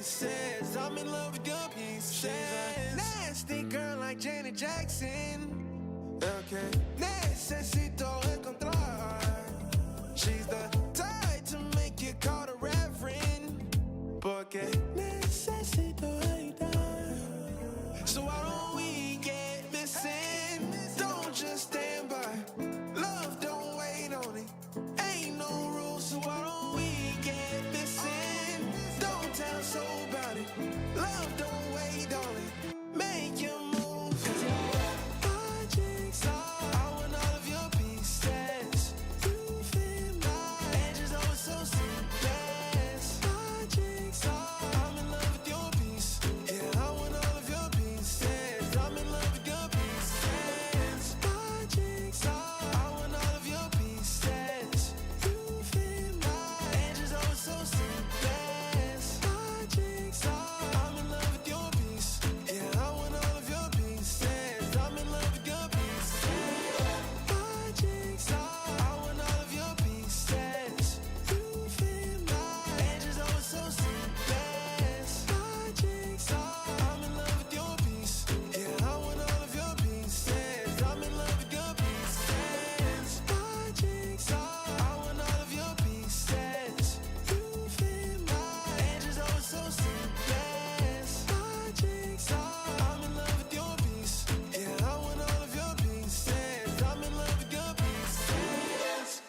pieces. I'm in love with your pieces. Nasty girl like Janet Jackson. Okay. Necesito encontrar. She's the type to make you call the reverend. Porque necesito ayudar. So why don't we get missing? Don't just stand by. Love don't wait on it. Ain't no rules, so why don't we get missing? Don't tell so about it. Love don't wait on it. Make your move. 'Cause you're my jigsaw. I want all of your pieces. You fit my edges, always so seamless. My jigsaw. I'm in love with your piece. Yeah, I want all of your pieces. I'm in love with your pieces. My jigsaw. I want all of your pieces. You fit my edges, always so seamless. My jigsaw. I'm in love with your piece. Yeah, I want all of your pieces. I'm in love with your pieces. My jigsaw. I want all of your pieces. You fit my edges, always so seamless. My jigsaw. I'm in love with your piece. Yeah, I want all of your pieces. I'm in love with your pieces. My jigsaw. I want all of your pieces. You fit my edges, always so seamless. My jigsaw. I'm in love with your piece. Yeah, I want all of your pieces. I'm in love with your pieces.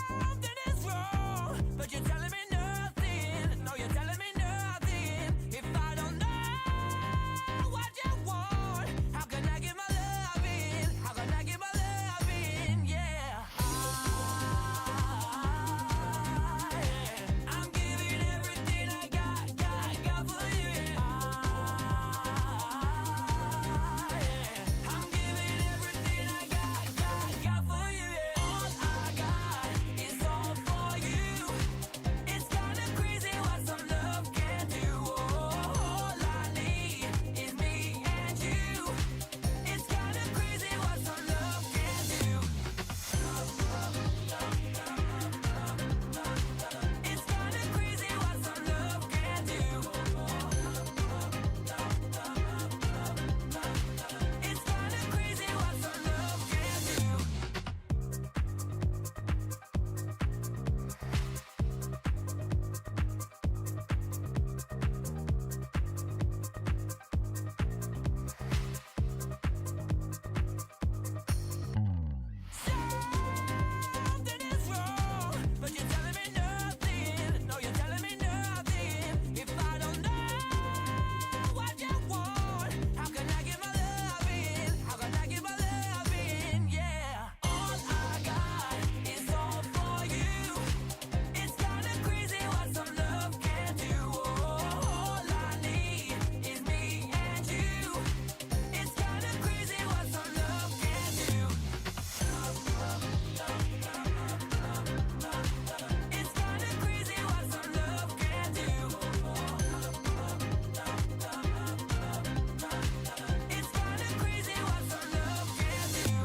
Something is wrong, but you're telling me nothing. No, you're telling me nothing. If I don't know what you want, how can I get my love in? How can I get my love in? Yeah. I'm giving everything I got for you. I'm giving everything I got for you. All I got is all for you. It's kinda crazy what some love can do. All I need is me and you. It's kinda crazy what some love can do. It's kinda crazy what some love can do. It's kinda crazy what some love can do. Something is wrong, but you're telling me nothing. No, you're telling me nothing. If I don't know what you want, how can I get my love in? How can I get my love in? Yeah. All I got is all for you. It's kinda crazy what some love can do. All I need is me and you. It's kinda crazy what some love can do. It's kinda crazy what some love can do. It's kinda crazy what some love can do.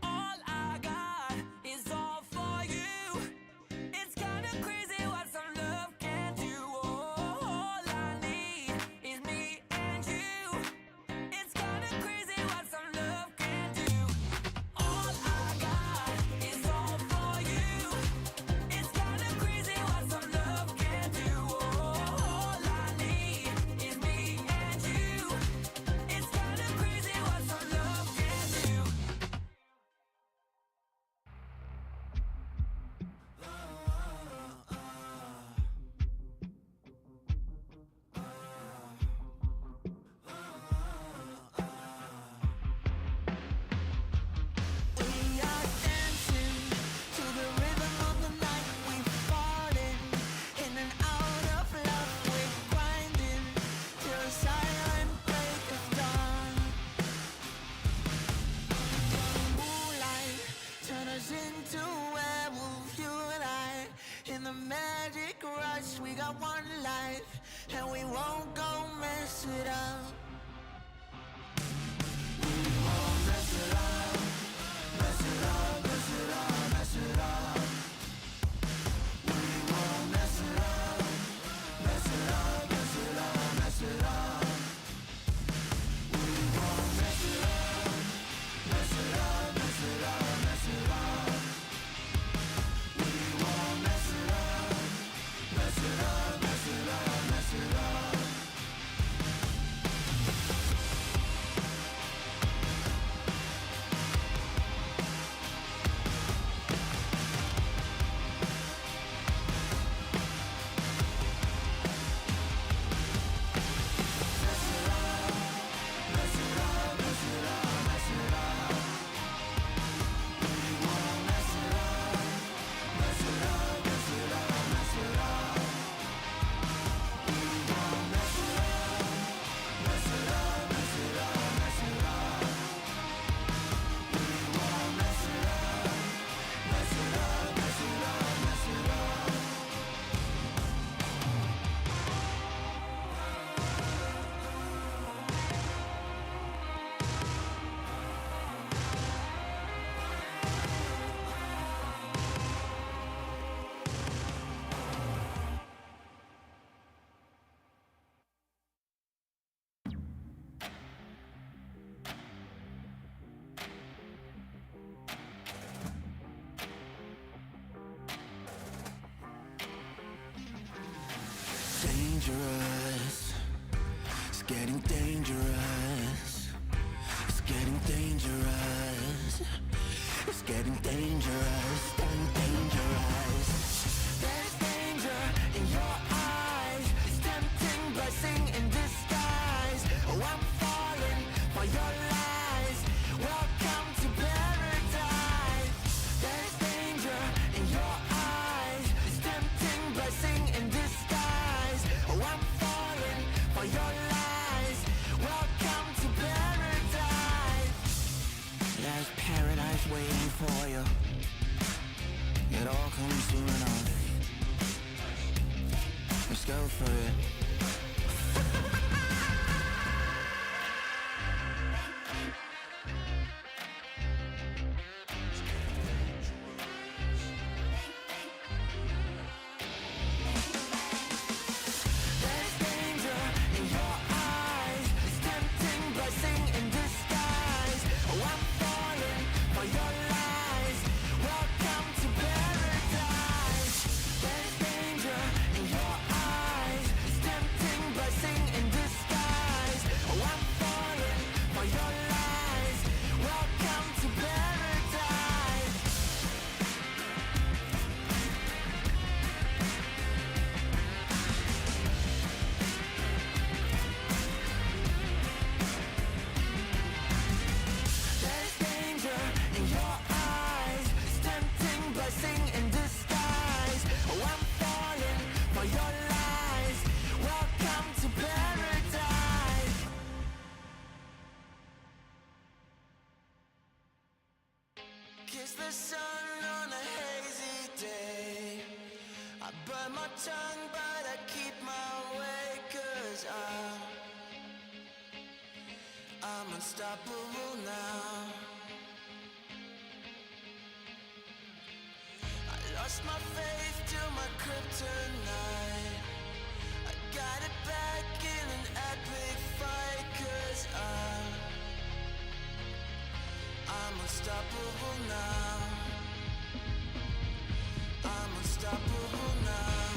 All I got is all for you. It's kinda crazy what some love can do. All I need is me and you. It's kinda crazy what some love can do. All I got is all for you. It's kinda crazy what some love can do. All I need is me and you. It's kinda crazy what some love can do. We are dancing to the rhythm of the night. We're falling in and out of love. We're grinding till the silent break of dawn. Moonlight turn us into werewolves, you and I. In the magic rush, we got one life, and we won't go mess it up. We won't dangerous. It's getting dangerous. It's getting dangerous. It's getting dangerous. Getting dangerous. There's danger in your eyes. It's tempting blessing in disguise. Oh, I'm falling for your lies. Welcome to paradise. There's danger in your eyes. It's tempting blessing in disguise. Oh, I'm falling for your lies. Welcome to paradise. There's paradise waiting for you. It all comes soon enough. Let's go for it. There's danger in your eyes. It's tempting blessing in disguise. Oh, I'm falling for your lies. Welcome to paradise. There's danger in your eyes. It's tempting blessing in disguise. Oh, I'm falling for your lies. Welcome to paradise. There's danger in your eyes. It's tempting blessing in disguise. Oh, I'm falling for your lies. Welcome to paradise. Kiss the sun on a hazy day. I burn my tongue but I keep my way. 'Cause I'm unstoppable now. I lost my faith to my kryptonite. I got it back in an epic fight. 'Cause I'm unstoppable now. I'm unstoppable now.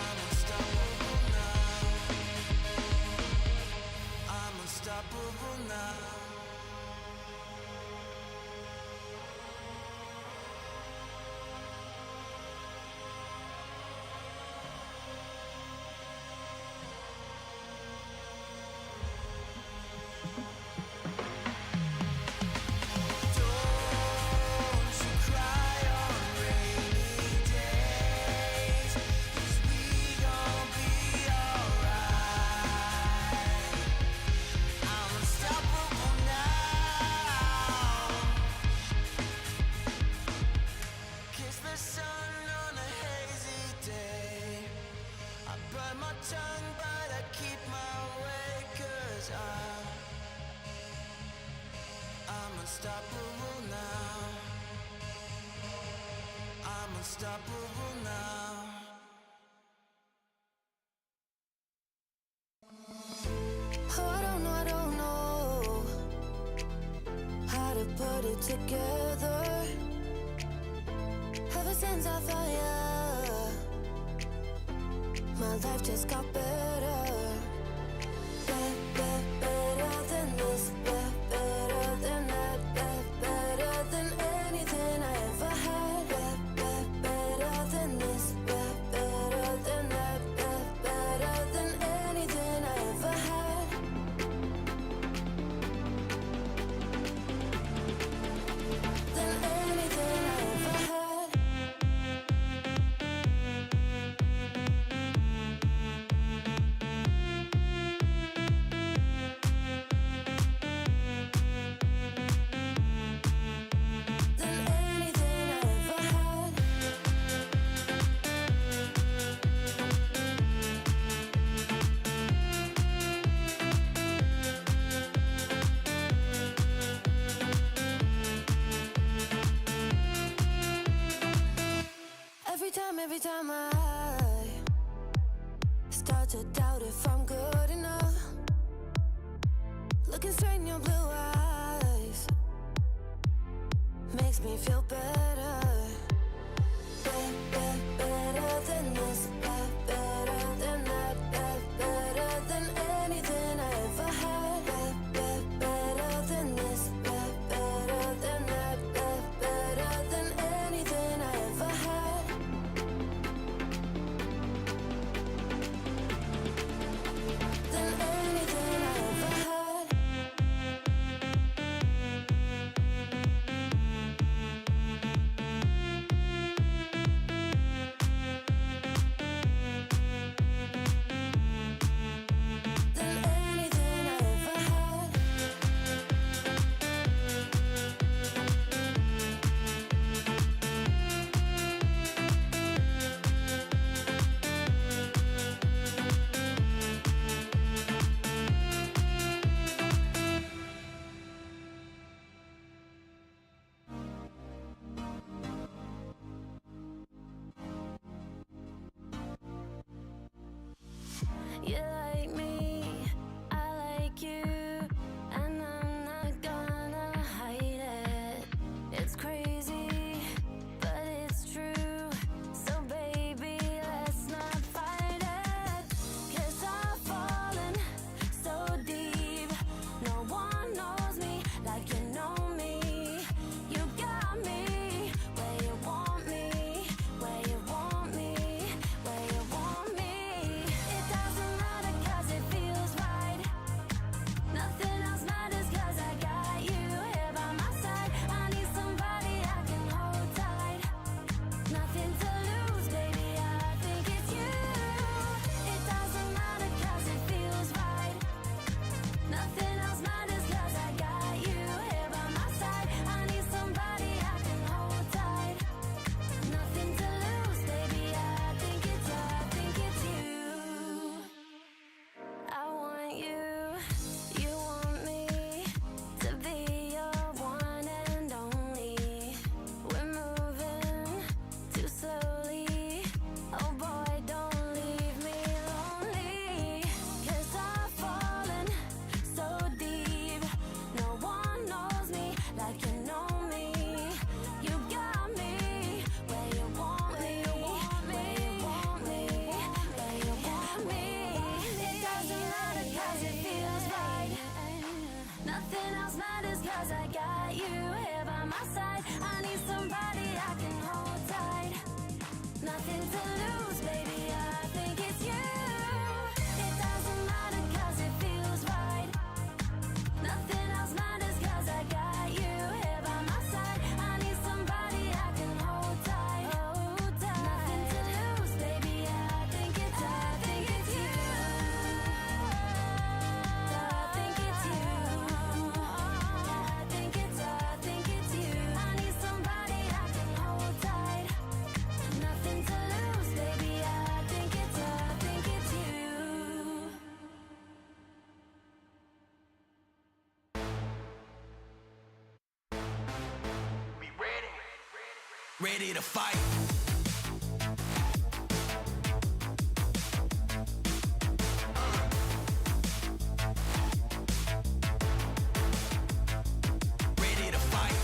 I'm unstoppable now. I'm unstoppable now. Don't you cry on rainy days, 'cause we gon' be alright. I'm unstoppable now. Kiss the sun on a hazy day. I burn my tongue but I keep my way. 'Cause I'm unstoppable now. I'm unstoppable now. Oh, I don't know how to put it together. Ever since I found you, my life just got better. Better than this, better than that, better than anything I ever had. Better than this, better than that, better than anything I ever had. Than anything I ever had. Every time I start to doubt if I'm good enough, Looking straight in your blue eyes makes me feel better. Better than this, better than that, better than anything I ever had. Better than this, better than that, better than anything I ever had. Than anything I ever had. Than anything I ever had. You like me, I like you, and I'm not gonna hide it. It's crazy, but it's true. So baby, let's not fight it. 'Cause I've fallen so deep. No one knows me like you know me. You got me where you want me, where you want me, where you want me. It doesn't matter 'cause it feels right. Nothing else matters 'cause I got you here by my side. I need somebody I can hold tight. Nothing to lose, baby, I think it's you. It doesn't matter 'cause it feels right. Nothing else matters 'cause I got you here by my side. I need somebody I can hold tight. Nothing to lose, baby, I think it's you. I want you, you want me to be your one and only. We're moving too slowly. Oh boy, don't leave me lonely. 'Cause I've fallen so deep. No one knows me like you know me. You got me where you want me, where you want me, where you want me. It doesn't matter 'cause it feels right. Nothing else matters 'cause I got you here by my side. I need somebody I can hold tight. Nothing to lose, baby, I think it's you. It doesn't matter 'cause it feels right. Nothing else matters 'cause I got you here by my side. I need somebody I can hold tight, hold tight. Nothing to lose, baby, I think it's you. I think it's you. I need somebody I can hold tight. Nothing to lose, baby, I think it's you. We ready to fight. Ready to fight.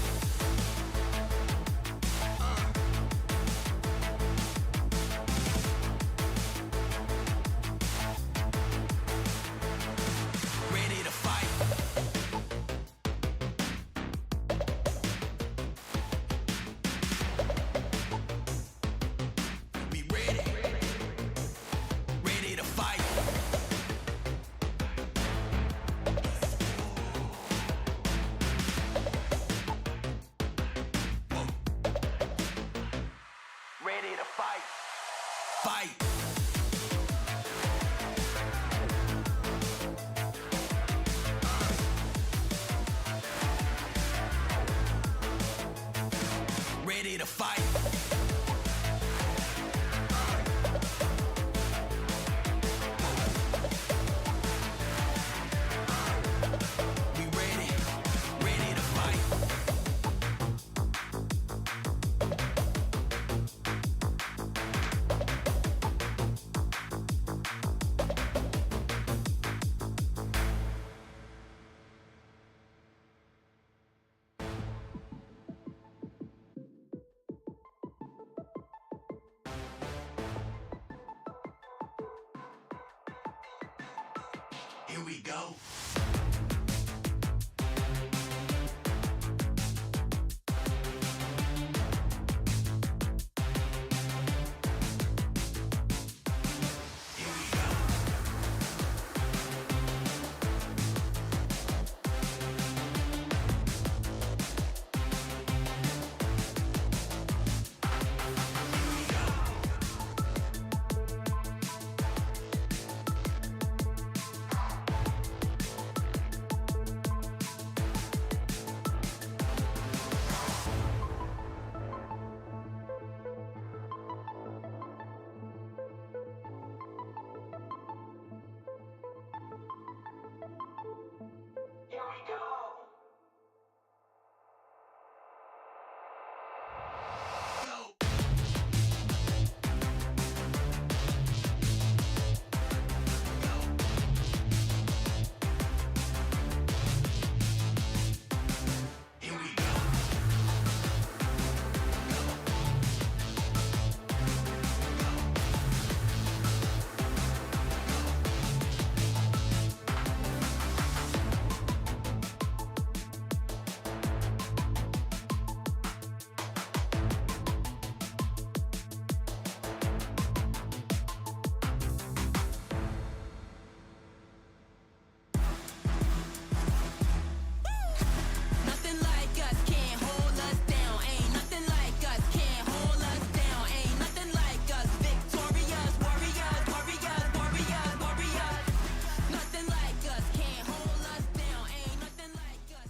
Ready to fight. We ready. Ready to fight. Ready to fight. Fight. Ready to fight. We ready. Ready to fight. Here we go. Nothing like us can't hold us down. Ain't nothing like us can't hold us down. Ain't nothing like us. Victorious warriors, warriors, warriors, warriors. Nothing like us can't hold us down. Ain't nothing like us.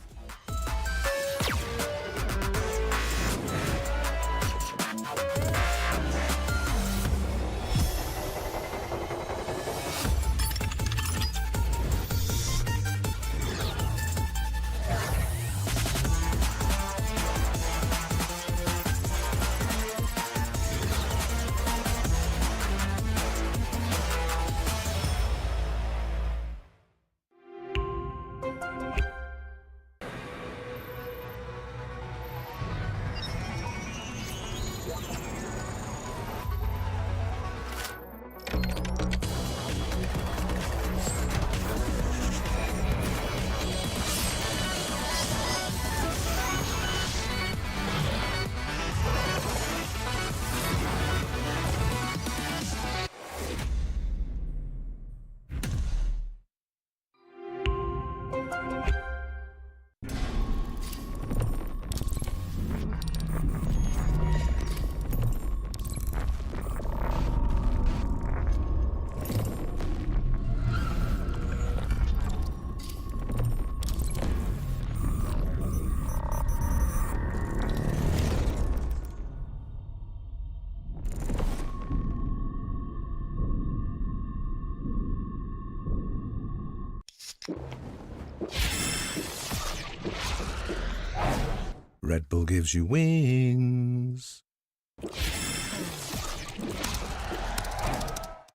Red Bull gives you wings.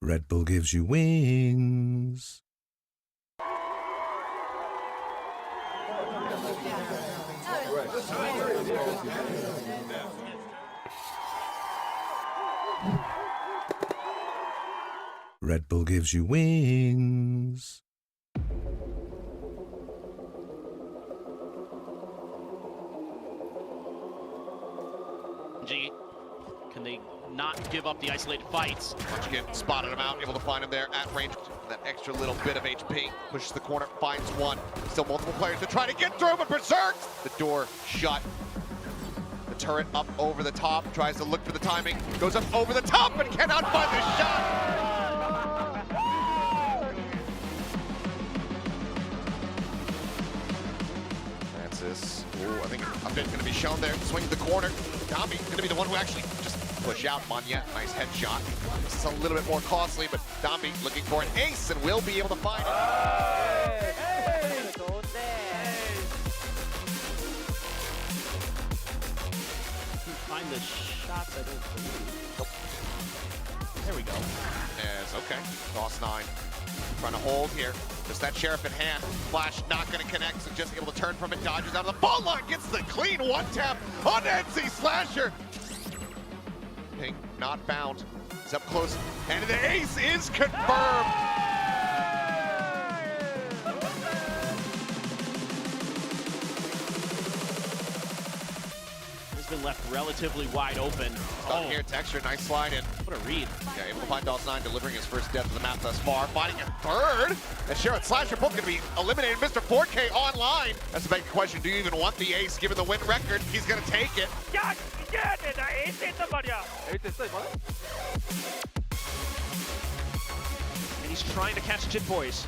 Red Bull gives you wings. Red Bull gives you wings. Can they not give up the isolated fights? Munchkin spotted him out, able to find him there at range. That extra little bit of HP, pushes the corner, finds one. Still multiple players to try to get through, but Berserk! The door shut. The turret up over the top, tries to look for the timing, goes up over the top and cannot find the shot! Francis, ooh, I think update's going to be shown there. Swings the corner. Dami going to be the one who actually just push out. Manya, nice headshot. This is a little bit more costly, but Dami looking for an ace and will be able to find it. Find the shots, I don't believe. There we go. Yes, okay. Toss 9. Trying to hold here. Just that Sheriff in hand. Flash not going to connect, so just able to turn from it. Dodges out of the ball line. Gets the clean one tap on NC Slasher. Pink not bound. He's up close. And the ace is confirmed. been left relatively wide open. Got here, Texture, nice slide in. What a read. Yeah, able to find Dals9 delivering his first death of the map thus far. Finding a third. And Sharon Slash are both going to be eliminated. Mr. 4K online. That's the big question. Do you even want the ace given the win record? He's going to take it. 야, 이겨야 돼. 나 에이스 했단 말이야. 에이스 했어 이번에? And he's trying to catch Jit Boys.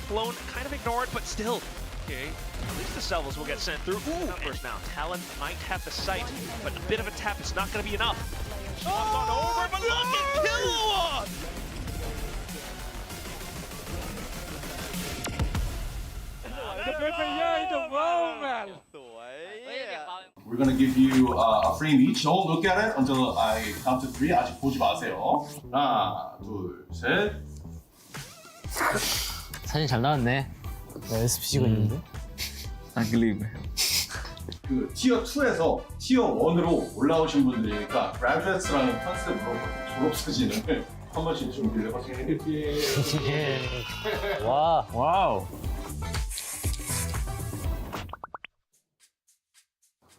Flown kind of ignored, but still. Okay, at least the Selvos will get sent through. Ooh, numbers now. Talon might have the sight, but a bit of a tap is not going to be enough. Shots on over, but look at Killua! We're gonna give you a frame each. Don't look at it until I count to 3. 아직 보지 마세요. 하나, 둘, 셋. 사진 잘 나왔네. SPG가 있는데? I believe. 그 티어 2에서 티어 1으로 올라오신 분들이니까 graduates라는 컨셉으로 졸업 사진을 한 번씩 준비를 해봤어요. 와, 와우.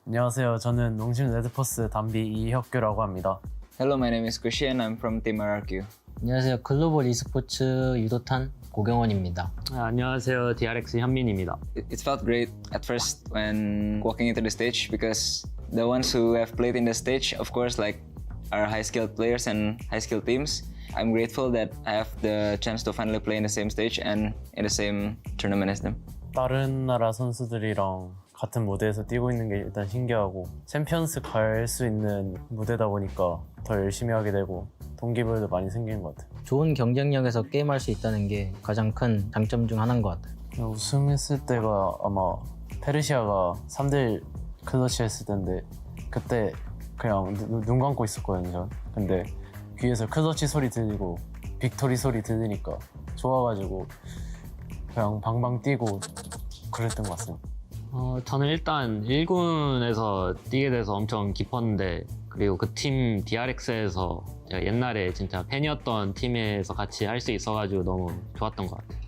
안녕하세요. 저는 농심 레드퍼스 담비 이혁규라고 합니다. Hello, my name is Kushian. I'm from Team RRQ. 안녕하세요. 글로벌 e스포츠 유도탄 고경원입니다. 안녕하세요. DRX 현민입니다. It felt great at first when walking into the stage because the ones who have played in the stage, of course, like are high-skilled players and high-skilled teams. I'm grateful that I have the chance to finally play in the same stage and in the same tournament as them. 다른 나라 선수들이랑 같은 무대에서 뛰고 있는 게 일단 신기하고 챔피언스 갈 수 있는 무대다 보니까 더 열심히 하게 되고 동기부여도 많이 생기는 것 같아요. 좋은 경쟁력에서 게임할 수 있다는 게 가장 큰 장점 중 하나인 것 같아요. 우승했을 때가 아마 페르시아가 3대1 클러치 했을 텐데 그때 그냥 눈 감고 있었거든요. 전. 근데 귀에서 클러치 소리 들리고 빅토리 소리 들리니까 좋아가지고 그냥 방방 뛰고 그랬던 것 같습니다. 저는 일단 1군에서 뛰게 돼서 엄청 기뻤는데 그리고 그 팀 DRX에서 제가 옛날에 진짜 팬이었던 팀에서 같이 할 수 있어가지고 너무 좋았던 것 같아요.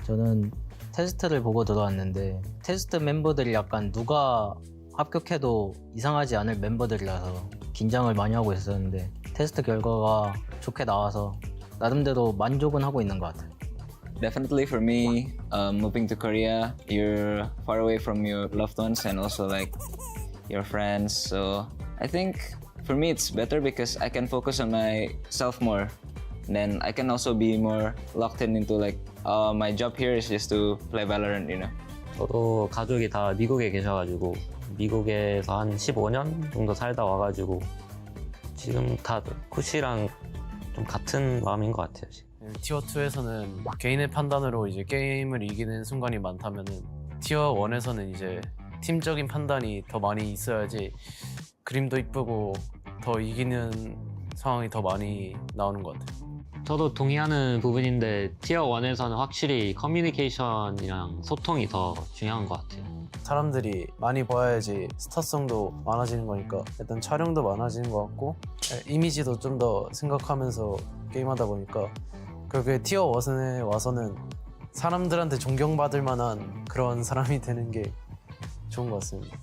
저는 테스트를 보고 들어왔는데 테스트 멤버들이 약간 누가 합격해도 이상하지 않을 멤버들이라서 긴장을 많이 하고 있었는데 테스트 결과가 좋게 나와서 나름대로 만족은 하고 있는 것 같아요. Definitely for me, moving to Korea, you're far away from your loved ones and also like your friends. So I think for me it's better because I can focus on myself more. Then I can also be more locked in into like my job here is just to play VALORANT, you know. 저도 가족이 다 미국에 계셔가지고 미국에서 한 15년 정도 살다 와가지고 지금 다 쿠시랑 좀 같은 마음인 것 같아요. 티어 2에서는 개인의 판단으로 이제 게임을 이기는 순간이 많다면은 티어 1에서는 이제 팀적인 판단이 더 많이 있어야지 그림도 이쁘고 더 이기는 상황이 더 많이 나오는 것 같아요. 저도 동의하는 부분인데 티어 1에서는 확실히 커뮤니케이션이랑 소통이 더 중요한 것 같아요. 사람들이 많이 봐야지 스타성도 많아지는 거니까 일단 촬영도 많아지는 것 같고 이미지도 좀 더 생각하면서 게임하다 보니까 그게 티어 1에 와서는 사람들한테 존경받을 만한 그런 사람이 되는 게 좋은 것 같습니다.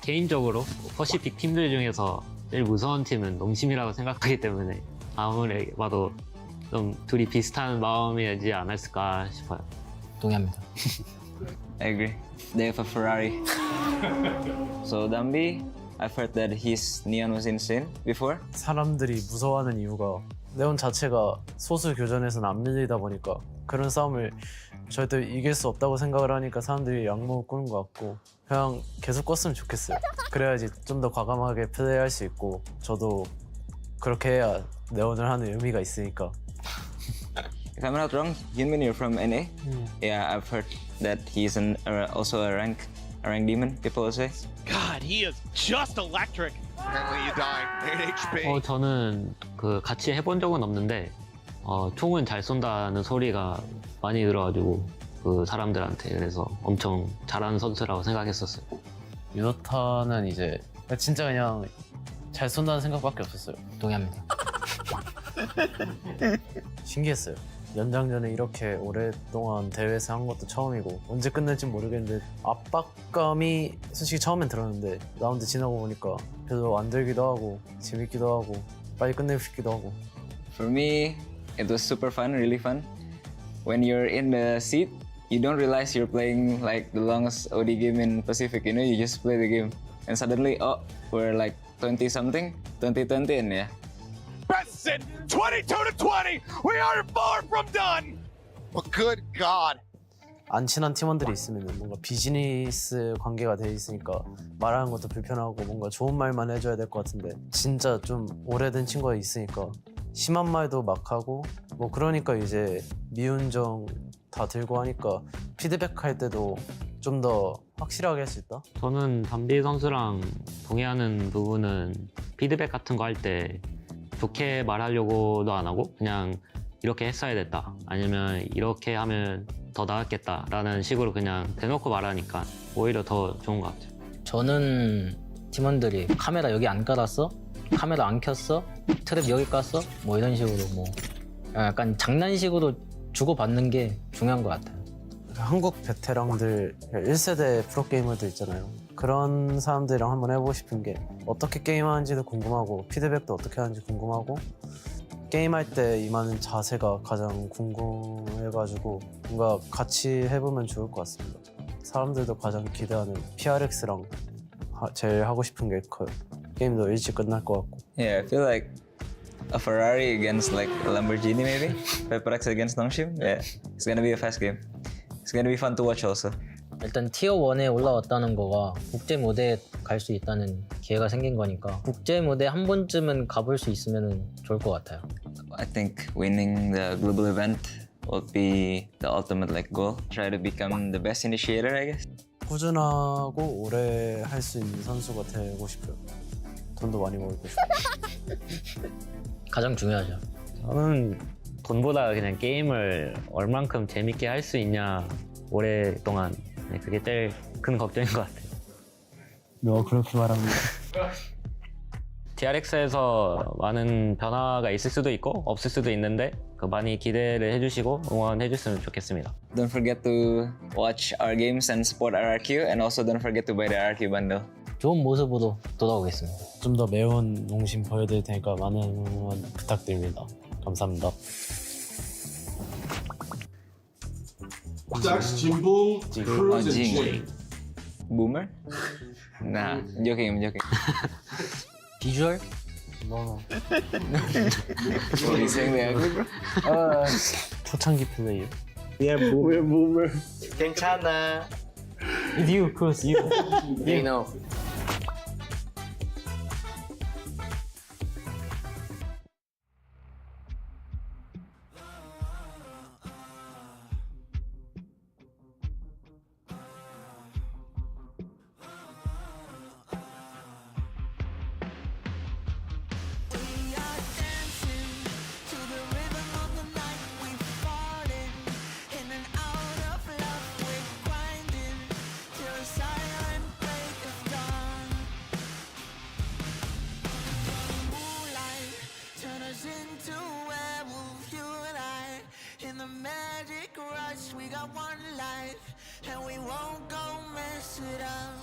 개인적으로 퍼시픽 팀들 중에서 제일 무서운 팀은 농심이라고 생각하기 때문에 아무리 봐도 좀 둘이 비슷한 마음이지 않았을까 싶어요. 동의합니다. I agree. They have a Ferrari. So Dambi, I've heard that his neon was insane before. 사람들이 무서워하는 이유가 네온 자체가 소수 교전에서는 안 밀리다 보니까 그런 싸움을 절대 이길 수 없다고 생각을 하니까 사람들이 양목을 꾸는 것 같고 그냥 계속 껐으면 좋겠어요. 그래야지 좀 더 과감하게 플레이할 수 있고 저도 그렇게 해야 네온을 하는 의미가 있으니까. If I'm not wrong, Hyunmin, you're from NA? Yeah, I've heard that he's also a rank demon, people will say. God, he is just electric. Apparently you died. 8 HP. 저는 그 같이 해본 적은 없는데 총은 잘 쏜다는 소리가 많이 들어가지고 그 사람들한테 그래서 엄청 잘하는 선수라고 생각했었어요. 유도타는 이제 진짜 그냥 잘 쏜다는 생각밖에 없었어요. 동의합니다. 신기했어요. 연장전에 이렇게 오랫동안 대회에서 한 것도 처음이고 언제 끝날지 모르겠는데 압박감이 솔직히 처음엔 들었는데 라운드 지나고 보니까 별로 안 들기도 하고 재밌기도 하고 빨리 끝내고 싶기도 하고. For me, it was super fun, really fun. When you're in the seat, you don't realize you're playing like the longest OD game in Pacific. You know, you just play the game, and suddenly, oh, we're like 20-something, 2020, and yeah. Preston, 22-20. We are far from done. But good God. 안 친한 팀원들이 있으면 뭔가 비즈니스 관계가 돼 있으니까 말하는 것도 불편하고 뭔가 좋은 말만 해줘야 될 것 같은데 진짜 좀 오래된 친구가 있으니까 심한 말도 막 하고 뭐 그러니까 이제 미운정 다 들고 하니까 피드백할 때도 좀 더 확실하게 할 수 있다? 저는 담비 선수랑 동의하는 부분은 피드백 같은 거 할 때 좋게 말하려고도 안 하고 그냥 이렇게 했어야 됐다 아니면 이렇게 하면 더 나았겠다 라는 식으로 그냥 대놓고 말하니까 오히려 더 좋은 것 같아요. 저는 팀원들이 카메라 여기 안 깔았어? 카메라 안 켰어? 트랩 여기 깠어? 뭐 이런 식으로 뭐 약간 장난식으로 주고받는 게 중요한 것 같아요. 한국 베테랑들 1세대 프로게이머들 있잖아요. 그런 사람들이랑 한번 해보고 싶은 게 어떻게 게임하는지도 궁금하고 피드백도 어떻게 하는지 궁금하고 게임할 때 임하는 자세가 가장 궁금해가지고 뭔가 같이 해보면 좋을 것 같습니다. 사람들도 가장 기대하는 PRX랑 제일 하고 싶은 게 커요. 게임도 일찍 끝날 것 같고. Yeah, I feel like a Ferrari against like a Lamborghini maybe. Pepperex against Nongshim. Yeah, it's gonna be a fast game. It's gonna be fun to watch also. 일단 티어 1에 올라왔다는 거가 국제 무대에 갈 수 있다는 기회가 생긴 거니까 국제 무대 한 번쯤은 가볼 수 있으면 좋을 것 같아요. I think winning the global event will be the ultimate like goal. Try to become the best initiator, I guess. 꾸준하고 오래 할 수 있는 선수가 되고 싶어요. 돈도 많이 벌고 싶어요. 가장 중요하죠. 저는 돈보다 그냥 게임을 얼만큼 재밌게 할 수 있냐 오랫동안 그게 제일 큰 걱정인 것 같아요. 너 그렇게 말합니다. TRX에서 많은 변화가 있을 수도 있고 없을 수도 있는데 많이 기대를 해주시고 응원해 줬으면 좋겠습니다. Don't forget to watch our games and support RRQ, and also don't forget to buy the RRQ bundle. 좋은 모습으로 돌아오겠습니다. 좀 더 매운 농심 보여드릴 테니까 많은 응원 부탁드립니다. 감사합니다. 짝스 진봉 크루즈 G. Boomer? Nah, I'm joking. 비주얼? 너무 What are you saying there, bro? 초창기 플레이어. We're boomer. 괜찮아. It's you, Cruz, you. You know. We are dancing to the rhythm of the night. We've fallen in and out of love. We're grinding till the silent break of dawn. Moonlight turn us into werewolves, you and I. In the magic rush, we got one life, and we won't go mess it up.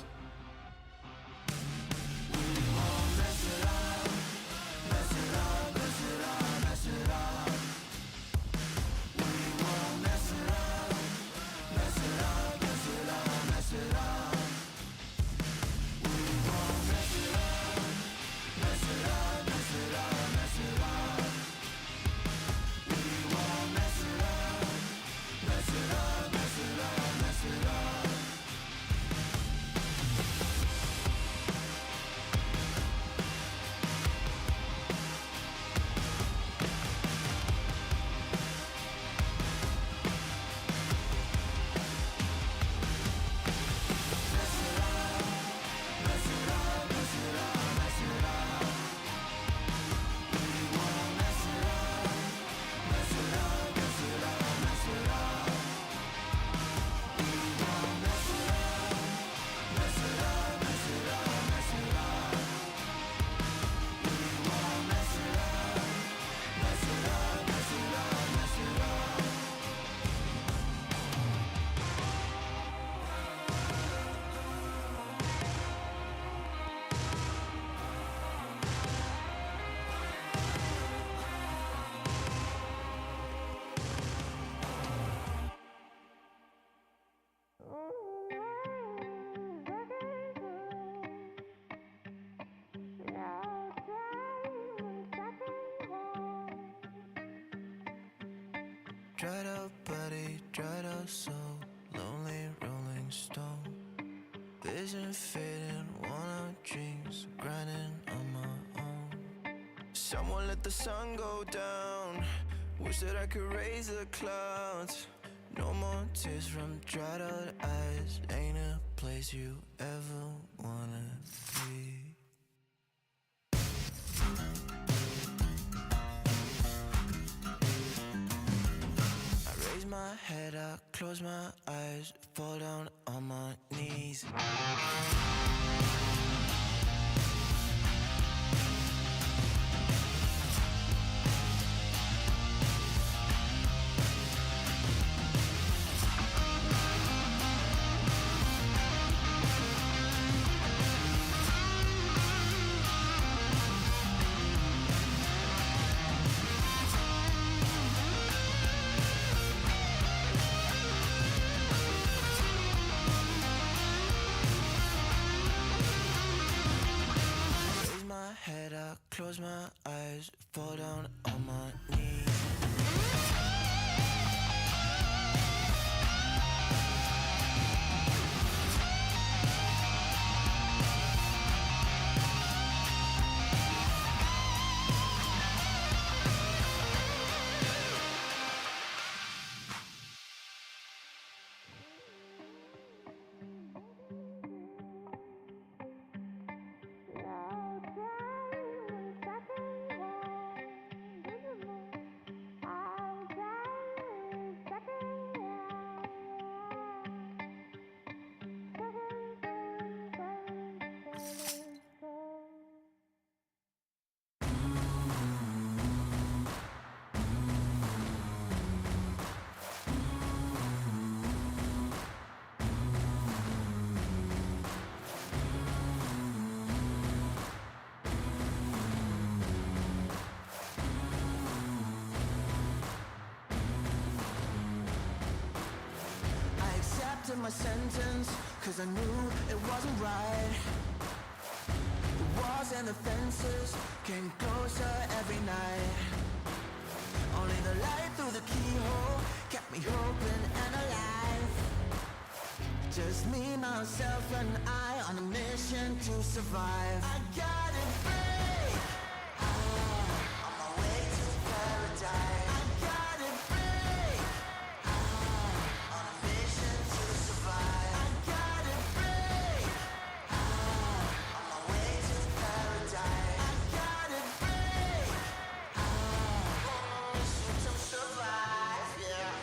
dried out body, dried out soul, lonely rolling stone. Vision fading, worn out dreams, grinding on my own. Someone let the sun go down. Wish that I could raise the clouds. No more tears from dried out eyes. Ain't a place you ever wanna be. I raise my head, I close my eyes, fall down on my knees. Head, I close my eyes, fall down on my knees. My sentence, cause I knew it wasn't right. The walls and the fences came closer every night. Only the light through the keyhole kept me hoping and alive. Just me, myself and I on a mission to survive. I gotta break on my way to paradise. I gotta break on a mission to survive. I gotta break on my way to paradise. I gotta break on a mission to survive. Yeah.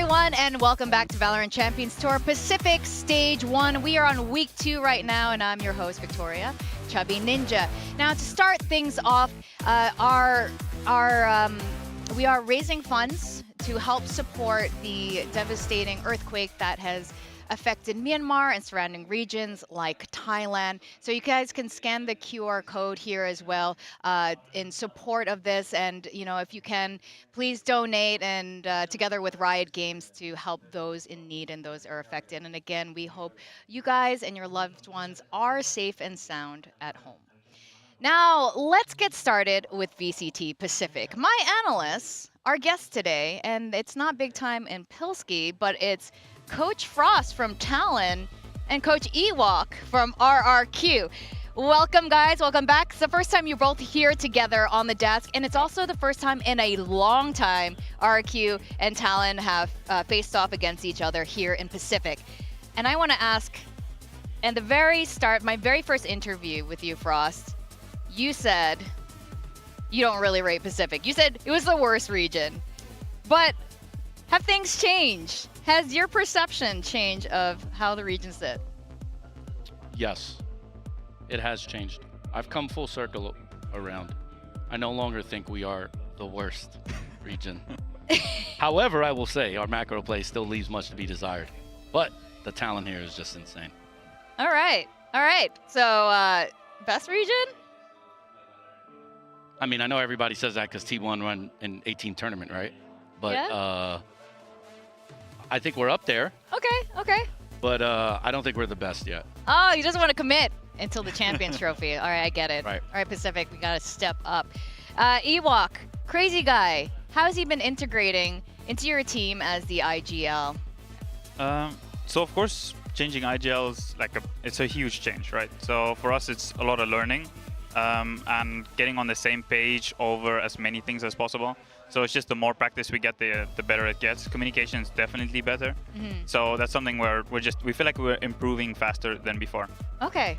everyone, and welcome back to Valorant Champions Tour Pacific Stage 1. We are on week 2 right now, and I'm your host, Victoria, Chubby Ninja. Now, to start things off, we are raising funds to help support the devastating earthquake that has affected Myanmar and surrounding regions like Thailand. So you guys can scan the QR code here as well in support of this. And if you can, please donate and together with Riot Games to help those in need and those are affected. And again, we hope you guys and your loved ones are safe and sound at home. Now, let's get started with VCT Pacific. My analysts, our guests today, and it's not big time in Pilski, but it's Coach Frost from Talon and Coach Ewok from RRQ. Welcome, guys. Welcome back. It's the first time you're both here together on the desk, and it's also the first time in a long time RRQ and Talon have faced off against each other here in Pacific. And I want to ask, at the very start, my very first interview with you, Frost, you said you don't really rate Pacific. You said it was the worst region. But have things changed? Has your perception changed of how the region sit? Yes, it has changed. I've come full circle around. I no longer think we are the worst region. However, I will say our macro play still leaves much to be desired. But the talent here is just insane. All right. So, best region? I mean, I know everybody says that because T1 run an 18 tournament, right? But Yeah. I think we're up there. Okay. But I don't think we're the best yet. Oh, you just want to commit until the Champions Trophy. All right, I get it. Right. All right, Pacific, we got to step up. Ewok, crazy guy. How has he been integrating into your team as the IGL? So of course, changing IGL is it's a huge change, right? So for us, it's a lot of learning and getting on the same page over as many things as possible. So it's just the more practice we get, the better it gets. Communication is definitely better. So that's something where we feel like we're improving faster than before. Okay.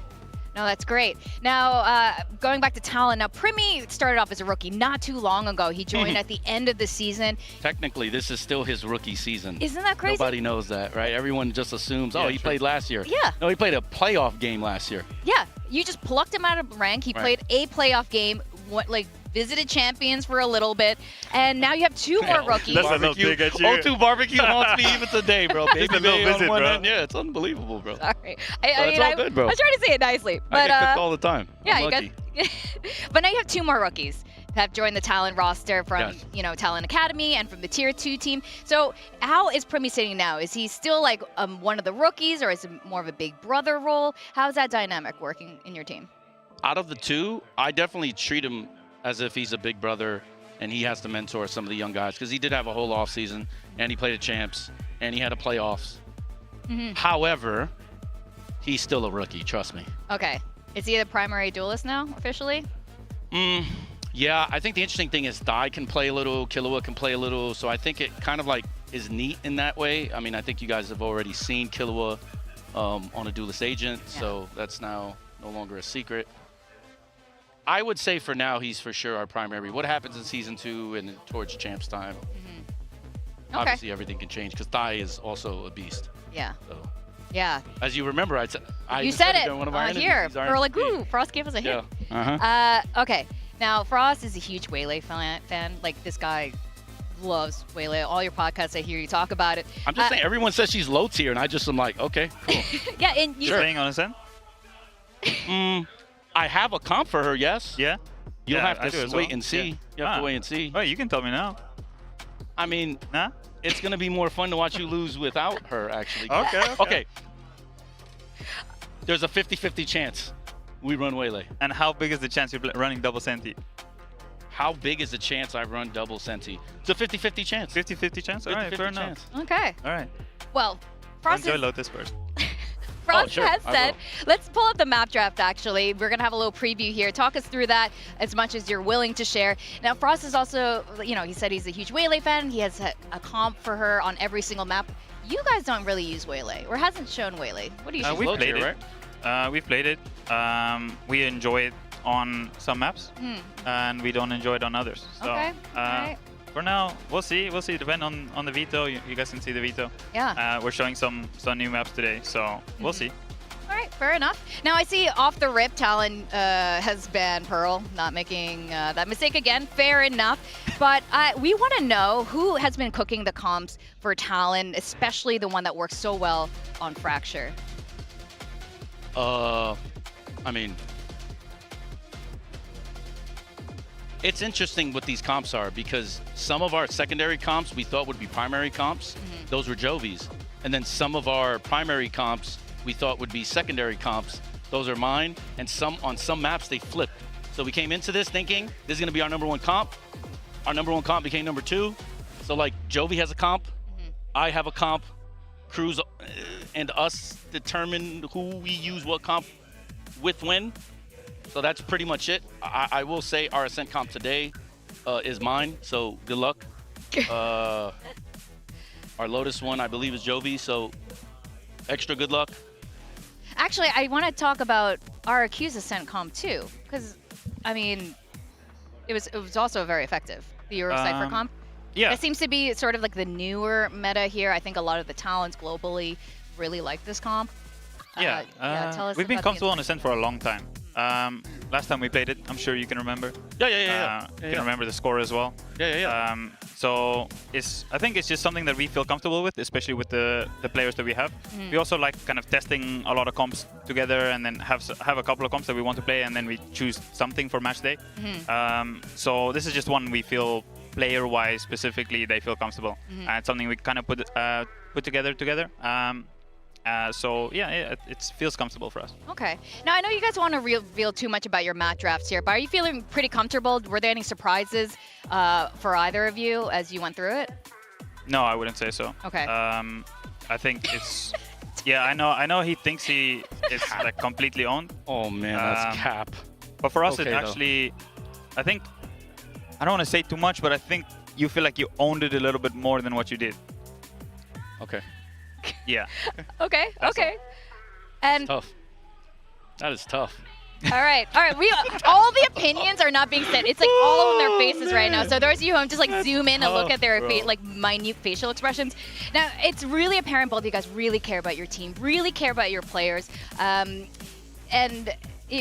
No, that's great. Now, going back to Talon, now Primi started off as a rookie not too long ago. He joined at the end of the season. Technically, this is still his rookie season. Isn't that crazy? Nobody knows that, right? Everyone just assumes, he played last year. Yeah. No, he played a playoff game last year. Yeah, you just plucked him out of rank. He played a playoff game, visited Champions for a little bit, and now you have 2 more rookies. That's a little dig at you. O2 barbecue haunts me even today, bro. Just a little visit, bro. Yeah, it's unbelievable, bro. Sorry. It's all good, bro. I was trying to say it nicely. But, I get cooked all the time. Yeah, I'm lucky. But now you have 2 more rookies that have joined the Talon roster from, Talon Academy and from the Tier 2 team. So how is Primi sitting now? Is he still one of the rookies, or is it more of a big brother role? How's that dynamic working in your team? Out of the 2, I definitely treat him as if he's a big brother and he has to mentor some of the young guys, because he did have a whole off season and he played at champs and he had a playoffs. However, he's still a rookie, trust me. Okay. Is he the primary duelist now, officially? Yeah, I think the interesting thing is Dai can play a little, Killua can play a little, so I think it kind of is neat in that way. I mean, I think you guys have already seen Killua on a duelist agent, so that's now no longer a secret. I would say for now, he's for sure our primary. What happens in Season 2 and towards Champs time? Obviously, everything can change because Thai is also a beast. Yeah. So, yeah. As you remember, you said it in one of our here. interviews, We're like, ooh, Frost gave us a hint. Yeah. Okay. Now, Frost is a huge Waylay fan. This guy loves Waylay. All your podcasts, I hear you talk about it. I'm just saying, everyone says she's low tier, and I just am like, okay, cool. Yeah, and You're staying on his end? I have a comp for her, yes. Yeah? You'll have to wait well. and see. You have to wait and see. Oh, you can tell me now. I mean, nah? It's going to be more fun to watch you lose without her, actually. Okay. There's a 50-50 chance we run Waylay. And how big is the chance you're running double Senti? How big is the chance I run double Senti? It's a 50-50 chance. 50-50 chance? All right, fair enough. Okay. All right. Well, Frost enjoy Lotus first. Frost has said, let's pull up the map draft, actually. We're going to have a little preview here. Talk us through that as much as you're willing to share. Now, Frost is also, he said he's a huge Waylay fan. He has a comp for her on every single map. You guys don't really use Waylay, or hasn't shown Waylay. What do you use? We've played it. Right? We've played it. We enjoy it on some maps, and we don't enjoy it on others. So, okay. All right. For now, we'll see. We'll see. Depend on the veto. You guys can see the veto. Yeah. We're showing some new maps today, so we'll see. All right, fair enough. Now I see off the rip, Talon has banned Pearl, not making that mistake again. Fair enough. But we want to know who has been cooking the comps for Talon, especially the one that works so well on Fracture. I mean, it's interesting what these comps are because some of our secondary comps we thought would be primary comps. Those were Jovi's. And then some of our primary comps we thought would be secondary comps. Those are mine. And on some maps they flipped. So we came into this thinking this is going to be our #1 comp. Our #1 comp became #2. So like Jovi has a comp, I have a comp, Cruz and us determine who we use what comp with when. So that's pretty much it. I will say our Ascent comp today is mine, so good luck. Our Lotus one, I believe, is Jovi, so extra good luck. Actually, I want to talk about RQ's Ascent comp too, because I mean, it was also very effective. The Euro Cypher comp. Yeah. It seems to be sort of like the newer meta here. I think a lot of the talents globally really like this comp. Yeah. Tell us We've been about the comfortable on Ascent for a long time. Last time we played it, I'm sure you can remember. Yeah. You can remember the score as well. Yeah. So I think it's just something that we feel comfortable with, especially with the players that we have. We also like kind of testing a lot of comps together and then have a couple of comps that we want to play and then we choose something for match day. So this is just one we feel player-wise specifically they feel comfortable. And it's something we kind of put together. So yeah, it feels comfortable for us. Okay. Now I know you guys want to reveal too much about your mat drafts here, but are you feeling pretty comfortable? Were there any surprises for either of you as you went through it? No, I wouldn't say so. Okay. I think it's yeah. I know he thinks he is like completely owned. Oh man, that's cap. But for us, Okay, it actually, I think I don't want to say too much, but I think you feel like you owned it a little bit more than what you did. Okay. Yeah. Okay. Okay. And Tough. That is tough. all right. We all the opinions are not being said. It's like all on their faces right now. So those of you who just like zoom in and look at their like minute facial expressions. Now it's really apparent both of you guys really care about your team, really care about your players, and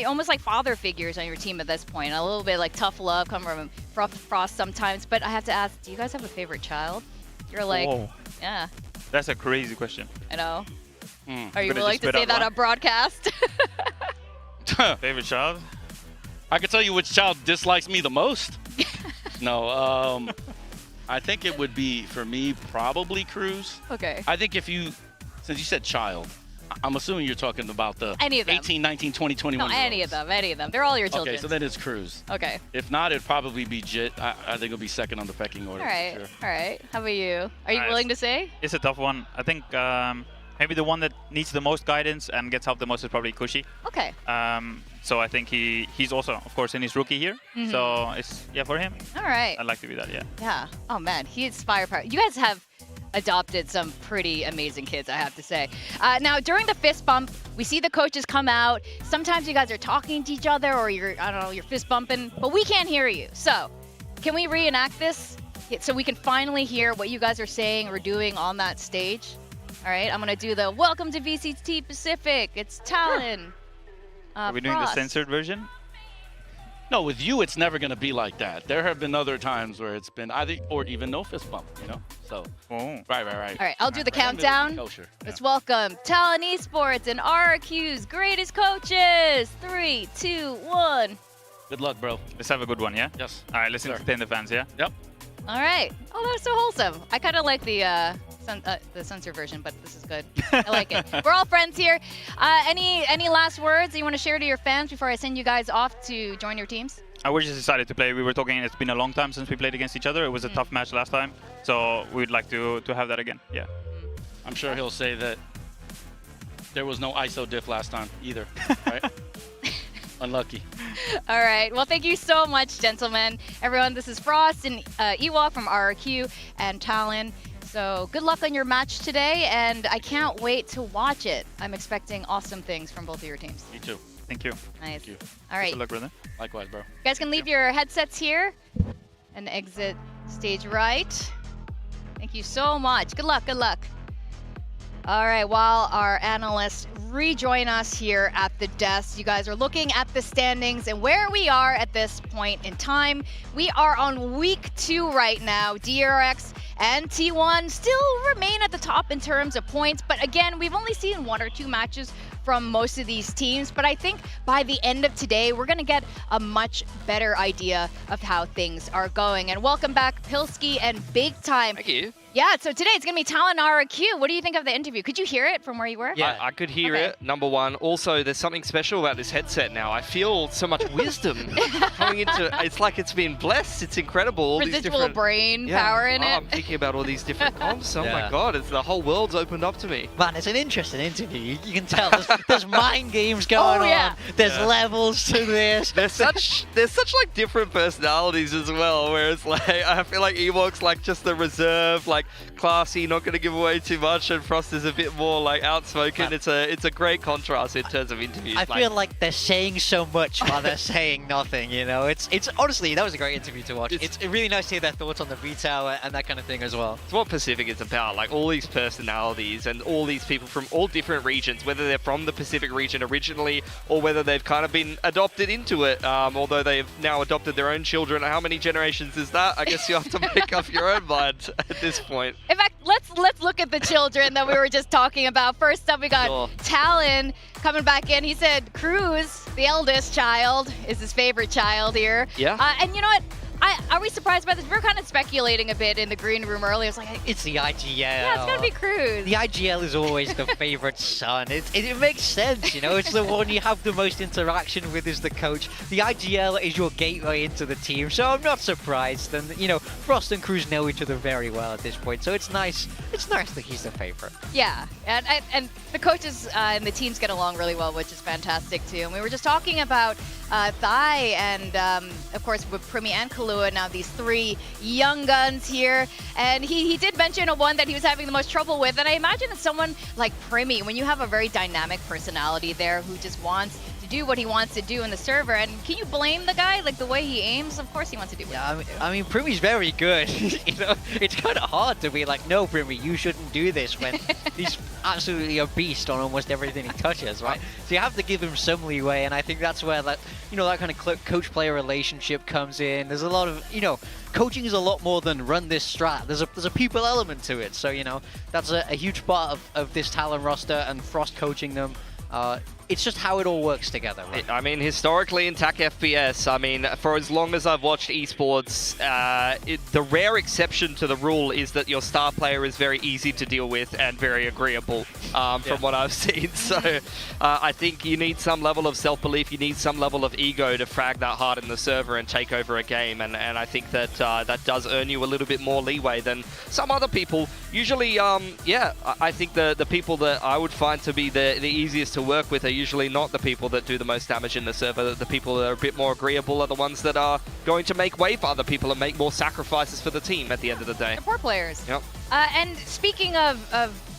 almost like father figures on your team at this point. A little bit like tough love coming from Frost sometimes. But I have to ask, do you guys have a favorite child? You're like, yeah. That's a crazy question. I know. Are you Gonna willing just to spit say out that one? on broadcast? Favorite child? I can tell you which child dislikes me the most. No, I think it would be, for me, probably Cruz. Okay. I think since you said child, I'm assuming you're talking about the Any of them. 18, 19, 20, 21 No, any of them. They're all your children. Okay, so then it's Cruz. Okay. If not, it'd probably be Jit. I think it'll be second on the pecking order. All right. For sure. All right. How about you? Are you Nice. willing to say? It's a tough one. I think maybe the one that needs the most guidance and gets help the most is probably Kushi. Okay. So I think he's also, of course, in his rookie here. So it's, yeah, for him, All right. I'd like to be that, yeah. Yeah. Oh, man. He's firepower. You guys have adopted some pretty amazing kids, I have to say. Now, during the fist bump, we see the coaches come out. Sometimes you guys are talking to each other or you're fist bumping, but we can't hear you. So can we reenact this so we can finally hear what you guys are saying or doing on that stage? All right. I'm going to do the welcome to VCT Pacific. It's Talon. Are we doing the Frost. censored version? No, with you, it's never going to be like that. There have been other times where it's been either or even no fist bump, So, right. All right, I'll do the countdown. Kosher. Let's welcome Talon Esports and RQ's greatest coaches. 3, 2, 1. Good luck, bro. Let's have a good one, yeah? Yes. All right, let's entertain the fans, yeah? Yep. All right. Oh, that's so wholesome. I kind of like the censor version, but this is good. I like it. We're all friends here. Any last words you want to share to your fans before I send you guys off to join your teams? We just decided to play. We were talking, it's been a long time since we played against each other. It was a tough match last time, so we'd like to have that again, yeah. I'm sure he'll say that there was no ISO diff last time either, right? Unlucky. All right. Well, thank you so much, gentlemen. Everyone, this is Frost and Ewok from RQ and Talon. So good luck on your match today, and I can't wait to watch it. I'm expecting awesome things from both of your teams. Me too. Thank you. Nice. Thank you. All right. Good luck, brother. Likewise, bro. You guys can leave your headsets here. and exit stage right. Thank you so much. Good luck, good luck. All right, while our analysts rejoin us here at the desk, you guys are looking at the standings and where we are at this point in time. We are on week 2 right now. DRX and T1 still remain at the top in terms of points, but again, we've only seen 1 or 2 matches from most of these teams, but I think by the end of today, we're gonna get a much better idea of how things are going. And welcome back, Pilski and Big Time. Thank you. Yeah, so today it's gonna be Talon RQ. What do you think of the interview? Could you hear it from where you were? Yeah, I could hear it, number one. Also, there's something special about this headset now. I feel so much wisdom coming into it. It's like it's been blessed. It's incredible. All these Residual different brain power in it. I'm thinking about all these different comps. Oh my god, it's the whole world's opened up to me. Man, it's an interesting interview. You can tell there's mind games going on. There's levels to this. There's such like different personalities as well, where it's like I feel like Ewok's like just the reserve, like classy, not going to give away too much, and Frost is a bit more like outspoken. It's a great contrast in terms of interviews. I feel like they're saying so much while they're saying nothing, you know. It's honestly, that was a great interview to watch. It's really nice to hear their thoughts on the V-Tower and that kind of thing as well. It's what Pacific is about, like all these personalities and all these people from all different regions, whether they're from the Pacific region originally or whether they've kind of been adopted into it, although they've now adopted their own children. How many generations is that? I guess you have to make up your own mind at this point. In fact, let's look at the children that we were just talking about. First up, we got Talon coming back in. He said Cruz, the eldest child, is his favorite child here. Yeah. And you know what? Are we surprised by this? We were kind of speculating a bit in the green room earlier. It's like it's the IGL. Yeah, it's gotta be Cruz. The IGL is always the favorite son. It makes sense, you know. It's the one you have the most interaction with as the coach. The IGL is your gateway into the team, so I'm not surprised. And you know, Frost and Cruz know each other very well at this point, so it's nice. It's nice that he's the favorite. Yeah, and the coaches and the teams get along really well, which is fantastic too. And we were just talking about Thai and of course with Primi and Kahlua, now these 3 young guns here, and he did mention one that he was having the most trouble with, and I imagine it's someone like Primi, when you have a very dynamic personality there who just wants to do what he wants to do in the server, and can you blame the guy? Like the way he aims, of course he wants to do what I mean Primi's very good. You know, it's kind of hard to be like, no Primi, you shouldn't do this, when he's absolutely a beast on almost everything he touches, right? So you have to give him some leeway, and I think that's where that, you know, that kind of coach-player relationship comes in. There's a lot of, you know, coaching is a lot more than run this strat. There's a people element to it, so you know that's a huge part of this Talon roster and Frost coaching them. It's just how it all works together, right? I mean, historically in TAC FPS, I mean, for as long as I've watched esports, the rare exception to the rule is that your star player is very easy to deal with and very agreeable, from what I've seen. So I think you need some level of self-belief, you need some level of ego to frag that hard in the server and take over a game, and I think that that does earn you a little bit more leeway than some other people. Usually, I think the people that I would find to be the easiest to work with are usually not the people that do the most damage in the server. The people that are a bit more agreeable are the ones that are going to make way for other people and make more sacrifices for the team at the end of the day. The poor players. Yep. And speaking of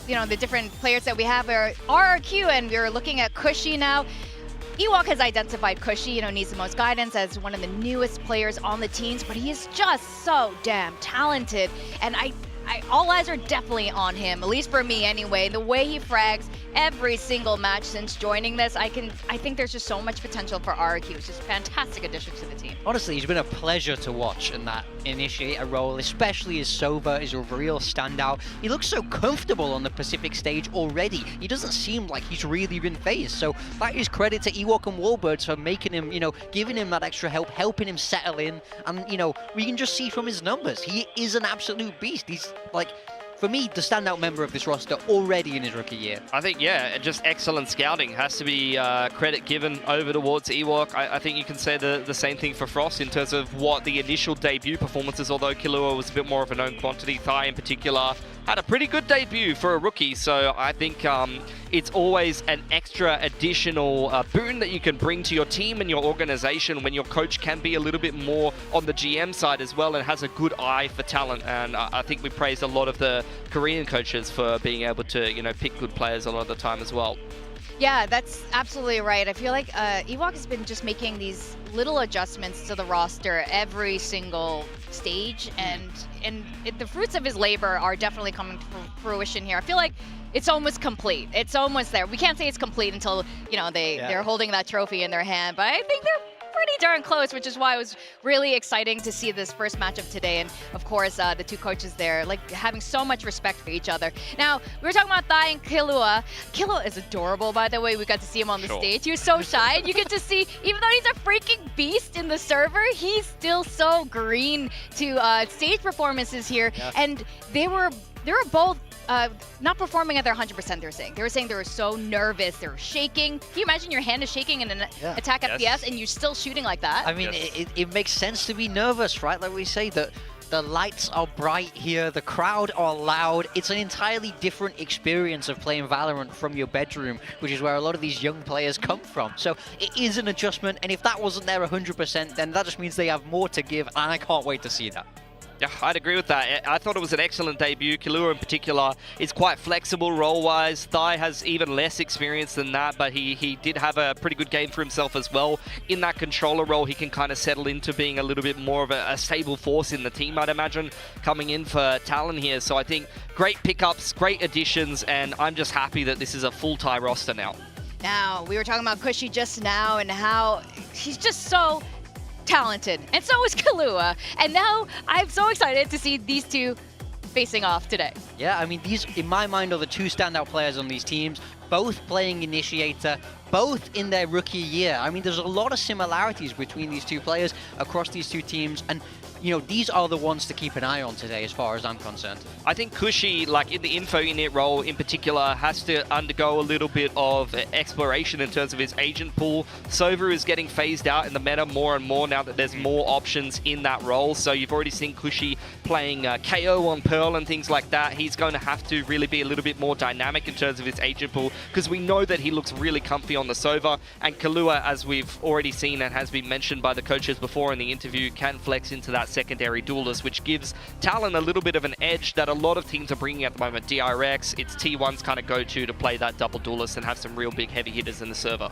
you know, the different players that we have are RRQ, and we're looking at Cushy now. Ewok has identified Cushy, you know, needs the most guidance as one of the newest players on the teams, but he is just so damn talented, and all eyes are definitely on him, at least for me anyway. The way he frags every single match since joining this, I think there's just so much potential for RRQ. It's just a fantastic addition to the team. Honestly, he's been a pleasure to watch in that initiator role, especially as Sova is a real standout. He looks so comfortable on the Pacific stage already. He doesn't seem like he's really been phased. So that is credit to Ewok and Warbirds for making him, you know, giving him that extra help, helping him settle in. And, you know, we can just see from his numbers, he is an absolute beast. He's like, for me, the standout member of this roster already in his rookie year. I think, yeah, just excellent scouting. Has to be credit given over towards Ewok. I think you can say the same thing for Frost in terms of what the initial debut performances, although Kahlua was a bit more of a known quantity. Thai in particular had a pretty good debut for a rookie, so I think it's always an extra additional boon that you can bring to your team and your organization when your coach can be a little bit more on the GM side as well and has a good eye for talent. And I think we praised a lot of the Korean coaches for being able to, you know, pick good players a lot of the time as well. Yeah, that's absolutely right. I feel like Ewok has been just making these little adjustments to the roster every single stage, and the fruits of his labor are definitely coming to fruition here. I feel like it's almost complete. It's almost there. We can't say it's complete until, you know, they're holding that trophy in their hand, but I think they're pretty darn close, which is why it was really exciting to see this first matchup today. And of course, the two coaches there, like, having so much respect for each other. Now, we were talking about Thai and Killua. Killua is adorable, by the way. We got to see him on the stage. He was so shy. And you get to see, even though he's a freaking beast in the server, he's still so green to stage performances here. Yeah. And they were both not performing at their 100%, they were saying they were so nervous, they were shaking. Can you imagine your hand is shaking in an attack FPS and you're still shooting like that? I mean, it makes sense to be nervous, right? Like we say, that the lights are bright here, the crowd are loud. It's an entirely different experience of playing Valorant from your bedroom, which is where a lot of these young players come from. So it is an adjustment, and if that wasn't there 100%, then that just means they have more to give, and I can't wait to see that. Yeah, I'd agree with that. I thought it was an excellent debut. Killua in particular is quite flexible role-wise. Thai has even less experience than that, but he did have a pretty good game for himself as well. In that controller role, he can kind of settle into being a little bit more of a stable force in the team, I'd imagine, coming in for Talon here. So I think great pickups, great additions, and I'm just happy that this is a full Thai roster now. Now, we were talking about Cushy just now and how he's just so talented, and so is Killua. And now I'm so excited to see these two facing off today. Yeah, I mean, these, in my mind, are the two standout players on these teams, both playing Initiator, both in their rookie year. I mean, there's a lot of similarities between these two players across these two teams, and you know, these are the ones to keep an eye on today as far as I'm concerned. I think Cushy, like in the info init role in particular, has to undergo a little bit of exploration in terms of his agent pool. Sova is getting phased out in the meta more and more now that there's more options in that role. So you've already seen Cushy playing KO on Pearl and things like that. He's going to have to really be a little bit more dynamic in terms of his agent pool, because we know that he looks really comfy on the Sova. And Killua, as we've already seen and has been mentioned by the coaches before in the interview, can flex into that secondary duelist, which gives Talon a little bit of an edge that a lot of teams are bringing at the moment. DRX, it's T1's kind of go-to to play that double duelist and have some real big heavy hitters in the server.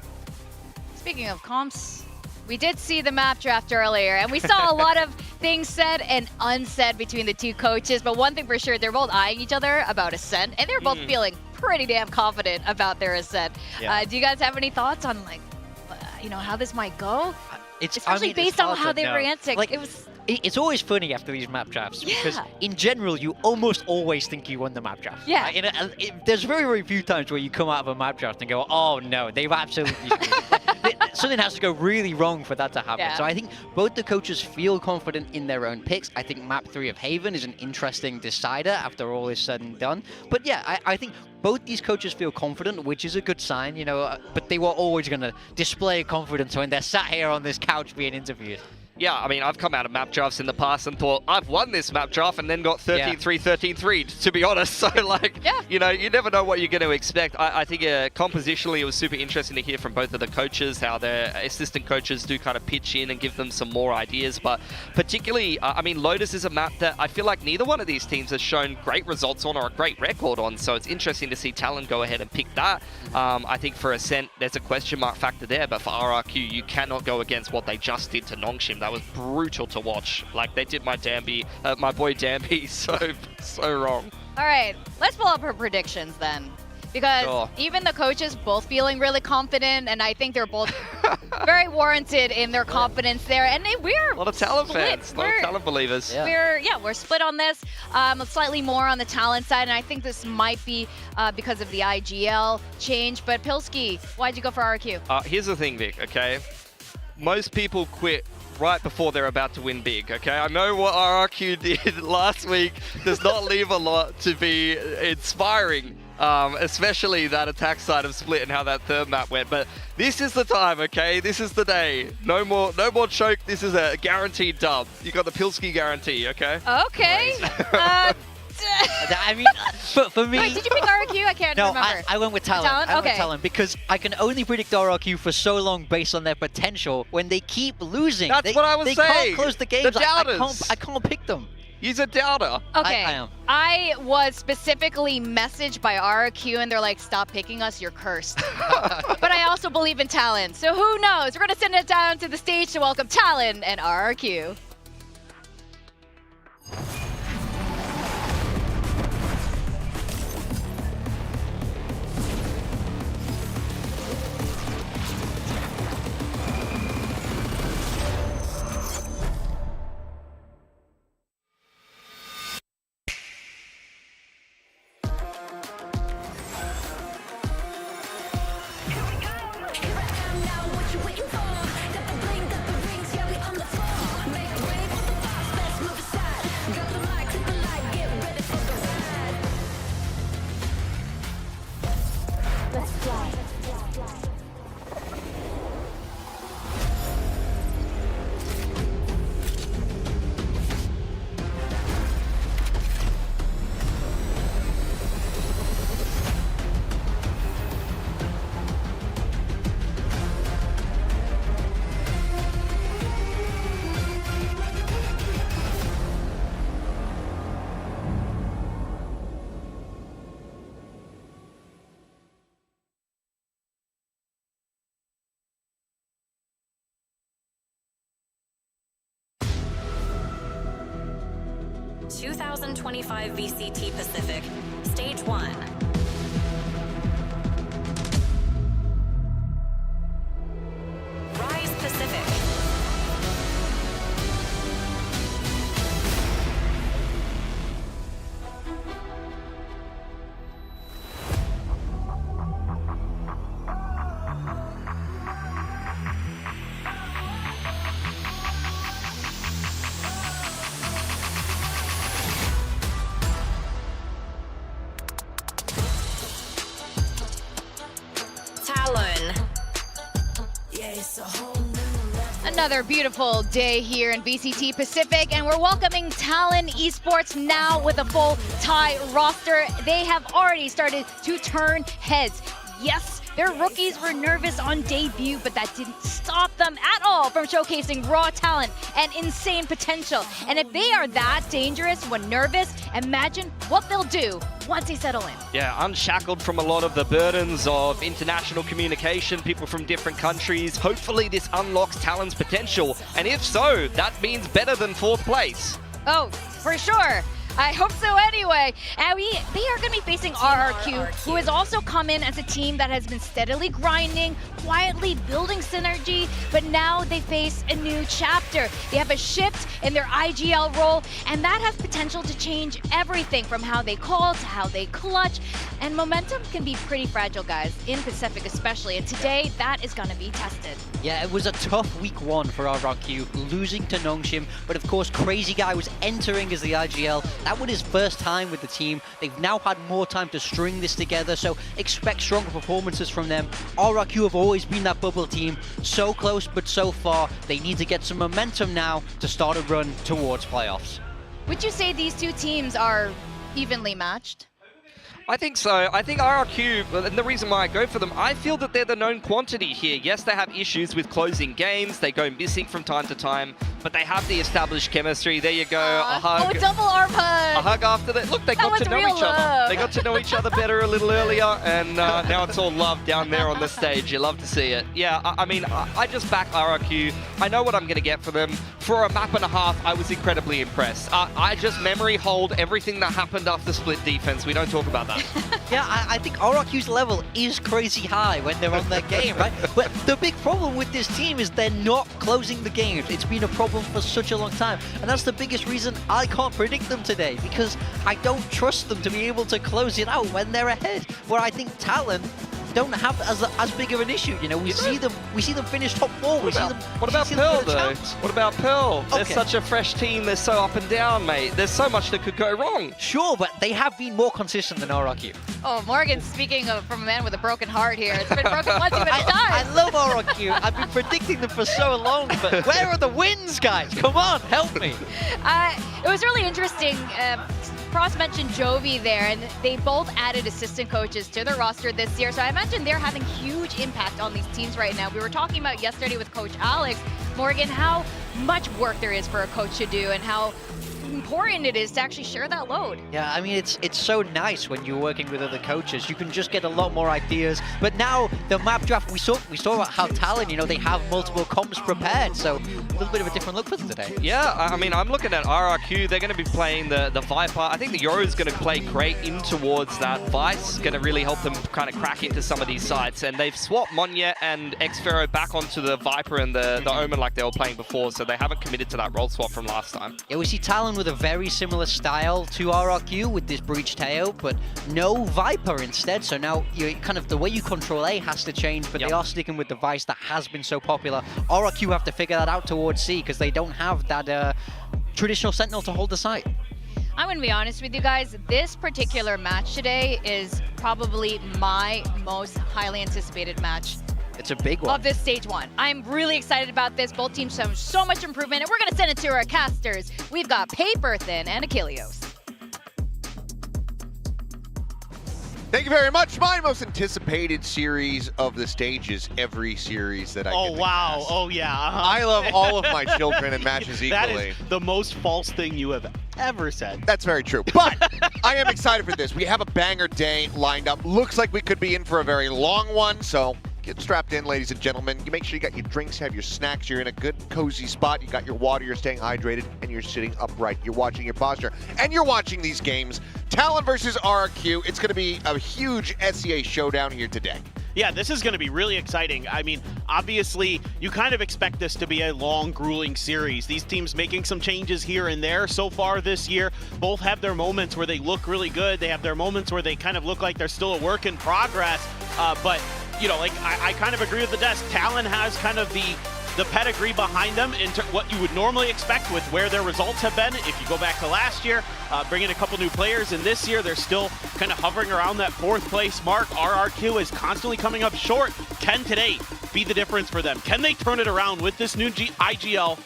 Speaking of comps, we did see the map draft earlier, and we saw a lot of things said and unsaid between the two coaches, but one thing for sure, they're both eyeing each other about Ascent, and they're both feeling pretty damn confident about their Ascent. Yeah. Do you guys have any thoughts on, like, you know, how this might go? Especially based on how they were answering. Like, it's always funny after these map drafts, because in general, you almost always think you won the map draft. Yeah. Right? There's very, very few times where you come out of a map draft and go, oh no, they've absolutely something has to go really wrong for that to happen. Yeah. So I think both the coaches feel confident in their own picks. I think map 3 of Haven is an interesting decider after all is said and done. But yeah, I think both these coaches feel confident, which is a good sign, you know, but they were always going to display confidence when they're sat here on this couch being interviewed. Yeah, I mean, I've come out of map drafts in the past and thought, I've won this map draft, and then got 13-3, 13-3, to be honest. So, like, you know, you never know what you're going to expect. I think compositionally, it was super interesting to hear from both of the coaches, how their assistant coaches do kind of pitch in and give them some more ideas. But particularly, I mean, Lotus is a map that I feel like neither one of these teams has shown great results on or a great record on. So it's interesting to see Talon go ahead and pick that. I think for Ascent, there's a question mark factor there. But for RRQ, you cannot go against what they just did to Nongshim. That was brutal to watch. Like, they did my my boy Danby so wrong. All right, let's pull up her predictions then, because even the coaches both feeling really confident, and I think they're both very warranted in their confidence there. And we're a lot of Talon fans, a lot of Talon believers. Yeah. We're split on this, slightly more on the Talon side, and I think this might be because of the IGL change. But Pilski, why'd you go for RRQ? Here's the thing, Vic. Okay, most people quit right before they're about to win big, okay? I know what RRQ did last week does not leave a lot to be inspiring, especially that attack side of Split and how that third map went. But this is the time, okay? This is the day. No more choke. This is a guaranteed dub. You got the Pilski guarantee, okay? Okay. I mean, for me... Wait, did you pick RRQ? I can't remember. No, I went with Talon. I went with Talon because I can only predict RRQ for so long based on their potential when they keep losing. That's what I was saying. They can't close the games. The doubters. I can't pick them. He's a doubter. Okay, I am. I was specifically messaged by RRQ, and they're like, stop picking us, you're cursed. But I also believe in Talon, so who knows? We're going to send it down to the stage to welcome Talon and RRQ. Let's fly. ...2025 VCT Pacific, Stage 1. Rise Pacific. Talon. Another beautiful day here in VCT Pacific, and we're welcoming Talon Esports now with a full Thai roster. They have already started to turn heads. Yes, their rookies were nervous on debut, but that didn't stop them at all from showcasing raw talent and insane potential. And if they are that dangerous when nervous, imagine what they'll do once they settle in. Yeah, unshackled from a lot of the burdens of international communication, people from different countries. Hopefully this unlocks Talon's potential. And if so, that means better than 4th place. Oh, for sure. I hope so anyway. And they are going to be facing RRQ, who has also come in as a team that has been steadily grinding, quietly building synergy, but now they face a new chapter. They have a shift in their IGL role, and that has potential to change everything from how they call to how they clutch. And momentum can be pretty fragile, guys, in Pacific especially. And today, that is going to be tested. Yeah, it was a tough week 1 for RRQ, losing to Nongshim, but of course Crazy Guy was entering as the IGL. That was his first time with the team. They've now had more time to string this together, so expect stronger performances from them. RRQ have always been that bubble team, so close but so far. They need to get some momentum now to start a run towards playoffs. Would you say these two teams are evenly matched? I think so. I think RRQ, and the reason why I go for them, I feel that they're the known quantity here. Yes, they have issues with closing games. They go missing from time to time, but they have the established chemistry. There you go. A hug. Oh, double arm hug. A hug after that. Look, they got to know each other. They got to know each other better a little earlier, and now it's all love down there on the stage. You love to see it. Yeah, I mean, I just back RRQ. I know what I'm going to get for them. For a map and a half, I was incredibly impressed. I just memory hold everything that happened after split defense. We don't talk about that. Yeah, I think RRQ's level is crazy high when they're on their game, right? But the big problem with this team is they're not closing the games. It's been a problem for such a long time. And that's the biggest reason I can't predict them today, because I don't trust them to be able to close it out when they're ahead. Where I think Talon don't have as big of an issue. You know, we see them finish top 4. What about Pearl though? What about Pearl? They're such a fresh team. They're so up and down, mate. There's so much that could go wrong. Sure, but they have been more consistent than RRQ. Oh, Morgan, speaking from a man with a broken heart here. It's been broken once too many times. I love RRQ. I've been predicting them for so long, but where are the wins, guys? Come on, help me. It was really interesting. Frost mentioned Jovi there, and they both added assistant coaches to their roster this year, so I imagine they're having huge impact on these teams right now. We were talking about yesterday with Coach Alex, Morgan, how much work there is for a coach to do and how important it is to actually share that load. Yeah, I mean, it's so nice when you're working with other coaches. You can just get a lot more ideas. But now the map draft, we saw about how Talon, you know, they have multiple comps prepared. So a little bit of a different look for them today. Yeah, I mean, I'm looking at RRQ. They're going to be playing the Viper. I think the Euro is going to play great in towards that Vice. Going to really help them kind of crack into some of these sites. And they've swapped Monya and Xfero back onto the Viper and the Omen like they were playing before. So they haven't committed to that role swap from last time. Yeah, we see Talon with a very similar style to RRQ with this Breach Teo, but no Viper instead. So now you kind of the way you control A has to change, but they are sticking with the Vice that has been so popular. RRQ have to figure that out towards C because they don't have that traditional Sentinel to hold the site. I'm going to be honest with you guys. This particular match today is probably my most highly anticipated match It's a big one. of this stage 1. I'm really excited about this. Both teams have so much improvement, and we're going to send it to our casters. We've got Paper Thin and Achilleos. Thank you very much. My most anticipated series of the stages, every series that I get to cast. Oh, yeah. I love all of my children and matches equally. That is the most false thing you have ever said. That's very true. But I am excited for this. We have a banger day lined up. Looks like we could be in for a very long one, so get strapped in, ladies and gentlemen. You make sure you got your drinks, have your snacks, you're in a good, cozy spot, you got your water, you're staying hydrated, and you're sitting upright. You're watching your posture, and you're watching these games. Talon versus RRQ. It's going to be a huge SEA showdown here today. Yeah, this is going to be really exciting. I mean, obviously, you kind of expect this to be a long, grueling series. These teams making some changes here and there so far this year. Both have their moments where they look really good. They have their moments where they kind of look like they're still a work in progress. But, you know, like I kind of agree with the desk. Talon has kind of the pedigree behind them into what you would normally expect with where their results have been. If you go back to last year, bring in a couple new players, and this year they're still kind of hovering around that 4th place mark. RRQ is constantly coming up short. Can today be the difference for them? Can they turn it around with this new IGL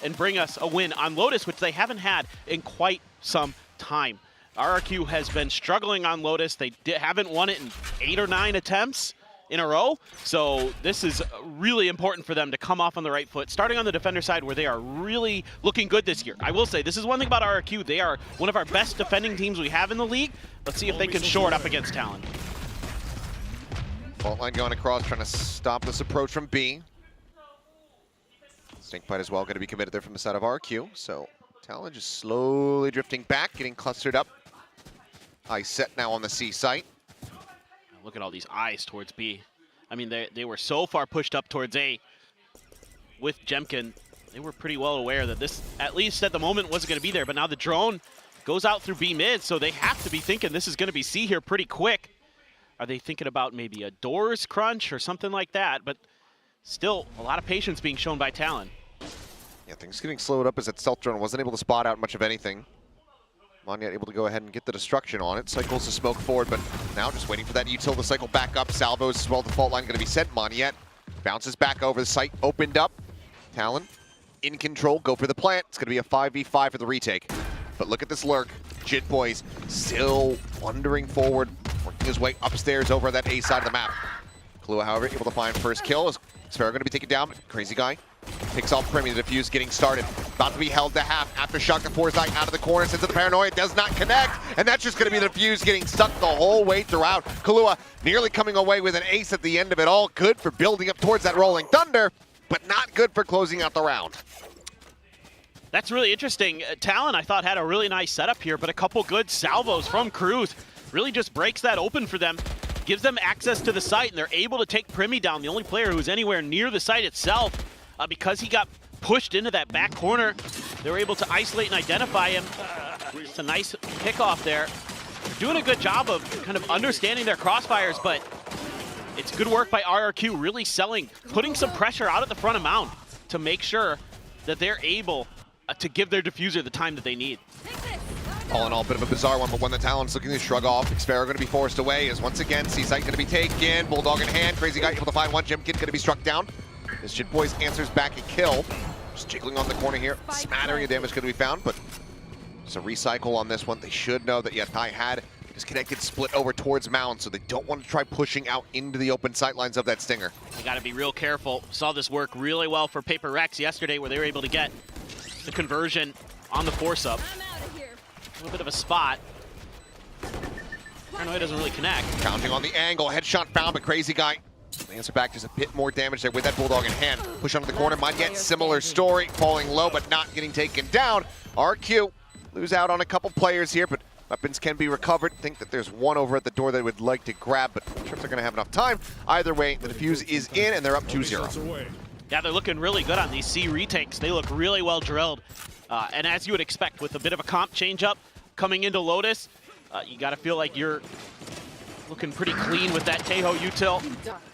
and bring us a win on Lotus, which they haven't had in quite some time? RRQ has been struggling on Lotus. They haven't won it in 8 or 9 attempts in a row, so this is really important for them to come off on the right foot, starting on the defender side where they are really looking good this year. I will say, this is one thing about RRQ. They are one of our best defending teams we have in the league. Let's see if they can shore it up against Talon. Fault line going across, trying to stop this approach from B. Snakebite as well, going to be committed there from the side of RQ, so Talon just slowly drifting back, getting clustered up. Ice set now on the C site. Look at all these eyes towards B. I mean, they were so far pushed up towards A with Jemkin. They were pretty well aware that this, at least at the moment, wasn't going to be there. But now the drone goes out through B mid, so they have to be thinking this is going to be C here pretty quick. Are they thinking about maybe a doors crunch or something like that? But still, a lot of patience being shown by Talon. Yeah, things getting slowed up as that stealth drone wasn't able to spot out much of anything. Monyet able to go ahead and get the destruction on it. Cycles the smoke forward, but now just waiting for that util to cycle back up. Salvos as well, the fault line going to be sent. Monyet bounces back over, the site opened up. Talon in control, go for the plant. It's going to be a 5v5 for the retake. But look at this lurk. Jit Boys still wandering forward, working his way upstairs over at that A side of the map. Kahlua, however, able to find first kill. Is Sparrow going to be taken down? Crazy guy picks off Primy. The defuse getting started. About to be held to half. Aftershock, the Foresight out of the corner. Sends it to Paranoia. Does not connect. And that's just going to be the defuse getting stuck the whole way throughout. Kahlua nearly coming away with an ace at the end of it all. Good for building up towards that Rolling Thunder, but not good for closing out the round. That's really interesting. Talon, I thought, had a really nice setup here, but a couple good salvos from Cruz really just breaks that open for them. Gives them access to the site, and they're able to take Primy down, the only player who's anywhere near the site itself. Because he got pushed into that back corner, they were able to isolate and identify him. It's a nice pickoff there. They're doing a good job of kind of understanding their crossfires, but it's good work by RRQ, really selling, putting some pressure out at the front of Mound to make sure that they're able to give their diffuser the time that they need. All in all, bit of a bizarre one, but one that Talon's looking to shrug off. Xpero going to be forced away as once again, C-Site going to be taken. Bulldog in hand, Crazy guy able to find one. Jimkin going to be struck down. As Jit Boys answers back a kill. Just jiggling on the corner here. Smattering of damage going to be found, but it's a recycle on this one. They should know that Yatai had disconnected split over towards Mound, so they don't want to try pushing out into the open sightlines of that Stinger. They got to be real careful. Saw this work really well for Paper Rex yesterday, where they were able to get the conversion on the force up. A little bit of a spot. Paranoia doesn't really connect. Counting on the angle, headshot found, but Crazy guy the answer back, just a bit more damage there with that Bulldog in hand. Push onto the corner, might get similar story, falling low but not getting taken down. RQ lose out on a couple players here, but weapons can be recovered. Think that there's one over at the door they would like to grab, but I'm not sure if they're going to have enough time. Either way, the defuse is in and they're up 2-0. Yeah, they're looking really good on these C retakes. They look really well drilled. And as you would expect, with a bit of a comp change-up coming into Lotus, you got to feel like you're looking pretty clean with that Tejo util.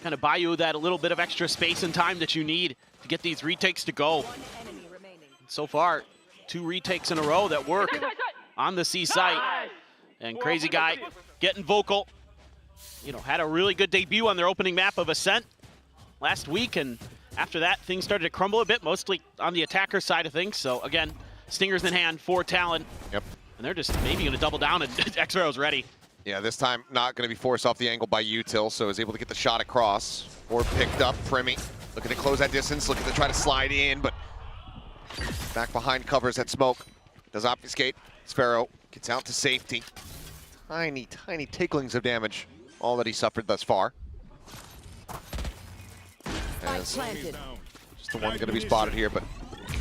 Kind of buy you that a little bit of extra space and time that you need to get these retakes to go. So far, 2 retakes in a row that work on the C site. And Crazy Guy getting vocal. You know, had a really good debut on their opening map of Ascent last week, and after that, things started to crumble a bit, mostly on the attacker side of things. So again, stingers in hand for Talon. Yep. And they're just maybe going to double down, and X-Arrow's ready. Yeah, this time not going to be forced off the angle by util, so is able to get the shot across. Or picked up, Primi looking to close that distance, looking to try to slide in, but back behind covers that smoke. Does obfuscate. Sparrow gets out to safety. Tiny, tiny ticklings of damage, all that he suffered thus far. As just the one going to be spotted here, but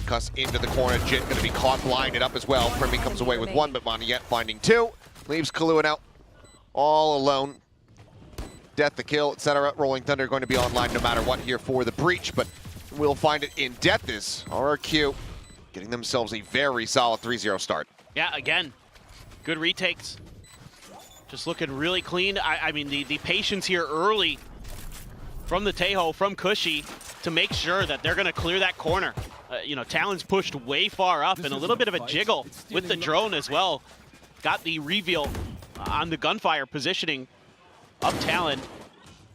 cuss into the corner. Jit going to be caught blinded up as well. Primi comes away with 1, but Moniette finding 2. Leaves Kaluan out all alone. Death, the kill, etc. Rolling Thunder going to be online no matter what here for the breach, but we'll find it in Death is RRQ getting themselves a very solid 3-0 start. Yeah, again, good retakes. Just looking really clean. I mean, the patience here early from the Tejo, from Cushy, to make sure that they're going to clear that corner. You know, Talon's pushed way far up, and a little bit of a jiggle with the drone as well. Got the reveal on the gunfire positioning of Talon.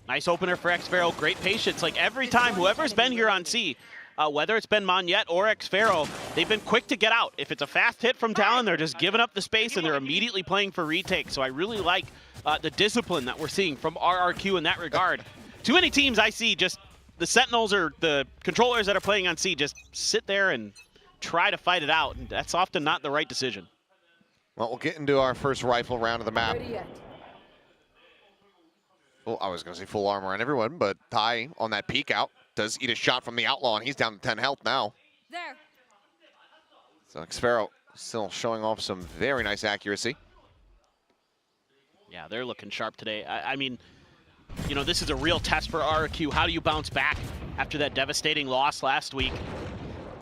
Nice opener for X-Pharaoh, great patience. Like every time, whoever's been here on C, whether it's been Moniette or X-Pharaoh, they've been quick to get out. If it's a fast hit from Talon, they're just giving up the space and they're immediately playing for retake. So I really like the discipline that we're seeing from RRQ in that regard. Too many teams I see just the Sentinels or the controllers that are playing on C just sit there and try to fight it out. And that's often not the right decision. Well, we'll get into our first rifle round of the map. Well, I was going to say full armor on everyone, but Ty on that peek out does eat a shot from the Outlaw, and he's down to 10 health now. There. So X-Pharaoh still showing off some very nice accuracy. Yeah, they're looking sharp today. I mean, you know, this is a real test for RRQ. How do you bounce back after that devastating loss last week?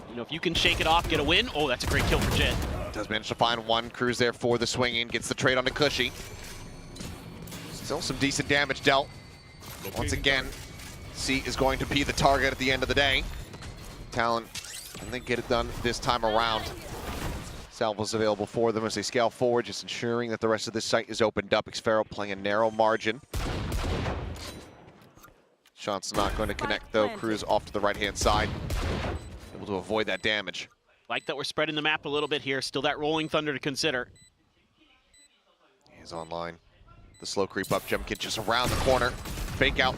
You know, if you can shake it off, get a win. Oh, that's a great kill for Jit. Does manage to find 1. Cruz there for the swing in, gets the trade onto Cushy. Still some decent damage dealt. Once again, C is going to be the target at the end of the day. Talon, and they get it done this time around. Salvos available for them as they scale forward, just ensuring that the rest of this site is opened up. X-Pharaoh playing a narrow margin. Shot's not going to connect though. Cruz off to the right-hand side. Able to avoid that damage. Like that we're spreading the map a little bit here. Still that Rolling Thunder to consider. He's online. The slow creep up. Jump Kid just around the corner. Fake out.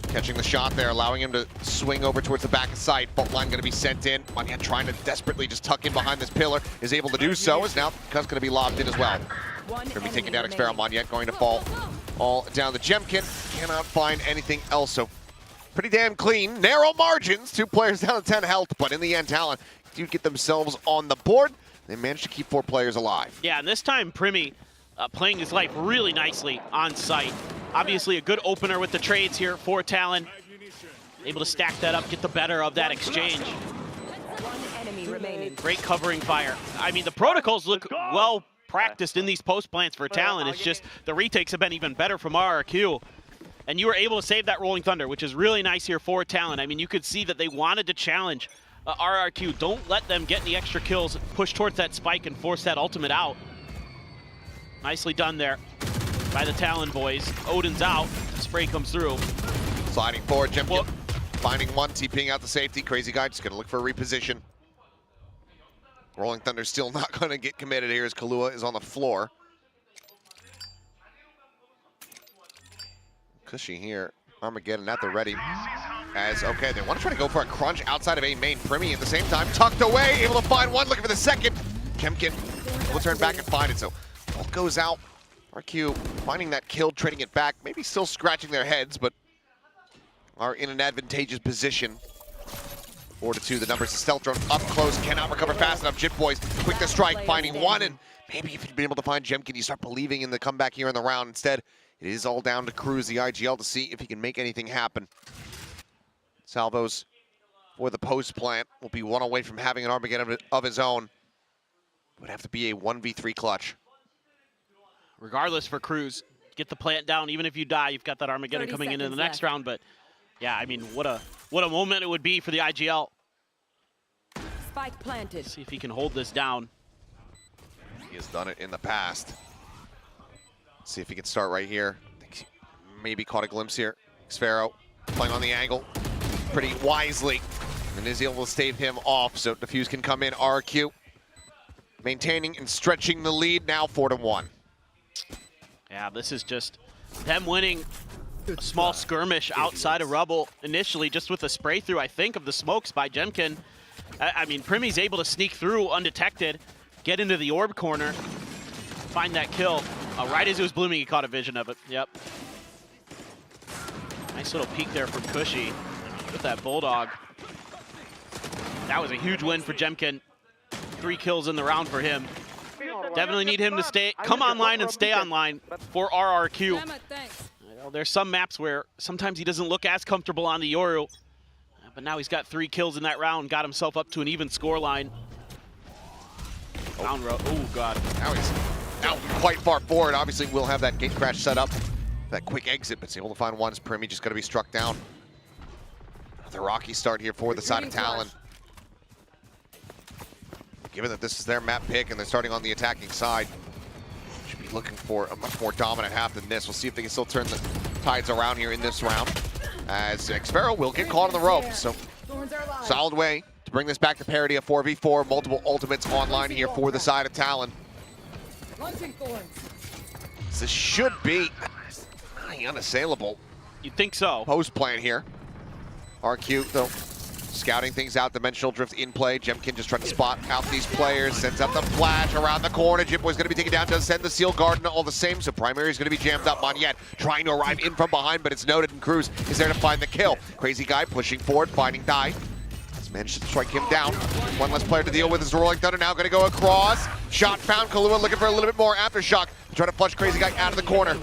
Catching the shot there, allowing him to swing over towards the back of sight. Bolt line going to be sent in. Moniette trying to desperately just tuck in behind this pillar. Is able to do so. Is now Cuz going to be lobbed in as well. Going to be taking down X-Pharaoh. Moniette going to fall all down the Jemkin. Cannot find anything else. So pretty damn clean. Narrow margins. 2 players down to 10 health. But in the end, Talon do get themselves on the board. They managed to keep 4 players alive. Yeah, and this time Primi playing his life really nicely on site. Obviously a good opener with the trades here for Talon. Able to stack that up, get the better of that exchange. Great covering fire. I mean, the protocols look well practiced in these post plants for Talon. It's just the retakes have been even better from RRQ. And you were able to save that Rolling Thunder, which is really nice here for Talon. I mean, you could see that they wanted to challenge RRQ. Don't let them get any extra kills, push towards that spike and force that ultimate out. Nicely done there by the Talon boys. Odin's out. Spray comes through. Sliding forward, Jemkin finding 1, TPing out the safety. Crazy Guy just going to look for a reposition. Rolling Thunder still not going to get committed here as Kahlua is on the floor. Cushy here. Armageddon at the ready. As, okay, they want to try to go for a crunch outside of A main. Primi at the same time tucked away, able to find 1, looking for the second. Jemkin will turn back and find it, so all goes out. RQ finding that kill, trading it back, maybe still scratching their heads, but are in an advantageous position. 4-2, the numbers. The stealth drone up close, cannot recover fast enough. Jit boys, quick to strike, finding 1, and maybe if you'd been able to find Jemkin, you start believing in the comeback here in the round. Instead, it is all down to Cruz, the IGL, to see if he can make anything happen. Salvos for the post plant. Will be one away from having an Armageddon of his own. Would have to be a 1v3 clutch. Regardless for Cruz, get the plant down. Even if you die, you've got that Armageddon coming in the next round. But yeah, I mean, what a moment it would be for the IGL. Spike planted. See if he can hold this down. He has done it in the past. See if he can start right here. I think he maybe caught a glimpse here. Xfero playing on the angle pretty wisely and is able to stave him off. So Diffuse can come in. RQ maintaining and stretching the lead, now 4-1. Yeah, this is just them winning a small skirmish outside of Rubble initially, just with a spray through, I think, of the smokes by Jemkin. I mean, Primmy's able to sneak through undetected, get into the orb corner, find that kill. Right as it was blooming, he caught a vision of it. Yep. Nice little peek there from Cushy with that Bulldog. That was a huge win for Jemkin. 3 kills in the round for him. Definitely need him to come online and stay online for RRQ. I know there's some maps where sometimes he doesn't look as comfortable on the Yoru, but now he's got 3 kills in that round, got himself up to an even score line. Oh God. Now he's out quite far forward. Obviously, we'll have that gate crash set up, that quick exit, but it's able to find one. Primmy just going to be struck down. The rocky start here for the side of Talon. Given that this is their map pick and they're starting on the attacking side, should be looking for a much more dominant half than this. We'll see if they can still turn the tides around here in this round, as Xfero will get caught on the ropes. So solid way to bring this back to parity of 4v4. Multiple ultimates online here for the side of Talon. This should be unassailable. You'd think so. Post plant here. RQ, though, scouting things out. Dimensional drift in play. Jemkin just trying to spot out these players. Sends up the flash around the corner. Jitboy's going to be taken down. Does send the Seal Garden all the same. So Primary is going to be jammed up. Monyet trying to arrive in from behind, but it's noted, and Cruz is there to find the kill. Crazy Guy pushing forward, finding Die. Has managed to strike him down. One less player to deal with is Rolling Thunder. Now going to go across. Shot found. Kahlua looking for a little bit more Aftershock. Trying to flush Crazy Guy out of the corner.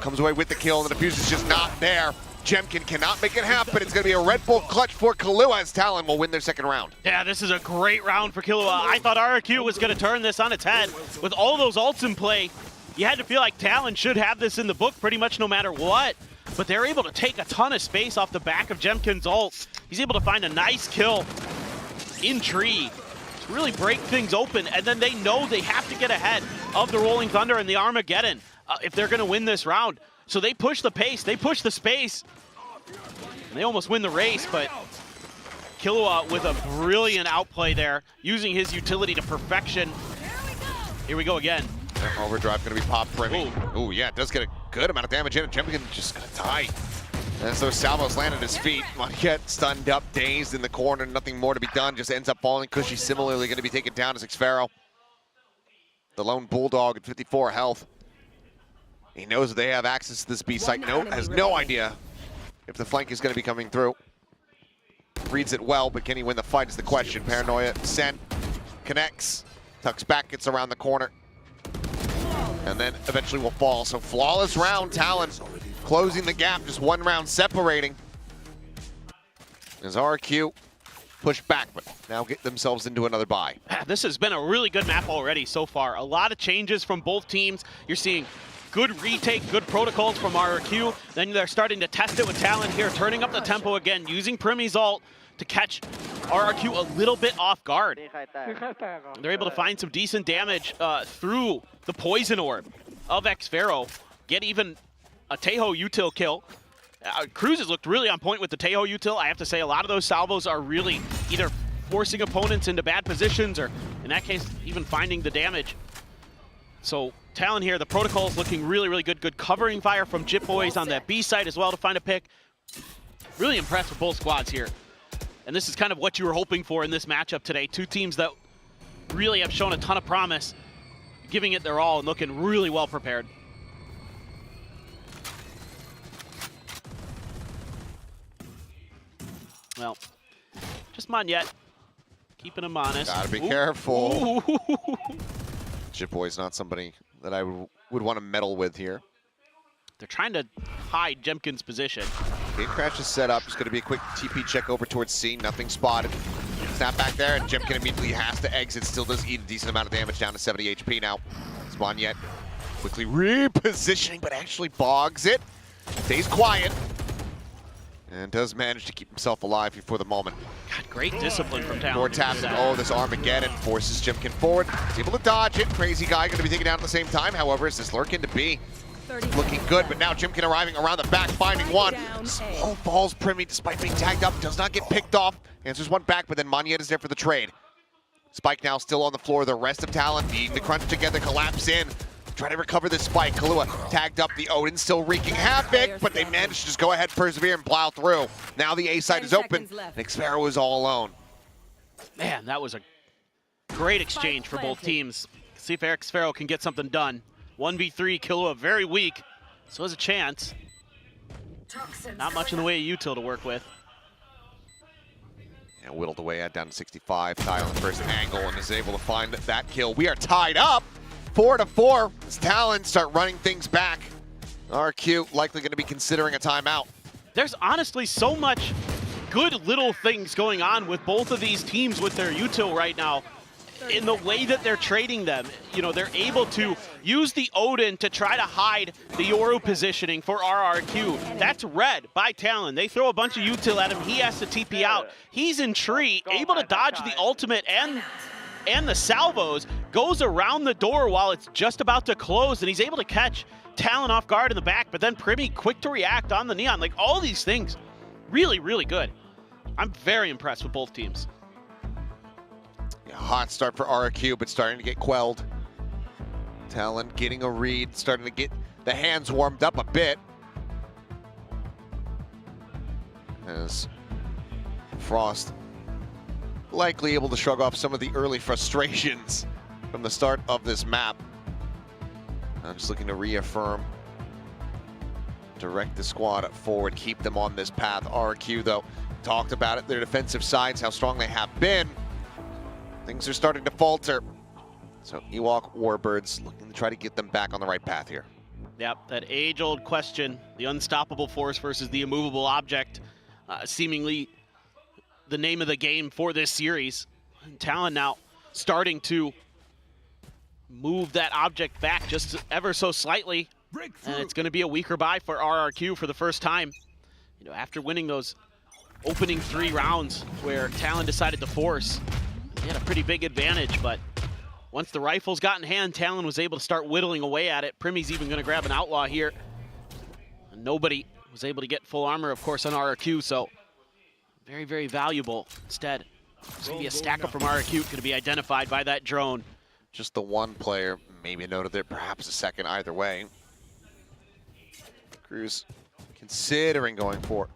Comes away with the kill, and the Diffuse is just not there. Jemkin cannot make it happen. It's going to be a Red Bull clutch for Kahlua, as Talon will win their second round. Yeah, this is a great round for Kahlua. I thought RRQ was going to turn this on its head. With all those ults in play, you had to feel like Talon should have this in the book pretty much no matter what. But they're able to take a ton of space off the back of Jemkin's ult. He's able to find a nice kill in tree to really break things open. And then they know they have to get ahead of the Rolling Thunder and the Armageddon if they're going to win this round. So they push the pace, they push the space, and they almost win the race, but Kahlua with a brilliant outplay there, using his utility to perfection. Here we go again. Overdrive going to be popped, Primmy. Oh yeah, it does get a good amount of damage in it. Jemkin just going to die. As those salvos land at his feet, Monyet stunned up, dazed in the corner, nothing more to be done, just ends up falling. Cushy similarly going to be taken down as Xfero. The lone Bulldog at 54 health. He knows that they have access to this B site. Has no idea if the flank is going to be coming through. Reads it well, but can he win the fight is the question. Paranoia sent, connects, tucks back, gets around the corner, and then eventually will fall. So flawless round, Talon closing the gap, just one round separating. As RQ pushed back, but now get themselves into another bye. This has been a really good map already so far. A lot of changes from both teams. You're seeing good retake, good protocols from RRQ. Then they're starting to test it with Talon here, turning up the tempo again, using Primmy's ult to catch RRQ a little bit off guard. They're able to find some decent damage through the poison orb of Xfero, get even a Teho util kill. Cruz has looked really on point with the Teho util. I have to say a lot of those salvos are really either forcing opponents into bad positions or, in that case, even finding the damage. So Talon here, the protocol is looking really, really good. Good covering fire from Jitboys on that B side as well to find a pick. Really impressed with both squads here. And this is kind of what you were hoping for in this matchup today. Two teams that really have shown a ton of promise, giving it their all and looking really well prepared. Well, just Monyet, keeping him honest. Gotta be careful. Jitboy's not somebody that I would want to meddle with here. They're trying to hide Jemkin's position. Game Crash is set up. It's going to be a quick TP check over towards C. Nothing spotted. Snap back there, and Jimkin immediately has to exit. Still does eat a decent amount of damage, down to 70 HP now. Spanyet quickly repositioning, but actually bogs it. Stays quiet. And does manage to keep himself alive here for the moment. God, great discipline from Talon. More taps. Oh, this Armageddon forces Jimkin forward. He's able to dodge it. Crazy guy going to be taken down at the same time. However, is this lurking to be looking good, but now Jimkin arriving around the back, finding one. Slow falls Primy despite being tagged up. Does not get picked off. Answers one back, but then Monyet is there for the trade. Spike now still on the floor. The rest of Talon needing to crunch together, collapse in. Try to recover this spike. Kahlua tagged up. The Odin still wreaking havoc, but they managed to just go ahead, persevere, and plow through. Now the A side is open, and Xfero is all alone. Man, that was a great exchange for both teams. See if Xfero can get something done. 1v3, Kahlua very weak, so has a chance. Not much in the way of util to work with. And whittled away at down to 65. Ty on the first angle and is able to find that kill. We are tied up 4-4 as Talon start running things back. RQ likely going to be considering a timeout. There's honestly so much good little things going on with both of these teams with their util right now. In the way that they're trading them, you know, they're able to use the Odin to try to hide the Yoru positioning for RRQ. That's read by Talon. They throw a bunch of util at him. He has to TP out. He's in tree, able to dodge the ultimate and the salvos, goes around the door while it's just about to close, and he's able to catch Talon off guard in the back, but then Primy quick to react on the Neon. Like, all these things, really, really good. I'm very impressed with both teams. Hot start for RQ, but starting to get quelled. Talon getting a read, starting to get the hands warmed up a bit. As Frost likely able to shrug off some of the early frustrations from the start of this map. I'm just looking to reaffirm, direct the squad forward, keep them on this path. RQ, though, talked about it, their defensive sides, how strong they have been. Things are starting to falter. So Ewok Warbirds looking to try to get them back on the right path here. Yep, that age-old question, the unstoppable force versus the immovable object, seemingly the name of the game for this series. And Talon now starting to move that object back just ever so slightly. And it's going to be a weaker buy for RRQ for the first time. You know, after winning those opening 3 rounds where Talon decided to force, they had a pretty big advantage, but once the rifles got in hand, Talon was able to start whittling away at it. Primy's even going to grab an outlaw here. And nobody was able to get full armor, of course, on RRQ, so very, very valuable. Instead, there's going to be a stacker from RRQ going to be identified by that drone. Just the one player, maybe a note of it, perhaps a second, either way. Cruz considering going for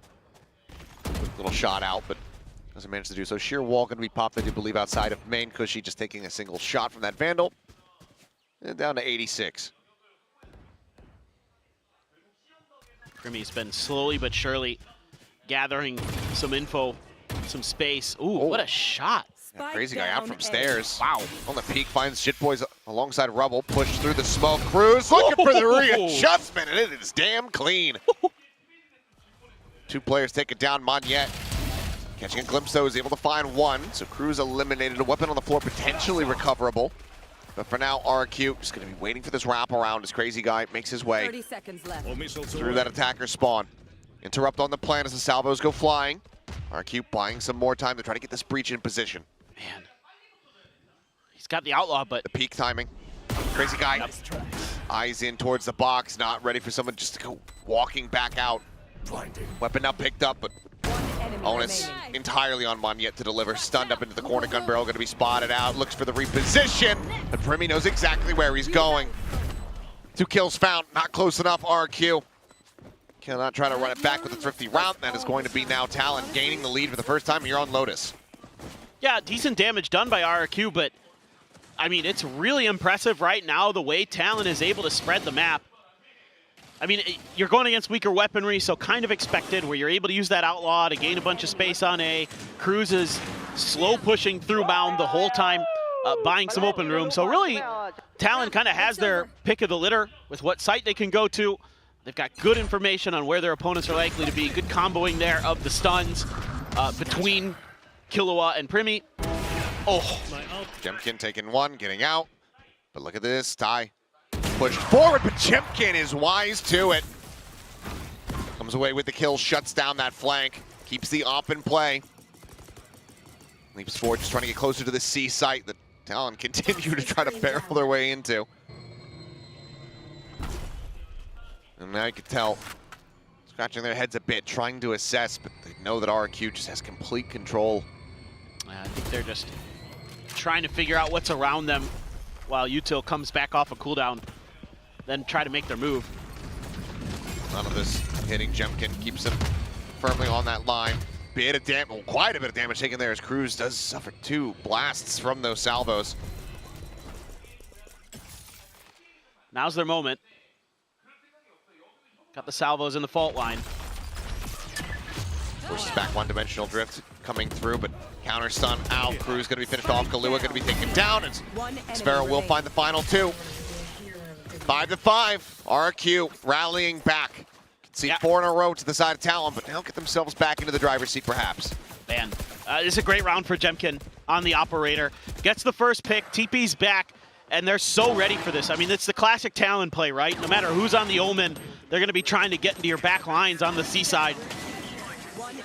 a little shot out, but doesn't manage to do so. Sheer wall going to be popped, I do believe, outside of main. Cushy just taking a single shot from that Vandal. And down to 86. Primy's been slowly but surely gathering some info, some space. Ooh, what a shot. Yeah, crazy guy out from stairs. Wow. On the peak, finds Shit Boys alongside Rubble. Push through the smoke. Cruz looking for the readjustment, and it is damn clean. 2 players take it down. Monyet catching a glimpse, though, is able to find one. So Cruz eliminated. A weapon on the floor, potentially recoverable. But for now, RQ just going to be waiting for this wraparound as Crazy Guy makes his way 30 seconds left. through that attacker spawn. Interrupt on the plan as the salvos go flying. RQ buying some more time to try to get this breach in position. Man, he's got the outlaw, but the peak timing. Crazy Guy, eyes in towards the box, not ready for someone just to go walking back out. Weapon now picked up, but onus entirely on Monyet to deliver. Stunned up into the corner, gun barrel going to be spotted out. Looks for the reposition, but Primy knows exactly where he's going. 2 kills found, not close enough. RQ cannot try to run it back with a thrifty route. That is going to be now Talon gaining the lead for the first time here on Lotus. Yeah, decent damage done by RRQ, but I mean, it's really impressive right now the way Talon is able to spread the map. I mean, you're going against weaker weaponry, so kind of expected, where you're able to use that outlaw to gain a bunch of space on A. Cruz is slow pushing through Mound the whole time, buying some open room. So really, Talon kind of has their pick of the litter with what site they can go to. They've got good information on where their opponents are likely to be. Good comboing there of the stuns between Killua and Primi. Oh. Jemkin taking one, getting out. But look at this, Ty pushed forward, but Jemkin is wise to it. Comes away with the kill, shuts down that flank, keeps the op in play. Leaps forward, just trying to get closer to the C site that Talon continue to try to barrel their way into. And now you can tell, scratching their heads a bit, trying to assess, but they know that RRQ just has complete control. I think they're just trying to figure out what's around them while Util comes back off a cooldown, then try to make their move. None of this hitting Jemkin, keeps him firmly on that line. Bit of damage, well, quite a bit of damage taken there as Cruz does suffer 2 blasts from those salvos. Now's their moment. Got the salvos in the fault line. Forces back one-dimensional drift coming through, but counter stun out. Cruz gonna be finished off. Kahlua gonna be taken down, and Sparrow will find the final 2. 5-5. RRQ rallying back. Can see 4 in a row to the side of Talon, but they'll get themselves back into the driver's seat perhaps. Man, this is a great round for Jemkin on the operator. Gets the first pick, TP's back, and they're so ready for this. I mean, it's the classic Talon play, right? No matter who's on the Omen, they're gonna be trying to get into your back lines on the C side.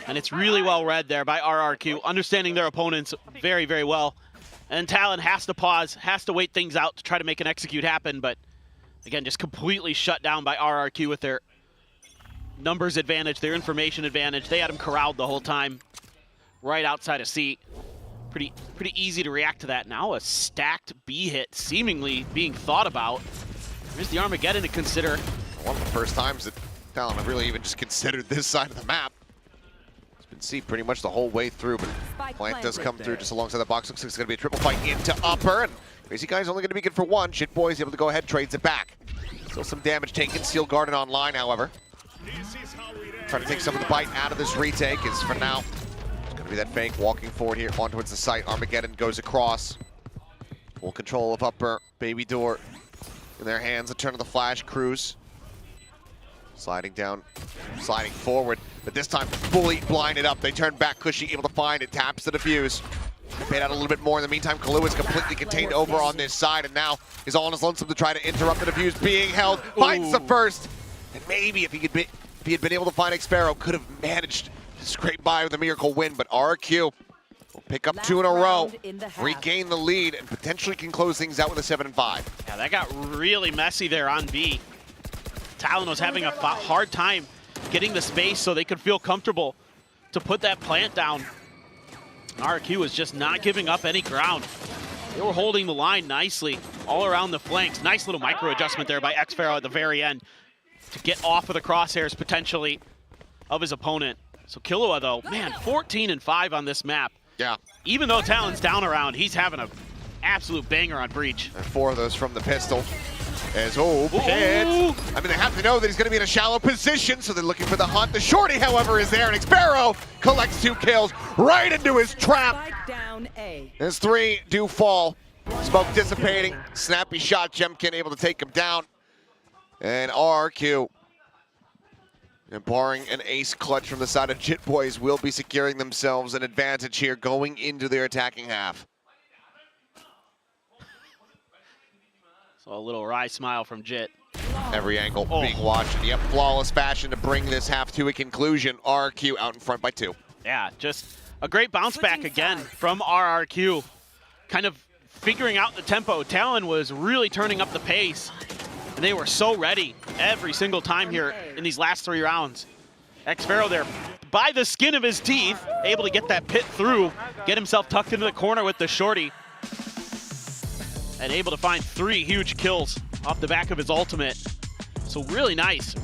And it's really well read there by RRQ, understanding their opponents very, very well. And Talon has to pause, has to wait things out to try to make an execute happen, but again, just completely shut down by RRQ with their numbers advantage, their information advantage. They had him corralled the whole time, right outside of C. Pretty easy to react to that. Now a stacked B hit seemingly being thought about. There's the Armageddon to consider. One of the first times that Talon have really even just considered this side of the map. It's been C pretty much the whole way through, but Plant does come through just alongside the box. Looks like it's going to be a triple fight into upper, and Crazy Guy's only going to be good for 1. Shitboy is able to go ahead, trades it back. Still some damage taken. Steel Garden online, however. Trying to take some of the bite out of this retake is for now. It's going to be that fake walking forward here on towards the site. Armageddon goes across. Full control of upper. Baby door in their hands. A turn of the flash. Cruz sliding down, sliding forward, but this time fully blinded up. They turn back. Cushy able to find it. Taps the defuse. Paid out a little bit more. In the meantime, Kahlua is completely contained over on this side, and now is all on his lonesome to try to interrupt the defuse being held. Finds the first, and maybe if he had been able to find Xpero, could have managed to scrape by with a miracle win. But RRQ will pick up 2 in a row, regain the lead, and potentially can close things out with a 7-5. Yeah, that got really messy there on B. Talon was having a hard time getting the space so they could feel comfortable to put that plant down. RRQ was just not giving up any ground. They were holding the line nicely all around the flanks. Nice little micro adjustment there by Xpharaoh at the very end to get off of the crosshairs potentially of his opponent. So Killua though, man, 14-5 on this map. Yeah. Even though Talon's down around, he's having an absolute banger on Breach. And 4 of those from the pistol. As Pit. I mean, they have to know that he's going to be in a shallow position, so they're looking for the hunt. The shorty, however, is there, and Xpero collects 2 kills right into his trap. His 3 do fall. Smoke dissipating. Snappy shot. Jemkin able to take him down. And RRQ, and barring an ace clutch from the side of Jit Boys, will be securing themselves an advantage here going into their attacking half. So a little wry smile from Jit. Every angle being watched. Yep, flawless fashion to bring this half to a conclusion. RRQ out in front by 2. Yeah, just a great bounce back again from RRQ. Kind of figuring out the tempo. Talon was really turning up the pace. And they were so ready every single time here in these last 3 rounds. Xpharaoh there by the skin of his teeth, able to get that pit through, get himself tucked into the corner with the shorty. And able to find 3 huge kills off the back of his ultimate. So really nice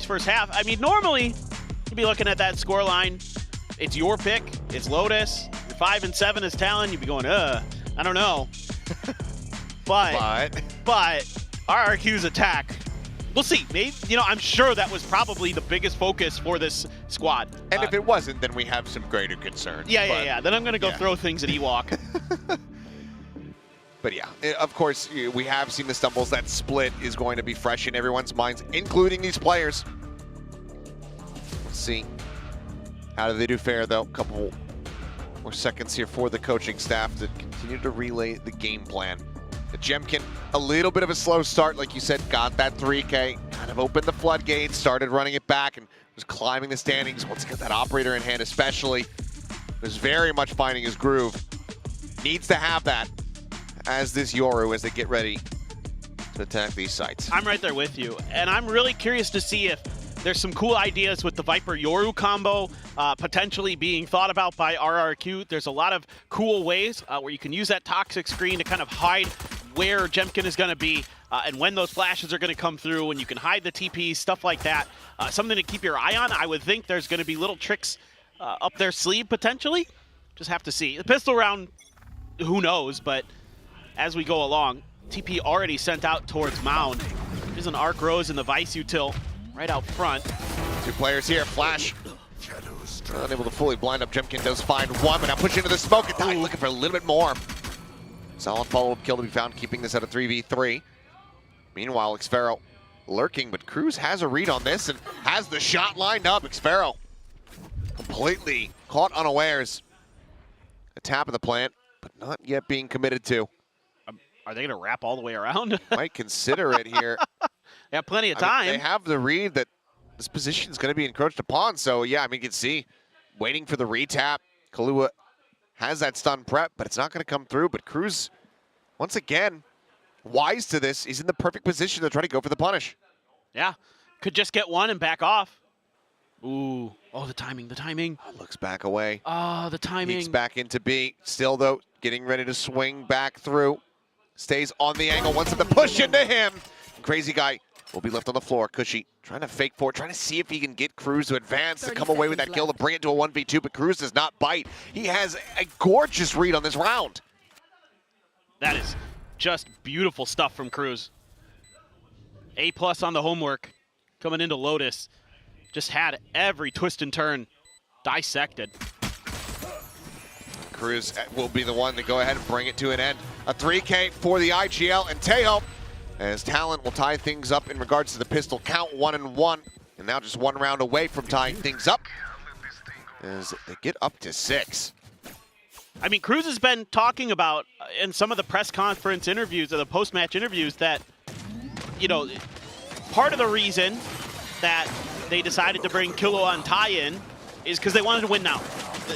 first half. I mean, normally you'd be looking at that score line. It's your pick, it's Lotus. You're 5-7 as Talon. You'd be going, I don't know. but RRQ's attack, we'll see. Maybe, I'm sure that was probably the biggest focus for this squad. And if it wasn't, then we have some greater concerns. Yeah. Then I'm gonna go throw things at Ewok. But yeah, of course, we have seen the stumbles. That split is going to be fresh in everyone's minds, including these players. Let's see. How do they do fare, though? A couple more seconds here for the coaching staff to continue to relay the game plan. The Jemkin, a little bit of a slow start, like you said, got that 3K, kind of opened the floodgates, started running it back, and was climbing the standings. Once he got that operator in hand, especially, was very much finding his groove. Needs to have that as this Yoru as they get ready to attack these sites. I'm right there with you, and I'm really curious to see if there's some cool ideas with the Viper Yoru combo potentially being thought about by RRQ. There's a lot of cool ways where you can use that toxic screen to kind of hide where Jemkin is going to be and when those flashes are going to come through, and you can hide the TPs, stuff like that. Something to keep your eye on. I would think there's going to be little tricks up their sleeve potentially. Just have to see. The pistol round, who knows, but as we go along, TP already sent out towards Mound. There's an Arc Rose in the Vice Util right out front. Two players here, Flash. Unable to fully blind up. Jemkin does find one, but now push into the smoke and die, looking for a little bit more. Solid follow-up kill to be found, keeping this at a 3v3. Meanwhile, Xfero lurking, but Cruz has a read on this and has the shot lined up. Xfero completely caught unawares. A tap of the plant, but not yet being committed to. Are they going to wrap all the way around? Might consider it here. They have plenty of time. They have the read that this position is going to be encroached upon. So, yeah, I mean, you can see waiting for the retap. Kahlua has that stun prep, but it's not going to come through. But Cruz, once again, wise to this. He's in the perfect position to try to go for the punish. Yeah, could just get one and back off. Ooh, oh, the timing, the timing. Looks back away. Oh, the timing. Peeks back into B. Still, though, getting ready to swing back through. Stays on the angle, wants it to push into him. Crazy guy will be left on the floor. Cushy trying to fake for it, trying to see if he can get Cruz to advance to come away with that kill to bring it to a 1v2, but Cruz does not bite. He has a gorgeous read on this round. That is just beautiful stuff from Cruz. A+ on the homework coming into Lotus. Just had every twist and turn dissected. Cruz will be the one to go ahead and bring it to an end. A 3K for the IGL and Tejo, as Talon will tie things up in regards to the pistol count, 1-1, and now just one round away from tying things up as they get up to 6. I mean, Cruz has been talking about in some of the press conference interviews or the post-match interviews that, you know, part of the reason that they decided to bring Killua and Tai in is because they wanted to win now.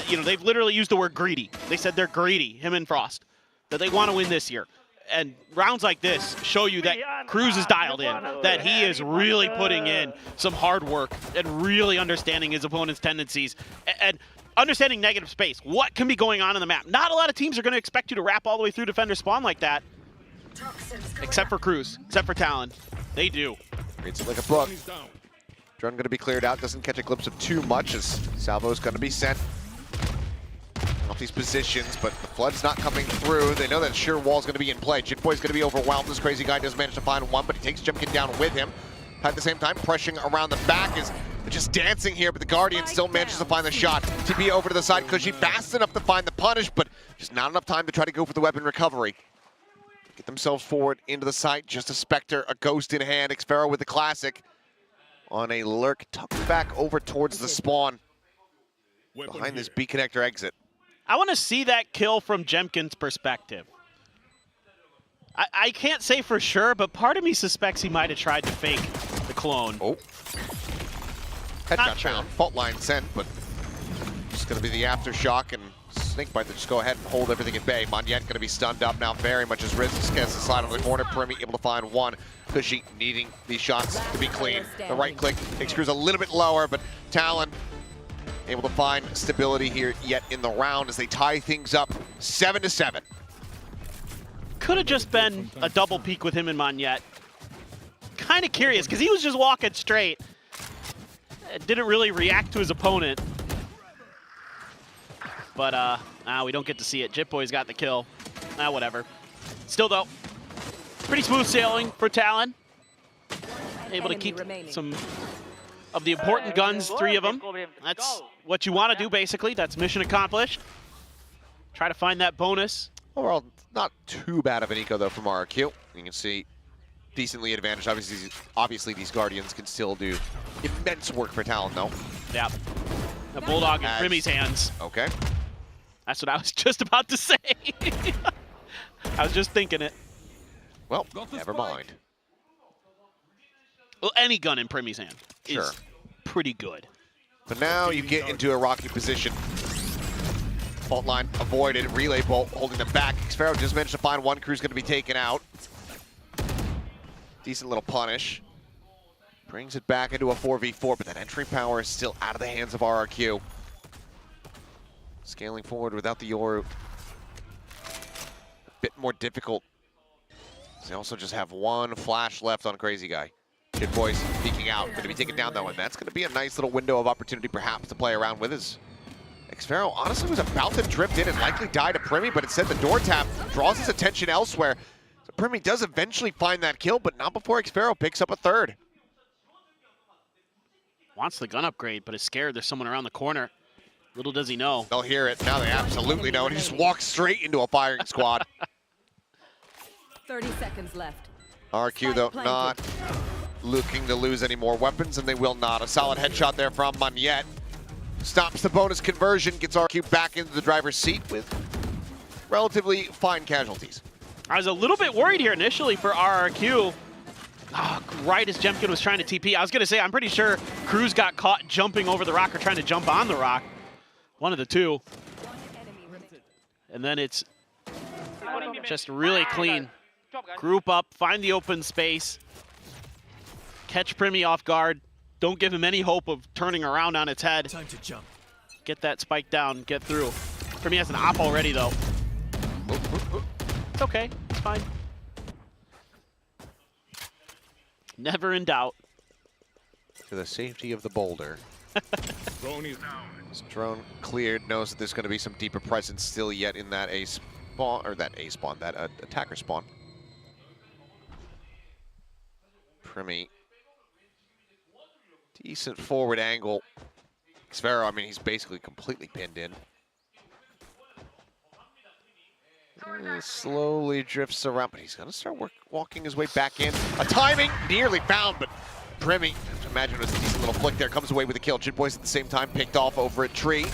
You know, they've literally used the word greedy. They said they're greedy, him and Frost, that they want to win this year. And rounds like this show you that Cruz is dialed in, that he is really putting in some hard work and really understanding his opponent's tendencies and understanding negative space. What can be going on in the map? Not a lot of teams are going to expect you to wrap all the way through defender spawn like that, except for Cruz, except for Talon. They do. Reads it like a book. Drone going to be cleared out, doesn't catch a glimpse of too much as Salvo is going to be sent off these positions, but the flood's not coming through. They know that sheer wall's going to be in play. Jitboy's going to be overwhelmed. This crazy guy does manage to find one, but he takes Jemkin down with him. At the same time, pressuring around the back is just dancing here, but the Guardian still manages to find the shot. TP over to the side, Cushy fast enough to find the punish, but just not enough time to try to go for the weapon recovery. Get themselves forward into the site. Just a Spectre, a Ghost in hand. Xfero with the classic on a lurk, tucked back over towards the spawn behind this B connector exit. I want to see that kill from Jemkin's perspective. I can't say for sure, but part of me suspects he might have tried to fake the clone. Oh. Headshot found. Fault line sent, but just going to be the aftershock and Snakebite to just go ahead and hold everything at bay. Monyet going to be stunned up now, very much as Riz gets the slide on the corner. Primi able to find one. Cushy needing these shots to be clean. The right click takes Cruz a little bit lower, but Talon able to find stability here yet in the round as they tie things up 7-7. Could have just been a double peek with him and Monyet. Kind of curious, because he was just walking straight. Didn't really react to his opponent. But we don't get to see it. Jitboy's got the kill. Whatever. Still though, pretty smooth sailing for Talon. Able to keep some of the important guns, 3 of them. That's what you want to do, basically. That's mission accomplished. Try to find that bonus Overall, not too bad of an eco, though, from RRQ. You can see decently advantaged. Obviously, these Guardians can still do immense work for Talon, though. Yeah. The Bulldog in Primmy's hands. Okay. That's what I was just about to say. I was just thinking it. Well, never mind. Well, any gun in Primmy's hand Sure. is pretty good. But now you get into a rocky position. Fault line avoided. Relay bolt holding them back. Xfero just managed to find one. Crew's going to be taken out. Decent little punish. Brings it back into a 4v4, but that entry power is still out of the hands of RRQ. Scaling forward without the Yoru. A bit more difficult. They also just have one flash left on Crazy Guy. Good Boys peeking out. Going to be taken down, though, and that's going to be a nice little window of opportunity, perhaps, to play around with his. Xfero honestly was about to drift in and likely die to Primmy, but instead the door tap draws his attention elsewhere. So Primmy does eventually find that kill, but not before Xfero picks up a third. Wants the gun upgrade, but is scared there's someone around the corner. Little does he know. They'll hear it. Now they absolutely know. And he just walks straight into a firing squad. 30 seconds left. RQ, though, not looking to lose any more weapons, and they will not. A solid headshot there from Monyet. Stops the bonus conversion, gets RQ back into the driver's seat with relatively fine casualties. I was a little bit worried here initially for RRQ. Right as Jemkin was trying to TP. I was going to say, I'm pretty sure Cruz got caught jumping over the rock or trying to jump on the rock. One of the two. And then it's just really clean. Group up, find the open space. Catch Primmy off guard. Don't give him any hope of turning around on its head. Time to jump. Get that spike down, get through. Primmy has an op already, though. It's okay, it's fine. Never in doubt. To the safety of the boulder. This drone cleared, knows that there's going to be some deeper presence still yet in that A spawn, or that A spawn, that attacker spawn. Primmy. Decent forward angle. Xfero, I mean, he's basically completely pinned in. Slowly drifts around, but he's going to start walking his way back in. A timing nearly found, but Primmy, I imagine it was a decent little flick there, comes away with a kill. Jit Boys at the same time picked off over a tree.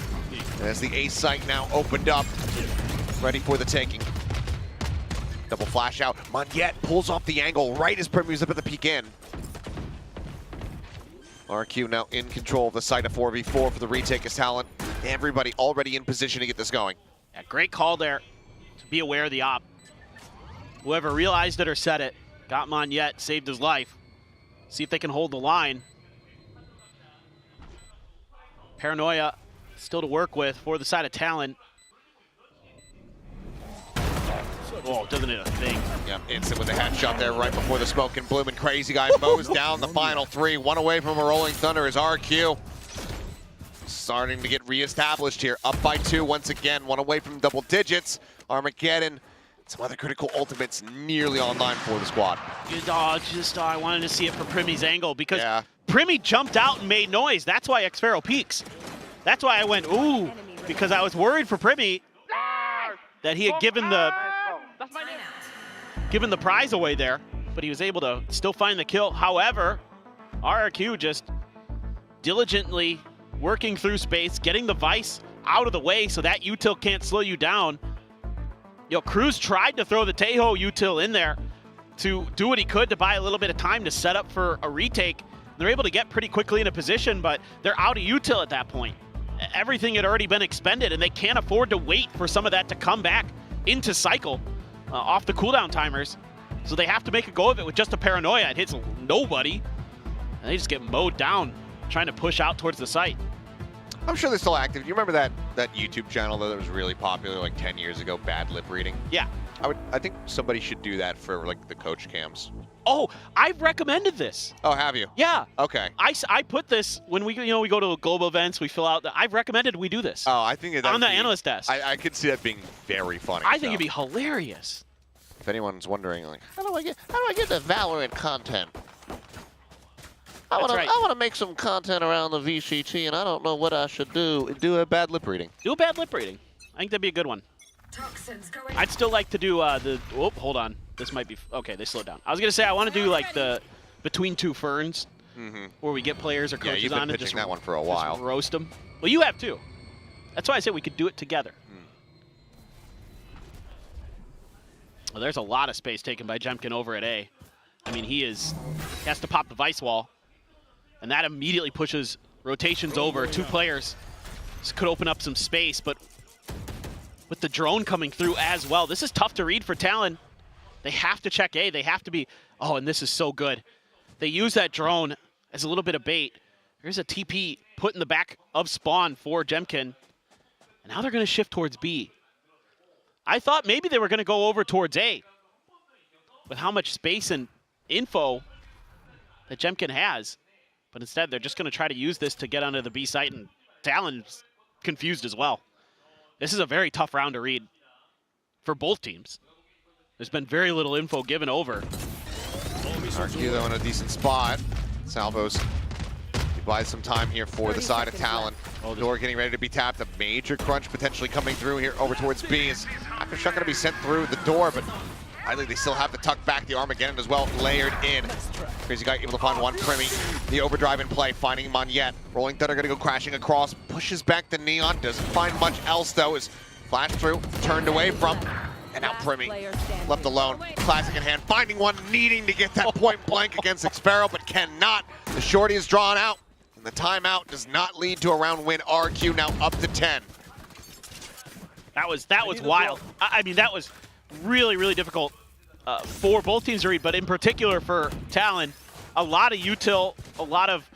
As the A site now opened up, ready for the taking. Double flash out. Monyet pulls off the angle right as Primmy's up at the peak in. RQ now in control of the site of 4v4 for the retake as Talon. Everybody already in position to get this going. Yeah, great call there. To be aware of the op. Whoever realized it or said it, got Monyet, saved his life. See if they can hold the line. Paranoia still to work with for the side of Talon. Oh, doesn't hit a thing. Yeah, instant with a headshot there right before the smoke and bloom, and Crazy Guy mows down the final three. One away from a Rolling Thunder is RQ. Starting to get reestablished here. Up by 2 once again. One away from double digits. Armageddon. Some other critical ultimates nearly online for the squad. I wanted to see it from Primmy's angle because Primmy jumped out and made noise. That's why Xfero peaks. That's why I went, ooh, because I was worried for Primmy that he had given the prize away there, but he was able to still find the kill. However, RRQ just diligently working through space, getting the Vice out of the way so that util can't slow you down. You know, Cruz tried to throw the Tejo util in there to do what he could to buy a little bit of time to set up for a retake. They're able to get pretty quickly in a position, but they're out of util at that point. Everything had already been expended, and they can't afford to wait for some of that to come back into cycle off the cooldown timers. So they have to make a go of it with just a Paranoia. It hits nobody, and they just get mowed down trying to push out towards the site. I'm sure they're still active. You remember that YouTube channel that was really popular like 10 years ago, Bad Lip Reading? Yeah. I think somebody should do that for like the coach cams. Oh, I've recommended this. Oh, have you? Yeah. Okay. I put this when we go to global events, we fill out. I've recommended we do this. Oh, I think that on the analyst desk. I could see that being very funny. I think it'd be hilarious. If anyone's wondering, like, how do I get the Valorant content? I want to make some content around the VCT, and I don't know what I should do. Do a Bad Lip Reading. Do a Bad Lip Reading. I think that'd be a good one. I'd still like to do hold on. This might be, okay, they slowed down. I was going to say, I want to do like the between two ferns, where we get players or coaches you've been on and pitching just that one for a while. Just roast them. Well, you have too. That's why I said we could do it together. Well, there's a lot of space taken by Jemkin over at A. I mean, he has to pop the vice wall, and that immediately pushes rotations over. Two players. This could open up some space, but with the drone coming through as well, this is tough to read for Talon. They have to check A. They have to be, oh, and this is so good. They use that drone as a little bit of bait. Here's a TP put in the back of spawn for Jemkin. And now they're going to shift towards B. I thought maybe they were going to go over towards A with how much space and info that Jemkin has. But instead, they're just going to try to use this to get onto the B site, and Talon's confused as well. This is a very tough round to read for both teams. There's been very little info given over. RQ, though, in a decent spot. Salvos, he buys some time here for the side of Talon. Door getting ready to be tapped. A major crunch potentially coming through here over towards B. Is Aftershock going to be sent through the door, but I think they still have to tuck back the Armageddon as well, layered in. Crazy Guy able to find one Primi. The overdrive in play, finding Monyet. Rolling Thunder going to go crashing across, pushes back the Neon, doesn't find much else though, is flashed through, turned away from, and now Primi left alone. Classic in hand, finding one, needing to get that point blank against Xpero, but cannot. The shorty is drawn out, and the timeout does not lead to a round win. RQ now up to 10. That was wild. I mean, that was really, really difficult for both teams to read, but in particular for Talon. A lot of util, a lot of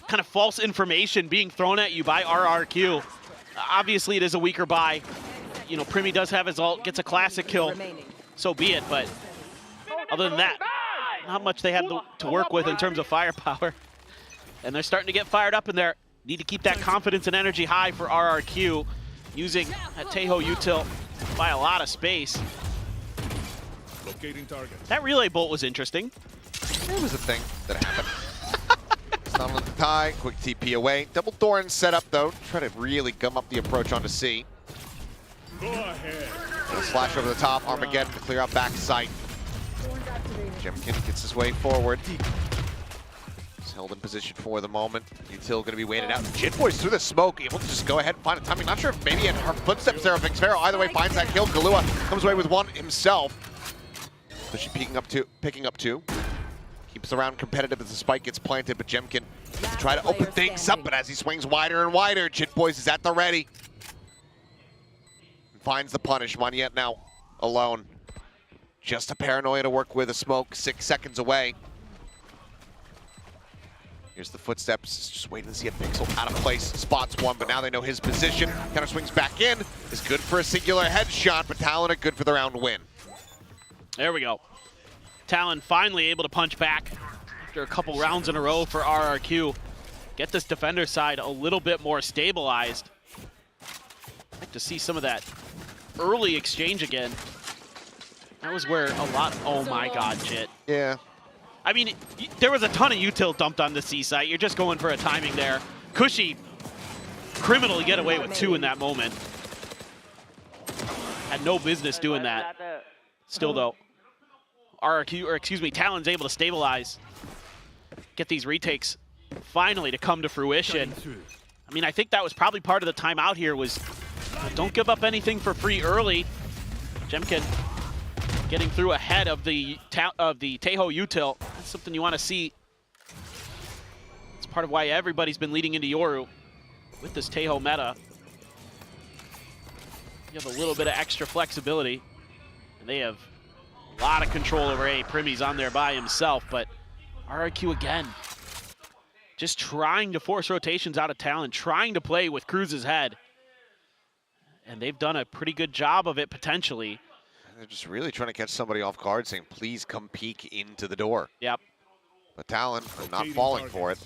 kind of false information being thrown at you by RRQ. Obviously, it is a weaker buy. You know, Primi does have his ult, gets a classic kill, so be it, but other than that, not much they had to work with in terms of firepower. And they're starting to get fired up in there. Need to keep that confidence and energy high for RRQ, using that Teho util by a lot of space. Locating target. That relay bolt was interesting. It was a thing that happened. It's not on the tie, quick TP away. Double Thorn set up though, try to really gum up the approach onto C. Go ahead. A slash over the top, Armageddon to clear out back sight. Jemkin gets his way forward. He's held in position for the moment. Util gonna be waited out. Jit Boy's through the smoke, able to just go ahead and find a timing. Not sure if maybe her footsteps there of Xpero. Either way, finds that kill. Galua comes away with one himself. So she's picking up two. Keeps the round competitive as the spike gets planted, but Jemkin to try to open things up, but as he swings wider and wider, Jit Boys is at the ready. Finds the punish. Monyet now alone. Just a paranoia to work with, a smoke 6 seconds away. Here's the footsteps, just waiting to see a Pixel out of place. Spots one, but now they know his position. Counter swings back in, is good for a singular headshot, but Talon are good for the round win. There we go. Talon finally able to punch back after a couple rounds in a row for RRQ. Get this defender side a little bit more stabilized. I'd like to see some of that early exchange again. That was where a lot, oh my god, Jit. Yeah. I mean, there was a ton of util dumped on the C site. You're just going for a timing there. Cushy criminally get away with two in that moment. Had no business doing that. Still though, Talon's able to stabilize. Get these retakes finally to come to fruition. I mean, I think that was probably part of the timeout here was don't give up anything for free early. Jemkin getting through ahead of the Teho util. That's something you want to see. It's part of why everybody's been leading into Yoru with this Teho meta. You have a little bit of extra flexibility, and they have a lot of control over A. Primi's on there by himself, but RRQ again, just trying to force rotations out of Talon, trying to play with Cruz's head. And they've done a pretty good job of it, potentially. They're just really trying to catch somebody off guard, saying, please come peek into the door. Yep. But Talon not falling for it.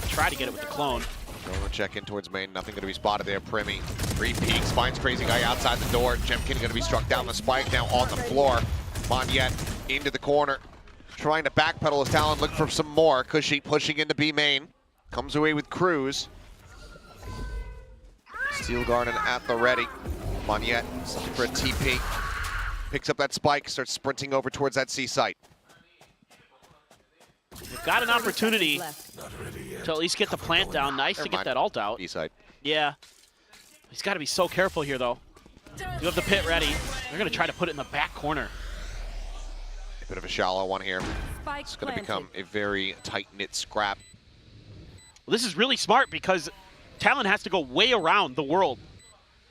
Try to get it with the clone. Going to check in towards main, nothing going to be spotted there. Primi, 3 peeks, finds Crazy Guy outside the door. Jemkin going to be struck down the spike, now on the floor. Monyet into the corner, trying to backpedal as Talon look for some more. Cushy pushing into B main, comes away with Cruz. Steel Garden at the ready. Monyet, for a TP. Picks up that spike, starts sprinting over towards that C site. They've got an opportunity to at least get the plant down. Nice to get that ult out. B side. Yeah. He's got to be so careful here, though. You have the pit ready. They're going to try to put it in the back corner. A bit of a shallow one here. It's going to become a very tight-knit scrap. Well, this is really smart because Talon has to go way around the world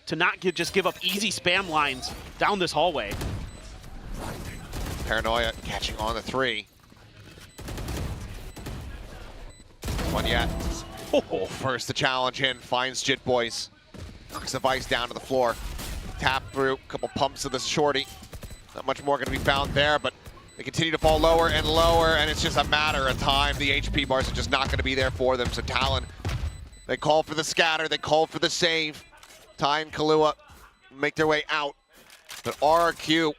to not just give up easy spam lines down this hallway. Paranoia catching on the 3. One yet. Oh, first the challenge in, finds Jit Boys. Knocks the Vice down to the floor. Tap through, couple pumps of the shorty. Not much more going to be found there, but they continue to fall lower and lower, and it's just a matter of time. The HP bars are just not going to be there for them. So Talon, they call for the scatter, they call for the save. Ty and Kahlua make their way out, but RRQ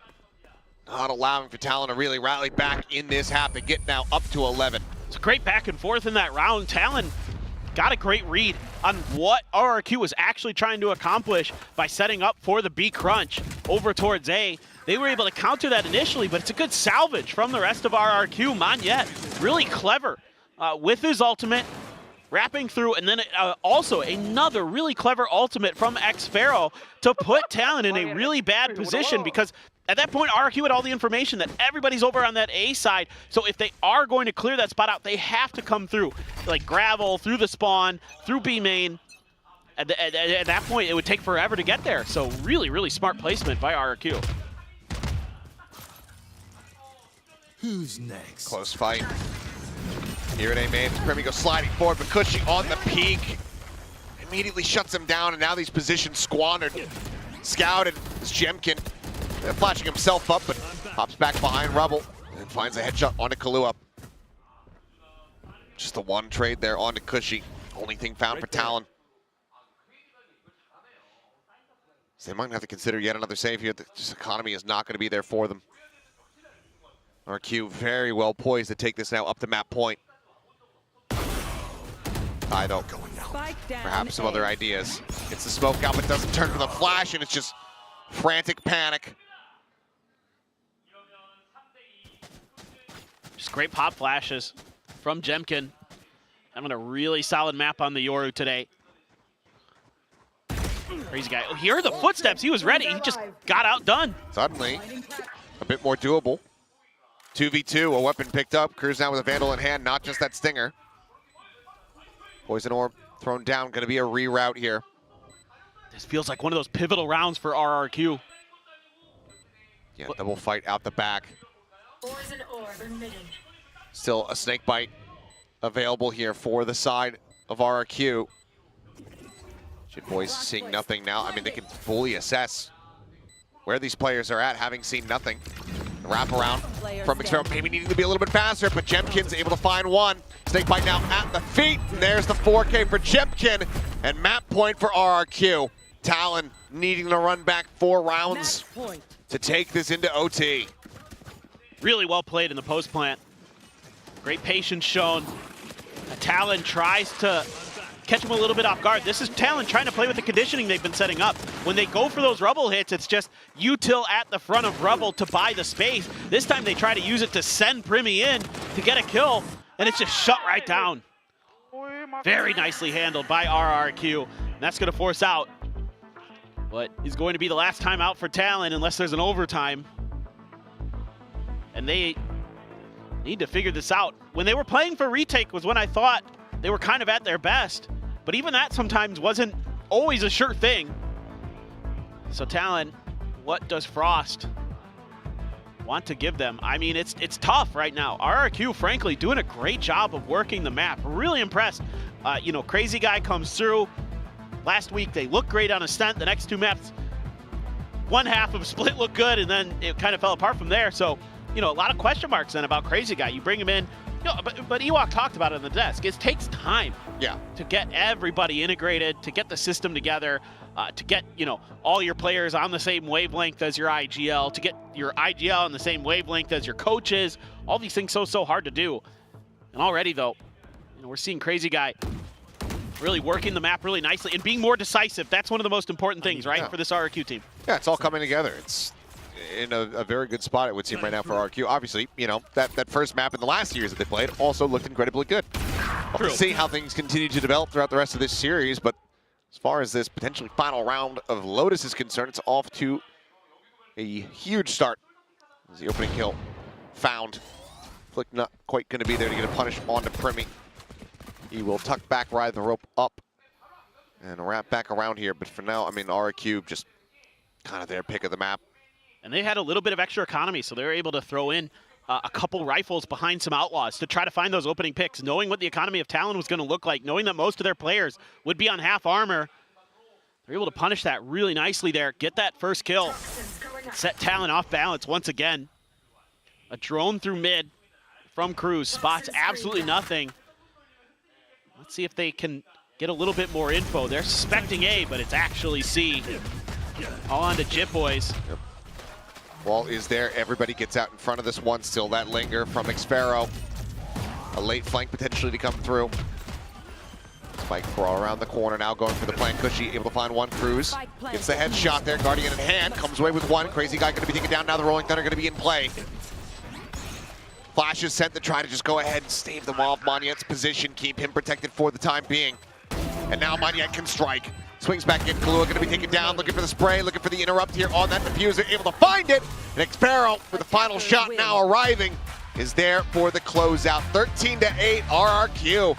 not allowing for Talon to really rally back in this half. They get now up to 11. It's a great back and forth in that round. Talon got a great read on what RRQ was actually trying to accomplish by setting up for the B crunch over towards A. They were able to counter that initially, but it's a good salvage from the rest of RRQ. Monyet, really clever with his ultimate, wrapping through, and then also another really clever ultimate from xFaro to put Talon in a really bad position, because at that point, RRQ had all the information that everybody's over on that A side, so if they are going to clear that spot out, they have to come through, like gravel, through the spawn, through B main. At that point, it would take forever to get there, so really, really smart placement by RRQ. Who's next? Close fight. Here at A main, Primi goes sliding forward, but Cushy on the peak immediately shuts him down, and now these positions squandered. Scouted is Jemkin. Flashing himself up, but pops back behind Rubble and finds a headshot onto Kahlua. Just the one trade there onto Cushy. Only thing found for Talon. So they might have to consider yet another save here. This economy is not going to be there for them. RQ very well poised to take this now up the map point. Ty though, perhaps some other ideas. Gets the smoke out, but doesn't turn to the flash, and it's just frantic panic. Just great pop flashes from Jemkin. Having a really solid map on the Yoru today. Crazy guy. Oh, here are the footsteps. He was ready. He just got outdone. Suddenly, a bit more doable. 2v2, a weapon picked up. Cruz now with a Vandal in hand, not just that Stinger. Poison Orb thrown down, going to be a reroute here. This feels like one of those pivotal rounds for RRQ. Yeah, double fight out the back. Still a snake bite available here for the side of RRQ. Jit Boys seeing nothing now. I mean, they can fully assess where these players are at, having seen nothing. The wraparound from xFaro maybe needing to be a little bit faster, but Jemkin's able to find one. Snake bite now at the feet, and there's the 4K for Jemkin, and map point for RRQ. Talon needing to run back 4 rounds to take this into OT. Really well played in the post plant. Great patience shown. Talon tries to catch him a little bit off guard. This is Talon trying to play with the conditioning they've been setting up. When they go for those Rubble hits, it's just util at the front of Rubble to buy the space. This time they try to use it to send Primi in to get a kill, and it's just shut right down. Very nicely handled by RRQ. And that's going to force out what is going to be the last time out for Talon unless there's an overtime. And they need to figure this out. When they were playing for retake was when I thought they were kind of at their best, but even that sometimes wasn't always a sure thing. So Talon, what does Frost want to give them? I mean, it's tough right now. RRQ, frankly, doing a great job of working the map. Really impressed. You know, Crazy Guy comes through. Last week, they looked great on Ascent. The next 2 maps, one half of Split looked good, and then it kind of fell apart from there. So, you know, a lot of question marks then about Crazy Guy. You bring him in, you know, but Ewok talked about it on the desk. It takes time to get everybody integrated, to get the system together, to get, you know, all your players on the same wavelength as your IGL, to get your IGL on the same wavelength as your coaches. All these things so hard to do. And already, though, you know, we're seeing Crazy Guy really working the map really nicely and being more decisive. That's one of the most important things, right, for this RRQ team. Yeah, it's all coming together. It's in a very good spot, it would seem, right now for RRQ. Obviously, you know, that first map in the last years that they played also looked incredibly good. We'll see how things continue to develop throughout the rest of this series, but as far as this potentially final round of Lotus is concerned, it's off to a huge start. As the opening kill found. Flick not quite going to be there to get a punish onto Primi. He will tuck back, ride the rope up, and wrap back around here. But for now, I mean, RRQ just kind of their pick of the map. And they had a little bit of extra economy, so they were able to throw in a couple rifles behind some Outlaws to try to find those opening picks, knowing what the economy of Talon was going to look like, knowing that most of their players would be on half armor. They're able to punish that really nicely there, get that first kill, set Talon off balance once again. A drone through mid from Cruz, spots absolutely nothing. Let's see if they can get a little bit more info. They're suspecting A, but it's actually C. All on to Jit Boys. Yep. Wall is there. Everybody gets out in front of this one. Still that linger from Xfero. A late flank potentially to come through. Spike brawl around the corner now, going for the plant. Cushy able to find one. Cruz gets the headshot there. Guardian in hand, comes away with one. Crazy Guy going to be taken down. Now the Rolling Thunder going to be in play. Flash is sent to try to just go ahead and stave them off Monyet's position, keep him protected for the time being. And now Monyet can strike. Swings back in. Kahlua going to be taken down, looking for the spray, looking for the interrupt here on that diffuser, able to find it. And Xfero with the final shot now arriving is there for the closeout. 13-8 RRQ.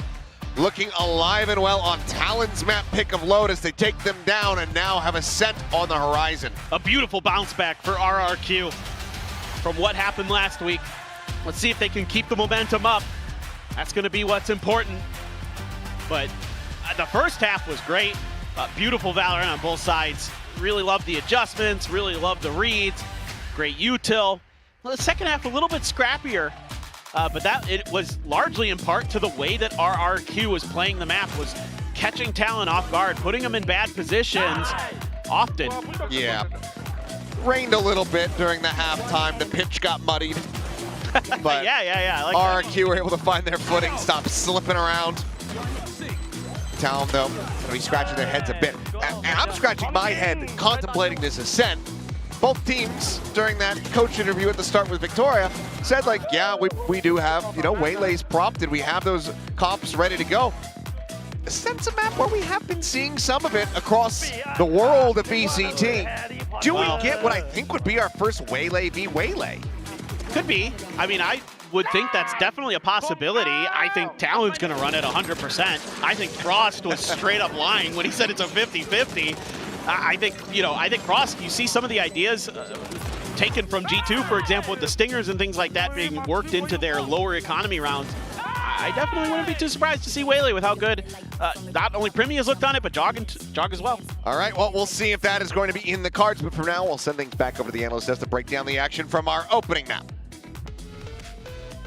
Looking alive and well on Talon's map pick of Lotus. They take them down and now have a scent on the horizon. A beautiful bounce back for RRQ from what happened last week. Let's see if they can keep the momentum up. That's going to be what's important. But the first half was great. Beautiful VALORANT on both sides. Really loved the adjustments, really loved the reads. Great util. Well, the second half a little bit scrappier, but it was largely in part to the way that RRQ was playing the map, was catching Talon off guard, putting them in bad positions often. Yeah. Rained a little bit during the halftime. The pitch got muddied. But yeah. I like RRQ were able to find their footing, stop slipping around. Talon, though, going to be scratching their heads a bit. And I'm scratching my head contemplating this ascent. Both teams, during that coach interview at the start with Victoria, said, like, yeah, we do have, you know, waylays prompted. We have those comps ready to go. Ascent's a map where we have been seeing some of it across the world of VCT. Do we get what I think would be our first waylay v waylay? Could be. I mean, I would think that's definitely a possibility. I think Talon's going to run it 100%. I think Frost was straight up lying when he said it's a 50-50. I think Frost, you see some of the ideas taken from G2, for example, with the Stingers and things like that being worked into their lower economy rounds. I definitely wouldn't be too surprised to see Waylay with how good not only Primi has looked on it, but Jog as well. All right, well, we'll see if that is going to be in the cards, but for now, we'll send things back over to the analyst desk to break down the action from our opening map.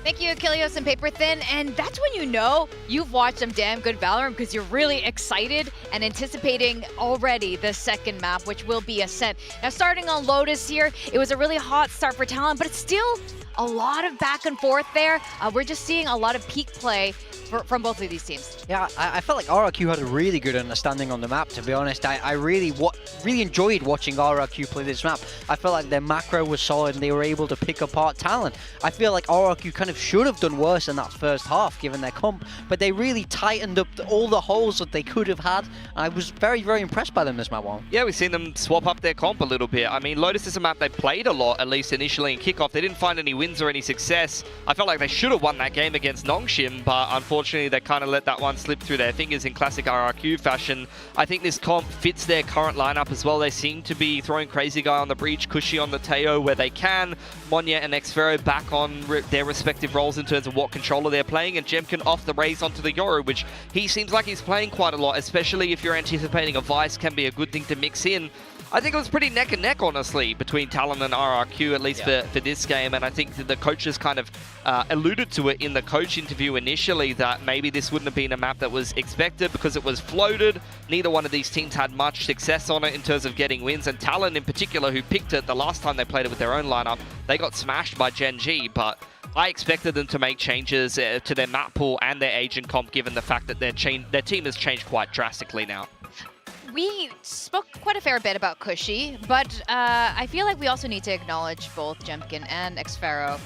Thank you, Achilleos and Paper Thin. And that's when you know you've watched some damn good VALORANT, because you're really excited and anticipating already the second map, which will be Ascent. Now, starting on Lotus here, it was a really hot start for Talon, but it's still a lot of back and forth there. We're just seeing a lot of peak play from both of these teams. Yeah, I felt like RRQ had a really good understanding on the map, to be honest. I really enjoyed watching RRQ play this map. I felt like their macro was solid and they were able to pick apart Talon. I feel like RRQ kind of should have done worse in that first half, given their comp, but they really tightened up all the holes that they could have had. I was very, very impressed by them this map one. Yeah, we've seen them swap up their comp a little bit. I mean, Lotus is a map they played a lot, at least initially in kickoff. They didn't find any wins or any success. I felt like they should have won that game against Nongshim, but unfortunately they kind of let that one slip through their fingers in classic RRQ fashion. I think this comp fits their current lineup as well. They seem to be throwing Crazy Guy on the breach, Cushy on the Teo where they can, Monya and Xfero back on their respective roles in terms of what controller they're playing, and Jemkin off the Raze onto the Yoru, which he seems like he's playing quite a lot, especially if you're anticipating a Vice can be a good thing to mix in. I think it was pretty neck and neck, honestly, between Talon and RRQ, at least for this game. And I think that the coaches kind of alluded to it in the coach interview initially, that maybe this wouldn't have been a map that was expected because it was floated. Neither one of these teams had much success on it in terms of getting wins. And Talon in particular, who picked it the last time they played it with their own lineup, they got smashed by Gen G. But I expected them to make changes to their map pool and their agent comp, given the fact that their team has changed quite drastically now. We spoke quite a fair bit about Cushy, but I feel like we also need to acknowledge both Jemkin and Xfero,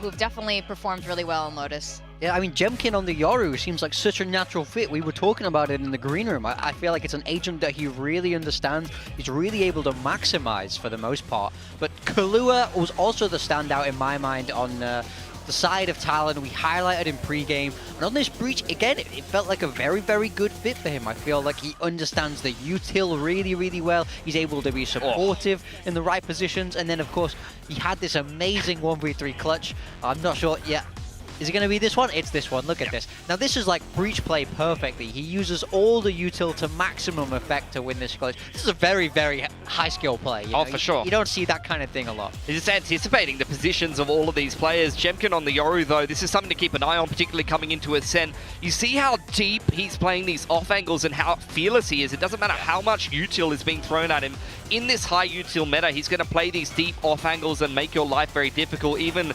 who've definitely performed really well on Lotus. Yeah, I mean, Jemkin on the Yoru seems like such a natural fit. We were talking about it in the green room. I feel like it's an agent that he really understands. He's really able to maximize for the most part. But Kahlua was also the standout in my mind on the side of Talon. We highlighted in pre-game. And on this breach, again, it felt like a very, very good fit for him. I feel like he understands the util really, really well. He's able to be supportive in the right positions. And then, of course, he had this amazing 1v3 clutch. I'm not sure, is it going to be this one? It's this one. Look at this. Now, this is like breach play perfectly. He uses all the util to maximum effect to win this clutch. This is a very, very high skill play. You know? For sure. You don't see that kind of thing a lot. He's just anticipating the positions of all of these players. Jemkin on the Yoru, though, this is something to keep an eye on, particularly coming into Ascent. You see how deep he's playing these off angles and how fearless he is. It doesn't matter how much util is being thrown at him. In this high util meta, he's going to play these deep off angles and make your life very difficult, even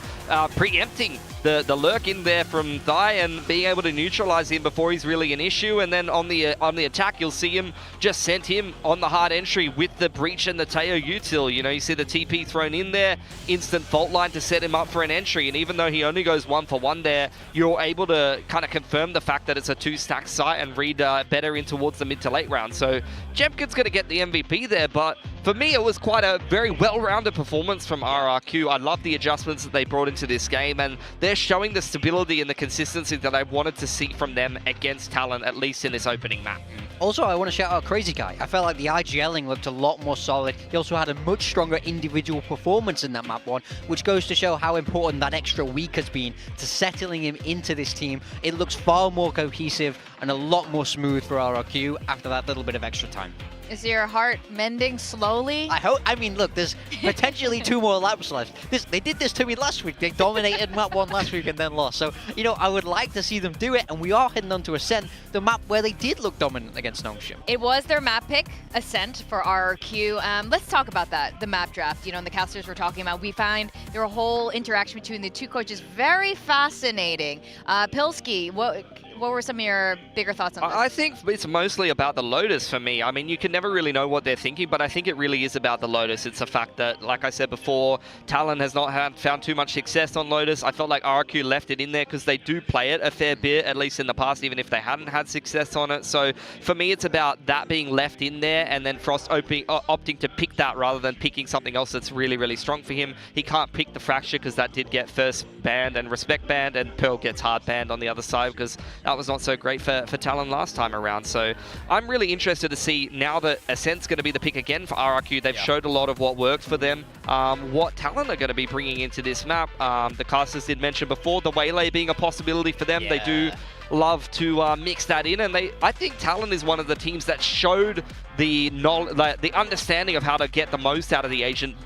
preempting the lurk in there from Thai and being able to neutralize him before he's really an issue. And then on the attack, you'll see him just sent him on the hard entry with the breach and the Teo util. You know, you see the TP thrown in there, instant fault line to set him up for an entry. And even though he only goes 1 for 1 there, you're able to kind of confirm the fact that it's a 2-stack site and read better in towards the mid to late round. So Jemkin's going to get the MVP there, but for me, it was quite a very well-rounded performance from RRQ. I love the adjustments that they brought into this game, and they're showing the stability and the consistency that I wanted to see from them against Talon, at least in this opening map. Also, I want to shout out Crazy Guy. I felt like the IGLing looked a lot more solid. He also had a much stronger individual performance in that map one, which goes to show how important that extra week has been to settling him into this team. It looks far more cohesive and a lot more smooth for RRQ after that little bit of extra time. Is your heart mending slowly? I hope. I mean, look, there's potentially 2 more laps left. They did this to me last week. They dominated map 1 last week and then lost. So, you know, I would like to see them do it. And we are heading on to Ascent, the map where they did look dominant against Nongshim. It was their map pick, Ascent, for RRQ. Let's talk about that, the map draft. You know, and the casters were talking about. We find their whole interaction between the two coaches very fascinating. Pilski, what were some of your bigger thoughts on this? I think it's mostly about the Lotus for me. I mean, you can never really know what they're thinking, but I think it really is about the Lotus. It's a fact that, like I said before, Talon has not found too much success on Lotus. I felt like RRQ left it in there because they do play it a fair bit, at least in the past, even if they hadn't had success on it. So for me, it's about that being left in there and then Frost opting to pick that rather than picking something else that's really, really strong for him. He can't pick the Fracture because that did get first banned and Respect banned, and Pearl gets hard banned on the other side because that was not so great for Talon last time around. So I'm really interested to see now that Ascent's going to be the pick again for RRQ. They've showed a lot of what works for them, what Talon are going to be bringing into this map. The casters did mention before the Waylay being a possibility for them. They do love to mix that in, and I think Talon is one of the teams that showed the understanding of how to get the most out of the agent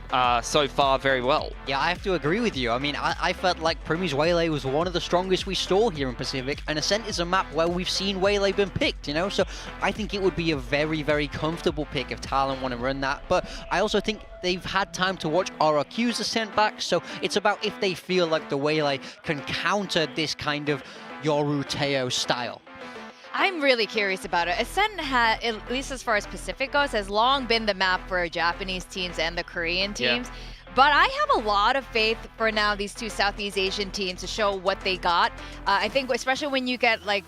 so far very well. Yeah, I have to agree with you. I mean, I felt like Primy's Waylay was one of the strongest we saw here in Pacific, and Ascent is a map where we've seen Waylay been picked, you know? So I think it would be a very, very comfortable pick if Talon want to run that. But I also think they've had time to watch RRQ's Ascent back, so it's about if they feel like the Waylay can counter this kind of Yoru Teo style. I'm really curious about it. Ascent, at least as far as Pacific goes, has long been the map for Japanese teams and the Korean teams. But I have a lot of faith for now these two Southeast Asian teams to show what they got. I think especially when you get like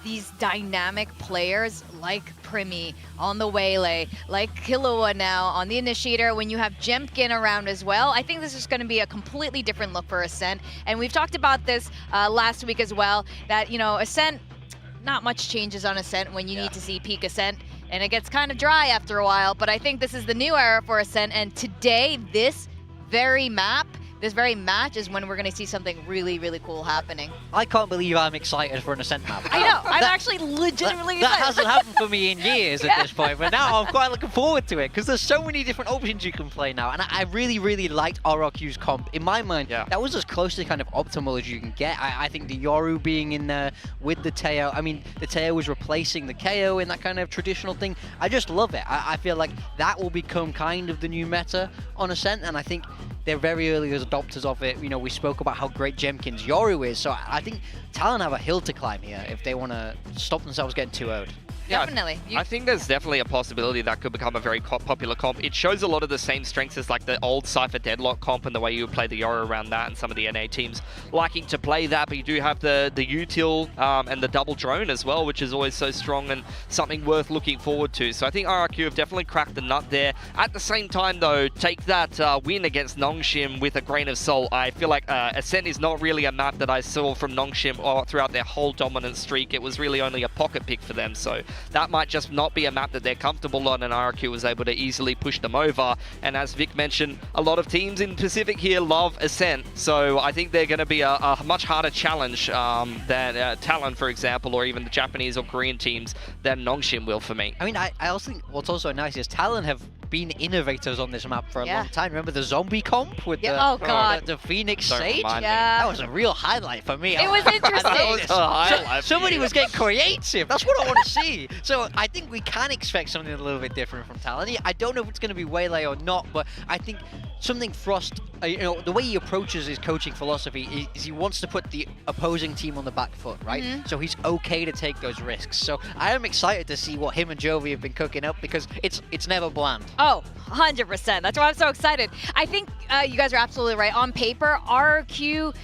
these dynamic players like Primy on the Waylay, like Killua now on the Initiator, when you have Jemkin around as well, I think this is going to be a completely different look for Ascent. And we've talked about this last week as well, that, you know, Ascent, not much changes on Ascent when you need to see peak Ascent, and it gets kind of dry after a while, but I think this is the new era for Ascent, and today, this very map, this very match is when we're going to see something really, really cool happening. I can't believe I'm excited for an Ascent map. I know, I'm actually legitimately excited. That hasn't happened for me in years at this point, but now I'm quite looking forward to it because there's so many different options you can play now, and I really, really liked RRQ's comp. In my mind, that was as close to kind of optimal as you can get. I think the Yoru being in there with the Teo, I mean, the Teo was replacing the KO in that kind of traditional thing. I just love it. I feel like that will become kind of the new meta on Ascent, and I think they're very early adopters of it. You know, we spoke about how great Jemkin's Yoru is, so I think Talon have a hill to climb here if they want to stop themselves getting 2-0'd. Yeah, Definitely. I think there's definitely a possibility that could become a very popular comp. It shows a lot of the same strengths as like the old Cypher Deadlock comp and the way you would play the Yoru around that, and some of the NA teams liking to play that, but you do have the util and the double drone as well, which is always so strong and something worth looking forward to. So I think RRQ have definitely cracked the nut there. At the same time though, take that win against Nongshim with a grain of salt. I feel like Ascent is not really a map that I saw from Nongshim throughout their whole dominant streak. It was really only a pocket pick for them, so that might just not be a map that they're comfortable on, and RRQ was able to easily push them over. And as Vic mentioned, a lot of teams in Pacific here love Ascent, so I think they're going to be a much harder challenge than Talon, for example, or even the Japanese or Korean teams than Nongshim will for me. I mean, I also think what's also nice is Talon have been innovators on this map for a long time. Remember the zombie comp with the Phoenix Sage? That was a real highlight for me. It was interesting. Somebody was getting creative. That's what I want to see. So I think we can expect something a little bit different from Talon. I don't know if it's going to be Waylay or not, but I think something Frost, you know, the way he approaches his coaching philosophy is he wants to put the opposing team on the back foot, right? So he's okay to take those risks. So I am excited to see what him and Jovi have been cooking up, because it's never bland. Oh, 100%. That's why I'm so excited. I think you guys are absolutely right. On paper, RRQ,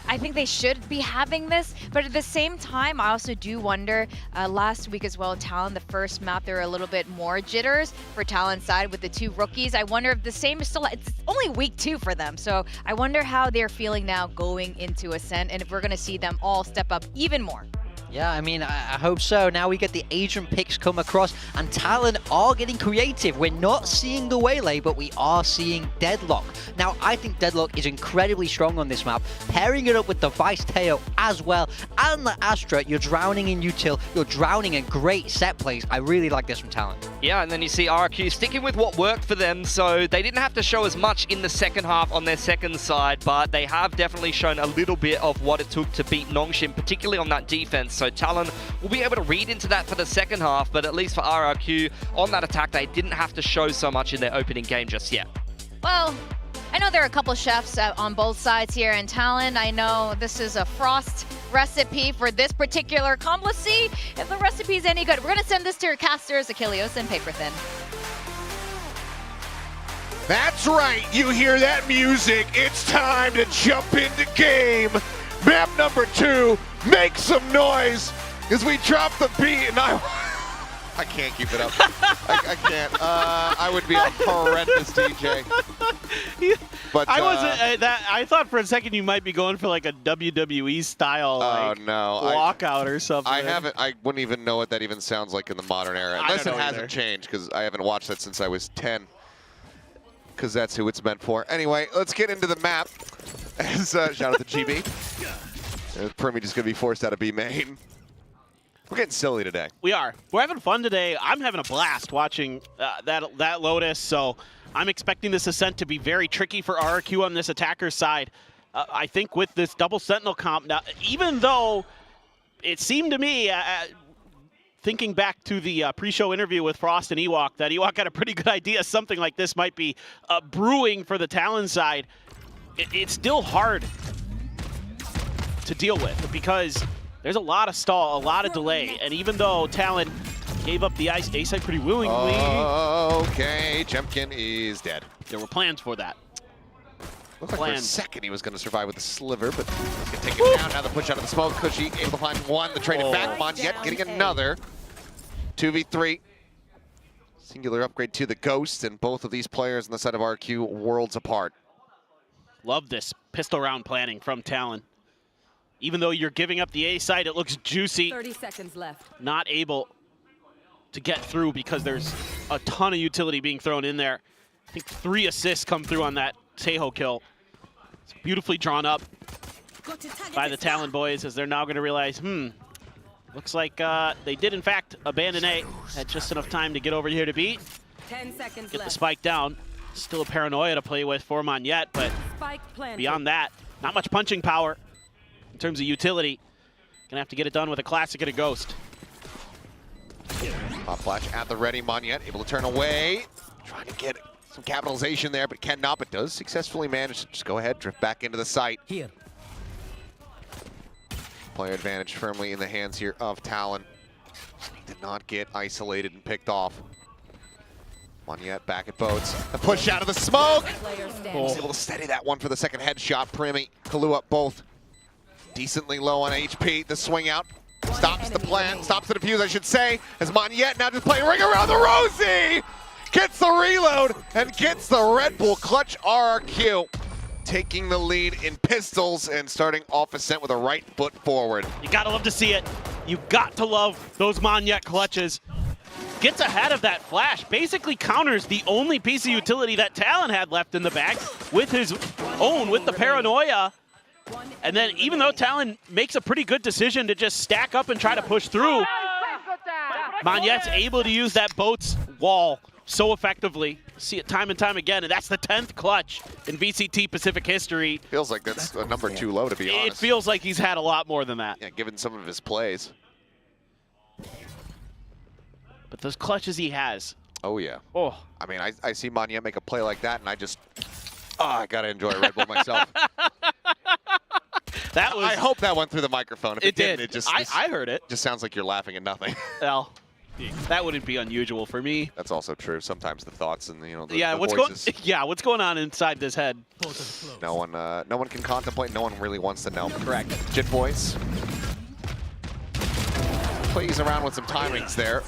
I think they should be having this, but at the same time, I also do wonder, last week as well, Talon, the first map, there were a little bit more jitters for Talon's side with the 2 rookies. I wonder if the same is still, it's only week 2 for them, so I wonder how they're feeling now going into Ascent, and if we're going to see them all step up even more. Yeah, I mean, I hope so. Now we get the Asian picks come across, and Talon are getting creative. We're not seeing the Waylay, but we are seeing Deadlock. Now, I think Deadlock is incredibly strong on this map. Pairing it up with the Vice Teo as well, and the Astra, you're drowning in util, you're drowning in great set plays. I really like this from Talon. Yeah, and then you see RRQ sticking with what worked for them, so they didn't have to show as much in the second half on their second side, but they have definitely shown a little bit of what it took to beat Nongshim, particularly on that defense. So Talon will be able to read into that for the second half, but at least for RRQ, on that attack, they didn't have to show so much in their opening game just yet. Well, I know there are a couple chefs on both sides here, and Talon, I know this is a Frost recipe for this particular comp. Let's see if the recipe is any good. We're going to send this to your casters, Achilleos and Paperthin. That's right, you hear that music. It's time to jump into game. Map number 2, make some noise as we drop the beat, and I can't keep it up. I can't. I would be a horrendous DJ. But I wasn't. I thought for a second you might be going for like a WWE style walkout or something. I haven't. I wouldn't even know what that even sounds like in the modern era, unless it hasn't changed, because I haven't watched that since I was 10. Because that's who it's meant for. Anyway, let's get into the map. As shout out to GB. Permy just gonna be forced out of B main. We're getting silly today. We are. We're having fun today. I'm having a blast watching that Lotus, so I'm expecting this Ascent to be very tricky for RRQ on this attacker side. I think with this double Sentinel comp, now, even though it seemed to me, thinking back to the pre-show interview with Frost and Ewok, that Ewok had a pretty good idea something like this might be brewing for the Talon side. It's still hard to deal with because there's a lot of stall, a lot of delay, and even though Talon gave up the A side pretty willingly. Okay, Jemkin is dead. There were plans for that. Looked like for a second he was going to survive with the sliver, but he's going to take him down. Now the push out of the smoke. Cushy able to find one. The trade it back. Monjet getting another. 2v3. Singular upgrade to the Ghost, and both of these players on the side of RQ worlds apart. Love this pistol round planning from Talon. Even though you're giving up the A side, it looks juicy. 30 seconds left. Not able to get through because there's a ton of utility being thrown in there. I think 3 assists come through on that Tejo kill. It's beautifully drawn up by the Talon boys as they're now going to realize, looks like they did in fact abandon A. Had just enough time to get over here to beat. 10 seconds get left. the spike down. Still a paranoia to play with for Monjet, but beyond that, not much punching power in terms of utility. Gonna have to get it done with a classic and a Ghost. Pop flash at the ready. Monjet able to turn away. Trying to get Some capitalization there, but cannot, but does successfully manage to just go ahead, drift back into the site. Here. Player advantage firmly in the hands here of Talon. Did not get isolated and picked off. Monyet back at boats. The push out of the smoke! Was able to steady that one for the second headshot. Primi, Kahlua both decently low on HP. The swing out stops the plant, stops the defuse, I should say, as Monyet now just playing ring around the Rosie! Gets the reload and gets the Red Bull clutch RRQ. Taking the lead in pistols and starting off Ascent with a right foot forward. You gotta love to see it. You got to love those Monyet clutches. Gets ahead of that flash, basically counters the only piece of utility that Talon had left in the bag with his own, with the paranoia. And then even though Talon makes a pretty good decision to just stack up and try to push through, Monyet's able to use that boat's wall so effectively. See it time and time again, and that's the 10th clutch in VCT Pacific history. Feels like that's a number 2 low, to be honest. It feels like he's had a lot more than that. Yeah, given some of his plays. But those clutches he has. Oh, yeah. Oh. I mean, I see Monyet make a play like that, and I just, I gotta enjoy a Red Bull myself. That was. I hope that went through the microphone. If it did. It just. I heard it. Just sounds like you're laughing at nothing. Well, that wouldn't be unusual for me. That's also true. Sometimes the thoughts and the what's voices. what's going on inside this head? No one can contemplate. No one really wants to know. Correct. Jit Voice plays around with some timings there,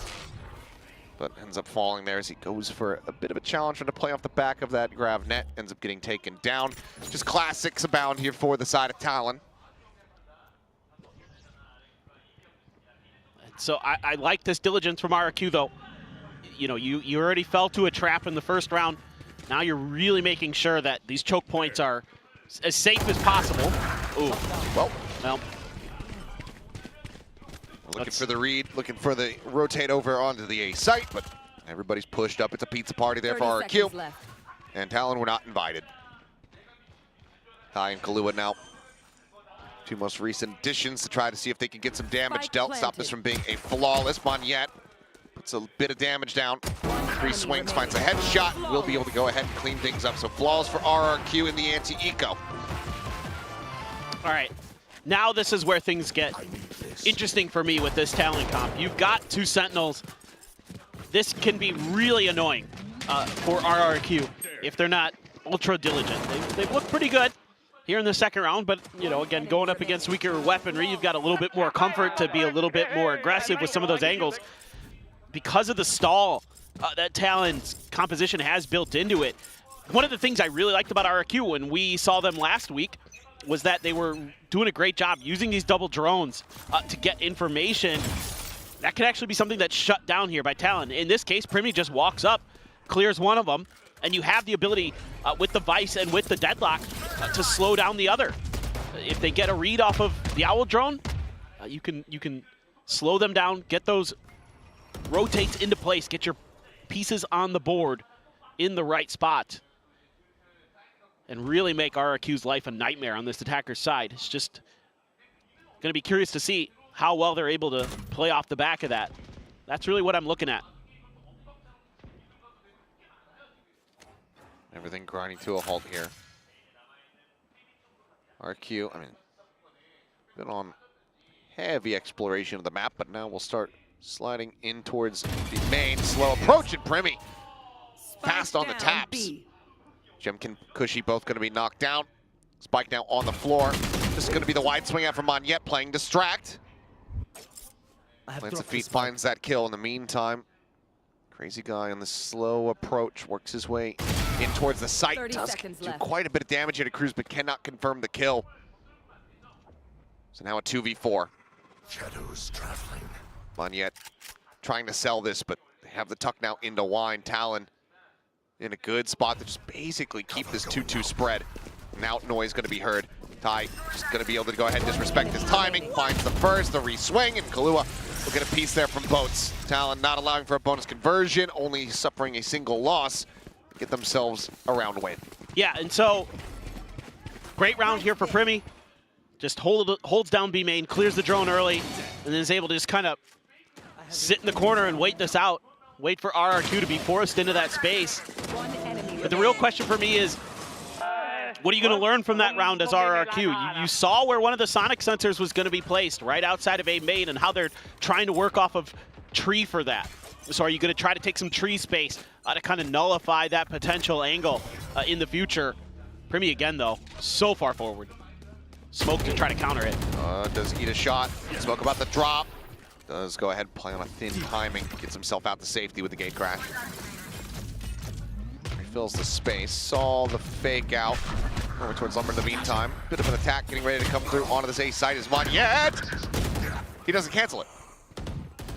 but ends up falling there as he goes for a bit of a challenge for to play off the back of that grab net. Ends up getting taken down. Just classics abound here for the side of Talon. So I like this diligence from RRQ, though. You know, you already fell to a trap in the first round. Now you're really making sure that these choke points are as safe as possible. Ooh. Well. Looking for the read, looking for the rotate over onto the A site, but everybody's pushed up. It's a pizza party there for RRQ. And Talon were not invited. Ty and Kahlua now. 2 most recent additions to try to see if they can get some damage dealt. Stop this from being a flawless. Monyet puts a bit of damage down. 3 swings, finds a headshot. Will be able to go ahead and clean things up. So flaws for RRQ in the anti-eco. All right. Now this is where things get interesting for me with this Talon comp. You've got 2 Sentinels. This can be really annoying for RRQ if they're not ultra diligent. They've looked pretty good here in the second round, but, you know, again, going up against weaker weaponry, you've got a little bit more comfort to be a little bit more aggressive with some of those angles. Because of the stall that Talon's composition has built into it, one of the things I really liked about RRQ when we saw them last week was that they were doing a great job using these double drones to get information. That could actually be something that's shut down here by Talon. In this case, Primi just walks up, clears one of them, and you have the ability with the Vice and with the Deadlock to slow down the other. If they get a read off of the Owl drone, you can slow them down, get those rotates into place, get your pieces on the board in the right spot, and really make RRQ's life a nightmare on this attacker's side. It's just going to be curious to see how well they're able to play off the back of that. That's really what I'm looking at. Everything grinding to a halt here. RQ, I mean, been on heavy exploration of the map, but now we'll start sliding in towards the main. Slow approach, and Primi fast on the taps. Jem and Cushy both going to be knocked down. Spike now on the floor. This is going to be the wide swing out from Monyet playing Distract. Plants of Feet finds that kill in the meantime. Crazy guy on the slow approach works his way in towards the site. Does do quite a bit of damage here to Cruz, but cannot confirm the kill. So now a 2v4. Shadows traveling. Monyet trying to sell this, but they have the tuck now into Wine. Talon in a good spot to just basically keep this 2-2 spread. Now noise going to be heard. Ty just going to be able to go ahead and disrespect his timing. Finds the first, the re-swing, and Kahlua will get a piece there from Boats. Talon not allowing for a bonus conversion, only suffering a single loss. Get themselves a round win. Yeah, and so great round here for Primi. Just holds down B main, clears the drone early, and then is able to just kind of sit in the corner and wait this out. Wait for RRQ to be forced into that space. But the real question for me is, what are you going to learn from that round as RRQ? You saw where one of the sonic sensors was going to be placed right outside of A main and how they're trying to work off of tree for that. So are you going to try to take some tree space to kind of nullify that potential angle in the future? Primi again, though, so far forward. Smoke to try to counter it. Does eat a shot. Smoke about the drop. Does go ahead and play on a thin timing. Gets himself out to safety with the gate crash. Refills the space. Saw the fake out. Over towards Lumber in the meantime. Bit of an attack getting ready to come through onto this A site is Monyet. He doesn't cancel it.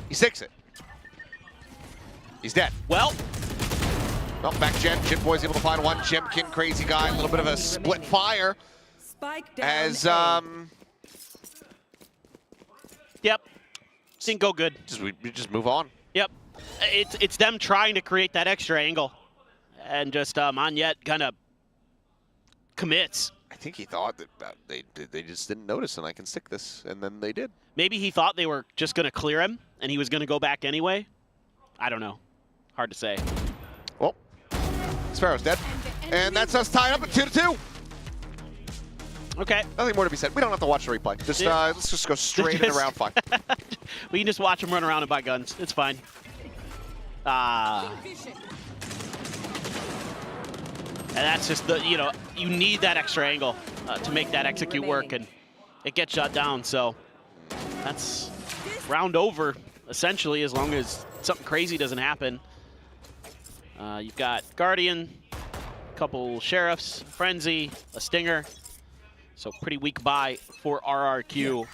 He sticks it. He's dead. Well, back Jen. Jim Boy's able to find one. Jemkin, crazy guy. A little bit of a split fire. Spike down. As yep, didn't go good. We just move on. Yep, it's them trying to create that extra angle, and just Monyet kind of commits. I think he thought that they just didn't notice, and I can stick this, and then they did. Maybe he thought they were just going to clear him, and he was going to go back anyway. I don't know. Hard to say. Well, Sparrow's dead, and that's us tied up at 2-2. Okay. Nothing more to be said. We don't have to watch the replay. Just let's just go straight into round 5. We can just watch him run around and buy guns. It's fine. And that's just the, you need that extra angle to make that execute work, and it gets shot down. So that's round over, essentially, as long as something crazy doesn't happen. You've got Guardian, a couple Sheriffs, Frenzy, a Stinger. So pretty weak buy for RRQ.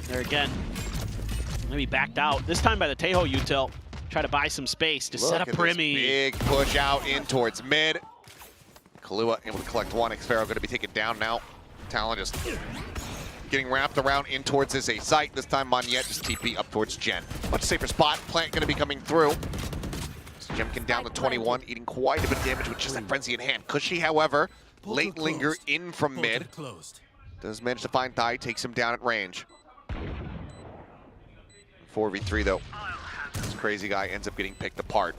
There again, maybe backed out. This time by the Tejo util. Try to buy some space to set up Primi. Big push out in towards mid. Kahlua able to collect one. Xfero going to be taken down now. Talon just getting wrapped around in towards this A site. This time Monyet just TP up towards Jen. Much safer spot. Plant going to be coming through. So Jemkin down to 21, eating quite a bit of damage with just that frenzy in hand. Cushy, however, late linger in from mid. Does manage to find Thai, takes him down at range. 4v3 though. This crazy guy ends up getting picked apart.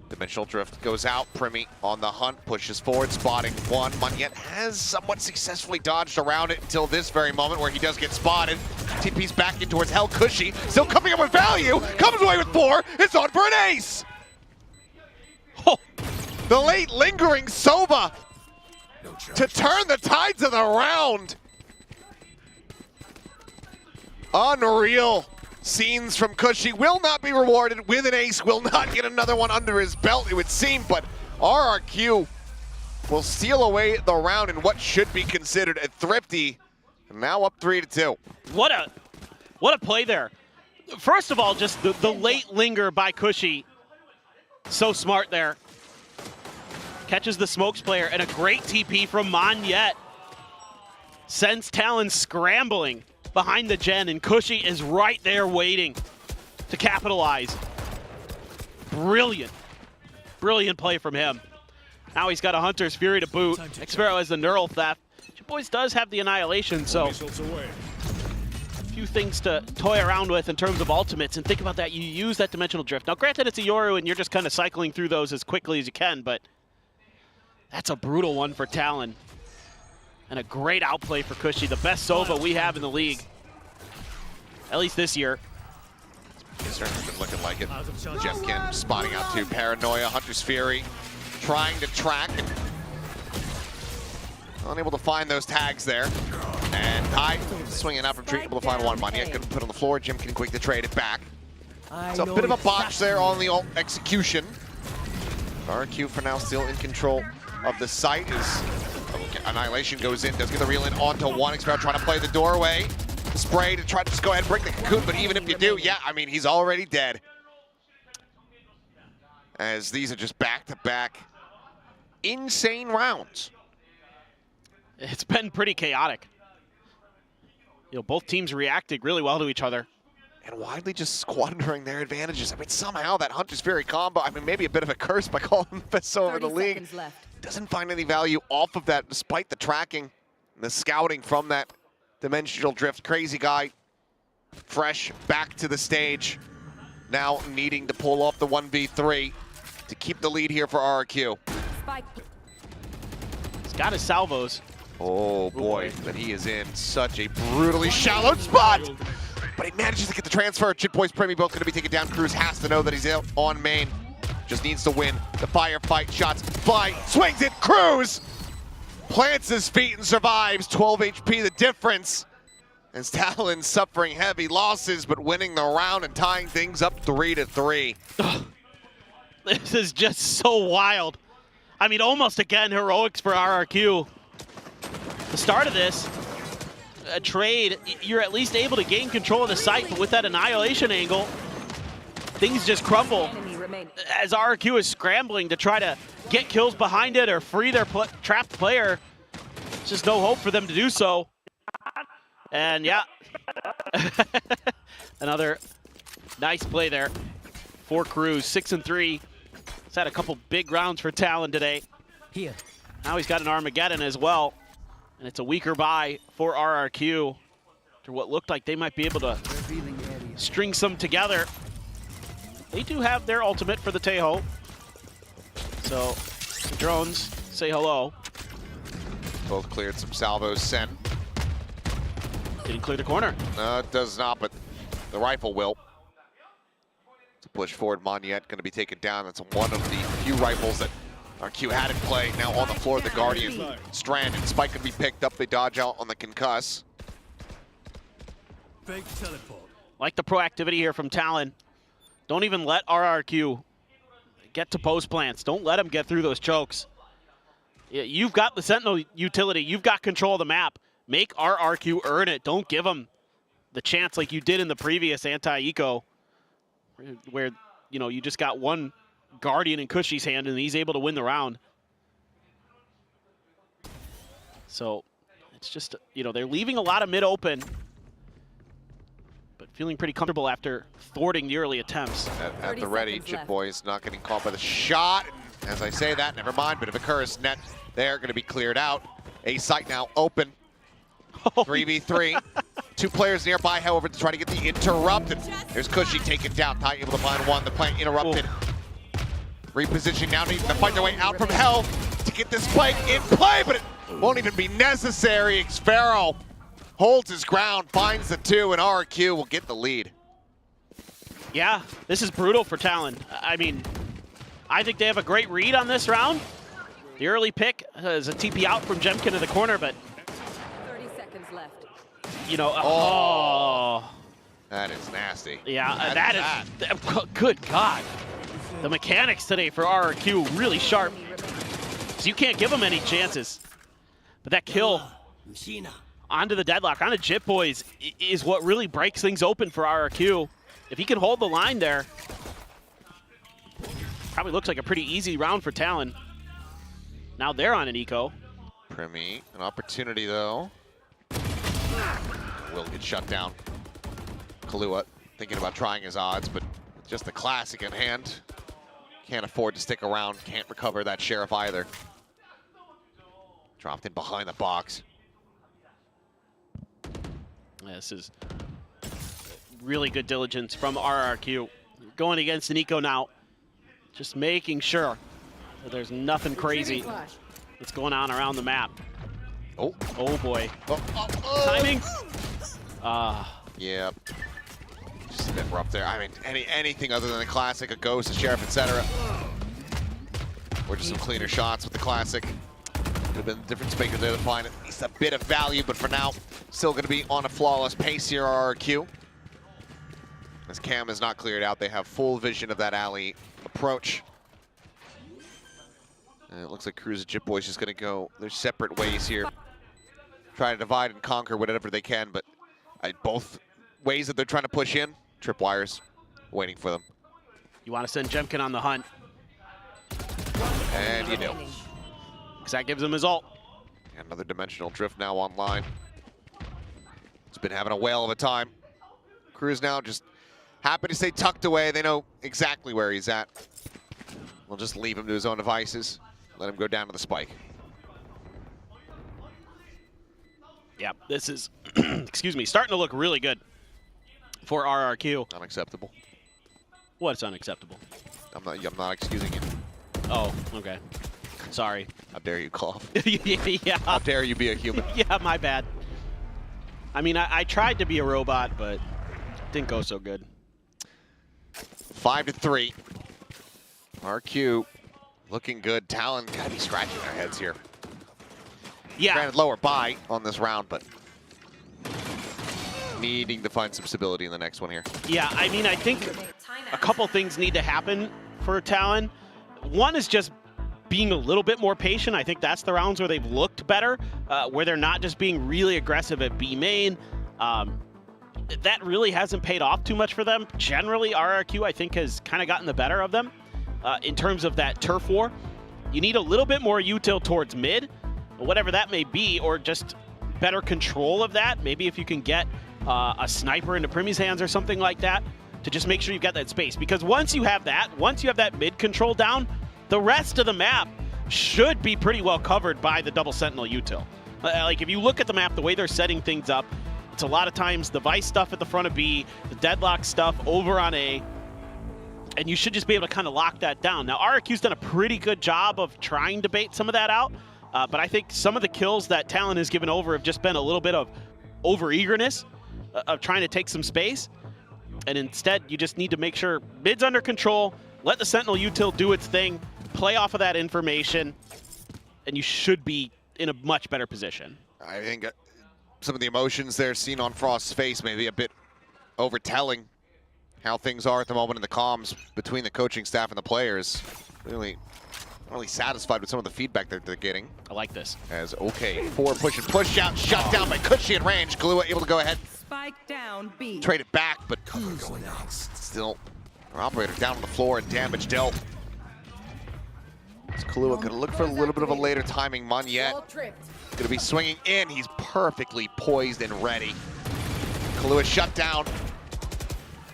Dimensional Drift goes out. Primi on the hunt, pushes forward, spotting one. Monyet has somewhat successfully dodged around it until this very moment where he does get spotted. TP's back in towards Hell. Cushy still coming up with value. Comes away with 4. It's on for an ace. Oh. The late lingering Sova to turn the tides of the round. Unreal scenes from Cushy. Will not be rewarded with an ace. Will not get another one under his belt, it would seem, but RRQ will steal away the round in what should be considered a thrifty. Now up 3-2. What a play there. First of all, just the late linger by Cushy. So smart there. Catches the smokes player, and a great TP from Monyet. Sends Talon scrambling behind the Gen, and Cushy is right there waiting to capitalize. Brilliant. Brilliant play from him. Now he's got a Hunter's Fury to boot. Xfero has the Neural Theft. Your boys does have the Annihilation, so a few things to toy around with in terms of ultimates, and think about that. You use that Dimensional Drift. Now, granted, it's a Yoru, and you're just kind of cycling through those as quickly as you can, but that's a brutal one for Talon. And a great outplay for Cushy, the best Sova we have in the league. At least this year. It's certainly been looking like it. Jemkin spotting out to Paranoia. Hunter's Fury trying to track and unable to find those tags there. And Ty swinging out from tree, able to find one. Monyet couldn't put on the floor. Jemkin quick to trade it back. So a bit of a botch there on the ult execution. RQ for now still in control of the site. Annihilation goes in, does get the reel in onto one. Xfero trying to play the doorway. The spray to try to just go ahead and break the cocoon, but even if you do, yeah, I mean, he's already dead. As these are just back-to-back insane rounds. It's been pretty chaotic. Both teams reacting really well to each other. And widely just squandering their advantages. I mean, somehow that Hunter's Fury combo, I mean, maybe a bit of a curse by calling the best over the league. Doesn't find any value off of that, despite the tracking and the scouting from that Dimensional Drift. Crazy guy, fresh, back to the stage. Now needing to pull off the 1v3 to keep the lead here for RRQ. He's got his salvos. Oh boy, but he is in such a brutally shallow spot. But he manages to get the transfer. Jitboy's Premi both going to be taken down. Cruz has to know that he's out on main. Just needs to win the firefight. Shots fly, swings it. Cruz plants his feet and survives. 12 HP the difference. As Talon suffering heavy losses, but winning the round and tying things up 3-3. This is just so wild. I mean, almost again heroics for RRQ. The start of this, a trade, you're at least able to gain control of the site, but with that annihilation angle, things just crumble as RRQ is scrambling to try to get kills behind it or free their trapped player. There's just no hope for them to do so. And yeah, another nice play there for Cruz. 6-3. He's had a couple big rounds for Talon today. Here. Now he's got an Armageddon as well. And it's a weaker buy for RRQ. After what looked like they might be able to string some together. They do have their ultimate for the Tejo. So the drones say hello. Both cleared some salvos. Sen didn't clear the corner. No, it does not, but the rifle will. To push forward, Moniette going to be taken down. That's one of the few rifles that RQ had in play. Now on the floor, the Guardian stranded. Spike going to be picked up. They dodge out on the concuss. Fake teleport. Like the proactivity here from Talon. Don't even let RRQ get to post plants. Don't let them get through those chokes. You've got the Sentinel utility. You've got control of the map. Make RRQ earn it. Don't give them the chance like you did in the previous anti-eco, where you just got one Guardian in Cushy's hand and he's able to win the round. So it's just, they're leaving a lot of mid open, but feeling pretty comfortable after thwarting the early attempts. At the ready, Jitboy is not getting caught by the shot. As I say that, never mind, bit of a curse. Net there, going to be cleared out. A site now open. 3v3. Two players nearby, however, to try to get the interrupted. There's Cushy taken down. Ty able to find one. The plant interrupted. Repositioning now, needing to fight their way out from hell to get this spike in play, but it won't even be necessary. Xfero holds his ground, finds the two, and RRQ will get the lead. Yeah, this is brutal for Talon. I mean, I think they have a great read on this round. The early pick is a TP out from Jemkin in the corner, but 30 seconds left. That is nasty. Yeah, that is good God. The mechanics today for RRQ really sharp. So you can't give them any chances. But that kill onto the deadlock, onto Jitboys, is what really breaks things open for RRQ. If he can hold the line there, probably looks like a pretty easy round for Talon. Now they're on an eco. Premi, an opportunity though. Will get shut down. Kahlua thinking about trying his odds, but just the classic in hand. Can't afford to stick around, can't recover that Sheriff either. Dropped in behind the box. Yeah, this is really good diligence from RRQ. Going against an eco now. Just making sure that there's nothing crazy that's going on around the map. Oh boy. Timing. Yeah. Just a bit rough there. I mean, anything other than the classic, a ghost, a sheriff, etc. Or just some cleaner shots with the classic. Could have been a different speaker there to find at least a bit of value, but for now, still going to be on a flawless pace here, RRQ. As Cam is not cleared out, they have full vision of that alley approach. And it looks like Cruz and Jitboys just going to go their separate ways here. Try to divide and conquer whatever they can, but both ways that they're trying to push in, tripwires waiting for them. You want to send Jemkin on the hunt. And you do. Because that gives him his ult. Another dimensional drift now online. He's been having a whale of a time. Cruz now just happy to stay tucked away. They know exactly where he's at. We'll just leave him to his own devices. Let him go down to the spike. Yeah, this is, excuse me, starting to look really good for RRQ. Unacceptable. What's unacceptable? I'm not excusing you. Oh, okay. Sorry. How dare you cough? Yeah. How dare you be a human? Yeah, my bad. I mean, I tried to be a robot, but didn't go so good. 5-3. RQ looking good. Talon gotta be scratching their heads here. Yeah. Granted, lower buy on this round, but needing to find some stability in the next one here. Yeah, I mean, I think a couple things need to happen for Talon. One is just being a little bit more patient. I think that's the rounds where they've looked better, where they're not just being really aggressive at B main. That really hasn't paid off too much for them. Generally, RRQ, I think, has kind of gotten the better of them in terms of that turf war. You need a little bit more util towards mid, whatever that may be, or just better control of that. Maybe if you can get a sniper into Primmy's hands or something like that to just make sure you've got that space. Because once you have that mid control down, the rest of the map should be pretty well covered by the double sentinel util. Like if you look at the map, the way they're setting things up, it's a lot of times the Vice stuff at the front of B, the Deadlock stuff over on A, and you should just be able to kind of lock that down. Now, RRQ's done a pretty good job of trying to bait some of that out, but I think some of the kills that Talon has given over have just been a little bit of over-eagerness of trying to take some space, and instead you just need to make sure mid's under control, let the Sentinel util do its thing, play off of that information, and you should be in a much better position. I think some of the emotions there seen on Frost's face may be a bit overtelling how things are at the moment in the comms between the coaching staff and the players. Really satisfied with some of the feedback that they're getting. I like this. As okay, forward push and push out, shut down by Cushy in range. Kahlua able to go ahead, Spike down B. trade it back, but still our operator down on the floor and damage dealt. As Kahlua gonna look for a little bit of a later timing. Monyet gonna be swinging in. He's perfectly poised and ready. Kahlua shut down.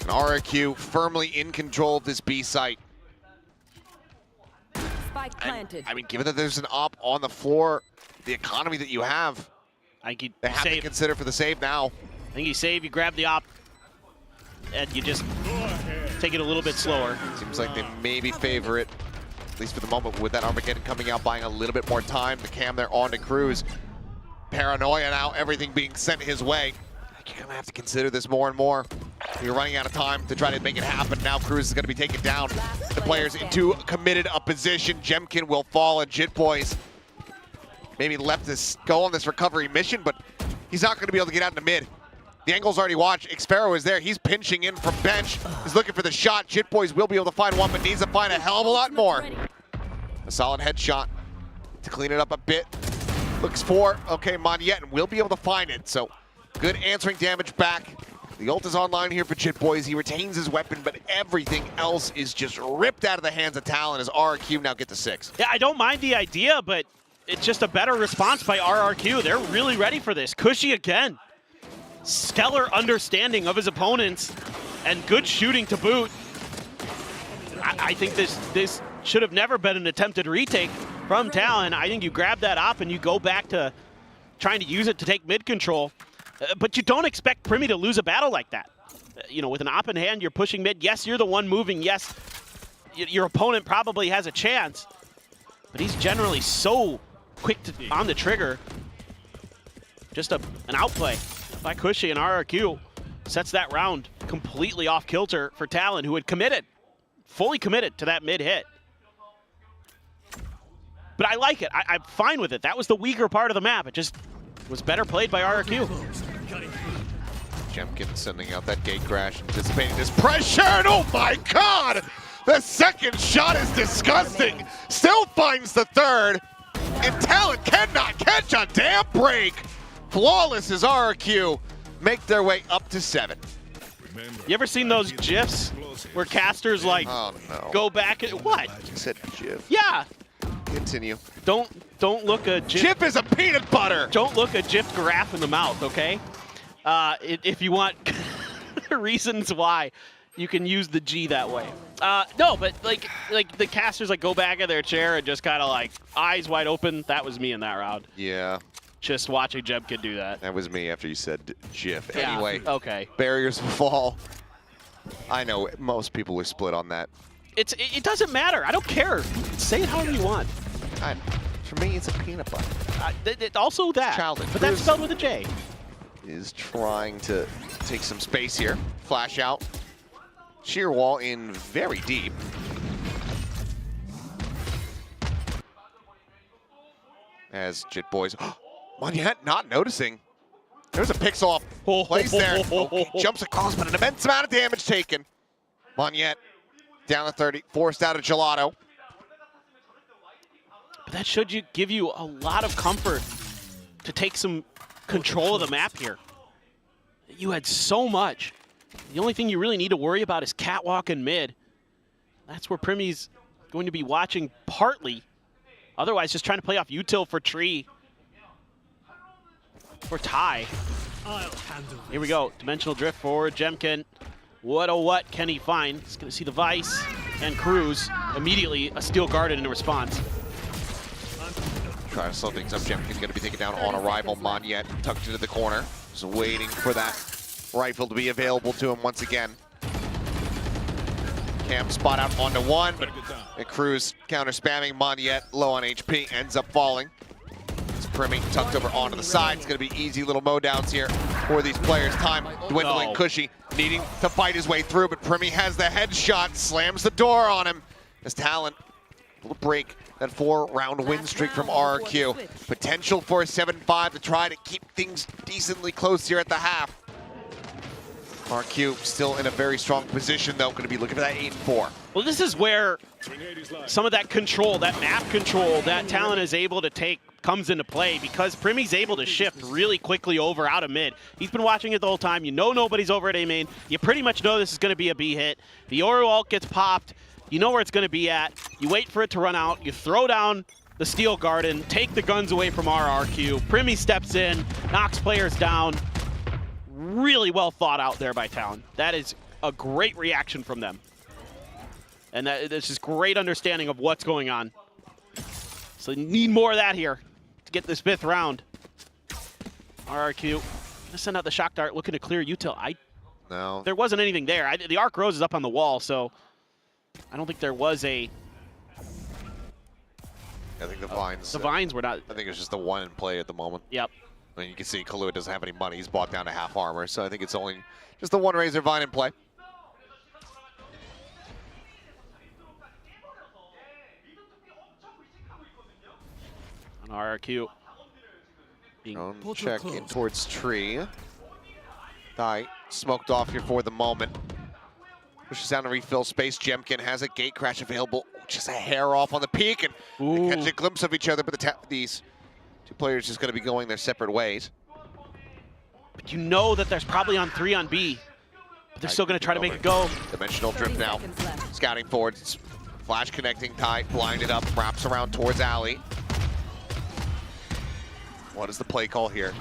And RRQ firmly in control of this B site. Spike planted. I mean, given that there's an op on the floor, the economy that you have, I could they have to consider for the save now. I think you save, you grab the op, and you just take it a little bit slower. Seems like they maybe favor it, at least for the moment, with that Armageddon coming out, buying a little bit more time. The cam there on to Cruz. Paranoia now, everything being sent his way. You're gonna have to consider this more and more. You're running out of time to try to make it happen. Now Cruz is gonna be taken down. The players into committed a position. Jemkin will fall, and Jit Boys maybe left this go on this recovery mission, but he's not gonna be able to get out in the mid. The angle's already watched. Xpero is there. He's pinching in from bench. He's looking for the shot. Jit Boys will be able to find one, but needs to find a hell of a lot more. A solid headshot to clean it up a bit. Looks for, okay, Monyet, and will be able to find it. So good answering damage back. The ult is online here for Jit Boys. He retains his weapon, but everything else is just ripped out of the hands of Talon as RRQ now get to 6. Yeah, I don't mind the idea, but it's just a better response by RRQ. They're really ready for this. Cushy again. Stellar understanding of his opponents and good shooting to boot. I think this should have never been an attempted retake from Talon. I think you grab that op and you go back to trying to use it to take mid control. But you don't expect Primmy to lose a battle like that. You know, with an op in hand, you're pushing mid. Yes, you're the one moving. Yes, your opponent probably has a chance. But he's generally so quick on the trigger. Just an outplay by Cushy, and RRQ sets that round completely off kilter for Talon, who had committed, fully committed to that mid hit. But I like it. I'm fine with it. That was the weaker part of the map. It just was better played by RRQ. Jemkin sending out that gate crash, anticipating this pressure, and oh my god! The second shot is disgusting! Still finds the third, and Talon cannot catch a damn break! Flawless as RRQ make their way up to 7. You ever seen those GIFs where casters like go back and what? You said GIF. Yeah. Continue. Don't look a GIF. GIF is a peanut butter. Don't look a GIF giraffe in the mouth, okay? If you want reasons why you can use the G that way. No, but like the casters like go back in their chair and just kind of like eyes wide open. That was me in that round. Yeah. Just watching Jemkin do that. That was me after you said GIF. Yeah, anyway, okay. Barriers fall. I know most people are split on that. It doesn't matter. I don't care. Say it however you want. For me, it's a peanut butter. Also that, Childish. but that's spelled with a J. Is trying to take some space here. Flash out. Sheer wall in very deep. As Jit Boys, Monyet not noticing. There's a pixel off place there. He jumps across, but an immense amount of damage taken. Monyet down to 30, forced out of Gelato. But that should give you a lot of comfort to take some control of the map here. You had so much. The only thing you really need to worry about is catwalk and mid. That's where Primy's going to be watching partly. Otherwise, just trying to play off util for Tree. For Ty. Here we go. Dimensional drift forward. Jemkin. What can he find? He's going to see the Vice and Cruz. Immediately, a Steel Garden in response. Trying to slow things up. Jemkin's going to be taken down on arrival. Monyet tucked into the corner. Just waiting for that rifle to be available to him once again. Cam spot out onto one, but Cruz counter spamming. Monyet low on HP, ends up falling. It's Primy tucked over onto the side. It's going to be easy little mowdowns here for these players. Time dwindling. Cushy needing to fight his way through, but Primy has the headshot, slams the door on him. As Talent will break that 4-round win streak from RRQ. Potential for a 7-5 to try to keep things decently close here at the half. RQ still in a very strong position, though. Going to be looking for that 8-4. Well, this is where some of that control, that map control that Talent is able to take comes into play, because Primy's able to shift really quickly over out of mid. He's been watching it the whole time. You know nobody's over at A main. You pretty much know this is going to be a B hit. The Oro ult gets popped. You know where it's going to be at. You wait for it to run out. You throw down the Steel Garden, take the guns away from RRQ. Primy steps in, knocks players down. Really well thought out there by Talon. That is a great reaction from them. And this is great understanding of what's going on. So you need more of that here to get this 5th round. RRQ, gonna send out the shock dart, looking to clear util. No. There wasn't anything there. The Arc Rose is up on the wall, so I don't think there was a... I think the Vines... The Vines were not... I think it's just the one in play at the moment. Yep. I mean, you can see Kahlua doesn't have any money. He's bought down to half armor, so I think it's only just the one Razor Vine in play. On RRQ. Check in towards Tree. Die smoked off here for the moment. Pushes down to refill space. Jemkin has a gate crash available. Just a hair off on the peak, and they catch a glimpse of each other, but these two players just going to be going their separate ways. But you know that there's probably on 3 on B. But they're still going to try to make it go. Dimensional drift now. Scouting forward. Flash connecting. Ty blinded up. Wraps around towards Alley. What is the play call here?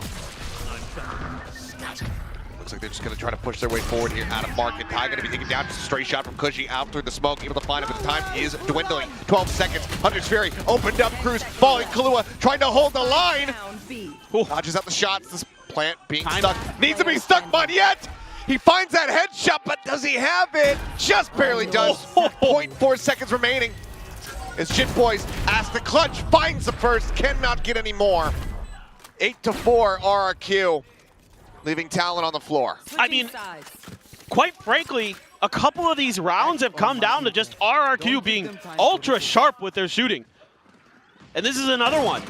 Looks like they're just going to try to push their way forward here out of market. Ty going to be taken down. Just a straight shot from Cushy out through the smoke. Able to find him, but the time is dwindling. 12 seconds. Hunter's Fury opened up. Cruz falling. Kahlua trying to hold the line. Dodges out the shots. This plant being stuck. Needs to be stuck. Monyet. He finds that headshot, but does he have it? Just barely does. 0.4 seconds remaining. As Jit Boys asks the clutch. Finds the first. Cannot get any more. 8-4 RRQ. Leaving Talon on the floor. I mean, quite frankly, a couple of these rounds have come down to just RRQ being ultra sharp with their shooting. And this is another one.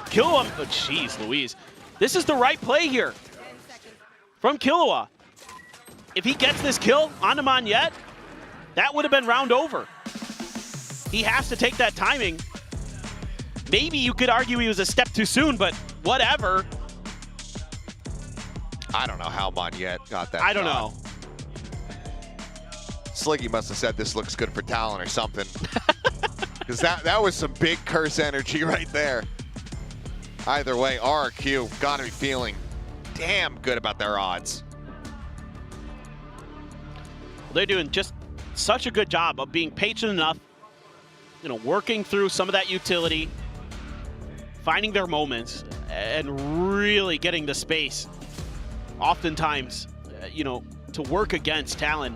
Killua, oh jeez Louise. This is the right play here from Killua. If he gets this kill onto Monyet, that would have been round over. He has to take that timing. Maybe you could argue he was a step too soon, but whatever. I don't know how Monyet got that I don't shot. know. Sliggy must have said this looks good for Talon or something. Because that was some big curse energy right there. Either way, RRQ gotta be feeling damn good about their odds. They're doing just such a good job of being patient enough, you know, working through some of that utility, finding their moments, and really getting the space, oftentimes, you know, to work against Talon.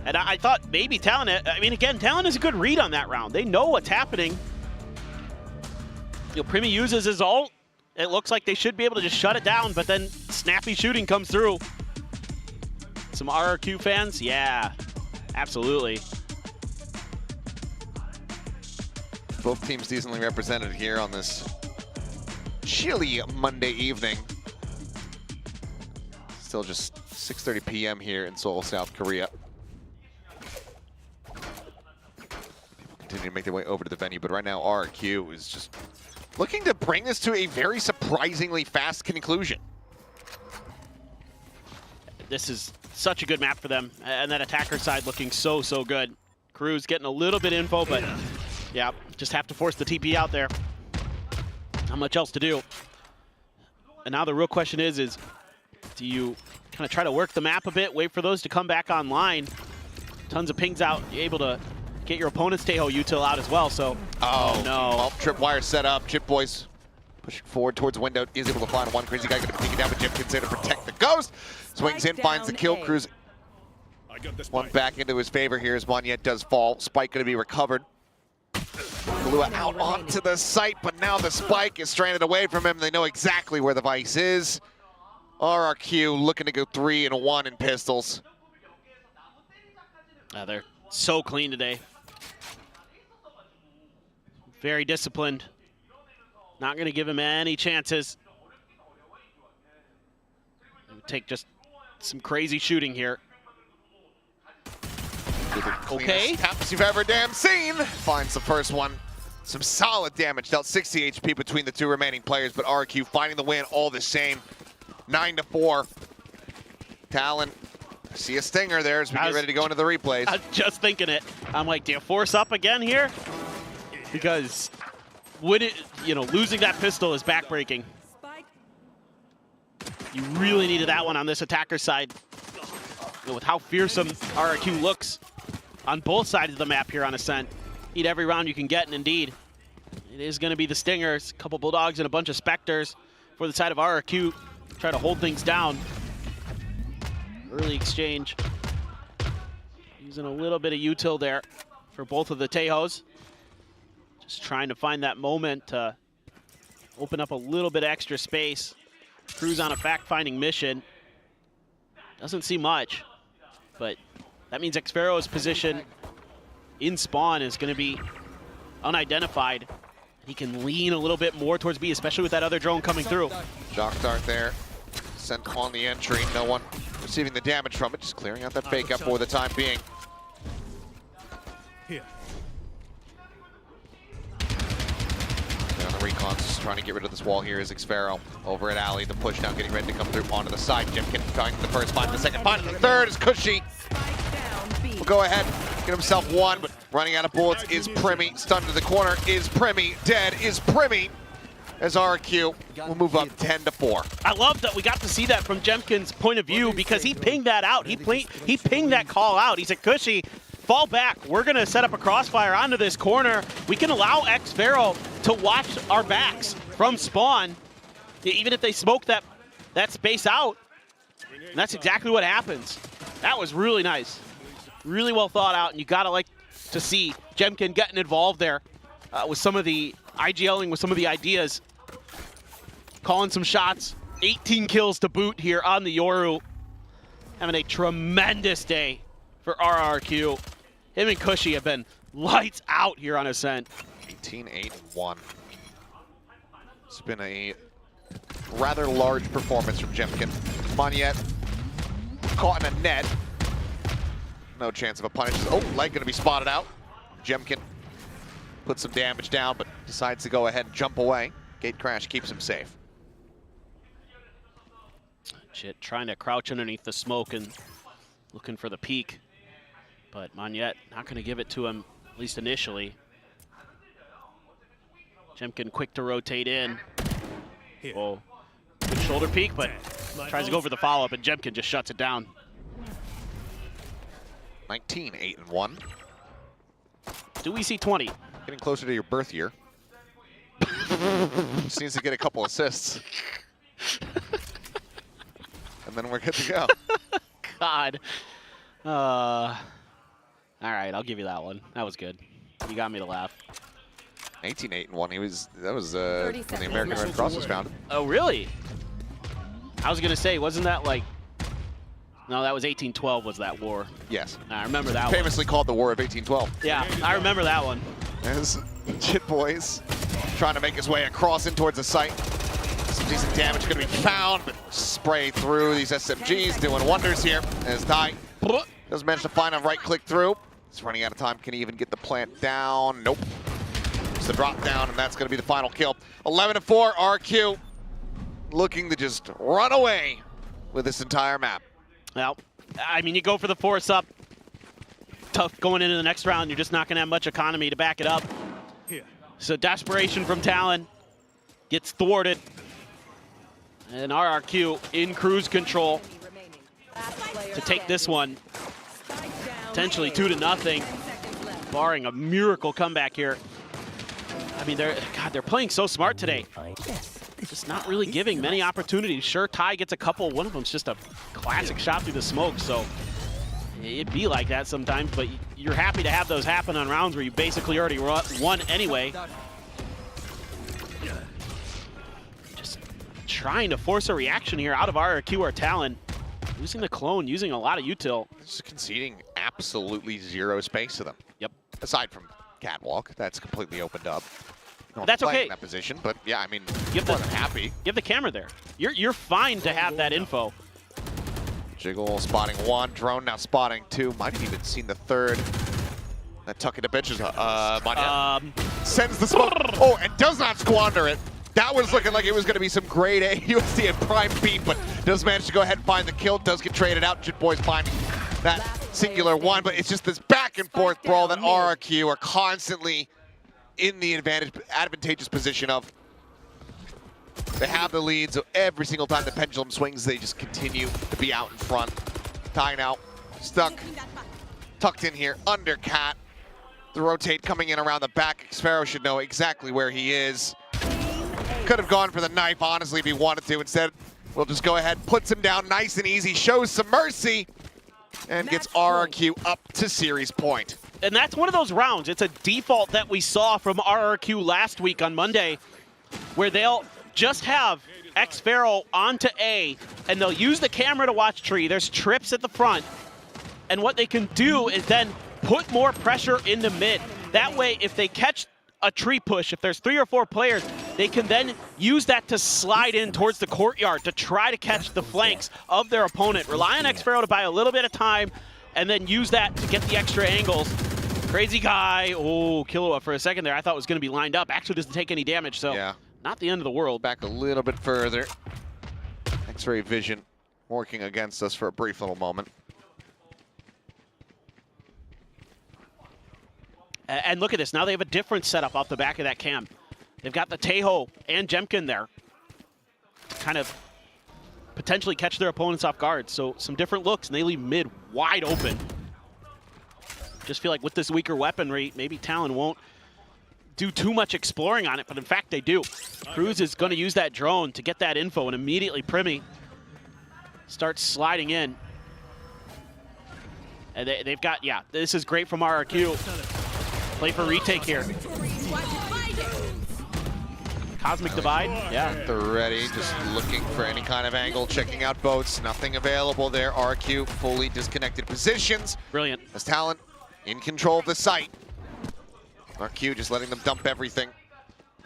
And I thought maybe Talon, I mean, again, Talon is a good read on that round. They know what's happening. Primi uses his ult. It looks like they should be able to just shut it down, but then snappy shooting comes through. Some RRQ fans? Yeah, absolutely. Both teams decently represented here on this chilly Monday evening. Still just 6:30 p.m. here in Seoul, South Korea. People continue to make their way over to the venue, but right now RRQ is just looking to bring this to a very surprisingly fast conclusion. This is such a good map for them, and that attacker side looking so good. Cruz getting a little bit info, but yeah, just have to force the TP out there. Not much else to do. And now the real question is do you kind of try to work the map a bit, wait for those to come back online? Tons of pings out, you're able to get your opponent's Taeho util out as well, so. Oh no. Well, tripwire set up. Jip Boys pushing forward towards the window, is able to find one crazy guy, gonna be taken down, but Jip there to protect the ghost. Swings in, finds the kill. Cruz one back into his favor here as Monyet does fall. Spike gonna be recovered. Kahlua out onto the site, but now the spike is stranded away from him. They know exactly where the Vice is. RRQ looking to go 3-1 in pistols. They're so clean today. Very disciplined. Not going to give him any chances. Take just some crazy shooting here. Okay. Taps you've ever damn seen. Finds the first one. Some solid damage. Dealt 60 HP between the two remaining players, but RQ finding the win all the same. 9-4. Talon, I see a stinger there as we get ready to go into the replays. I was just thinking it. I'm like, do you force up again here? Because losing that pistol is backbreaking. You really needed that one on this attacker side. With how fearsome RRQ looks on both sides of the map here on Ascent. Eat every round you can get, and indeed, it is going to be the Stingers. A couple Bulldogs and a bunch of Spectres for the side of RRQ. Try to hold things down. Early exchange. Using a little bit of util there for both of the Taehos. Just trying to find that moment to open up a little bit extra space. Cruz on a fact-finding mission. Doesn't see much, but that means Xfero's position in spawn is going to be unidentified. He can lean a little bit more towards B, especially with that other drone coming through. Shock dart there. Sent on the entry. No one receiving the damage from it. Just clearing out that fake up for the time being. Here. On the recons, just trying to get rid of this wall here is Xfero. Over at Alley, the push now getting ready to come through onto the side. Jimkin trying the first, find the second, find the third is Cushy. Will go ahead, get himself one, but running out of bullets is Primi. Stunned to the corner is Primi. Dead is Primi. As RQ will move up 10-4. I love that we got to see that from Jemkin's point of view because he pinged that out. He pinged that call out. He said, Cushy, fall back. We're going to set up a crossfire onto this corner. We can allow Xfero to watch our backs from spawn, even if they smoke that space out. And that's exactly what happens. That was really nice. Really well thought out, and you got to like to see Jemkin getting involved there with some of the IGLing, with some of the ideas. Calling some shots. 18 kills to boot here on the Yoru. Having a tremendous day for RRQ. Him and Cushy have been lights out here on Ascent. 18-8-1. It's been a rather large performance from Jemkin. Monyet caught in a net. No chance of a punish. Oh, Light gonna be spotted out. Jemkin puts some damage down, but decides to go ahead and jump away. Gate crash keeps him safe. Shit, trying to crouch underneath the smoke and looking for the peak. But Monyet not going to give it to him, at least initially. Jemkin quick to rotate in. Oh, good shoulder peek, but tries to go for the follow-up, and Jemkin just shuts it down. 19-8-1. Do we see 20? Getting closer to your birth year. Just needs to get a couple assists. And then we're good to go. God. All right, I'll give you that one. That was good. You got me to laugh. 18-8-1. That was when the American Red Cross was founded. Oh, really? I was gonna say, wasn't that like? No, that was 1812. Was that war? Yes. I remember that one. Famously called the War of 1812. Yeah, I remember that one. As Jit Boys trying to make his way across in towards the site. Some decent damage going to be found, but spray through these SMGs, doing wonders here. As Ty does manage to find a right click through. He's running out of time. Can he even get the plant down? Nope. It's the drop down, and that's going to be the final kill. 11-4, RQ looking to just run away with this entire map. Well, I mean, you go for the force up. Tough going into the next round. You're just not going to have much economy to back it up. So desperation from Talon gets thwarted. And RRQ in cruise control to take this one. Potentially 2-0, barring a miracle comeback here. I mean, they're playing so smart today. Just not really giving many opportunities. Sure, Ty gets a couple. One of them's just a classic shot through the smoke. So it'd be like that sometimes, but you're happy to have those happen on rounds where you basically already won anyway. Just trying to force a reaction here out of RRQ or Talon. Using the clone, using a lot of util. Just conceding absolutely zero space to them. Yep. Aside from Catwalk, that's completely opened up. That's okay. In that position, but yeah, I mean, Give more than happy. Give the camera there. You're fine to have that info. Jiggle spotting one, drone now spotting two. Might have even seen the third. That tuck into bitches. Sends the smoke. Oh, and does not squander it. That was looking like it was going to be some grade A USD and prime beat, but does manage to go ahead and find the kill. Does get traded out. Jit Boys finding that singular one, but it's just this back and forth brawl that RRQ are constantly in the advantageous position of. They have the lead, so every single time the pendulum swings, they just continue to be out in front. Ty now stuck, tucked in here, under Cat. The rotate coming in around the back. Xfero should know exactly where he is. Could have gone for the knife, honestly, if he wanted to. Instead, we'll just go ahead, puts him down nice and easy, shows some mercy, and gets RRQ up to series point. And that's one of those rounds. It's a default that we saw from RRQ last week on Monday, where they'll just have Xfero onto A, and they'll use the camera to watch tree. There's trips at the front, and what they can do is then put more pressure into mid. That way, if they catch a tree push, if there's 3 or 4 players, they can then use that to slide in towards the courtyard to try to catch the flanks of their opponent. Rely on Xfero to buy a little bit of time, and then use that to get the extra angles. Crazy guy. Oh, Killua for a second there I thought was going to be lined up. Actually doesn't take any damage, so yeah. Not the end of the world. Back a little bit further. X-ray vision working against us for a brief little moment. And look at this. Now they have a different setup off the back of that cam. They've got the Tejo and Jemkin there to kind of potentially catch their opponents off guard. So some different looks, and they leave mid wide open. Just feel like with this weaker weaponry, maybe Talon won't do too much exploring on it, but in fact they do. Cruz is going to use that drone to get that info, and immediately Primi starts sliding in. And they've got, yeah, this is great from RRQ. Play for retake here. Cosmic Divide, yeah. They're ready, just looking for any kind of angle, checking out boats. Nothing available there. RQ fully disconnected positions. Brilliant. As Talon in control of the site. RQ just letting them dump everything.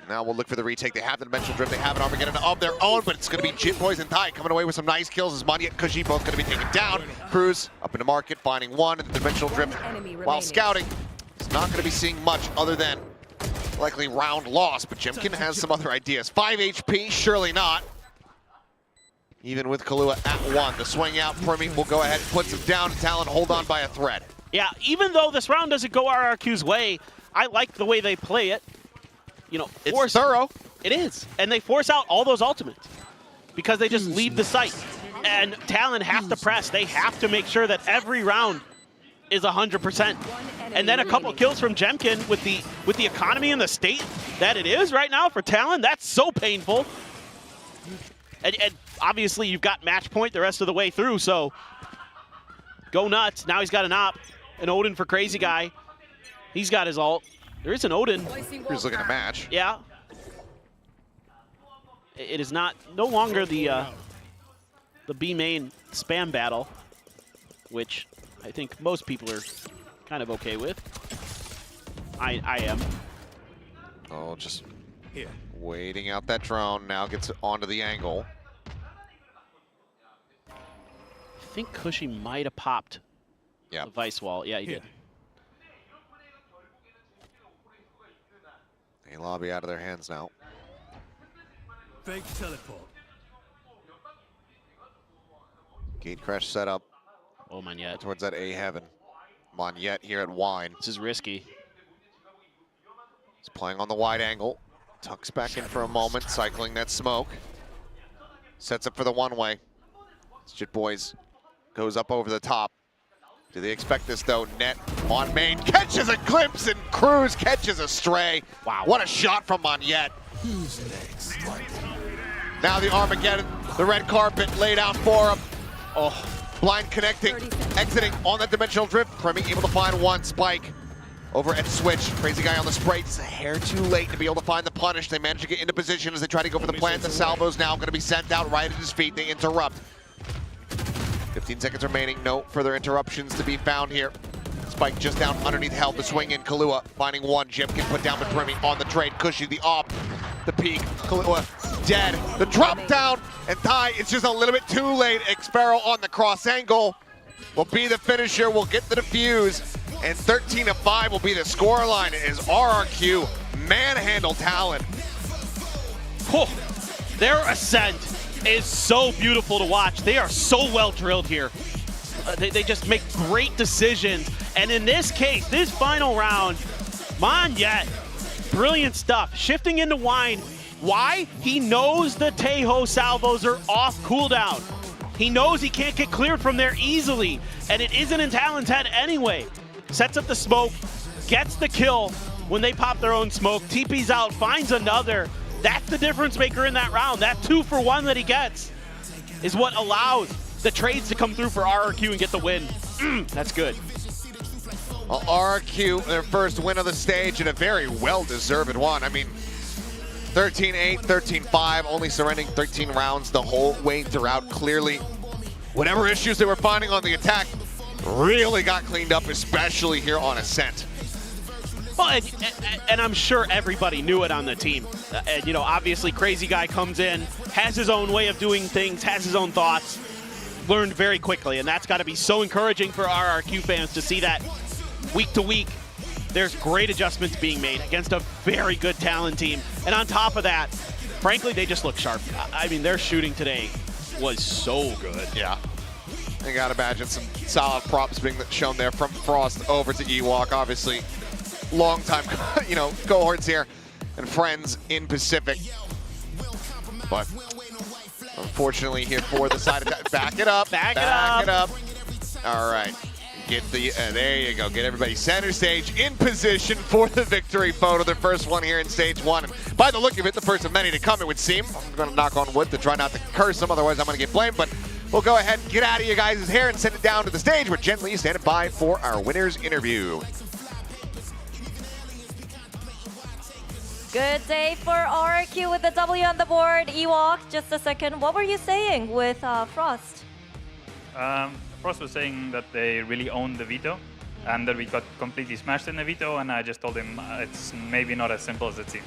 Now we'll look for the retake. They have the dimensional drift. They have an Armageddon of their own, but it's going to be Jit Boys and Ty coming away with some nice kills as Manya and Kushi both going to be taken down. Cruz up in the market, finding one, and the dimensional drift while scouting. He's not going to be seeing much other than likely round loss, but Jemkin has some other ideas. 5 HP, surely not. Even with Kahlua at 1. The swing out, Primi will go ahead and puts him down. Talon hold on by a thread. Yeah, even though this round doesn't go RRQ's way, I like the way they play it. You know, it's thorough. It is. And they force out all those ultimates because they just leave the site. And Talon has to press. They have to make sure that every round is 100%. And then a couple kills from Jemkin with the economy and the state that it is right now for Talon. That's so painful. And obviously you've got match point the rest of the way through, so go nuts. Now he's got an op. an Odin for Crazy Guy. He's got his ult. There is an Odin. Who's looking to match. Yeah. It is no longer the B main spam battle, which I think most people are kind of okay with. I am. Oh, just waiting out that drone. Now gets onto the angle. I think Cushy might have popped the Vice wall. Yeah, he did. A lobby out of their hands now. Fake teleport. Gate crash setup. Oh, Monyet. Towards that A heaven. Monyet here at Wine. This is risky. He's playing on the wide angle. Tucks back in for a moment, cycling that smoke. Sets up for the one-way. Jit Boys goes up over the top. Do they expect this though? Net on main, catches a glimpse, and Cruz catches a stray. Wow. What a shot from Monyet. Who's next? Now the Armageddon, the red carpet laid out for him. Oh, blind connecting, exiting on that dimensional drift. Premi able to find one. Spike over at Switch. Crazy Guy on the spray. Just a hair too late to be able to find the punish. They manage to get into position as they try to go for the plant. The salvo's now going to be sent out right at his feet. They interrupt. 15 seconds remaining. No further interruptions to be found here. Spike just down underneath held the swing in. Kahlua finding one. Jim can put down Premi on the trade. Cushy the off. The peak. Kahlua dead. The drop down. And Ty, it's just a little bit too late. Xparrow on the cross angle will be the finisher. Will get the defuse. And 13-5 will be the scoreline as RRQ manhandle Talon. Oh, their ascent is so beautiful to watch. They are so well drilled here. They just make great decisions. And in this case, this final round, Monyet, brilliant stuff. Shifting into Wine. Why? He knows the Tejo salvos are off cooldown. He knows he can't get cleared from there easily. And it isn't in Talon's head anyway. Sets up the smoke, gets the kill when they pop their own smoke. TP's out, finds another. That's the difference maker in that round. That 2-for-1 that he gets is what allows the trades to come through for RRQ and get the win. That's good. Well, RRQ, their first win of the stage, and a very well-deserved one. I mean, 13-8, 13-5, only surrendering 13 rounds the whole way throughout. Clearly, whatever issues they were finding on the attack really got cleaned up, especially here on Ascent. Well, and I'm sure everybody knew it on the team. And, you know, obviously Crazy Guy comes in, has his own way of doing things, has his own thoughts, learned very quickly. And that's got to be so encouraging for RRQ fans to see that week to week. There's great adjustments being made against a very good Talon team. And on top of that, frankly, they just look sharp. I mean, their shooting today was so good. Yeah. I gotta imagine some solid props being shown there from Frost over to Ewok. Obviously, long time, you know, cohorts here and friends in Pacific. But unfortunately here for the side attack. Back it up. Back it up. All right. Get the, there you go. Get everybody center stage in position for the victory photo. Their first one here in stage one. And by the look of it, the first of many to come, it would seem. I'm going to knock on wood to try not to curse them, otherwise I'm going to get blamed. But we'll go ahead and get out of you guys' hair and send it down to the stage where Jen Lee standing by for our winners interview. Good day for RRQ with the W on the board. Ewok, just a second. What were you saying with Frost? Frost was saying that they really owned the veto and that we got completely smashed in the veto, and I just told him it's maybe not as simple as it seems.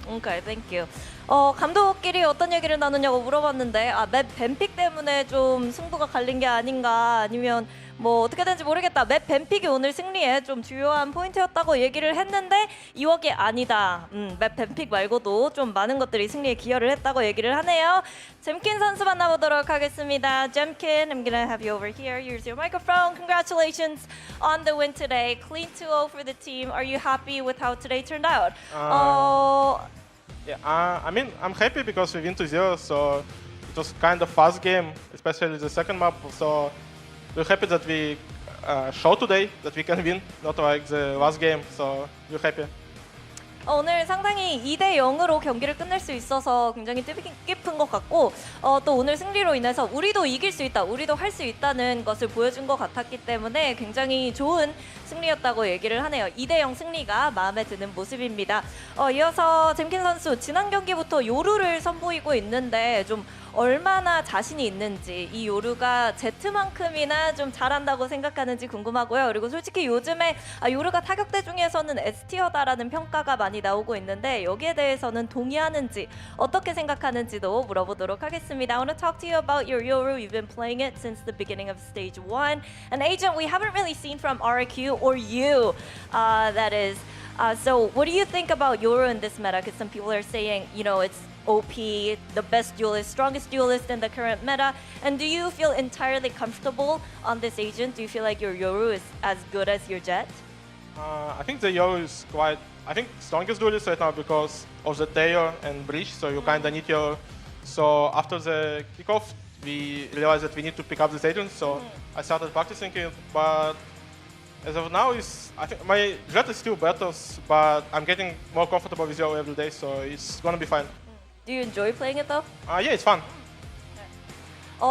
Okay, thank you. 감독끼리 어떤 얘기를 나누냐고 물어봤는데 맵 뱀픽 때문에 좀 승부가 갈린 게 아닌가, 아니면 뭐 어떻게 된지 모르겠다. 맵 뱀픽이 오늘 승리에 좀 주요한 포인트였다고 얘기를 했는데 이웍이 아니다. 맵 뱀픽 말고도 좀 많은 것들이 승리에 기여를 했다고 얘기를 하네요. 잼킨 선수 만나보도록 하겠습니다. Jemkin, I'm gonna have you over here. Here's your microphone. Congratulations on the win today. Clean 2-0 for the team. Are you happy with how today turned out? Yeah, I mean, I'm happy because we win 2-0, so it was kind of fast game, especially the second map. So we're happy that we showed today that we can win, not like the last game. So we're happy. 오늘 상당히 2대 0으로 경기를 끝낼 수 있어서 굉장히 뜻깊은 것 같고 또 오늘 승리로 인해서 우리도 이길 수 있다, 우리도 할 수 있다는 것을 보여준 것 같았기 때문에 굉장히 좋은 승리였다고 얘기를 하네요. 2대 0 승리가 마음에 드는 모습입니다. 이어서 잼킨 선수 지난 경기부터 요루를 선보이고 있는데 좀 얼마나 자신이 있는지, 이 요루가 Z만큼이나 좀 잘한다고 생각하는지 궁금하고요. 그리고 솔직히 요즘에 요루가 타격대 중에서는 S티어다라는 평가가 많이 나오고 있는데 여기에 대해서는 동의하는지 어떻게 생각하는지도 물어보도록 하겠습니다. I want to talk to you about your Yoru. You've been playing it since the beginning of stage 1. And Agent, we haven't really seen from RQ or you, that is. So what do you think about Yoru in this meta? Because some people are saying, you know, it's OP, the best duelist, strongest duelist in the current meta. And do you feel entirely comfortable on this agent? Do you feel like your Yoru is as good as your Jet? I think the Yoru is quite, I think, strongest duelist right now because of the Tail and Breach, so you kind of need your... So after the kickoff, we realized that we need to pick up this agent, so I started practicing it, but as of now, I think my Jet is still better, but I'm getting more comfortable with Yoru every day, so it's gonna be fine. Do you enjoy playing it though? Yeah, it's fun.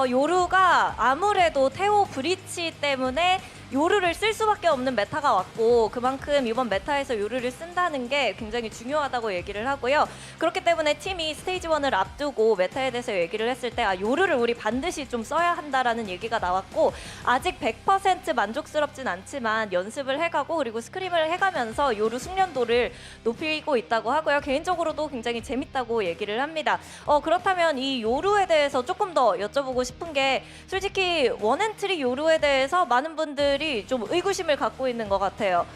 요루가 아무래도 태오 브리치 때문에 요루를 쓸 수밖에 없는 메타가 왔고 그만큼 이번 메타에서 요루를 쓴다는 게 굉장히 중요하다고 얘기를 하고요. 그렇기 때문에 팀이 스테이지 1을 앞두고 메타에 대해서 얘기를 했을 때 요루를 우리 반드시 좀 써야 한다라는 얘기가 나왔고 아직 100% 만족스럽진 않지만 연습을 해가고 그리고 스크림을 해가면서 요루 숙련도를 높이고 있다고 하고요. 개인적으로도 굉장히 재밌다고 얘기를 합니다. 그렇다면 이 요루에 대해서 조금 더 여쭤보고 싶은 게 솔직히 원앤트리 요루에 대해서 많은 분들이 좀 의구심을 갖고 있는 것 같아요.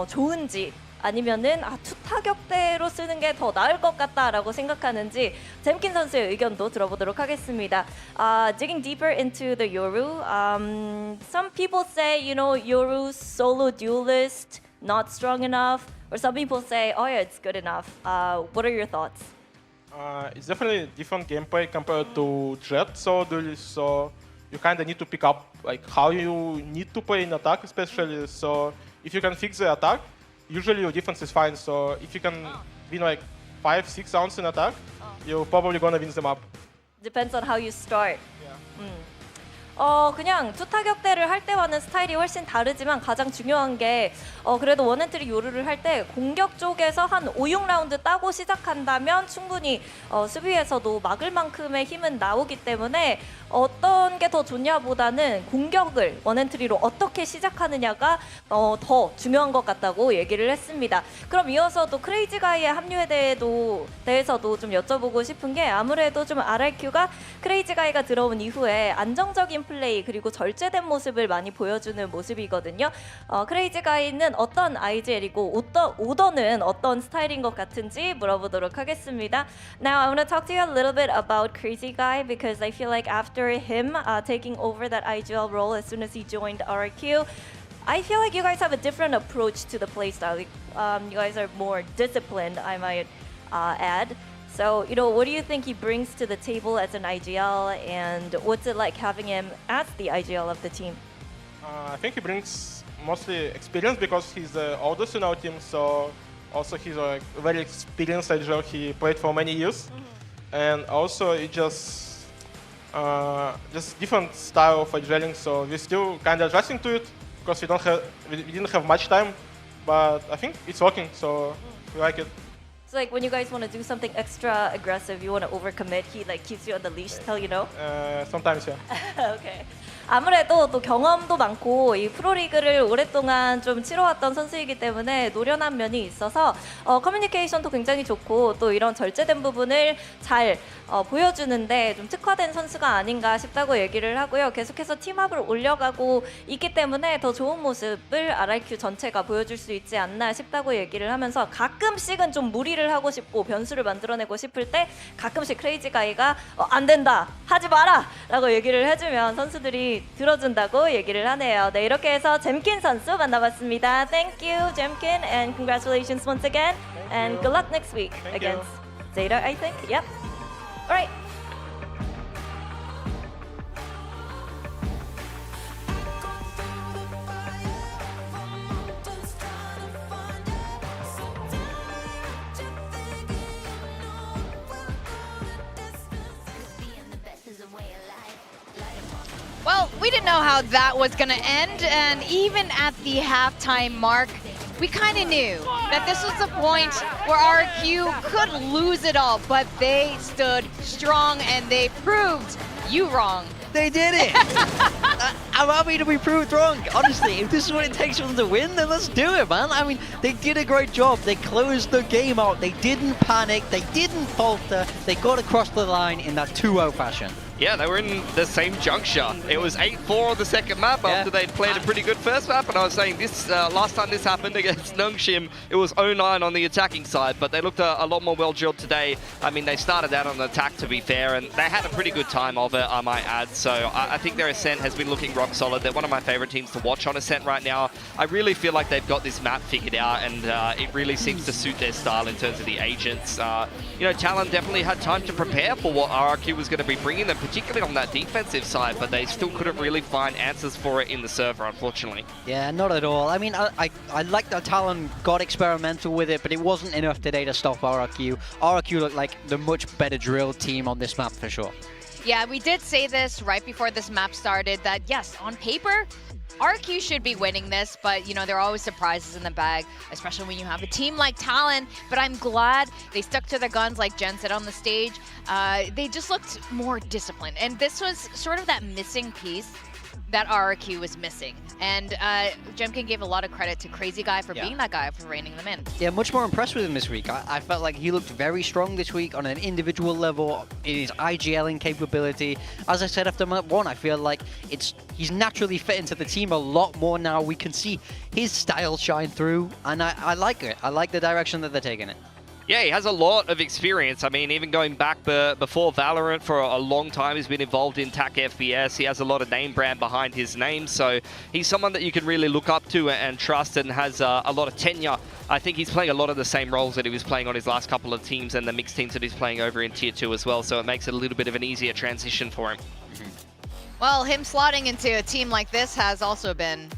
좋은지 아니면은 투타격대로 쓰는 게 더 나을 것 같다라고 생각하는지 잼킨 선수의 의견도 들어보도록 하겠습니다. Digging deeper into the Yoru, some people say, you know, Yoru solo duelist not strong enough, or some people say, oh yeah, it's good enough. What are your thoughts? It's definitely different gameplay compared to Jet, so you kind of need to pick up like how you need to play in attack, especially. So if you can fix the attack, usually your defense is fine. So if you can win like 5-6 rounds in attack, you're probably gonna win the map. Depends on how you start. 그냥 투타격대를 할 때와는 스타일이 훨씬 다르지만 가장 중요한 게 그래도 원앤트리 요루를 할 때 공격 쪽에서 한 5-6라운드 따고 시작한다면 충분히 수비에서도 막을 만큼의 힘은 나오기 때문에 어떤 게 더 좋냐보다는 공격을 원앤트리로 어떻게 시작하느냐가 더 중요한 것 같다고 얘기를 했습니다. 그럼 이어서 또 크레이지 가이의 합류에 대해서도 좀 여쭤보고 싶은 게 아무래도 좀 RRQ가 크레이지 가이가 들어온 이후에 안정적인 플레이 그리고 절제된 모습을 많이 보여주는 모습이거든요. 크레이지 가이는 어떤 IGL이고 오더는 어떤 스타일인 것 같은지 물어보도록 하겠습니다. Now I want to talk to you a little bit about Crazy Guy because I feel like after him taking over that IGL role as soon as he joined RQ, I feel like you guys have a different approach to the playstyle. You guys are more disciplined, I might add. So, you know, what do you think he brings to the table as an IGL, and what's it like having him as the IGL of the team? I think he brings mostly experience because he's the oldest in our team, so also he's a very experienced IGL. He played for many years, and also it just different style of IGLing, so we're still kind of adjusting to it because we didn't have much time, but I think it's working, so we like it. So like when you guys want to do something extra aggressive, you want to overcommit, he like keeps you on the leash, tell you no? Sometimes, yeah. Okay. 아무래도 또 경험도 많고 이 프로리그를 오랫동안 좀 치러왔던 선수이기 때문에 노련한 면이 있어서 커뮤니케이션도 굉장히 좋고 또 이런 절제된 부분을 잘 보여주는데 좀 특화된 선수가 아닌가 싶다고 얘기를 하고요. 계속해서 팀업을 올려가고 있기 때문에 더 좋은 모습을 RRQ 전체가 보여줄 수 있지 않나 싶다고 얘기를 하면서 가끔씩은 좀 무리를 하고 싶고 변수를 만들어내고 싶을 때 가끔씩 크레이지 가이가 안 된다, 하지 마라 라고 얘기를 해주면 선수들이 들어준다고 얘기를 하네요. 네, 이렇게 해서 잼킨 선수 만나봤습니다. Thank you, 잼킨, and congratulations once again. And good luck next week against Zeta, I think. Yep. All right. we didn't know how that was going to end, and even at the halftime mark, we kind of knew that this was the point where RRQ could lose it all, but they stood strong and they proved you wrong. They did it! I'm happy to be proved wrong. Honestly, if this is what it takes for them to win, then let's do it, man. I mean, they did a great job. They closed the game out. They didn't panic. They didn't falter. They got across the line in that 2-0 fashion. Yeah, they were in the same juncture. It was 8-4 on the second map after they'd played a pretty good first map, and I was saying this last time this happened against Nongshim, it was 0-9 on the attacking side, but they looked a lot more well-drilled today. I mean, they started out on the attack, to be fair, and they had a pretty good time of it, I might add. So I think their Ascent has been looking rock solid. They're one of my favorite teams to watch on Ascent right now. I really feel like they've got this map figured out, and it really seems to suit their style in terms of the agents. You know, Talon definitely had time to prepare for what RRQ was going to be bringing them, particularly on that defensive side, but they still couldn't really find answers for it in the server, unfortunately. Yeah, not at all. I mean, I like that Talon got experimental with it, but it wasn't enough today to stop RRQ. RRQ looked like the much better drilled team on this map for sure. Yeah, we did say this right before this map started that, yes, on paper, RQ should be winning this, but, you know, there are always surprises in the bag, especially when you have a team like Talon. But I'm glad they stuck to their guns, like Jen said on the stage. They just looked more disciplined. And this was sort of that missing piece that RRQ was missing. And Jemkin gave a lot of credit to Crazy Guy for being that guy, for reining them in. Yeah, much more impressed with him this week. I felt like he looked very strong this week on an individual level, in his IGLing capability. As I said after map 1, I feel like he's naturally fit into the team a lot more now. We can see his style shine through, and I like it. I like the direction that they're taking it. Yeah, he has a lot of experience. I mean, even going back before Valorant for a long time, he's been involved in TAC FPS. He has a lot of name brand behind his name, so he's someone that you can really look up to and trust, and has a lot of tenure. I think he's playing a lot of the same roles that he was playing on his last couple of teams and the mixed teams that he's playing over in Tier 2 as well, so it makes it a little bit of an easier transition for him. Well, him slotting into a team like this has also been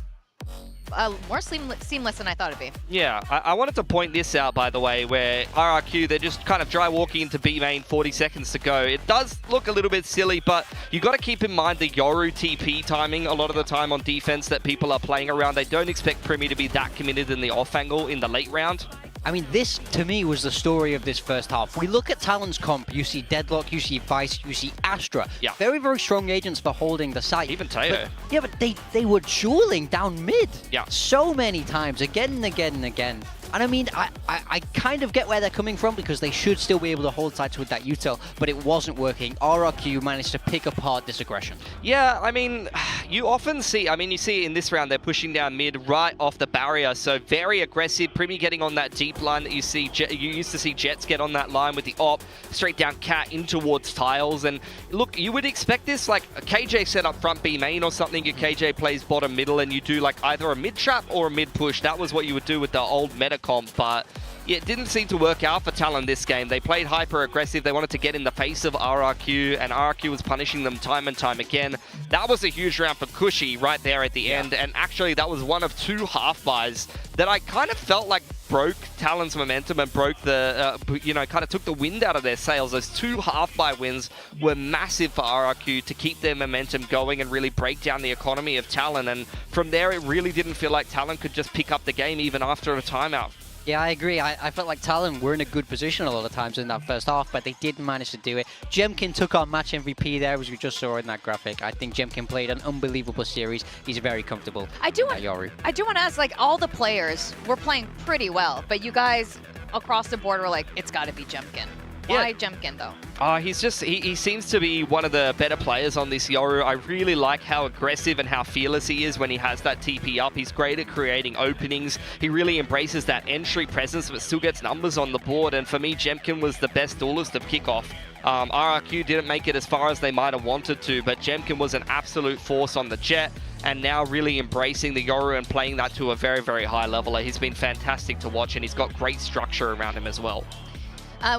more seamless than I thought it'd be. Yeah, I wanted to point this out, by the way, where RRQ, they're just kind of dry walking into B main, 40 seconds to go. It does look a little bit silly, but you got to keep in mind the Yoru TP timing a lot of the time on defense that people are playing around. They don't expect Primi to be that committed in the off angle in the late round. I mean, this, to me, was the story of this first half. We look at Talon's comp, you see Deadlock, you see Vice, you see Astra. Yeah. Very, very strong agents for holding the site. Even Teo. But they were dueling down mid. Yeah. So many times, again and again and again. And I mean, I kind of get where they're coming from, because they should still be able to hold sites with that util, but it wasn't working. RRQ managed to pick apart this aggression. Yeah, I mean, you often see, you see in this round, they're pushing down mid right off the barrier, so very aggressive. Primi getting on that deep line that you see, you used to see Jets get on that line with the op, straight down Cat in towards Tiles. And look, you would expect this, like a KJ set up front B main or something, your KJ plays bottom middle, and you do like either a mid trap or a mid push. That was what you would do with the old meta comp, but yeah, it didn't seem to work out for Talon this game. They played hyper aggressive. They wanted to get in the face of RRQ, and RRQ was punishing them time and time again. That was a huge round for Cushy right there at the end, and actually that was one of 2 half buys that I kind of felt like broke Talon's momentum and broke the, kind of took the wind out of their sails. Those 2 half buy wins were massive for RRQ to keep their momentum going and really break down the economy of Talon, and from there it really didn't feel like Talon could just pick up the game even after a timeout. Yeah, I agree. I felt like Talon were in a good position a lot of times in that first half, but they didn't manage to do it. Jemkin took on match MVP there, as we just saw in that graphic. I think Jemkin played an unbelievable series. He's very comfortable. I do want to ask, like, all the players were playing pretty well, but you guys across the board were like, it's got to be Jemkin. Why Jemkin, though? He seems to be one of the better players on this Yoru. I really like how aggressive and how fearless he is when he has that TP up. He's great at creating openings. He really embraces that entry presence, but still gets numbers on the board. And for me, Jemkin was the best duelist of kickoff. RRQ didn't make it as far as they might have wanted to, but Jemkin was an absolute force on the jet, and now really embracing the Yoru and playing that to a very, very high level. He's been fantastic to watch, and he's got great structure around him as well.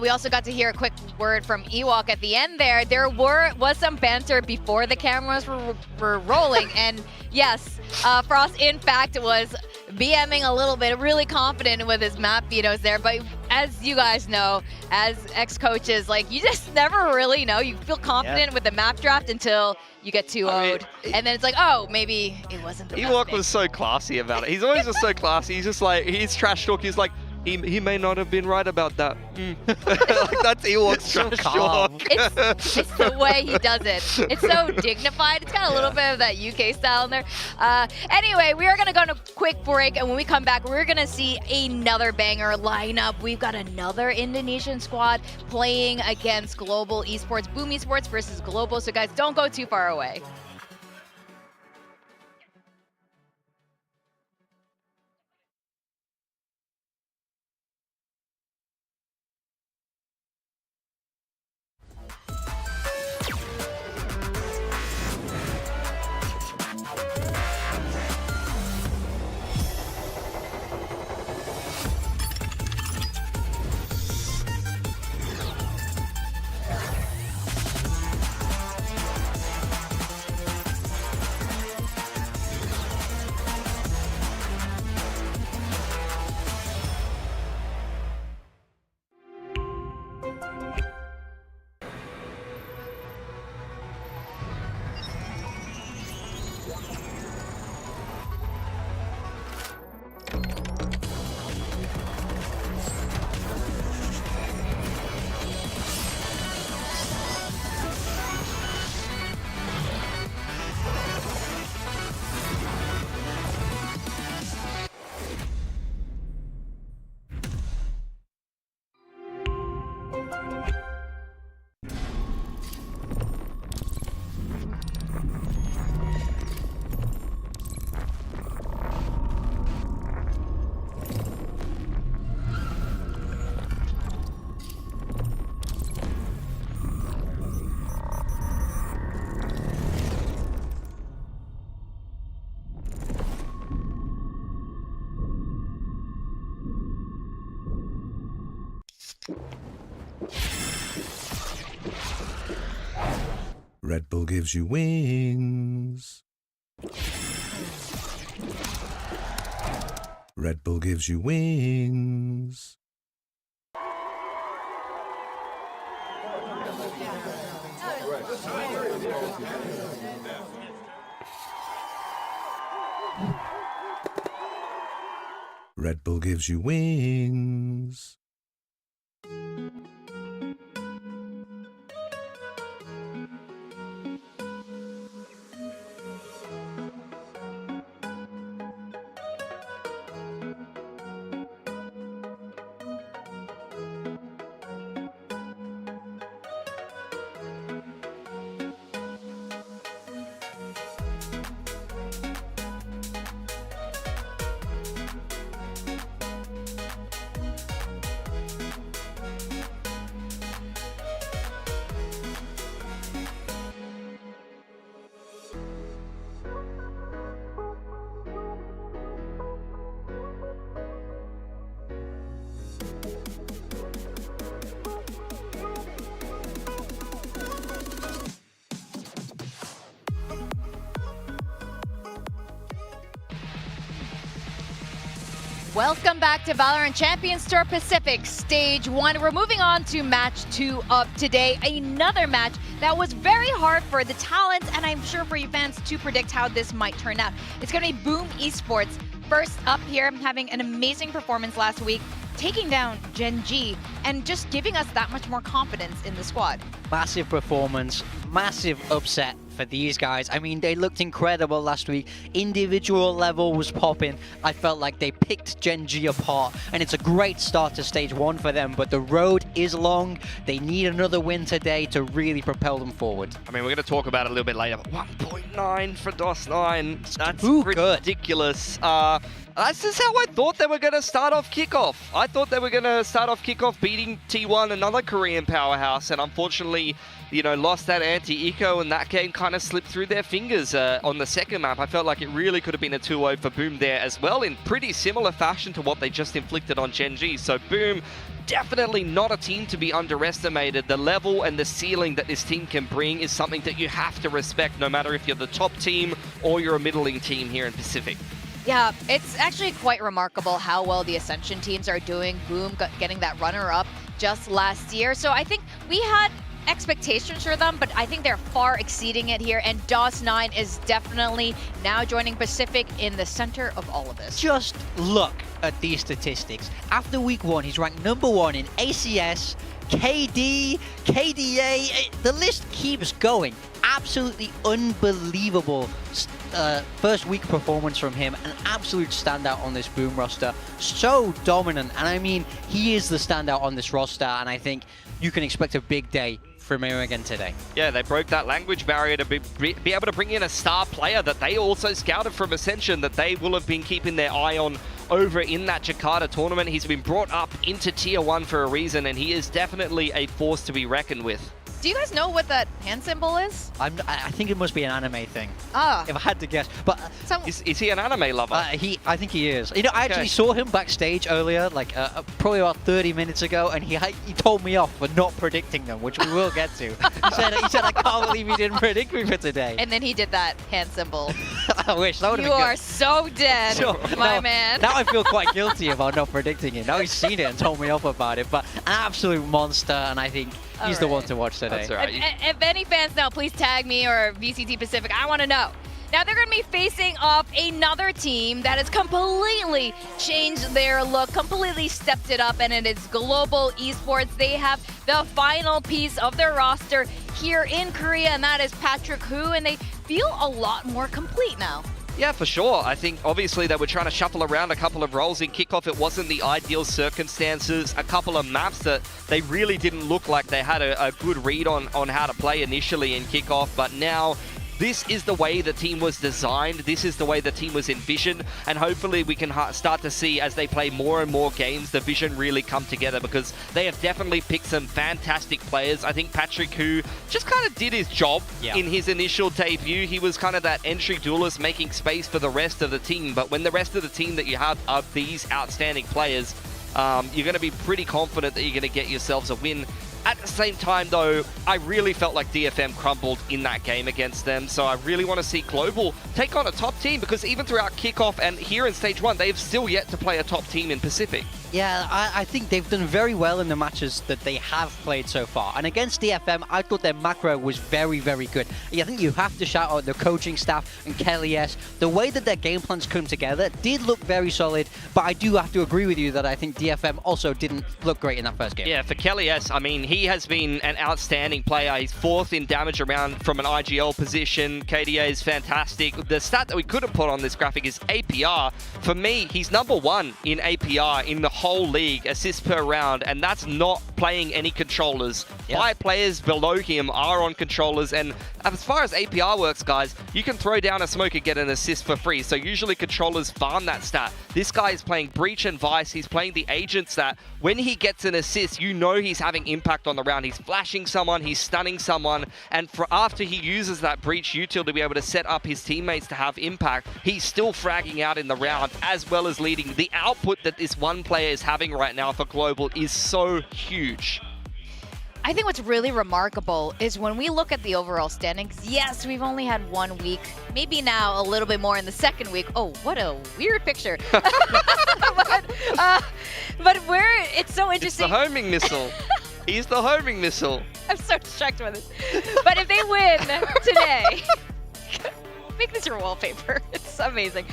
We also got to hear a quick word from Ewok at the end there. There was some banter before the cameras were rolling. And yes, Frost, in fact, was BMing a little bit, really confident with his map vetoes there. But as you guys know, as ex-coaches, like you just never really know. You feel confident with the map draft until you get 2-0'd, and then it's like, oh, maybe it wasn't the best Ewok pick. was so classy about it. He's always just so classy. He's just like, he's trash talk. He's like, he may not have been right about that. Like, that's Ewok's trash talk. It's the way he does it. It's so dignified. It's got a little bit of that UK style in there. Anyway, we are going to go on a quick break, and when we come back, we're going to see another banger lineup. We've got another Indonesian squad playing against Global Esports. Boom Esports versus Global. So guys, don't go too far away. Red Bull gives you wings. Red Bull gives you wings. Red Bull gives you wings. Welcome back to Valorant Champions Tour Pacific Stage 1. We're moving on to match 2 of today. Another match that was very hard for the talents, and I'm sure for you fans to predict how this might turn out. It's going to be Boom Esports first up here, having an amazing performance last week, taking down Gen G, and just giving us that much more confidence in the squad. Massive performance, massive upset for these guys. I mean, they looked incredible last week. Individual level was popping. I felt like they picked Gen G apart, and it's a great start to stage 1 for them, but the road is long. They need another win today to really propel them forward. I mean, we're going to talk about it a little bit later, but 1.9 for DOS9. That's ridiculous. That's just how I thought they were going to start off kickoff. I thought they were going to start off kickoff beating T1, another Korean powerhouse, and unfortunately, you know, lost that anti-eco, and that game kind of slipped through their fingers on the second map. I felt like it really could have been a 2-0 for Boom there as well, in pretty similar fashion to what they just inflicted on Gen G. So Boom, definitely not a team to be underestimated. The level and the ceiling that this team can bring is something that you have to respect, no matter if you're the top team or you're a middling team here in Pacific. Yeah, it's actually quite remarkable how well the Ascension teams are doing. Boom getting that runner-up just last year. So I think we had expectations for them, but I think they're far exceeding it here. And DOS9 is definitely now joining Pacific in the center of all of this. Just look at these statistics. After week 1, he's ranked #1 in ACS, KD, KDA. The list keeps going. Absolutely unbelievable first week performance from him. An absolute standout on this Boom roster. So dominant. And I mean, he is the standout on this roster. And I think you can expect a big day from him again today. Yeah, they broke that language barrier to be able to bring in a star player that they also scouted from Ascension, that they will have been keeping their eye on over in that Jakarta tournament. He's been brought up into Tier 1 for a reason, and he is definitely a force to be reckoned with. Do you guys know what that hand symbol is? I think it must be an anime thing. Ah. If I had to guess. But is he an anime lover? I think he is. You know, I actually saw him backstage earlier, like probably about 30 minutes ago, and he told me off for not predicting them, which we will get to. He said, I can't believe he didn't predict me for today. And then he did that hand symbol. I wish that would have You been good. are so dead, my man. Now I feel quite guilty about not predicting it. Now he's seen it and told me off about it. But an absolute monster, and I think he's the one to watch today. That's all right. If any fans know, please tag me or VCT Pacific. I want to know. Now they're going to be facing off another team that has completely changed their look, completely stepped it up, and it is Global Esports. They have the final piece of their roster here in Korea, and that is Patrick Hu, and they feel a lot more complete now. Yeah, for sure. I think obviously they were trying to shuffle around a couple of roles in kickoff. It wasn't the ideal circumstances. A couple of maps that they really didn't look like they had a good read on how to play initially in kickoff, but now this is the way the team was designed. This is the way the team was envisioned. And hopefully we can start to see, as they play more and more games, the vision really come together, because they have definitely picked some fantastic players. I think Patrick, who just kind of did his job in his initial debut. He was kind of that entry duelist, making space for the rest of the team. But when the rest of the team that you have are these outstanding players, you're going to be pretty confident that you're going to get yourselves a win. At the same time, though, I really felt like DFM crumbled in that game against them, so I really want to see Global take on a top team, because even throughout kickoff and here in Stage 1, they've still yet to play a top team in Pacific. Yeah, I think they've done very well in the matches that they have played so far. And against DFM, I thought their macro was very, very good. I think you have to shout out the coaching staff and Kelly S. The way that their game plans come together did look very solid, but I do have to agree with you that I think DFM also didn't look great in that first game. Yeah, for Kelly S, I mean, he has been an outstanding player. He's 4th in damage around from an IGL position. KDA is fantastic. The stat that we could have put on this graphic is APR. For me, he's #1 in APR in the whole league, assists per round, and that's not playing any controllers. 5 players below him are on controllers, and as far as APR works, guys, you can throw down a smoke and get an assist for free, so usually controllers farm that stat. This guy is playing Breach and Vice. He's playing the agent stat. When he gets an assist, you know he's having impact on the round. He's flashing someone, he's stunning someone, and after he uses that Breach util to be able to set up his teammates to have impact, he's still fragging out in the round, as well as leading. The output that this one player is having right now for Global is so huge. I think what's really remarkable is when we look at the overall standings, yes, we've only had 1 week, maybe now a little bit more in the second week. Oh, what a weird picture. but it's so interesting. It's the homing missile. He's the homing missile. I'm so distracted by this. But if they win today, make this your wallpaper. It's amazing.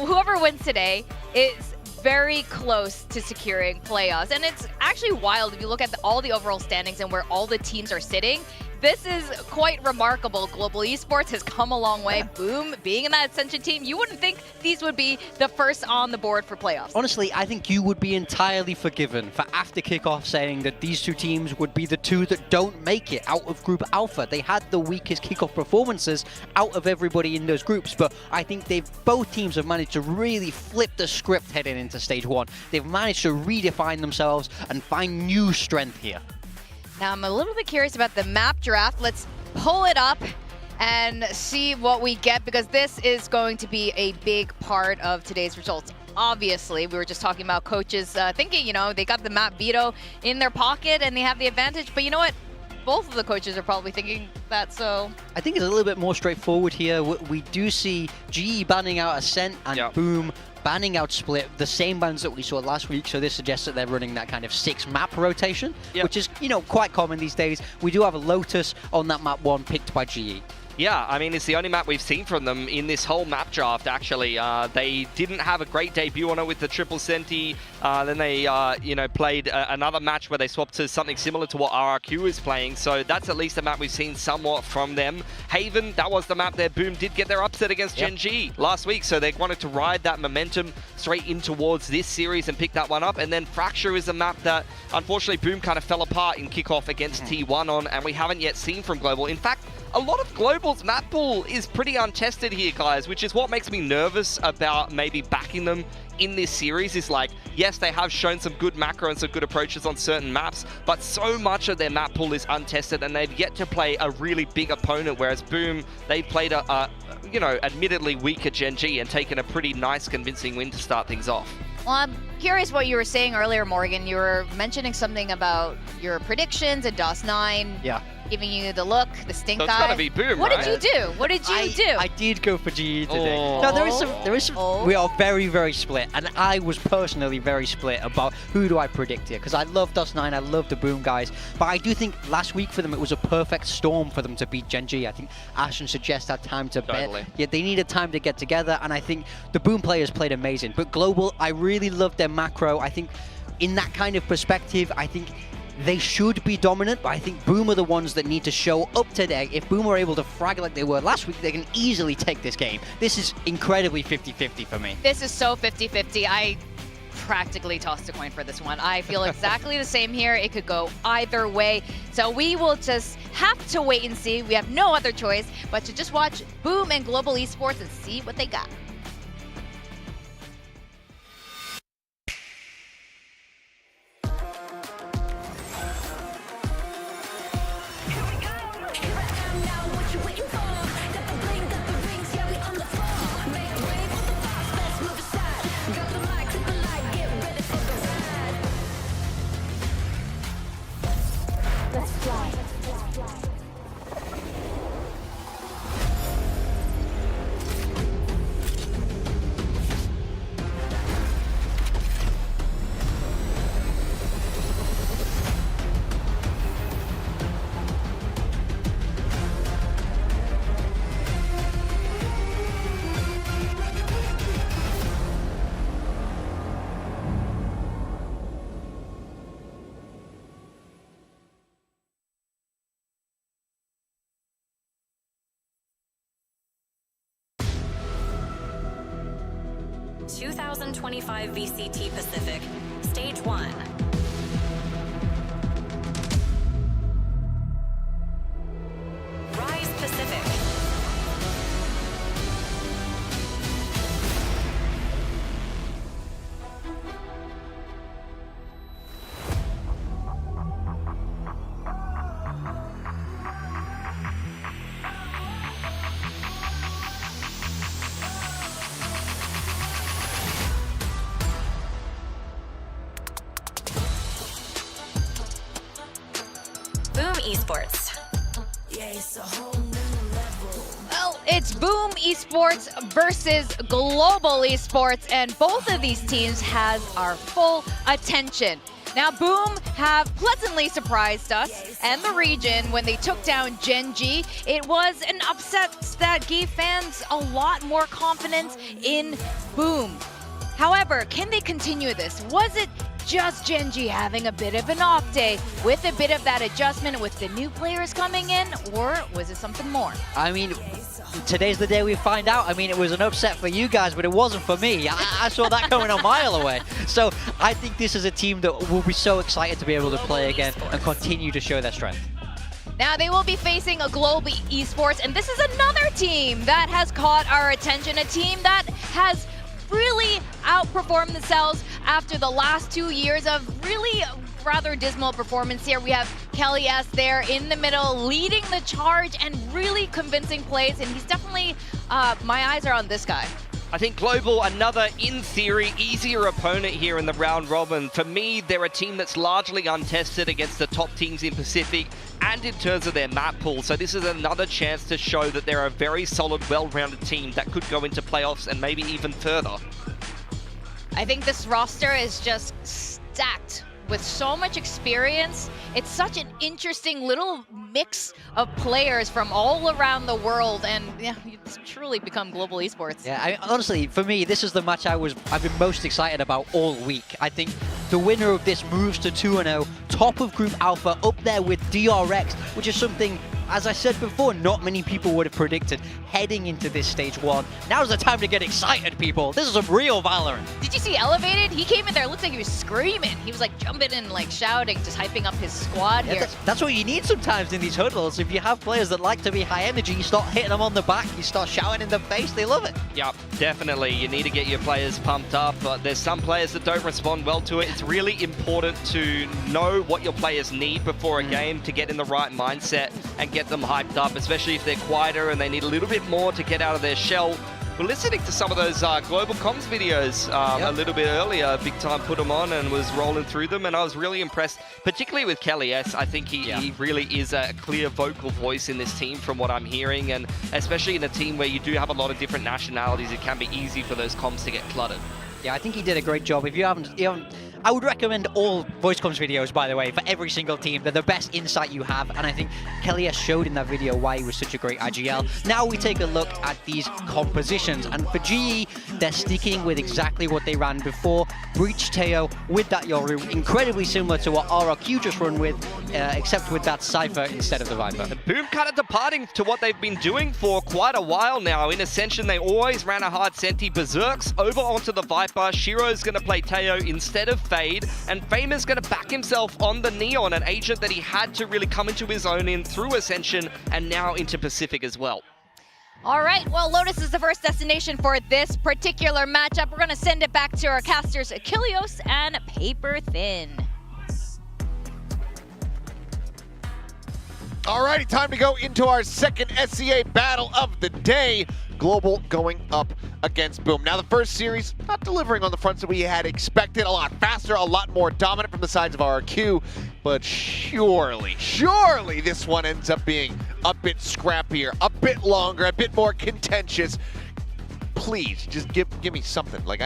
Whoever wins today is very close to securing playoffs, and it's actually wild if you look at all the overall standings and where all the teams are sitting. This is quite remarkable. Global Esports has come a long way. Boom, being in that Ascension team, you wouldn't think these would be the first on the board for playoffs. Honestly, I think you would be entirely forgiven for after kickoff saying that these two teams would be the two that don't make it out of Group Alpha. They had the weakest kickoff performances out of everybody in those groups, but I think both teams have managed to really flip the script heading into Stage 1. They've managed to redefine themselves and find new strength here. Now, I'm a little bit curious about the map draft. Let's pull it up and see what we get, because this is going to be a big part of today's results. Obviously, we were just talking about coaches thinking, they got the map veto in their pocket and they have the advantage. But you know what? both of the coaches are probably thinking that, so... I think it's a little bit more straightforward here. We do see GE banning out Ascent and Boom banning out Split, the same bans that we saw last week, so this suggests that they're running that kind of 6-map rotation, which is, you know, quite common these days. We do have a Lotus on that map 1 picked by GE. Yeah, I mean, it's the only map we've seen from them in this whole map draft, actually. They didn't have a great debut on it with the Triple Senti. Then they, you know, played another match where they swapped to something similar to what RRQ is playing. So that's at least a map we've seen somewhat from them. Haven, that was the map there. Boom did get their upset against Gen G last week. So they wanted to ride that momentum straight in towards this series and pick that one up. And then Fracture is a map that, unfortunately, Boom kind of fell apart in kickoff against T1 on, and we haven't yet seen from Global. In fact, a lot of Global's map pool is pretty untested here, guys, which is what makes me nervous about maybe backing them in this series. Is like, yes, they have shown some good macro and some good approaches on certain maps, but so much of their map pool is untested, and they've yet to play a really big opponent, whereas Boom, they've played a you know, admittedly weaker Gen G and taken a pretty nice, convincing win to start things off. Well, I'm curious what you were saying earlier, Morgan. You were mentioning something about your predictions and DOS9 giving you the look, the stink eye. So it's gotta be Boom, What right? did you do? What did you do? I did go for GE today. No, there is some. We are very, very split, and I was personally very split about who do I predict here, because I love DOS9, I love the Boom guys, but I do think last week for them it was a perfect storm for them to beat Gen G. I think Ashen Suggest had time to bet. Yeah, they needed time to get together, and I think the Boom players played amazing. But Global, I really loved their macro. I think in that kind of perspective, I think they should be dominant, but I think Boom are the ones that need to show up today. If Boom are able to frag like they were last week, they can easily take this game. This is incredibly 50-50 for me. This is so 50-50. I practically tossed a coin for this one. I feel exactly the same here. It could go either way. So we will just have to wait and see. We have no other choice but to just watch Boom and Global Esports and see what they got. ...2025 VCT Pacific, Stage 1. Rise Pacific. Boom Esports. Well, it's Boom Esports versus Global Esports, and both of these teams has our full attention. Now, Boom have pleasantly surprised us and the region when they took down Gen G. It was an upset that gave fans a lot more confidence in Boom. However, can they continue this? Was it just Gen G having a bit of an off day with a bit of that adjustment with the new players coming in, or was it something more? I mean, today's the day we find out. I mean, it was an upset for you guys, but it wasn't for me. I saw that coming a mile away. So I think this is a team that will be so excited to be able to play again and continue to show their strength. Now they will be facing a Global Esports, and this is another team that has caught our attention, a team that has really outperformed themselves after the last 2 years of really rather dismal performance here. We have Kelly S there in the middle, leading the charge and really convincing plays, and he's definitely, my eyes are on this guy. I think Global, another, in theory, easier opponent here in the round robin. For me, they're a team that's largely untested against the top teams in Pacific and in terms of their map pool. So this is another chance to show that they're a very solid, well-rounded team that could go into playoffs and maybe even further. I think this roster is just stacked with so much experience. It's such an interesting little mix of players from all around the world, and yeah, it's truly become global esports. Yeah, honestly, for me, this is the match I've been most excited about all week. I think the winner of this moves to 2-0, top of Group Alpha, up there with DRX, which is something, as I said before, not many people would have predicted heading into this stage 1. Now's the time to get excited, people. This is a real Valorant. Did you see Elevated? He came in there, it looked like he was screaming. He was like jumping and like shouting, just hyping up his squad here. That's what you need sometimes in these huddles. If you have players that like to be high energy, you start hitting them on the back, you start shouting in the face, they love it. Yep, definitely. You need to get your players pumped up, but there's some players that don't respond well to it. It's really important to know what your players need before a game to get in the right mindset and get them hyped up, especially if they're quieter and they need a little bit more to get out of their shell. We're listening to some of those global comms videos a little bit earlier. Big Time put them on and was rolling through them, and I was really impressed, particularly with Kelly S. I think he really is a clear vocal voice in this team from what I'm hearing, and especially in a team where you do have a lot of different nationalities, it can be easy for those comms to get cluttered. Yeah, I think he did a great job. If you haven't I would recommend all voice comms videos, by the way, for every single team. They're the best insight you have, and I think Kelly has showed in that video why he was such a great IGL. Now we take a look at these compositions, and for GE, they're sticking with exactly what they ran before. Breach Teo with that Yoru, incredibly similar to what RRQ just run with, except with that Cypher instead of the Viper. And Boom kind of departing to what they've been doing for quite a while now. In Ascension, they always ran a hard Senti. Berserks over onto the Viper. Shiro's going to play Teo instead of Fade, and Famous going to back himself on the Neon, an agent that he had to really come into his own in through Ascension and now into Pacific as well. All right, well, Lotus is the first destination for this particular matchup. We're going to send it back to our casters, Achilleos and Paper Thin. Alrighty, time to go into our second SCA battle of the day. Global going up against Boom. Now the first series, not delivering on the fronts that we had expected. A lot faster, a lot more dominant from the sides of RRQ. But surely this one ends up being a bit scrappier, a bit longer, a bit more contentious. Please, just give me something. Like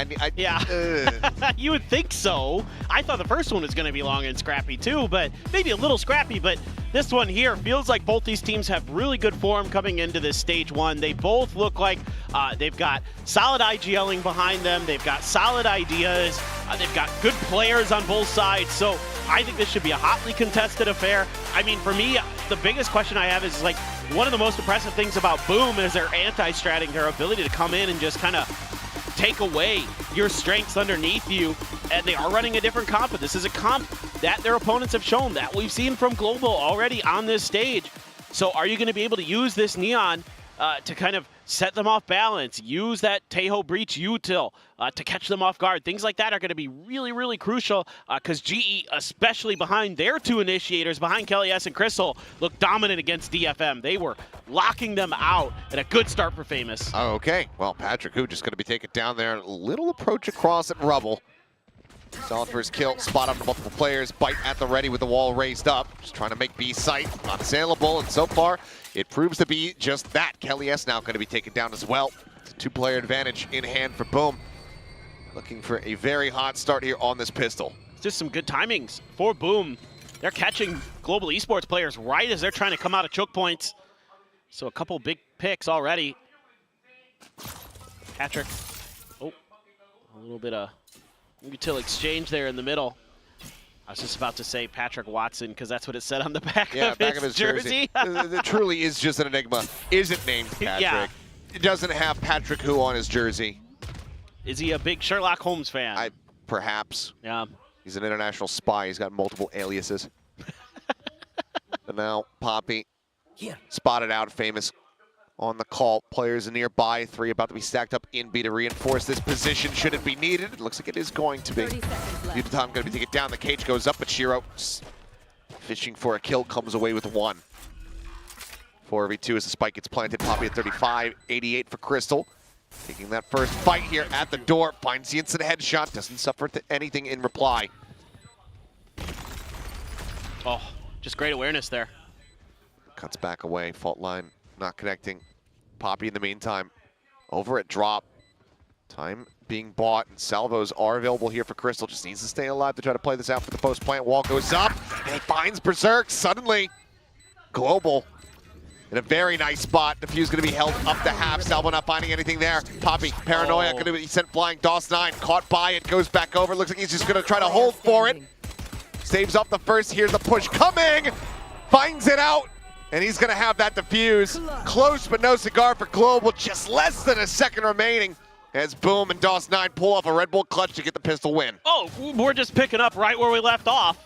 You would think so. I thought the first one was going to be long and scrappy too, but maybe a little scrappy. But this one here feels like both these teams have really good form coming into this stage 1. They both look like they've got solid IGLing behind them. They've got solid ideas. They've got good players on both sides. So I think this should be a hotly contested affair. I mean, for me, the biggest question I have is like, one of the most impressive things about Boom is their anti-stratting, their ability to come in and just kind of take away your strengths underneath you. And they are running a different comp, but this is a comp that their opponents have shown, that we've seen from Global already on this stage. So are you going to be able to use this Neon to kind of set them off balance, use that Tejo Breach util to catch them off guard? Things like that are going to be really, really crucial because GE, especially behind their two initiators, behind Kelly S and Crystal, look dominant against DFM. They were locking them out, and a good start for Famous. Okay, well, Patrick Hu just going to be taken down there. Little approach across at Rubble. Solid for his kill, spot up to multiple players, bite at the ready with the wall raised up. Just trying to make B site unassailable, and so far it proves to be just that. Kelly S now going to be taken down as well. It's a two-player advantage in hand for Boom. Looking for a very hot start here on this pistol. Just some good timings for Boom. They're catching global esports players right as they're trying to come out of choke points. So a couple big picks already. Patrick, a little bit of util exchange there in the middle. I was just about to say Patrick Watson because that's what it said on the back of his jersey. It truly is just an enigma. Isn't named Patrick. Yeah. It doesn't have Patrick Hu on his jersey. Is he a big Sherlock Holmes fan? Perhaps. Yeah. He's an international spy. He's got multiple aliases. And now Poppy spotted out, Famous on the call. Players nearby, 3 about to be stacked up in B to reinforce this position should it be needed. It looks like it is going to be. Time going to be taken down. The cage goes up, but Shiro fishing for a kill comes away with 1. 4v2 as the spike gets planted. Poppy at 35, 88 for Crystal. Taking that first fight here at the door, finds the instant headshot, doesn't suffer anything in reply. Oh, just great awareness there. Cuts back away, fault line not connecting. Poppy in the meantime, over at drop. Time being bought, and salvos are available here for Crystal. Just needs to stay alive to try to play this out for the post plant. Wall goes up, and he finds Berserk. Suddenly, Global in a very nice spot. Defuse going to be held up to half. Salvo not finding anything there. Poppy, Paranoia going to be sent flying. DOS9 caught by it, goes back over. Looks like he's just going to try to hold for it. Saves up the first. Here's the push coming. Finds it out. And he's going to have that defuse. Close, but no cigar for Global. Just less than a second remaining as Boom and DOS9 pull off a Red Bull clutch to get the pistol win. Oh, we're just picking up right where we left off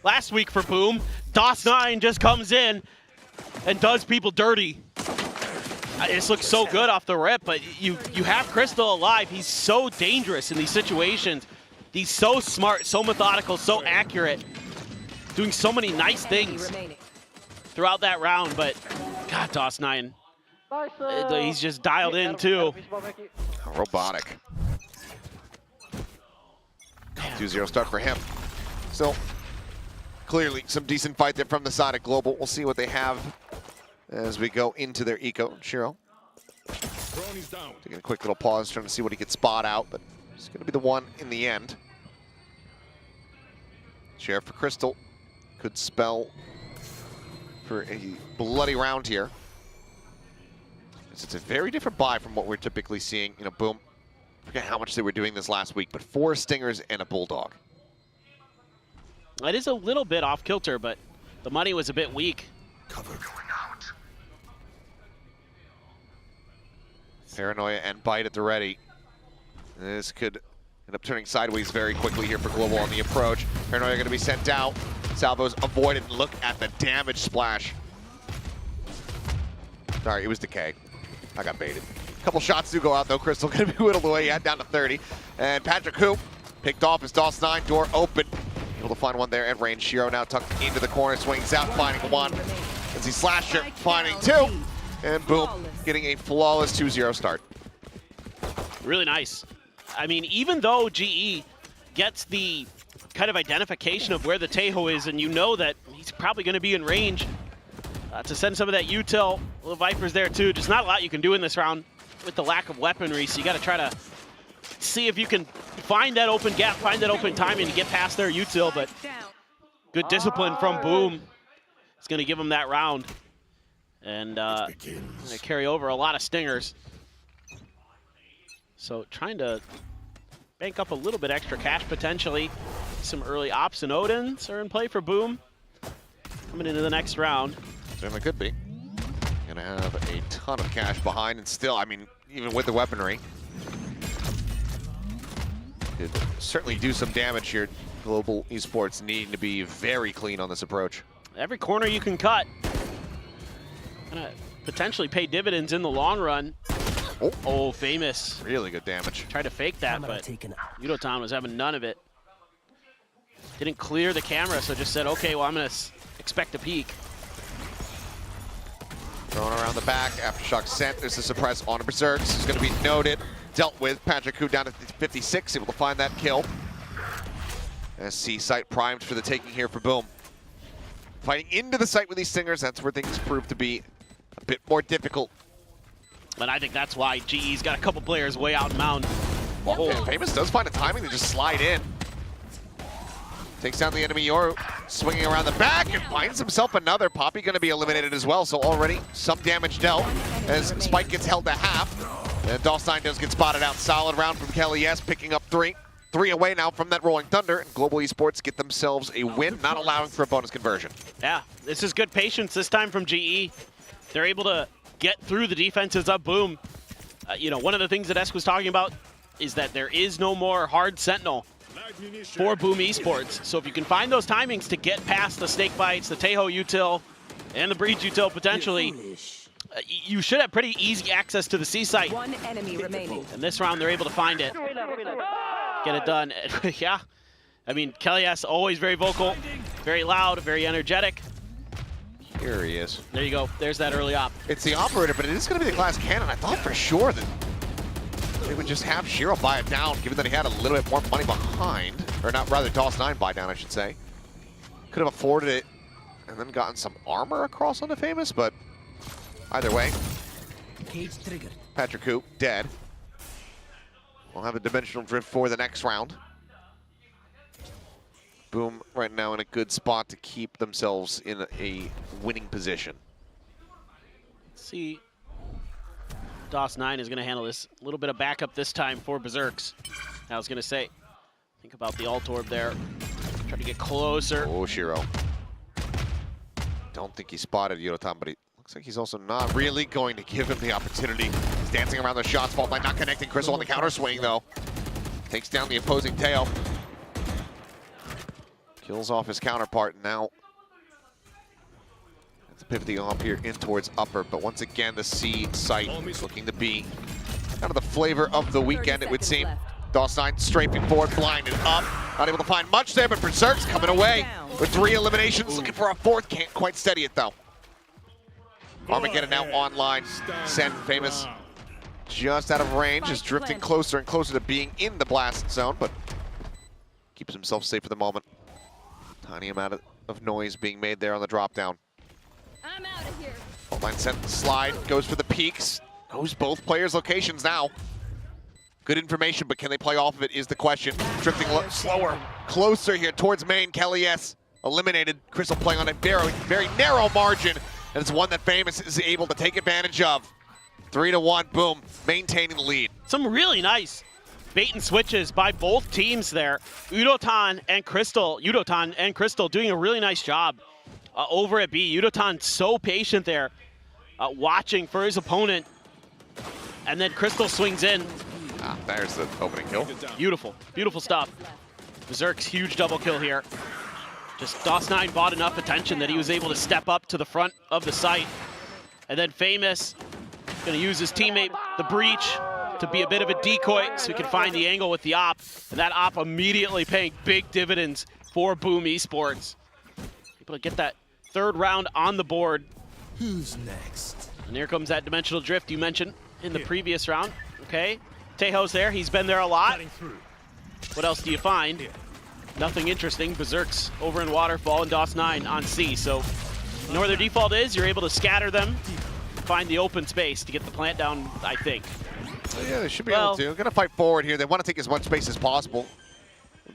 last week for Boom. DOS9 just comes in and does people dirty. This looks so good off the rip, but you have Crystal alive. He's so dangerous in these situations. He's so smart, so methodical, so accurate, doing so many nice things throughout that round, but God, DOS9, he's just dialed in too. Robotic. 2-0 start for him. So, clearly some decent fight there from the side of Global. We'll see what they have as we go into their eco. Shiro taking a quick little pause, trying to see what he could spot out, but it's going to be the one in the end. Sheriff for Crystal could spell for a bloody round here. It's a very different buy from what we're typically seeing. You know, Boom, I forget how much they were doing this last week, but 4 Stingers and a Bulldog. It is a little bit off kilter, but the money was a bit weak. Cover going out. Paranoia and Bite at the ready. This could end up turning sideways very quickly here for Global on the approach. Paranoia going to be sent out. Salvos avoided. Look at the damage splash. Sorry, it was Decay. I got baited. A couple shots do go out though. Crystal going to be whittled away. Yeah, down to 30. And Patrick Hoop picked off his DOS9. Door open. Able to find one there at range. Shiro now tucked into the corner. Swings out, finding one. As he slashed her, finding 2. And Boom, getting a flawless 2-0 start. Really nice. I mean, even though GE gets the kind of identification of where the Tejo is, and you know that he's probably going to be in range to send some of that util. Little Vipers there too. Just not a lot you can do in this round with the lack of weaponry, so you got to try to see if you can find that open gap, find that open timing to get past their util, but good discipline from Boom. It's going to give him that round. And going to carry over a lot of stingers. So trying to bank up a little bit extra cash potentially. Some early ops and Odins are in play for Boom. Coming into the next round. Certainly could be. Gonna have a ton of cash behind, and still, I mean, even with the weaponry, could certainly do some damage here. Global Esports needing to be very clean on this approach. Every corner you can cut. Gonna potentially pay dividends in the long run. Oh, famous. Really good damage. Tried to fake that, but Yudotan was having none of it. Didn't clear the camera, so just said, okay, well, I'm gonna expect a peek. Thrown around the back, aftershock sent. There's a suppress on Berserk. This is going to be noted. Dealt with. Patrick Hu down to 56, able to find that kill. SC site primed for the taking here for Boom. Fighting into the site with these Stingers, that's where things prove to be a bit more difficult. And I think that's why GE's got a couple players way out in mound. Oh, Famous does find a timing to just slide in. Takes down the enemy Yoru, swinging around the back and finds himself another. Poppy going to be eliminated as well, so already some damage dealt as Spike gets held to half. And DOS9 does get spotted out. Solid round from Kelly S, picking up 3. 3 away now from that Rolling Thunder, and Global Esports get themselves a win, not allowing for a bonus conversion. Yeah, this is good patience this time from GE. They're able to get through the defenses of Boom. You know, one of the things that Esk was talking about is that there is no more hard sentinel for Boom Esports. So if you can find those timings to get past the snake bites, the Tejo util, and the breach util potentially, you should have pretty easy access to the C site. One enemy remaining. And this round they're able to find it. Get it done. Yeah. I mean, Kelly S always very vocal, very loud, very energetic. Here he is. There you go. There's that early op. It's the operator, but it is going to be the glass cannon. I thought for sure that They would just have Shiro buy it down, given that he had a little bit more money behind. Or not, rather, DOS9 buy down, I should say. Could have afforded it and then gotten some armor across onto Famous, but either way. Cage triggered. Patrick Hoop, dead. We'll have a dimensional drift for the next round. Boom right now in a good spot to keep themselves in a winning position. Let's see. DOS9 is going to handle this. A little bit of backup this time for Berserks. I was going to say, think about the alt orb there. Try to get closer. Oh, Shiro. Don't think he spotted Yudotan, but he looks like he's also not really going to give him the opportunity. He's dancing around the shots, fault line not connecting. Crystal on the counter swing, though. Takes down the opposing Teo. Kills off his counterpart now. It's pivoting off here in towards upper, but once again, the C site looking to be kind of the flavor of the weekend, it would seem. DOS9 strafing forward, blinded up. Not able to find much there, but Berserk's coming away with 3 eliminations. Looking for a 4th, can't quite steady it though. Armageddon now online. Send Famous just out of range, is drifting closer and closer to being in the blast zone, but keeps himself safe for the moment. Tiny amount of noise being made there on the drop down. I'm out of here. Line sent the slide, goes for the peaks, knows both players' locations now. Good information, but can they play off of it is the question. Drifting slower, closer here towards main. Kelly S eliminated. Crystal playing on a very, very narrow margin, and it's one that Famous is able to take advantage of. 3-1, boom, maintaining the lead. Some really nice bait and switches by both teams there. Yudotan and Crystal doing a really nice job over at B. Yudotan so patient there, watching for his opponent, and then Crystal swings in. There's the opening kill. Beautiful, beautiful stuff. Berserk's huge double kill here. Just DOS9 bought enough attention that he was able to step up to the front of the site. And then Famous gonna use his teammate, the Breach, to be a bit of a decoy so he can find the angle with the op. And that op immediately paying big dividends for Boom Esports. Able to get that 3rd round on the board. Who's next? And here comes that dimensional drift you mentioned in the previous round. Okay, Tejo's there, he's been there a lot. What else do you find? Nothing interesting. Berserk's over in Waterfall and DOS9 on C. So you know where their default is? You're able to scatter them, find the open space to get the plant down, I think. Yeah, they should be able to. They're gonna fight forward here. They want to take as much space as possible.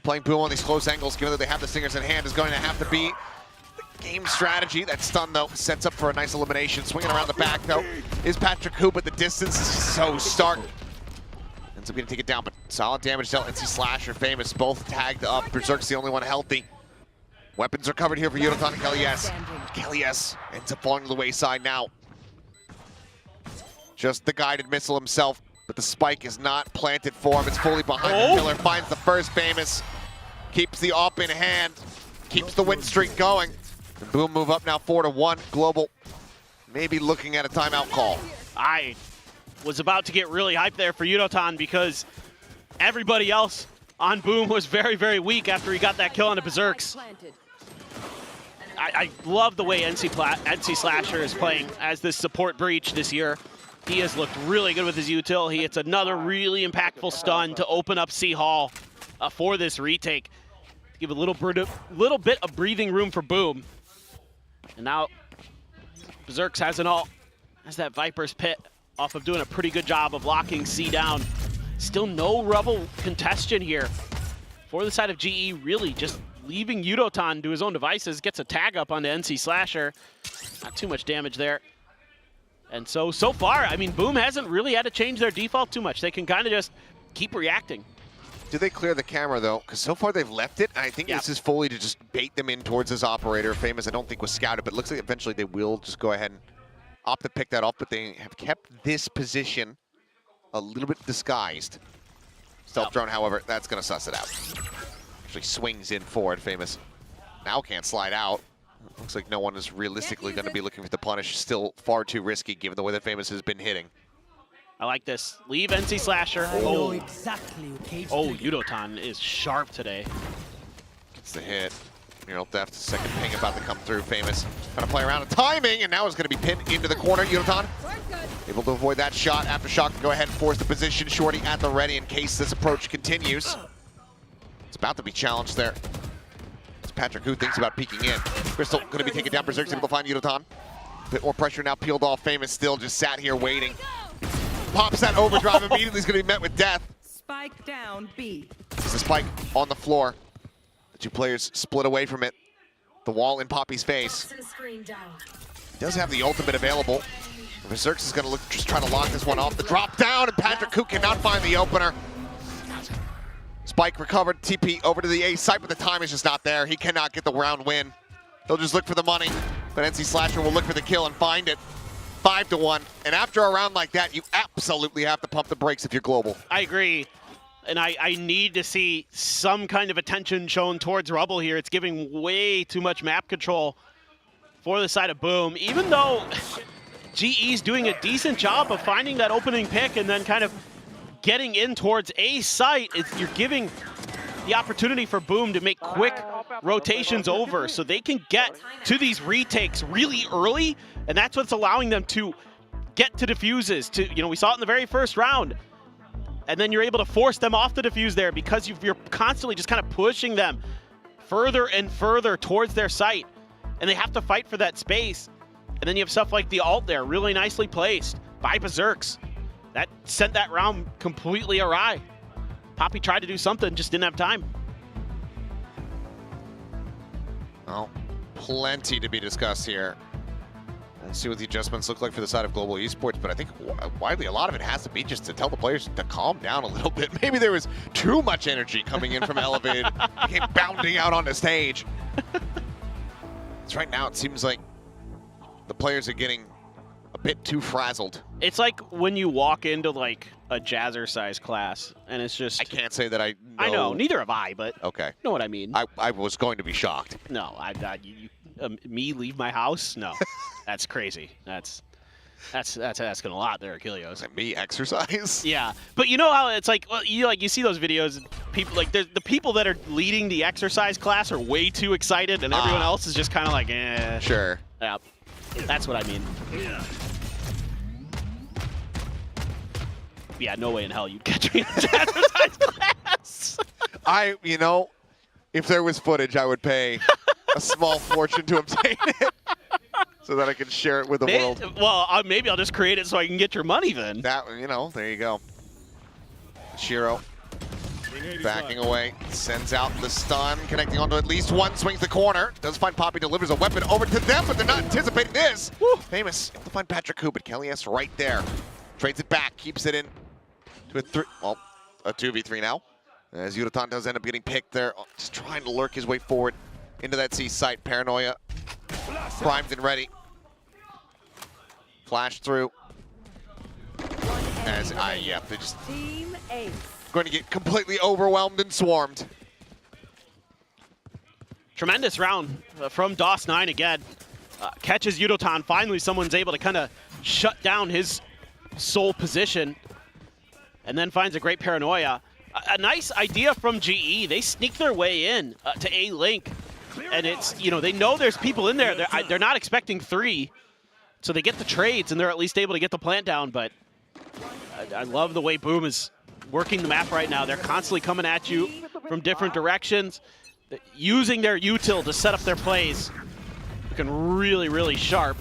Playing Boom on these close angles, given that they have the Stingers in hand, is going to have to be the game strategy. That stun, though, sets up for a nice elimination. Swinging around the back, though, is Patrick Hoop, but the distance is so stark. Ends up going to take it down, but solid damage dealt. NC Slasher, Famous, both tagged up. Berserk's the only one healthy. Weapons are covered here for Yudotan and Kelly S. Kelly S ends up falling to the wayside now. Just the guided missile himself, but the spike is not planted for him. It's fully behind the pillar. Finds the first Famous. Keeps the op in hand. Keeps the win streak going. And Boom move up now 4-1. Global maybe looking at a timeout call. I was about to get really hyped there for Yudotan because everybody else on Boom was very, very weak after he got that kill on the Berserks. I love the way NC Slasher is playing as this support Breach this year. He has looked really good with his util. He hits another really impactful stun to open up C Hall for this retake. Give a little bit of breathing room for Boom. And now Berserks has that Viper's Pit off of doing a pretty good job of locking C down. Still no Rebel congestion here for the side of GE, really just leaving Yudotan to his own devices. Gets a tag up onto NC Slasher. Not too much damage there. And so far, I mean, Boom hasn't really had to change their default too much. They can kind of just keep reacting. Do they clear the camera, though? Because so far they've left it. I think this is fully to just bait them in towards this operator. Famous, I don't think, was scouted, but it looks like eventually they will just go ahead and opt to pick that off, but they have kept this position a little bit disguised. Stealth drone, however, that's going to suss it out. Actually swings in forward. Famous now can't slide out. Looks like no one is realistically going to be looking for the punish. Still far too risky given the way that Famous has been hitting. I like this. Leave NC Slasher. Oh, Yudotan is sharp today. Gets the hit. Neural Theft, second ping about to come through. Famous trying to play around the timing, and now is going to be pinned into the corner. Yudotan Able to avoid that shot. Aftershock can go ahead and force the position. Shorty at the ready in case this approach continues. It's about to be challenged there. As Patrick Hu thinks about peeking in. Crystal going to be taken down. Berserk's able to find Yudotan. Bit more pressure now peeled off. Famous still just sat here waiting. Pops that overdrive immediately. Is going to be met with death. Spike down B. This is a spike on the floor. The two players split away from it. The wall in Poppy's face. He does have the ultimate available. Berserk's is going to look, just try to lock this one off. The drop down, and Patrick Hu cannot find the opener. Spike recovered, TP over to the A site, but the time is just not there. He cannot get the round win. He'll just look for the money, but NC Slasher will look for the kill and find it. 5-1, and after a round like that, you absolutely have to pump the brakes if you're global. I agree, and I need to see some kind of attention shown towards Rubble here. It's giving way too much map control for the side of Boom, even though GE's doing a decent job of finding that opening pick and then kind of getting in towards A site. You're giving the opportunity for Boom to make quick rotations over so they can get to these retakes really early, and that's what's allowing them to get to defuses. We saw it in the very first round, and then you're able to force them off the defuse there because you're constantly just kind of pushing them further and further towards their site, and they have to fight for that space. And then you have stuff like the ult there, really nicely placed by Berserks. That sent that round completely awry. Poppy tried to do something, just didn't have time. Well, plenty to be discussed here. Let's see what the adjustments look like for the side of Global Esports, but I think widely a lot of it has to be just to tell the players to calm down a little bit. Maybe there was too much energy coming in from Elevated. It came bounding out on the stage. It's right now, it seems like the players are getting a bit too frazzled. It's like when you walk into like a Jazzercise class and it's just... I can't say that I know. I know, neither have I, but okay. You know what I mean. I was going to be shocked. No, me leave my house? No, that's crazy. That's asking a lot there, Achilles. Like me exercise? Yeah, but you know how it's like, you see those videos, and people like the people that are leading the exercise class are way too excited, and everyone else is just kind of like, eh. Sure. Yeah, that's what I mean. Yeah, no way in hell you'd catch me in a Jazzercise class. If there was footage, I would pay a small fortune to obtain it so that I can share it with the world. Well, maybe I'll just create it so I can get your money then. That, there you go. Shiro backing away, sends out the stun, connecting onto at least one, swings the corner. Does find Poppy, delivers a weapon over to them, but they're not anticipating this. Woo. Famous able to find Patrick Hu, but Kelly's right there. Trades it back, keeps it in to a 2v3 now. As Yudotan does end up getting picked there, just trying to lurk his way forward into that C site. Paranoia primed and ready. Flash through. They're just going to get completely overwhelmed and swarmed. Tremendous round from DOS9 again. Catches Yudotan. Finally, someone's able to kind of shut down his sole position, and then finds a great Paranoia. A nice idea from GE. They sneak their way in to A-Link, and it's, they know there's people in there. They're not expecting 3, so they get the trades, and they're at least able to get the plant down, but I love the way Boom is working the map right now. They're constantly coming at you from different directions, using their util to set up their plays. Looking really, really sharp.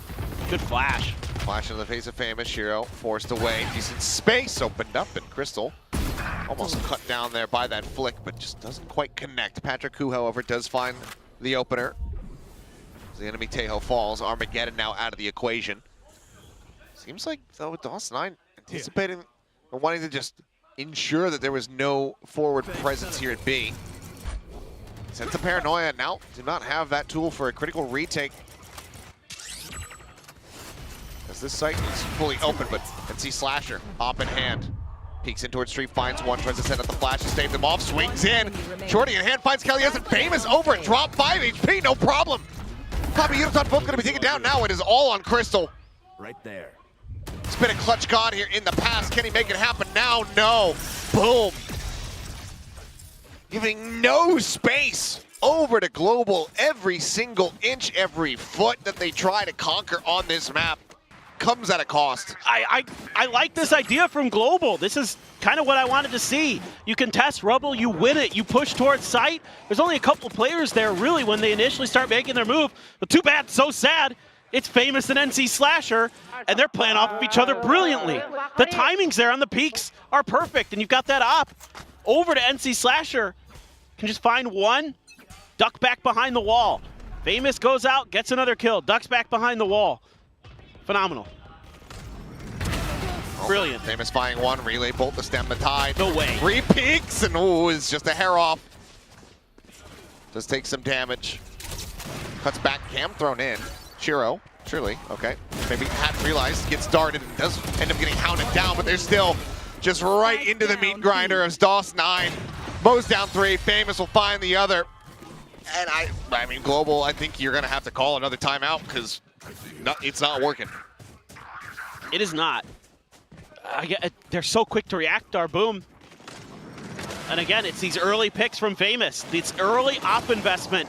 Good flash. Flash in the face of Famous. Shiro forced away. Decent space opened up, and Crystal almost cut down there by that flick, but just doesn't quite connect. Patrick Hu, however, does find the opener. As the enemy Tejo falls, Armageddon now out of the equation. Seems like, though, with DOS9 anticipating or wanting to just ensure that there was no forward presence here at B. Sent to Paranoia, now do not have that tool for a critical retake. As this site is fully open, but NC Slasher, op in hand. Peeks in towards Street, finds one, tries to set up the flash to stave them off, swings in. Shorty in hand, finds Kelly, and Famous over, drop 5 HP, no problem. Poppy Yudotan both gonna be taken down now. It is all on Crystal. Right there. It's been a clutch god here in the past. Can he make it happen now? No. Boom. Giving no space over to Global every single inch, every foot that they try to conquer on this map. comes at a cost. I like this idea from Global. This is kind of what I wanted to see. You contest Rubble, you win it, you push towards site. There's only a couple players there, really, when they initially start making their move. But too bad, so sad. It's Famous and NC Slasher, and they're playing off of each other brilliantly. The timings there on the peaks are perfect, and you've got that op over to NC Slasher. Can just find one, duck back behind the wall. Famous goes out, gets another kill, ducks back behind the wall. Phenomenal. Brilliant. Famous finding one, relay bolt to stem the tide. No way. 3 peaks, and ooh, is just a hair off. Does take some damage. Cuts back, cam thrown in. Shiro, surely, okay. Maybe hadn't realized, gets darted and does end up getting hounded down, but they're still just right into the meat grinder as DOS9 mows down 3. Famous will find the other. And I mean, Global, I think you're going to have to call another timeout because it's not working. It is not. They're so quick to react, our boom. And again, it's these early picks from Famous. This early op investment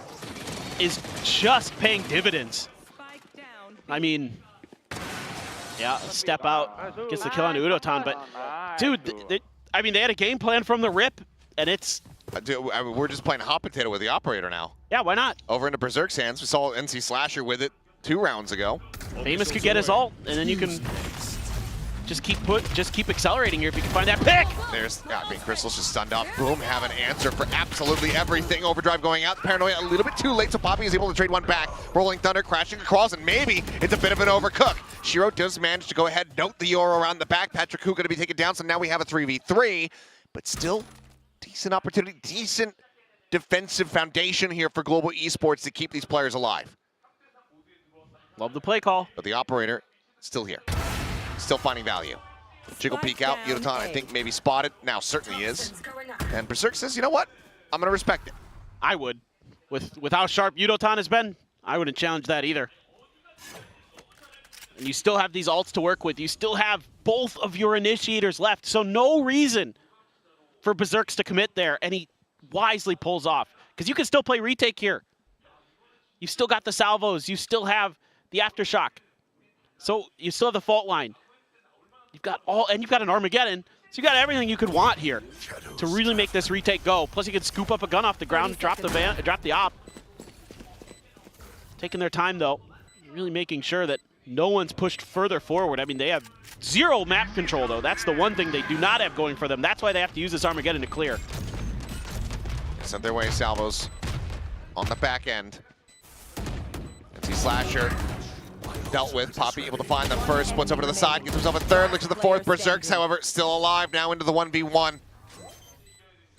is just paying dividends. I mean, yeah, step out, gets the kill on Udotan, but dude, I mean, they had a game plan from the rip, and it's... Dude, I mean, we're just playing hot potato with the operator now. Yeah, why not? Over into Berserk's hands. We saw NC Slasher with it 2 rounds ago. Famous could get his ult, and then you can just keep accelerating here if you can find that pick. There's, I mean, Crystal's just stunned up. Boom, have an answer for absolutely everything. Overdrive going out. Paranoia a little bit too late, so Poppy is able to trade one back. Rolling Thunder crashing across, and maybe it's a bit of an overcook. Shiro does manage to go ahead, note the Euro around the back. Patrick Hu going to be taken down, so now we have a 3v3, but still decent opportunity, decent defensive foundation here for Global Esports to keep these players alive. Love the play call. But the operator still here, still finding value. Jiggle peek out, Udotan I think maybe spotted, now certainly is. And Berserk says, you know what, I'm gonna respect it. I would. With how sharp Udotan has been, I wouldn't challenge that either. And you still have these ults to work with. You still have both of your initiators left, so no reason for Berserks to commit there, and he wisely pulls off. Because you can still play retake here. You've still got the salvos, you still have the aftershock. So you still have the fault line. You've got you've got an Armageddon, so you got everything you could want here to really make this retake go. Plus you can scoop up a gun off the ground, drop the op. Taking their time though, really making sure that no one's pushed further forward. I mean, they have 0 map control, though. That's the one thing they do not have going for them. That's why they have to use this Armageddon to clear. Sent their way salvos on the back end. NC Slasher dealt with. Poppy able to find them first. Splits over to the side, gets himself a 3rd, looks at the 4th. Berserks, however, still alive now into the 1v1.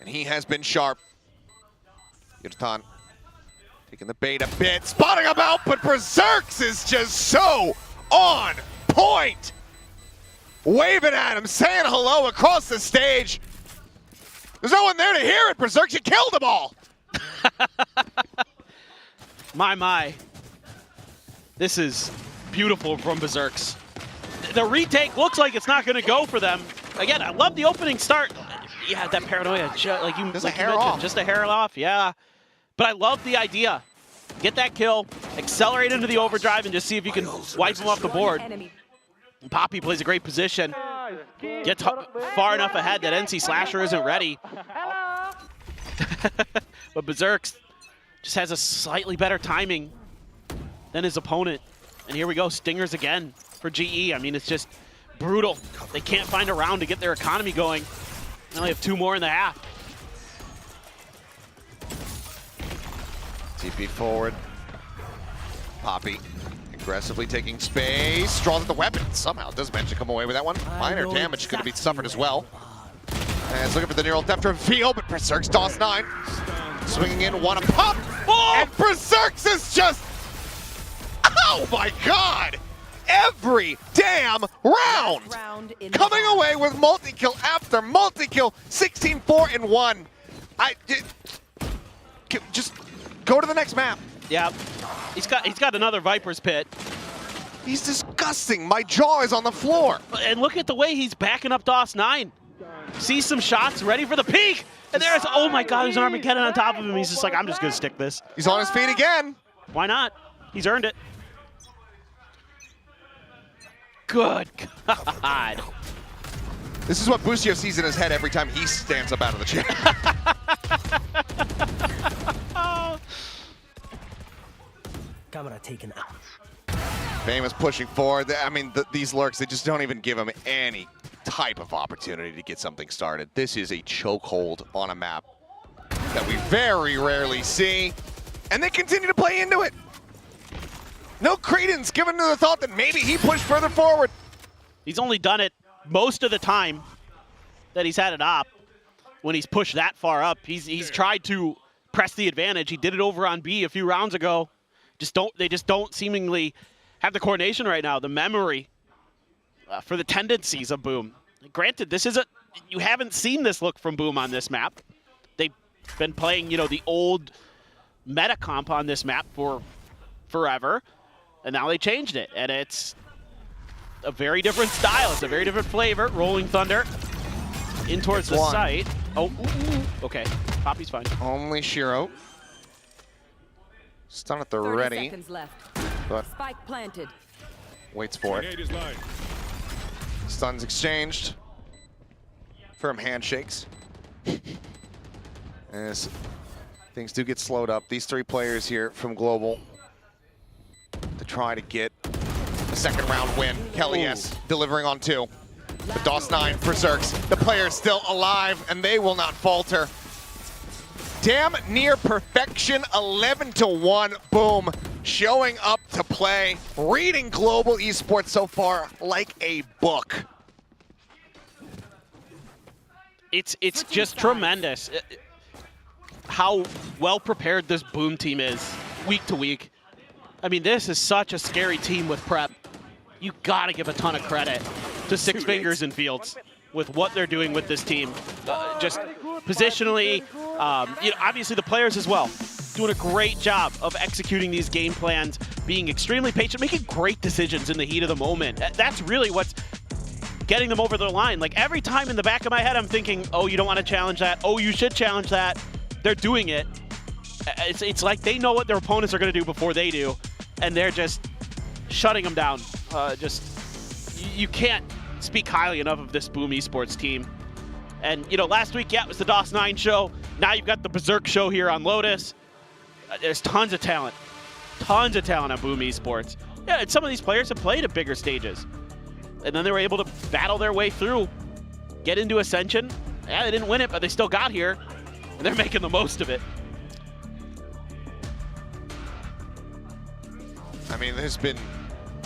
And he has been sharp. Udotan taking the bait a bit, spotting him out, but Berserks is just so on point. Waving at him, saying hello across the stage. There's no one there to hear it. Berserks, you killed them all. My. This is beautiful from Berserks. The retake looks like it's not going to go for them. Again, I love the opening start. Yeah, that paranoia, like you mentioned, just a hair off, yeah. But I love the idea. Get that kill, accelerate into the overdrive, and just see if you can wipe them off the board. And Poppy plays a great position. Gets far enough ahead that NC Slasher isn't ready. But Berserk just has a slightly better timing than his opponent. And here we go, Stingers again for GE. I mean, it's just brutal. They can't find a round to get their economy going. They only have 2 more in the half. TP forward. Poppy aggressively taking space. Draws at the weapon. Somehow does manage to come away with that one. Minor damage could have been suffered as well. And it's looking for the neural depth reveal, but Berserk's DOS9. Swinging in, wanna pop. Oh! And Berserk's is just... Oh my god! Every damn round! Coming away with multi-kill after multi-kill. 16-4-1. Just go to the next map. Yeah, he's got another Viper's Pit. He's disgusting. My jaw is on the floor. And look at the way he's backing up DOS9. Sees some shots, ready for the peak. And there's, oh my god, there's an Armageddon on top of him. He's just like, I'm just gonna stick this. He's on his feet again. Why not? He's earned it. Good God. This is what Busio sees in his head every time he stands up out of the chair. Camera taken out. Fame is pushing forward. I mean, these lurks, they just don't even give him any type of opportunity to get something started. This is a chokehold on a map that we very rarely see, and they continue to play into it. No credence given to the thought that maybe he pushed further forward. He's only done it most of the time that he's had it up. When he's pushed that far up, he's tried to press the advantage. He did it over on B a few rounds ago. They just don't seemingly have the coordination right now, the memory for the tendencies of Boom. Granted, you haven't seen this look from Boom on this map. They've been playing, the old meta comp on this map for forever, and now they changed it, and it's a very different style. It's a very different flavor. Rolling Thunder in towards the site. Oh, okay. Poppy's fine. Only Shiro. Stun at the 30 ready, seconds left. but Spike planted. waits for it. Stuns exchanged. Firm handshakes. As things do get slowed up, these three players here from Global to try to get a second round win. Kelly S delivering on 2. The DOS 9 Berserks, the players still alive, and they will not falter. Damn near perfection, 11-1, Boom, showing up to play, reading Global Esports so far like a book. It's just tremendous how well prepared this Boom team is week to week. I mean, this is such a scary team with prep. You gotta give a ton of credit to Six Fingers and Fields with what they're doing with this team. Just positionally, obviously the players as well, doing a great job of executing these game plans, being extremely patient, making great decisions in the heat of the moment. That's really what's getting them over the line. Like every time in the back of my head, I'm thinking, oh, you don't want to challenge that. Oh, you should challenge that. They're doing it. It's like they know what their opponents are going to do before they do, and they're just shutting them down. You can't speak highly enough of this Boom Esports team. And, last week, it was the DOS 9 show. Now you've got the Berserk show here on Lotus. There's tons of talent on Boom Esports. Yeah, and some of these players have played at bigger stages. And then they were able to battle their way through, get into Ascension. Yeah, they didn't win it, but they still got here. And they're making the most of it. I mean, there's been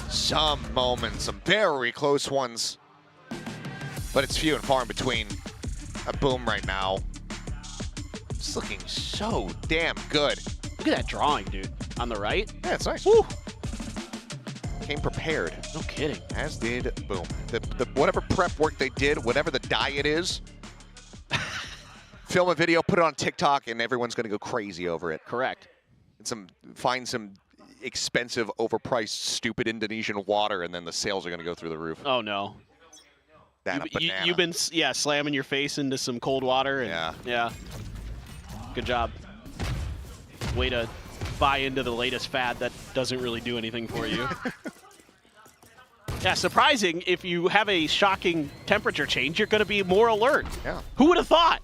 some moments, some very close ones, but it's few and far in between. At Boom right now, it's looking so damn good. Look at that drawing, dude, on the right. Yeah, it's nice. Woo. Came prepared. No kidding. As did Boom. Whatever prep work they did, whatever the diet is, film a video, put it on TikTok, and everyone's going to go crazy over it. Correct. And find some expensive, overpriced, stupid Indonesian water, and then the sales are going to go through the roof. Oh, no. You've been slamming your face into some cold water. And, yeah. Good job. Way to buy into the latest fad that doesn't really do anything for you. Yeah, surprising. If you have a shocking temperature change, you're going to be more alert. Yeah. Who would have thought?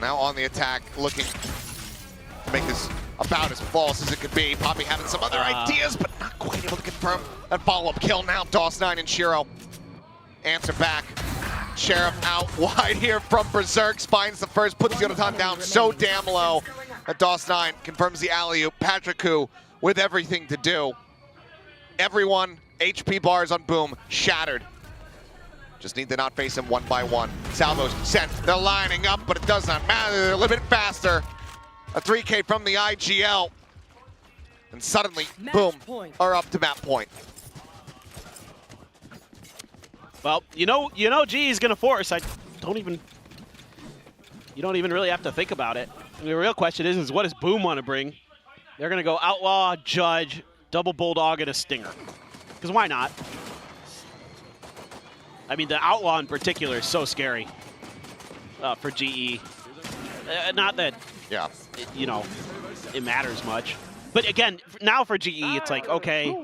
Now on the attack, looking to make this about as false as it could be. Poppy having some other ideas, but not quite able to confirm that follow-up kill. Now DOS 9 and Shiro answer back. Sheriff out wide here from Berserks, finds the first, puts Jonathan down so damn low that DOS 9 confirms the alley-oop. Patrick Hu with everything to do. Everyone, HP bars on Boom, shattered. Just need to not face him one by one. Salvos sent, they're lining up, but it does not matter, they're a little bit faster. A 3K from the IGL. And suddenly, Boom, are up to map point. Well, you know G is gonna force. You don't even really have to think about it. I mean, the real question is what does Boom want to bring? They're gonna go Outlaw, Judge, Double Bulldog, and a Stinger. Because why not? I mean, the Outlaw in particular is so scary for GE. Not that, it matters much. But again, now for GE, it's like, okay,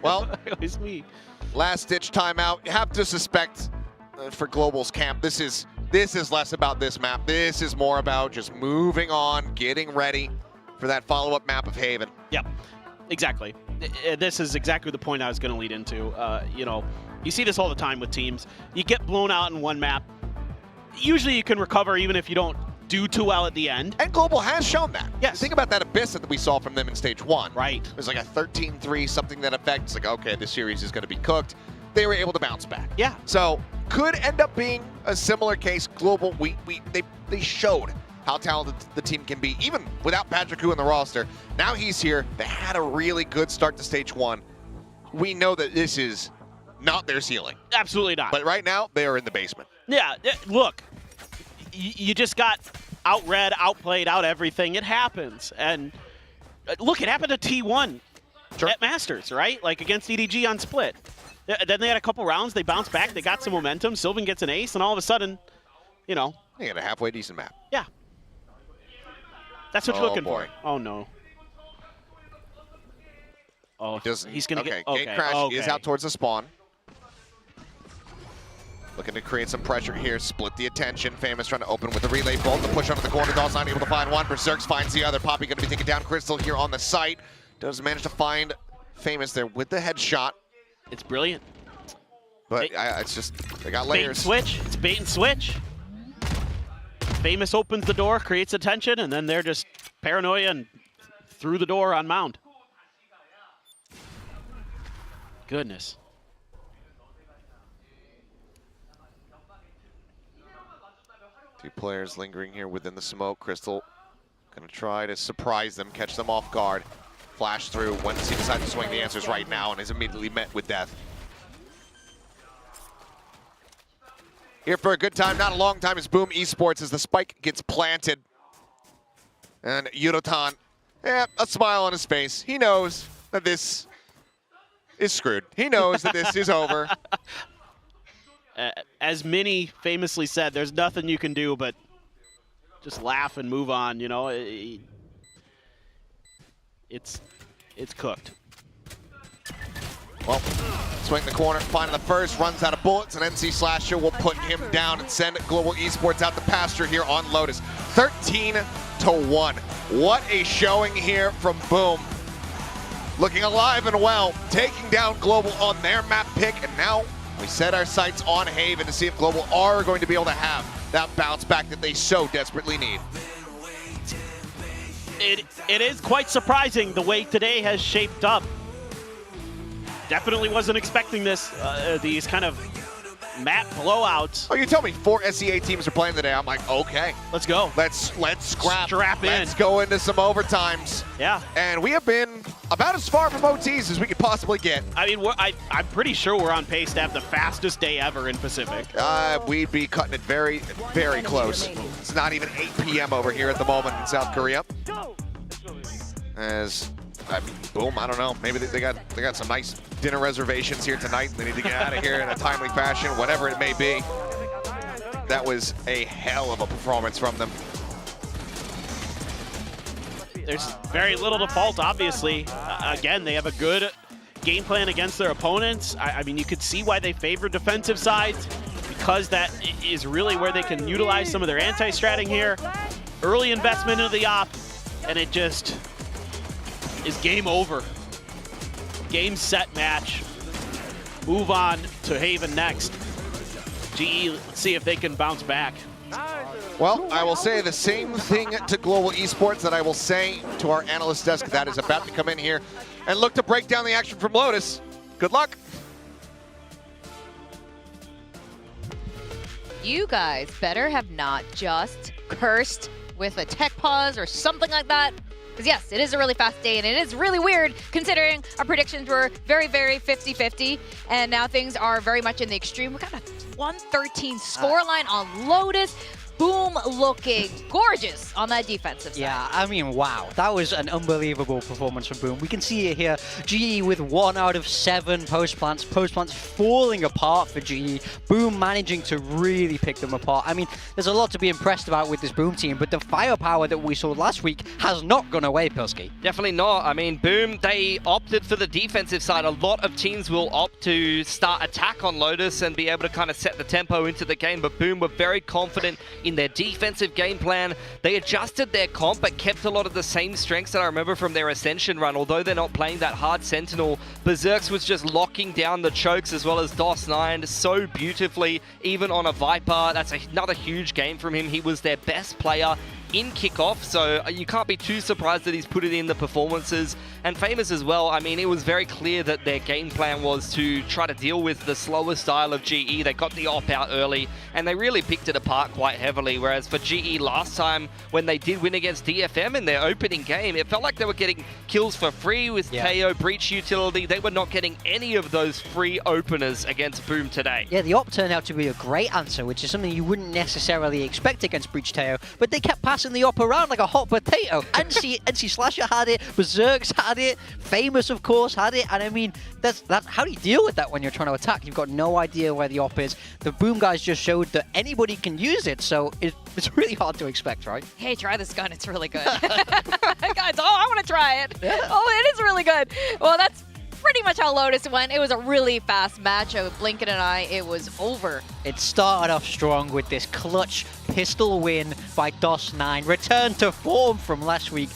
Well, it was me. Last-ditch timeout. You have to suspect for Global's camp, this is less about this map. This is more about just moving on, getting ready for that follow-up map of Haven. Yep, exactly. This is exactly the point I was going to lead into. You know, you see this all the time with teams. You get blown out in one map. Usually you can recover even if you don't do too well at the end. And Global has shown that. Yes. Think about that Abyss that we saw from them in stage 1. Right. It was like a 13-3, something that affects, like, okay, this series is going to be cooked. They were able to bounce back. Yeah. So could end up being a similar case. Global, they showed how talented the team can be, even without Patrick Hu in the roster. Now he's here. They had a really good start to stage 1. We know that this is not their ceiling. Absolutely not. But right now, they are in the basement. Yeah, look, you just got outread, outplayed, out everything. It happens. And look, it happened to T1 at Masters, right? Like against EDG on Split. Then they had a couple rounds. They bounced back. They got some momentum. Sylvan gets an ace, and all of a sudden, you know. They got a halfway decent map. Yeah. That's what you're looking boy. for. Oh, no. Oh, he's going to get... Okay, Gate Crash is out towards the spawn. Looking to create some pressure here, split the attention. Famous trying to open with the relay bolt. The push onto the corner, Doll's not able to find one. Berserks finds the other. Poppy going to be taking down Crystal here on the site. Does manage to find Famous there with the headshot. It's brilliant. But it's just, they got layers. Bait and switch. It's bait and switch. Famous opens the door, creates attention, and then they're just paranoia and through the door on Mound. Goodness. Two players lingering here within the smoke. Crystal gonna try to surprise them, catch them off guard. Flash through. When does he decide to swing? The answer is right now and is immediately met with death. Here for a good time, not a long time, is Boom Esports as the spike gets planted. And Yudotan, a smile on his face. He knows that this is screwed. He knows that this is over. As Minnie famously said, there's nothing you can do but just laugh and move on, you know. It's cooked. Well, swing the corner, finding the first, runs out of bullets, and NC Slasher will put him down and send Global Esports out the pasture here on Lotus. 13-1. What a showing here from Boom. Looking alive and well, taking down Global on their map pick, and now we set our sights on Haven to see if Global are going to be able to have that bounce back that they so desperately need. It is quite surprising the way today has shaped up. Definitely wasn't expecting this, these kind of map blowouts. Oh, you tell me 4 SEA teams are playing today. I'm like, okay. Let's go. Let's strap in. Let's go into some overtimes. Yeah. And we have been about as far from OTs as we could possibly get. I mean, I'm pretty sure we're on pace to have the fastest day ever in Pacific. We'd be cutting it very, very close. It's not even 8 p.m. over here at the moment in South Korea. As Boom, I don't know. Maybe they got some nice dinner reservations here tonight. They need to get out of here in a timely fashion, whatever it may be. That was a hell of a performance from them. There's very little to fault, obviously. Again, they have a good game plan against their opponents. I mean, you could see why they favor defensive sides, because that is really where they can utilize some of their anti-stratting here. Early investment into the op, and it just is game over. Game, set, match. Move on to Haven next. GE, let's see if they can bounce back. Well, I will say the same thing to Global Esports that I will say to our analyst desk that is about to come in here and look to break down the action from Lotus. Good luck. You guys better have not just cursed with a tech pause or something like that. Because yes, it is a really fast day, and it is really weird considering our predictions were very, very 50-50, and now things are very much in the extreme. We got a 113 scoreline on Lotus. Boom looking gorgeous on that defensive side. Yeah, I mean, wow. That was an unbelievable performance from Boom. We can see it here. GE with 1 out of 7 post plants. Post plants falling apart for GE. Boom managing to really pick them apart. I mean, there's a lot to be impressed about with this Boom team, but the firepower that we saw last week has not gone away, Pilski. Definitely not. I mean, Boom, they opted for the defensive side. A lot of teams will opt to start attack on Lotus and be able to kind of set the tempo into the game, but Boom were very confident in their defensive game plan. They adjusted their comp, but kept a lot of the same strengths that I remember from their Ascension run. Although they're not playing that hard Sentinel, Berserks was just locking down the chokes as well as DOS9 so beautifully, even on a Viper. That's another huge game from him. He was their best player in kickoff, so you can't be too surprised that he's put it in the performances. And Famous as well, I mean, it was very clear that their game plan was to try to deal with the slower style of GE. They got the op out early, and they really picked it apart quite heavily, whereas for GE last time, when they did win against DFM in their opening game, it felt like they were getting kills for free with Teo, Breach Utility. They were not getting any of those free openers against Boom today. Yeah, the op turned out to be a great answer, which is something you wouldn't necessarily expect against Breach Teo, but they kept passing the op around like a hot potato. NC Slasher had it, Berserks had it, Famous of course had it, and I mean, that's how do you deal with that when you're trying to attack? You've got no idea where the op is. The Boom guys just showed that anybody can use it, so it's really hard to expect, right? Hey, try this gun, it's really good. Guys, I want to try it. Yeah. Oh, it is really good. Well, that's pretty much how Lotus went. It was a really fast match. With blink of an eye, it was over. It started off strong with this clutch pistol win by DOS9. Return to form from last week.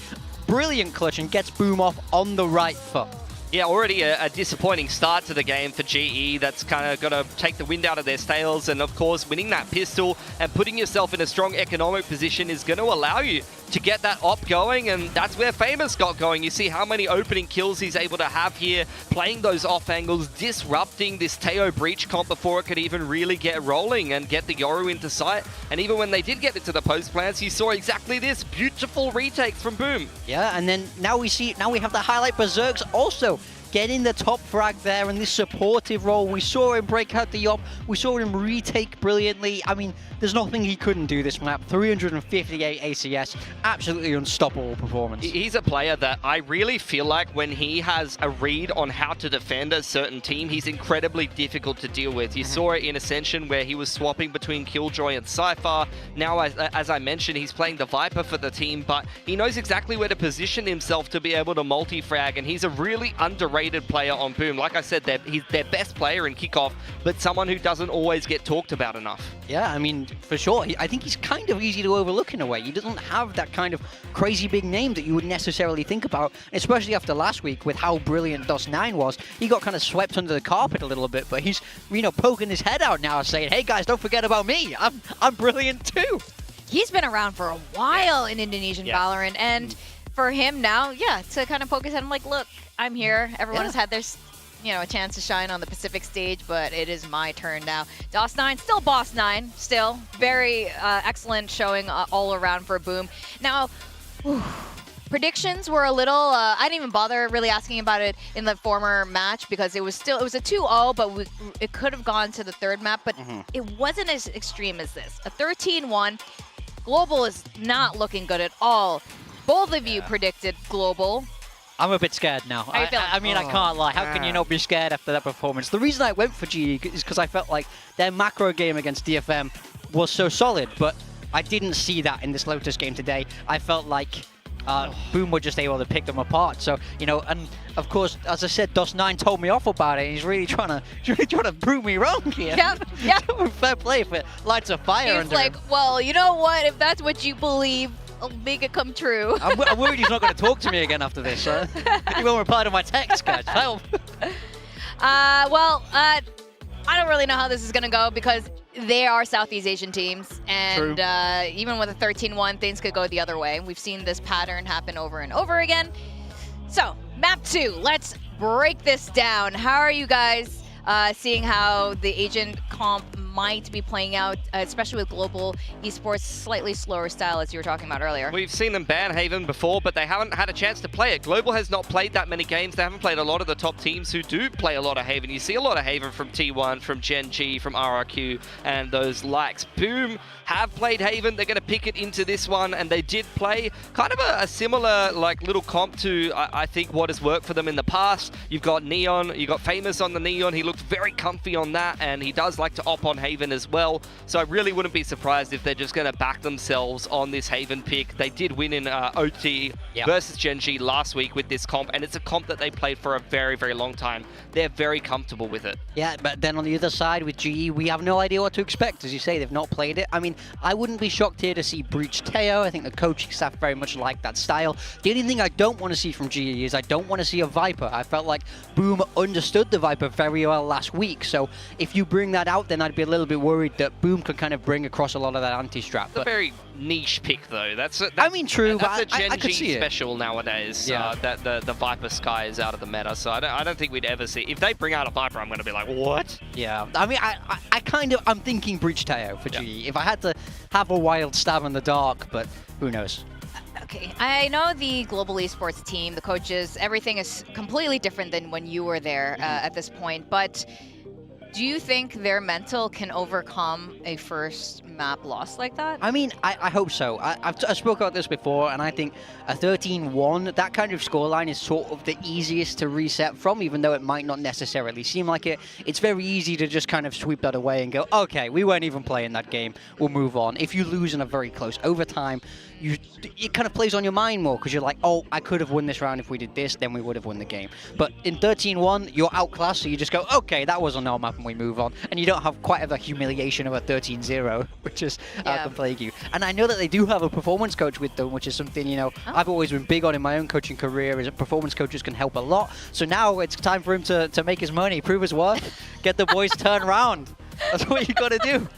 Brilliant clutch and gets Boom off on the right foot. Yeah, already a disappointing start to the game for GE. That's kind of going to take the wind out of their sails. And of course, winning that pistol and putting yourself in a strong economic position is going to allow you to get that op going. And that's where Famous got going. You see how many opening kills he's able to have here, playing those off angles, disrupting this Teo Breach comp before it could even really get rolling and get the Yoru into sight. And even when they did get into the post plants, you saw exactly this. Beautiful retakes from Boom. Yeah, and then now we have the highlight Berserks also getting the top frag there in this supportive role. We saw him break out the op. We saw him retake brilliantly. I mean, there's nothing he couldn't do this map. 358 ACS. Absolutely unstoppable performance. He's a player that I really feel like when he has a read on how to defend a certain team, he's incredibly difficult to deal with. You saw it in Ascension where he was swapping between Killjoy and Cypher. Now, as I mentioned, he's playing the Viper for the team, but he knows exactly where to position himself to be able to multi-frag, and he's a really underrated player on Boom. Like I said, he's their best player in kickoff, but someone who doesn't always get talked about enough. Yeah, I mean, for sure. I think he's kind of easy to overlook in a way. He doesn't have that kind of crazy big name that you would necessarily think about, especially after last week with how brilliant DOS9 was. He got kind of swept under the carpet a little bit, but he's, poking his head out now saying, hey guys, don't forget about me. I'm brilliant too. He's been around for a while in Indonesian Valorant, and for him now, to kind of poke his head, I'm like, look, I'm here. Everyone has had their, a chance to shine on the Pacific stage, but it is my turn now. DOS9, still Boss 9, still very excellent showing all around for Boom. Now, predictions were a little, I didn't even bother really asking about it in the former match because it was a 2-0, but it could have gone to the third map, but it wasn't as extreme as this. A 13-1, Global is not looking good at all. Both of you predicted Global. I'm a bit scared now. I mean, I can't lie. How can you not be scared after that performance? The reason I went for GE is because I felt like their macro game against DFM was so solid, but I didn't see that in this Lotus game today. I felt like Boom were just able to pick them apart. So, and of course, as I said, DOS9 told me off about it. He's really trying to prove me wrong here. Yeah. Fair play if it lights a fire under him. Well, you know what? If that's what you believe, I'll make it come true. I'm worried he's not going to talk to me again after this. He won't reply to my text, guys. Help. I don't really know how this is going to go because they are Southeast Asian teams, and even with a 13-1, things could go the other way. We've seen this pattern happen over and over again. So, map 2, let's break this down. How are you guys seeing how the agent comp might be playing out, especially with global esports, slightly slower style as you were talking about earlier. We've seen them ban Haven before, but they haven't had a chance to play it. Global has not played that many games. They haven't played a lot of the top teams who do play a lot of Haven. You see a lot of Haven from T1, from Gen G, from RRQ, and those likes. Boom have played Haven. They're going to pick it into this one, and they did play kind of a similar like little comp to I think what has worked for them in the past. You've got Neon, you've got Famous on the Neon. He looked very comfy on that, and he does like to op on Haven as well. So I really wouldn't be surprised if they're just going to back themselves on this Haven pick. They did win in OT versus Gen G last week with this comp, and it's a comp that they played for a very, very long time. They're very comfortable with it. Yeah, but then on the other side with GE, we have no idea what to expect. As you say, they've not played it. I mean, I wouldn't be shocked here to see Breach Teo. I think the coaching staff very much like that style. The only thing I don't want to see from GE is I don't want to see a Viper. I felt like Boom understood the Viper very well last week. So if you bring that out, then I'd be a little bit worried that Boom could kind of bring across a lot of that anti-strap. It's a very niche pick, though. That's I mean, true, that's but a Gen I could G see special nowadays. Yeah. That the Viper Sky is out of the meta, so I don't think we'd ever see. If they bring out a Viper, I'm going to be like, what? Yeah, I mean, I'm thinking Breach Teo for GE. If I had to have a wild stab in the dark, but who knows? Okay, I know the global esports team, the coaches, everything is completely different than when you were there at this point, but do you think their mental can overcome a first map loss like that? I mean, I hope so. I've spoke about this before, and I think a 13-1, that kind of scoreline is sort of the easiest to reset from, even though it might not necessarily seem like it. It's very easy to just kind of sweep that away and go, okay, we weren't even playing that game, we'll move on. If you lose in a very close overtime, it kind of plays on your mind more, because you're like, oh, I could have won this round if we did this, then we would have won the game. But in 13-1, you're outclassed, so you just go, okay, that was on our map, and we move on. And you don't have quite the humiliation of a 13-0, which is can plague you. And I know that they do have a performance coach with them, which is something, you know, I've always been big on in my own coaching career, is that performance coaches can help a lot. So now it's time for him to make his money, prove his worth, get the boys turned around. That's what you got to do.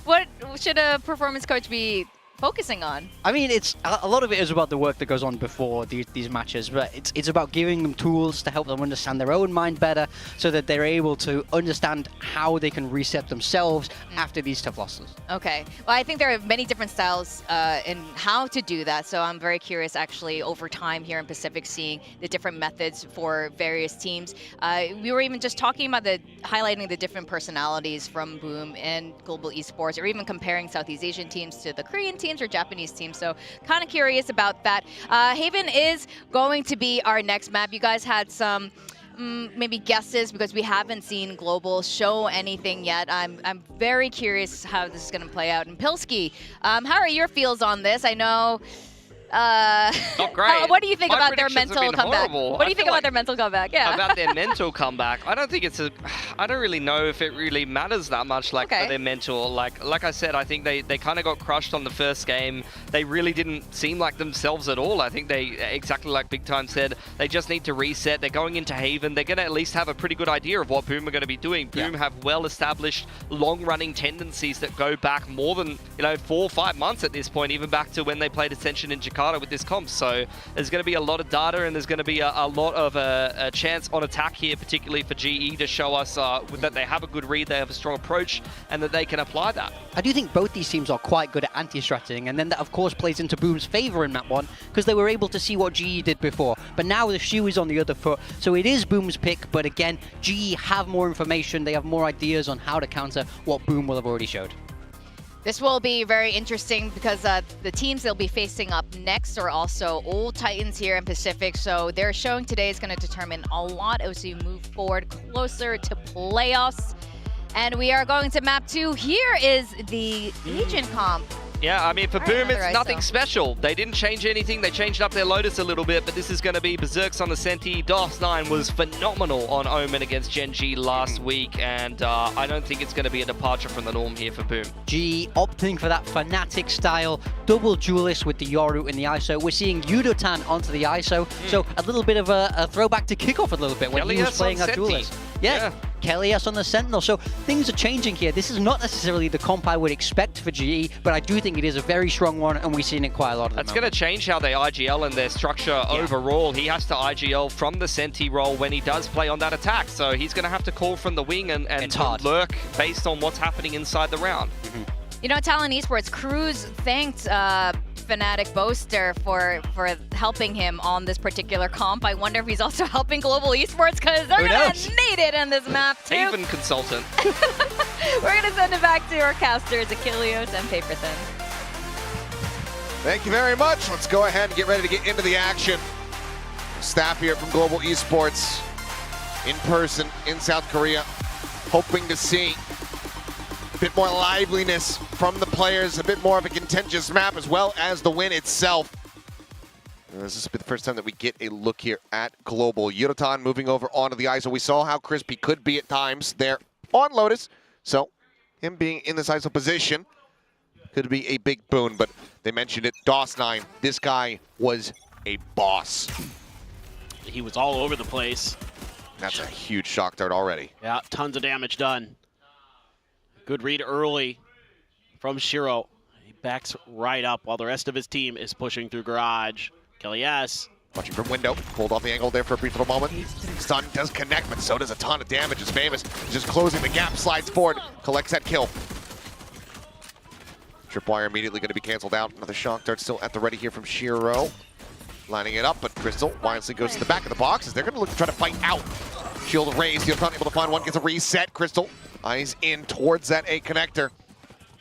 What should a performance coach be focusing on? I mean, it's a lot of it is about the work that goes on before these matches, but it's about giving them tools to help them understand their own mind better, so that they're able to understand how they can reset themselves after these tough losses. Okay. Well, I think there are many different styles in how to do that, so I'm very curious actually over time here in Pacific seeing the different methods for various teams. We were even just talking about highlighting the different personalities from Boom and global esports, or even comparing Southeast Asian teams to the Korean teams or Japanese teams, so kind of curious about that. Haven is going to be our next map. You guys had some maybe guesses because we haven't seen global show anything yet. I'm very curious how this is going to play out. And Pilski, how are your feels on this? I know. Not great. What do you think My about their predictions have mental been comeback? horrible. What do you think about their mental comeback? Yeah. About their mental comeback, I don't think I don't really know if it really matters that much, like for their mental. Like I said, I think they kind of got crushed on the first game. They really didn't seem like themselves at all. I think they, exactly like Big Time said, they just need to reset. They're going into Haven. They're going to at least have a pretty good idea of what Boom are going to be doing. Boom have well-established, long-running tendencies that go back more than 4 or 5 months at this point, even back to when they played Ascension in Jakarta with this comp. So there's going to be a lot of data, and there's going to be a lot of a chance on attack here, particularly for GE, to show us that they have a good read, they have a strong approach, and that they can apply that. I do think both these teams are quite good at anti-stratting, and then that of course plays into Boom's favor in map 1, because they were able to see what GE did before. But now the shoe is on the other foot, so it is Boom's pick, but again, GE have more information, they have more ideas on how to counter what Boom will have already showed. This will be very interesting because the teams they'll be facing up next are also old Titans here in Pacific. So their showing today is going to determine a lot as we move forward closer to playoffs. And we are going to map 2. Here is the Agent comp. Yeah, I mean, for Boom, another it's nothing ISO. special. They didn't change anything. They changed up their Lotus a little bit, but this is going to be Berserks on the Senti. DOS9 was phenomenal on Omen against Gen G last week, and I don't think it's going to be a departure from the norm here for Boom. GE opting for that Fnatic style double duelist with the Yoru in the ISO. We're seeing Yudotan onto the ISO, so a little bit of a throwback to Kickoff a little bit when he was playing that duelist. Yeah. Kellyas on the Sentinel. So things are changing here. This is not necessarily the comp I would expect for GE, but I do think it is a very strong one, and we've seen it quite a lot of the That's going to change how they IGL and their structure overall. He has to IGL from the Senti role when he does play on that attack. So he's going to have to call from the wing and lurk based on what's happening inside the round. You know, Talon Esports, Cruz thanked Fnatic Boaster for helping him on this particular comp. I wonder if he's also helping Global Esports, because they're going to need it in this map too. Haven consultant. We're going to send it back to our casters, Achilleos and Paperthin. Thank you very much. Let's go ahead and get ready to get into the action. Staff here from Global Esports in person in South Korea, hoping to see a bit more liveliness from the players, a bit more of a contentious map, as well as the win itself. This will be the first time that we get a look here at Global. Yudotan moving over onto the ISO. We saw how crispy could be at times there on Lotus, so him being in this ISO position could be a big boon, but they mentioned it, DOS9, this guy was a boss. He was all over the place. That's a huge shock dart already. Yeah, tons of damage done. Good read early from Shiro. He backs right up while the rest of his team is pushing through garage. Kelly S. Watching from window, pulled off the angle there for a brief little moment. Stun does connect, but so does a ton of damage. Is Famous just closing the gap, slides forward, collects that kill. Tripwire immediately going to be canceled out. Another shock dart still at the ready here from Shiro. Lining it up, but Crystal wisely goes to the back of the box as they're going to look to try to fight out. Shield raised, He's not able to find one, gets a reset. Crystal eyes in towards that A connector.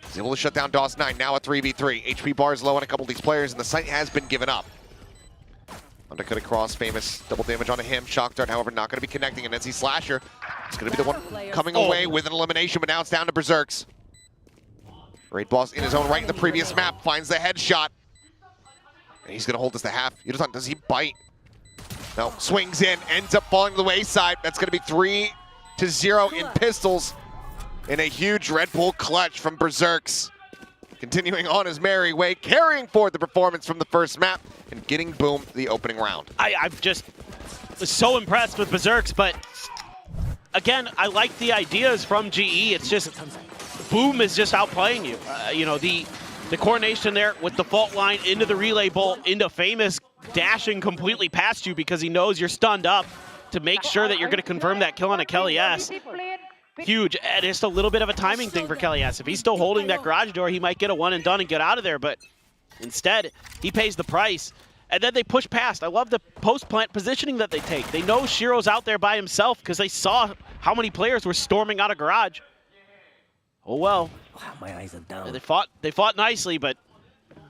He's able to shut down DOS9, now a 3v3. HP bar is low on a couple of these players, and the site has been given up. Undercut across, Famous, double damage onto him. Shock dart, however, not going to be connecting, and NC Slasher is going to be the one coming away with an elimination, but now it's down to Berserks. Raid Boss in his own right in the previous map, finds the headshot. And he's going to hold this to half. Does he bite? No, swings in, ends up falling to the wayside. That's going to be 3-0 in pistols in a huge Red Bull clutch from Berserks. Continuing on his merry way, carrying forward the performance from the first map and getting Boom the opening round. I've just was so impressed with Berserks, but again, I like the ideas from GE. It's just Boom is just outplaying you. You know, the coordination there with the fault line into the relay bolt, into Famous dashing completely past you because he knows you're stunned up to make sure that you're going to confirm that kill on a Kelly S. Huge, and it's a little bit of a timing thing for Kelly S. If he's still holding that garage door, he might get a one and done and get out of there, but instead, he pays the price. And then they push past. I love the post-plant positioning that they take. They know Shiro's out there by himself because they saw how many players were storming out of garage. Oh well. Wow, my eyes are down. They fought nicely, but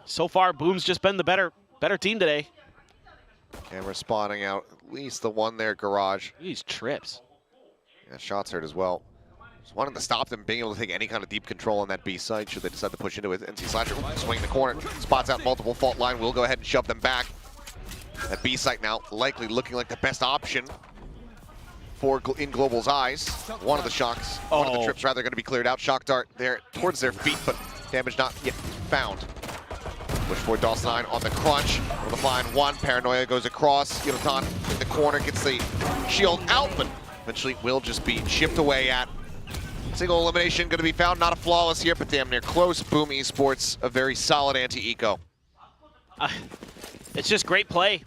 so far, Boom's just been the better team today. Camera spotting out at least the one there, garage. These trips. Yeah, shots heard as well. Just wanted to stop them being able to take any kind of deep control on that B side should they decide to push into it. NC Slasher swinging the corner, spots out multiple fault line, will go ahead and shove them back. That B site now likely looking like the best option for in Global's eyes. One of the shocks, one of the trips rather going to be cleared out. Shock dart there towards their feet, but damage not yet found. Push for DOS9 on the crunch. Able to find one. Paranoia goes across. Yudotan in the corner gets the shield out, but eventually will just be chipped away at. Single elimination going to be found. Not a flawless here, but damn near close. Boom Esports, a very solid anti-eco. It's just great play.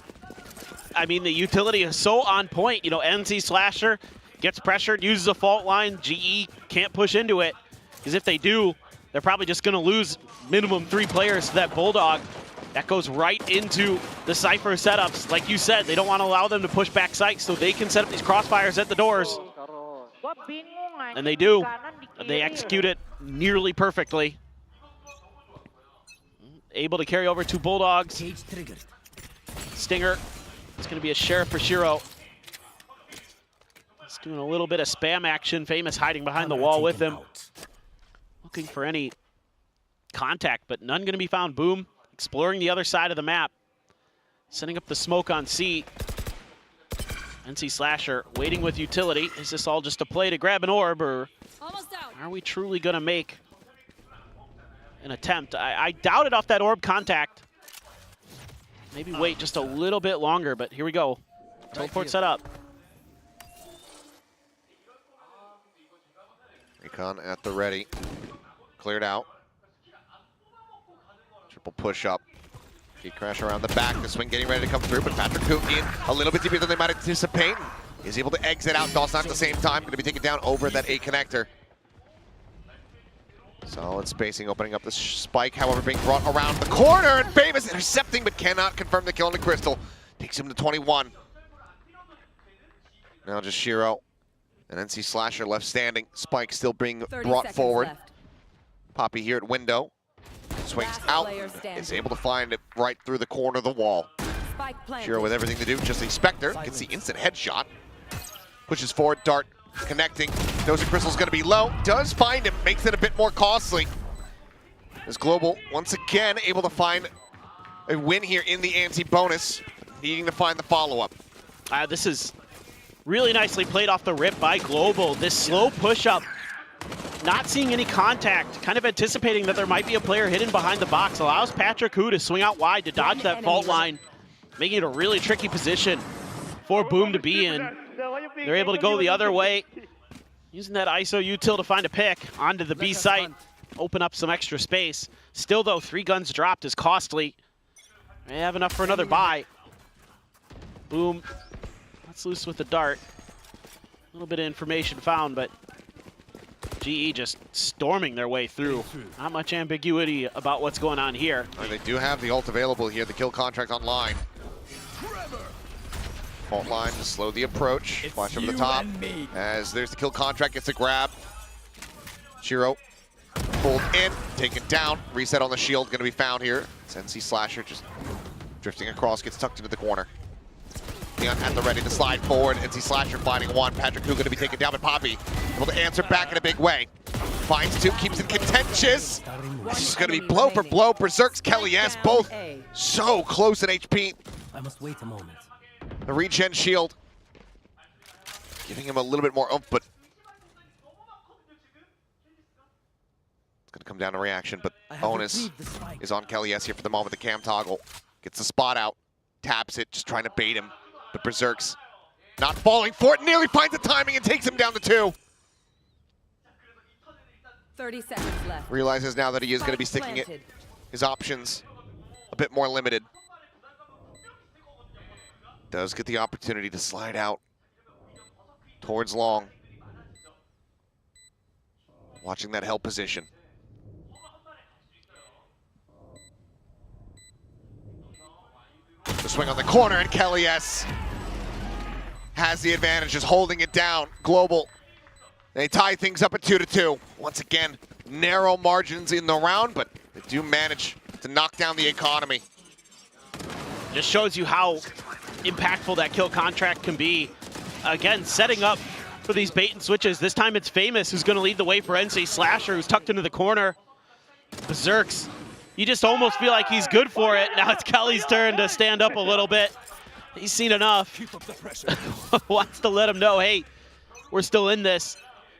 I mean, the utility is so on point. You know, NC Slasher gets pressured, uses a fault line. GE can't push into it, because if they do, they're probably just going to lose minimum 3 players to that Bulldog. That goes right into the Cypher setups. Like you said, they don't want to allow them to push back sites so they can set up these crossfires at the doors. And they do. They execute it nearly perfectly. Able to carry over 2 Bulldogs. Stinger. It's going to be a Sheriff for Shiro. He's doing a little bit of spam action. Famous hiding behind the wall with him. Looking for any contact, but none going to be found. Boom, exploring the other side of the map. Setting up the smoke on C. NC Slasher waiting with utility. Is this all just a play to grab an orb, or are we truly going to make an attempt? I doubt it off that orb contact. Maybe wait just a little bit longer, but here we go. Teleport set up. Recon at the ready. Cleared out. Triple push up. Gate crash around the back. The swing getting ready to come through, but Patrick in a little bit deeper than they might anticipate. Is able to exit out. Dawson at the same time. Going to be taken down over that A connector. Solid spacing, opening up the spike, however, being brought around the corner, and Famous intercepting, but cannot confirm the kill on the Crystal. Takes him to 21. Now just Shiro and NC Slasher left standing. Spike still being brought forward. Left. Poppy here at window. Swings out. Is able to find it right through the corner of the wall. Shiro with everything to do, just a Spectre. Gets the instant headshot. Pushes forward, Dart connecting. Knows the Crystal's going to be low. Does find him. Makes it a bit more costly. As Global, once again, able to find a win here in the anti-bonus. Needing to find the follow-up. This is really nicely played off the rip by Global. This slow push-up, not seeing any contact, kind of anticipating that there might be a player hidden behind the box, allows Patrick Hu to swing out wide to dodge that fault line, making it a really tricky position for Boom to be in. They're able to go the other way, using that ISO util to find a pick onto the B site, open up some extra space. Still though, 3 guns dropped is costly. They have enough for another buy. Boom, that's loose with the dart. A little bit of information found, but GE just storming their way through. Not much ambiguity about what's going on here. And they do have the ult available here, the kill contract online. Fault line to slow the approach. Flash over the top. As there's the kill contract, gets a grab. Shiro pulled in, taken down. Reset on the shield, going to be found here. It's NC Slasher just drifting across, gets tucked into the corner. Leon at the ready to slide forward. NC Slasher finding one. Patrick Hu going to be taken down, but Poppy able to answer back in a big way. Finds 2, keeps it contentious. This is going to be blow for blow. Berserks, Kelly S, both so close in HP. I must wait a moment. The regen shield giving him a little bit more oomph, but it's going to come down to reaction. But bonus is on Kelly S here for the moment. The cam toggle gets the spot out, taps it, just trying to bait him. But Berserks not falling for it, nearly finds the timing and takes him down to 2. 30 seconds left. Realizes now that he is going to be sticking it, his options a bit more limited. Does get the opportunity to slide out towards long. Watching that held position. The swing on the corner, and Kelly S has the advantage, just holding it down. Global, they tie things up at 2-2. Once again, narrow margins in the round, but they do manage to knock down the economy. Just shows you how impactful that kill contract can be. Again, setting up for these bait and switches. This time it's Famous who's going to lead the way for NC Slasher, who's tucked into the corner. Berserks, you just almost feel like he's good for it. Now it's Kelly's turn to stand up a little bit. He's seen enough. Wants to let him know, hey, we're still in this.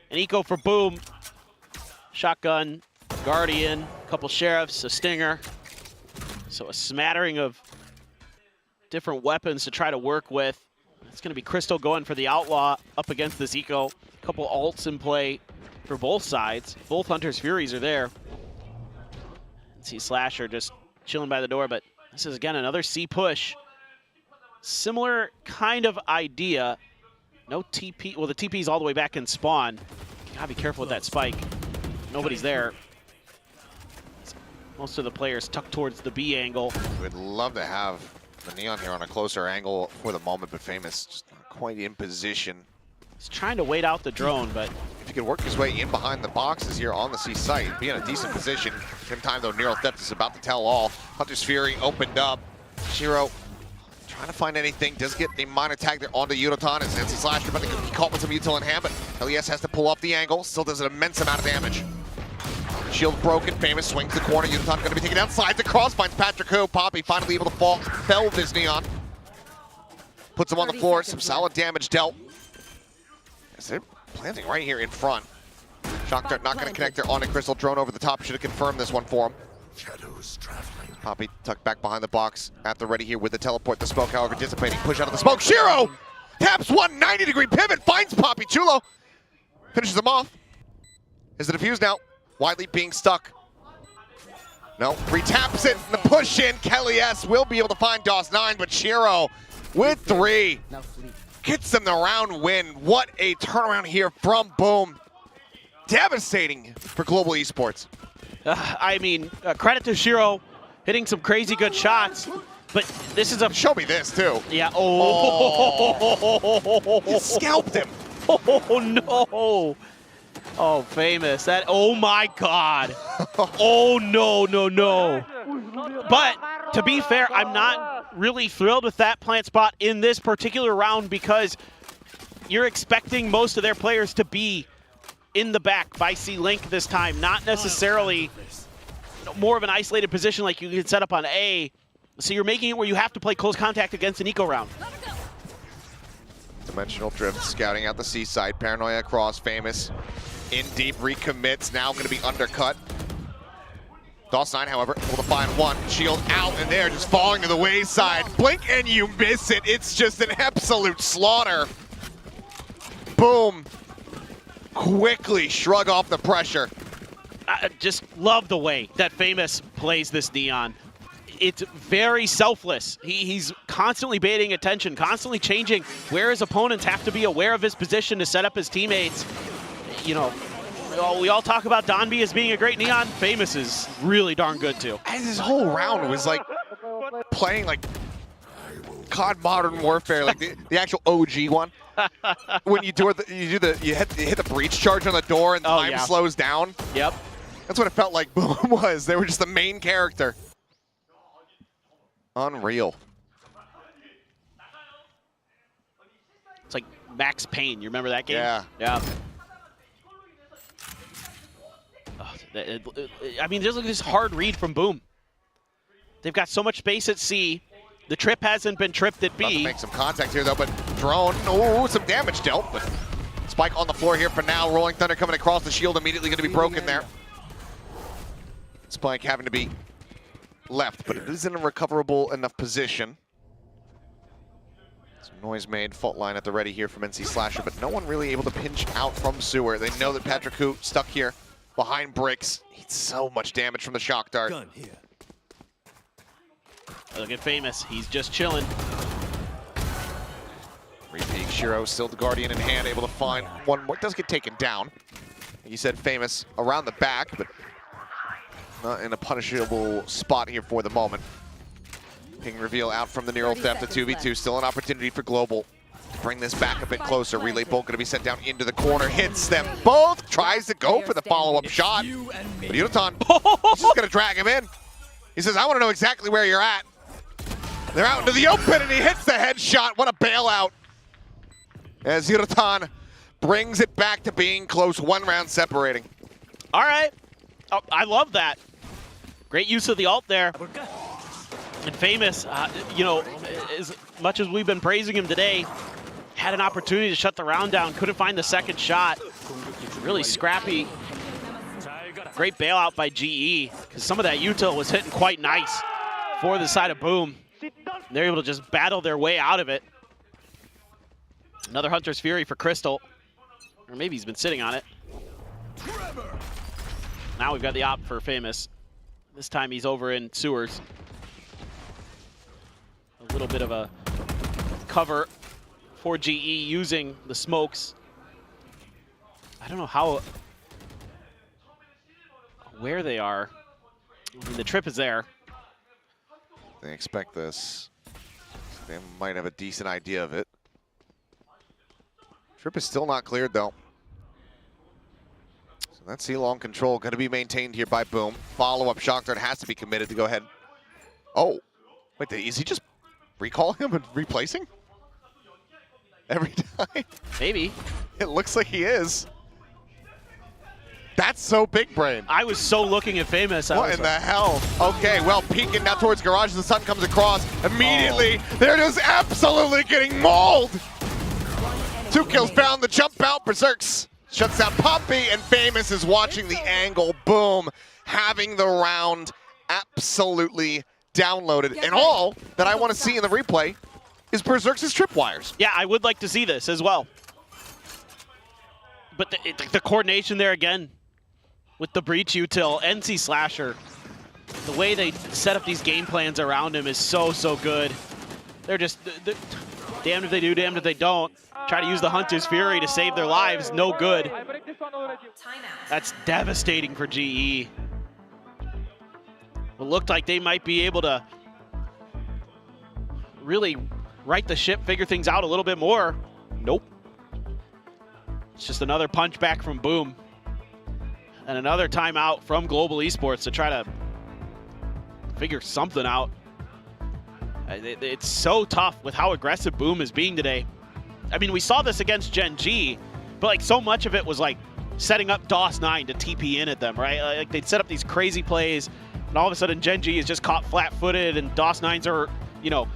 An eco for Boom. Shotgun, Guardian, a couple Sheriffs, a Stinger. So a smattering of different weapons to try to work with. It's going to be Crystal going for the Outlaw up against this eco. A couple ults in play for both sides. Both Hunter's Furies are there. See Slasher just chilling by the door, but this is again another C push. Similar kind of idea. No TP. Well, the TP is all the way back in spawn. Gotta be careful with that spike. Nobody's there. Most of the players tucked towards the B angle. We'd love to have the Neon here on a closer angle for the moment, but Famous just not quite in position. He's trying to wait out the drone, but if he can work his way in behind the boxes here on the C site, be in a decent position. Same time though, Neural Theft is about to tell all. Hunter's Fury opened up. Shiro trying to find anything, does get a minor tag there onto Yudotan as NC Slasher, but they could be caught with some util in hand, but LES has to pull off the angle, still does an immense amount of damage. Shield broken, Famous swings the corner, Yudotan going to be taken down, slides across, finds Patrick Hu. Poppy finally able to fell this Neon. Puts him on the floor, some solid damage dealt. As they're planting right here in front. Shock Dart not going to connect there on a Crystal. Drone over the top, should have confirmed this one for him. Shadows traveling. Poppy tucked back behind the box at the ready here with the teleport. The smoke, however, dissipating. Push out of the smoke. Shiro taps 190-degree pivot, finds Poppy. Chulo finishes him off. Is the defuse now? Widely being stuck. No, retaps it, the push in. Kelly S will be able to find DOS9, but Shiro with 3 gets them the round win. What a turnaround here from Boom. Devastating for global esports. I mean, credit to Shiro hitting some crazy good shots, but this is a... Show me this, too. Yeah, oh. He scalped him. Oh, no. Oh, famous. That, oh, my God. Oh, no. But, to be fair, I'm not really thrilled with that plant spot in this particular round because you're expecting most of their players to be in the back by C-Link this time, not necessarily more of an isolated position like you could set up on A. So you're making it where you have to play close contact against an eco round. Dimensional drift, scouting out the C side. Paranoia across, famous. In deep, recommits, now going to be undercut. DOS9, however, able to find 1. Shield out, and they're just falling to the wayside. Blink and you miss it. It's just an absolute slaughter. Boom. Quickly shrug off the pressure. I just love the way that Famous plays this Neon. It's very selfless. He's constantly baiting attention, constantly changing where his opponents have to be aware of his position to set up his teammates. You know, we all talk about Donby as being a great Neon. Famous is really darn good too. And this whole round was like playing like COD Modern Warfare, like the actual OG one. When you hit the breach charge on the door and time slows down. Yep. That's what it felt like Boom was. They were just the main character. Unreal. It's like Max Payne. You remember that game? Yeah. I mean, just look at this hard read from Boom. They've got so much space at C. The trip hasn't been tripped at B. About to make some contact here, though, but drone, some damage dealt, but Spike on the floor here for now. Rolling Thunder coming across the shield, immediately going to be broken there. Spike having to be left, but it is in a recoverable enough position. Some noise made, fault line at the ready here from NC Slasher, but no one really able to pinch out from Sewer. They know that Patrick Hu stuck here behind bricks. He's so much damage from the shock dart. Look at Famous, he's just chilling. Repeat, Shiro still the Guardian in hand, able to find one more. Does get taken down. Like you said, Famous around the back, but not in a punishable spot here for the moment. Ping reveal out from the Neural Theft, the 2v2, still an opportunity for Global to bring this back a bit closer. Relay Bolt going to be sent down into the corner, hits them both, tries to go for the follow-up shot. But Yudotan, he's just going to drag him in. He says, I want to know exactly where you're at. They're out into the open, and he hits the headshot. What a bailout. As Yudotan brings it back to being close, 1 round separating. All right. Oh, I love that. Great use of the ult there. And Famous, you know, as much as we've been praising him today, had an opportunity to shut the round down, couldn't find the second shot. Really scrappy. Great bailout by GE, because some of that util was hitting quite nice for the side of Boom. They're able to just battle their way out of it. Another Hunter's Fury for Crystal. Or maybe he's been sitting on it. Now we've got the op for Famous. This time he's over in Sewers. A little bit of a cover for GE using the smokes. I don't know how, where they are. I mean, the trip is there. They expect this. They might have a decent idea of it. Trip is still not cleared, though. So that C-long control going to be maintained here by Boom. Follow-up shock dart has to be committed to go ahead. Oh, wait, is he just recalling him and replacing? Every time? Maybe. It looks like he is. That's so big brain. I was so looking at Famous. What in the hell? Okay, well, peeking now towards Garage as the sun comes across. Immediately, they're just absolutely getting mauled. 2 kills found, the jump out, Berserks shuts down Poppy, and Famous is watching the angle. Boom, having the round absolutely downloaded. And all that I want to see in the replay is Berserks' tripwires. Yeah, I would like to see this as well. But the coordination there again. with the breach util. NC Slasher, the way they set up these game plans around him is so good. They're just damned if they do, damned if they don't. Try to use the Hunter's Fury to save their lives, no good. That's devastating for GE. It looked like they might be able to really right the ship, figure things out a little bit more. Nope. It's just another punch back from Boom. And another timeout from Global Esports to try to figure something out. It's so tough with how aggressive Boom is being today. I mean, we saw this against Gen G, but like so much of it was like setting up DOS9 to TP in at them, right? Like they'd set up these crazy plays, and all of a sudden Gen G is just caught flat-footed, and DOS9s are, you know,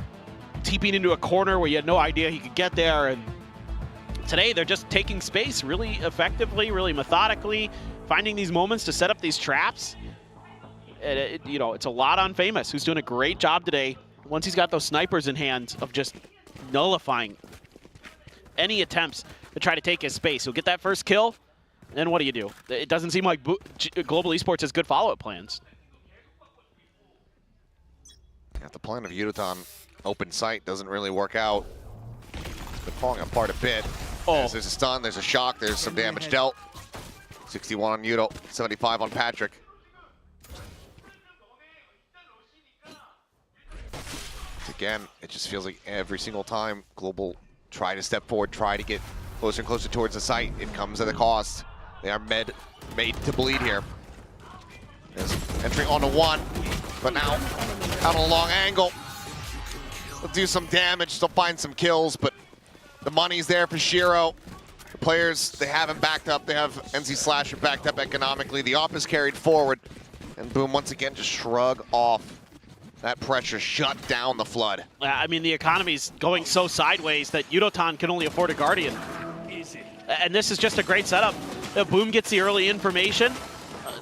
TPing into a corner where you had no idea he could get there. And today they're just taking space really effectively, really methodically, finding these moments to set up these traps. And you know, it's a lot on Famous, who's doing a great job today. Once he's got those snipers in hand of just nullifying any attempts to try to take his space. He'll get that first kill, and then what do? It doesn't seem like Global Esports has good follow-up plans. Got the plan of Yudotan open sight doesn't really work out. They're falling apart a bit. There's a stun, there's a shock, there's some damage dealt. 61 on Yudo, 75 on Patrick. Again, it just feels like every single time Global try to step forward, try to get closer and closer towards the site, it comes at a cost. They are made to bleed here. There's entering onto one, but now out on a long angle. They'll do some damage, they'll find some kills, but the money's there for Shiro. The players, they have him backed up. They have NC Slasher backed up economically. The op is carried forward, and Boom once again just shrug off that pressure, shut down the flood. I mean, the economy's going so sideways that Yudotan can only afford a Guardian. And this is just a great setup. Boom gets the early information.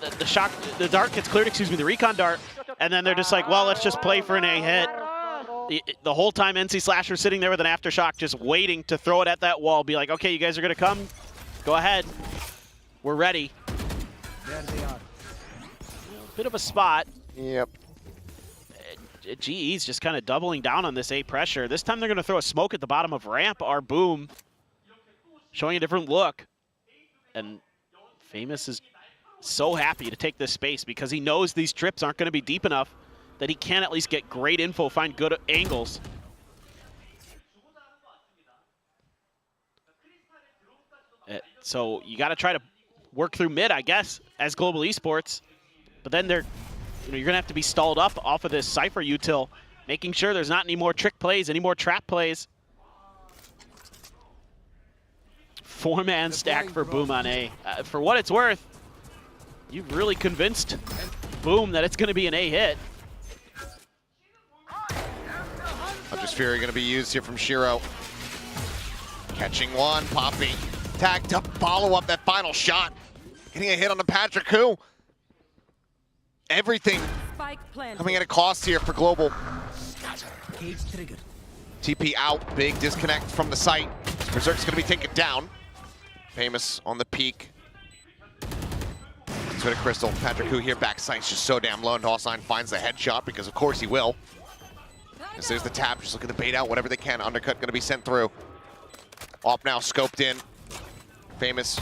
The dart gets cleared, the recon dart. And then they're just like, well, let's just play for an A hit. The whole time NC Slasher's sitting there with an aftershock, just waiting to throw it at that wall. Be like, okay, you guys are gonna come? Go ahead. We're ready. There they are. Bit of a spot. Yep. GE's just kind of doubling down on this A pressure. This time they're going to throw a smoke at the bottom of ramp. Our Boom showing a different look. And Famous is so happy to take this space because he knows these trips aren't going to be deep enough that he can at least get great info, find good angles. So you got to try to work through mid, I guess, as Global Esports. But then you're going to have to be stalled up off of this Cypher util, making sure there's not any more trick plays, any more trap plays. 4-man stack for Boom on A. For what it's worth, you've really convinced Boom that it's going to be an A hit. Hunter's Fury going to be used here from Shiro. Catching one, Poppy. Tagged up, follow up that final shot. Getting a hit on the Patrick, who everything coming at a cost here for Global. TP out, big disconnect from the site. Berserk's going to be taken down. Famous on the peak. Let's go to Crystal. Patrick Hu here, backside's just so damn low, and DOS9 finds the headshot because of course he will. As there's the tap, just looking to bait out whatever they can. Undercut going to be sent through. Op now scoped in. Famous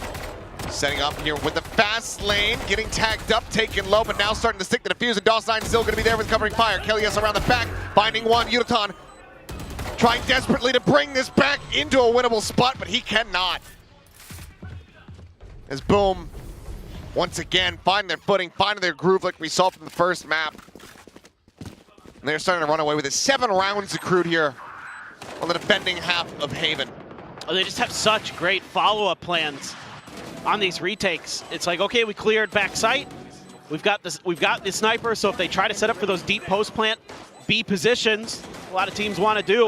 setting up here with the fast lane, getting tagged up, taken low, but now starting to stick the defuse, and DOS9 still going to be there with covering fire. Kelias around the back, finding one. Yudotan trying desperately to bring this back into a winnable spot, but he cannot. As Boom, once again, finding their footing, finding their groove like we saw from the first map. And they're starting to run away with it. 7 rounds accrued here on the defending half of Haven. Oh, they just have such great follow-up plans on these retakes. It's like, okay, we cleared back sight. We've got the sniper, so if they try to set up for those deep post plant B positions, a lot of teams want to do,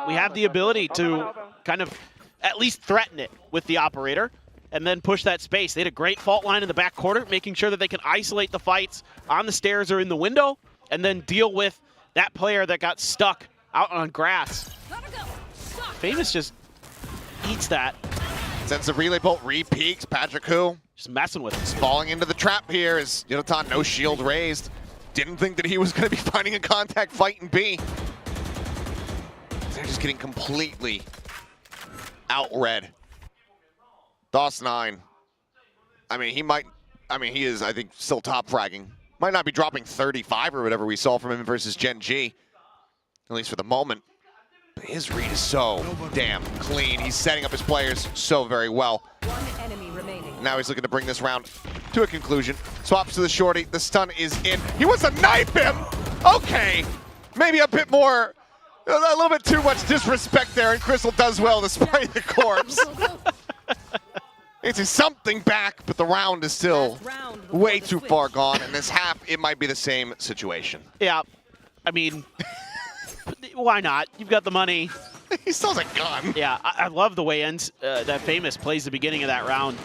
we have the ability to kind of at least threaten it with the operator and then push that space. They had a great fault line in the back quarter, making sure that they can isolate the fights on the stairs or in the window and then deal with that player that got stuck out on grass. Famous just eats that. Sends the relay bolt, re-peaks. Patrick Hu Just messing with him. Falling into the trap here is Yodotan, no shield raised. Didn't think that he was going to be finding a contact fight in B. They're just getting completely out-red. DOS9. I mean, he is, I think, still top fragging. Might not be dropping 35 or whatever we saw from him versus Gen G, at least for the moment. But his read is so damn clean. He's setting up his players so very well. One enemy remaining. Now he's looking to bring this round to a conclusion. Swaps to the shorty. The stun is in. He wants to knife him. Okay, maybe a bit more, a little bit too much disrespect there, and Crystal does well to spray the corpse. It's something back, but the round is still way too far gone. And this half, it might be the same situation. Yeah, I mean, why not? You've got the money. He still has a gun. Yeah, I love the way that Famous plays the beginning of that round.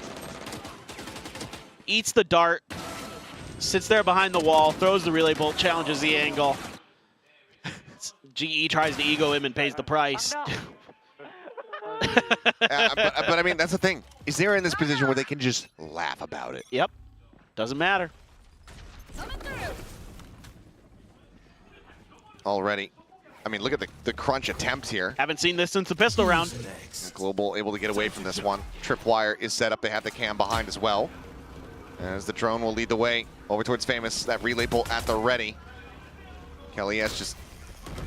Eats the dart, sits there behind the wall, throws the relay bolt, challenges the angle. GE tries to ego him and pays the price. But I mean, that's the thing. Is they're in this position where they can just laugh about it. Yep. Doesn't matter. Already. I mean, look at the crunch attempt here. Haven't seen this since the pistol round. Global able to get away from this one. Tripwire is set up. They have the cam behind as well. As the drone will lead the way over towards Famous. That relay bolt at the ready. Kelly S just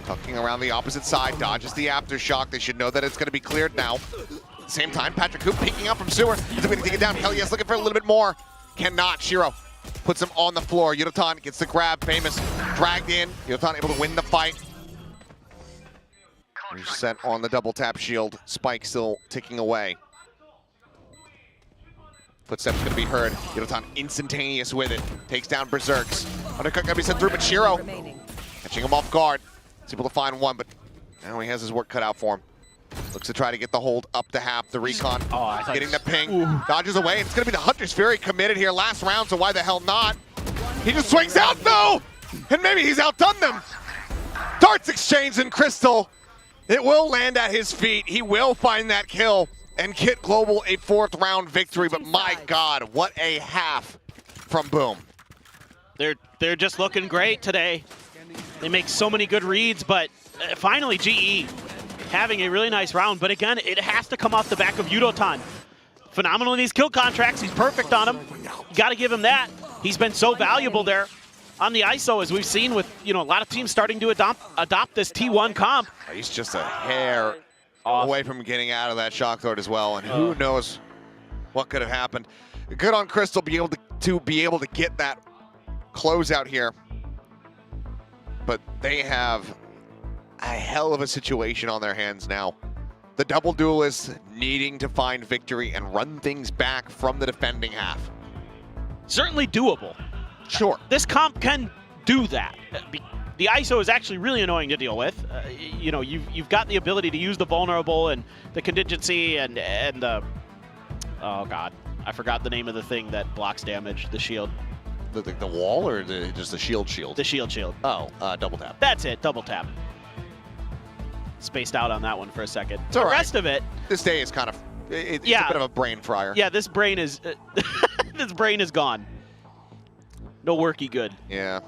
tucking around the opposite side. Dodges the aftershock. They should know that it's going to be cleared now. At the same time, Patrick Coop peeking up from sewer. He's going to take it down. Kelly S looking for a little bit more. Cannot. Shiro puts him on the floor. Yodotan gets the grab. Famous dragged in. Yodotan able to win the fight. Set on the double tap shield. Spike still ticking away. Footsteps going to be heard. Yodotan instantaneous with it. Takes down Berserks. Undercut going to be sent through, but Shiro catching him off guard. He's able to find one, but now he has his work cut out for him. Looks to try to get the hold up to half. The recon getting the ping. Dodges away. It's going to be the Hunter's Fury committed here last round, so why the hell not? He just swings out though! And maybe he's outdone them. Darts exchanged in Crystal. It will land at his feet. He will find that kill and get Global a 4th round victory. But my God, what a half from Boom. They're just looking great today. They make so many good reads, but finally GE having a really nice round. But again, it has to come off the back of Yodotan. Phenomenal in these kill contracts. He's perfect on them. You got to give him that. He's been so valuable there on the ISO, as we've seen with a lot of teams starting to adopt this T1 comp. He's just a hair away from getting out of that shock throat as well, and who knows what could have happened. Good on Crystal be able to get that closeout here, but they have a hell of a situation on their hands now. The double duelists needing to find victory and run things back from the defending half. Certainly doable. Sure. This comp can do that. The ISO is actually really annoying to deal with. You've got the ability to use the vulnerable and the contingency and the, oh God, I forgot the name of the thing that blocks damage, the shield. The wall or just the shield? The shield. Oh, double tap. That's it, double tap. Spaced out on that one for a second. It's all right. The rest of it. This day is kind of, it's a bit of a brain fryer. Yeah, this brain is, this brain is gone. No worky good. Yeah.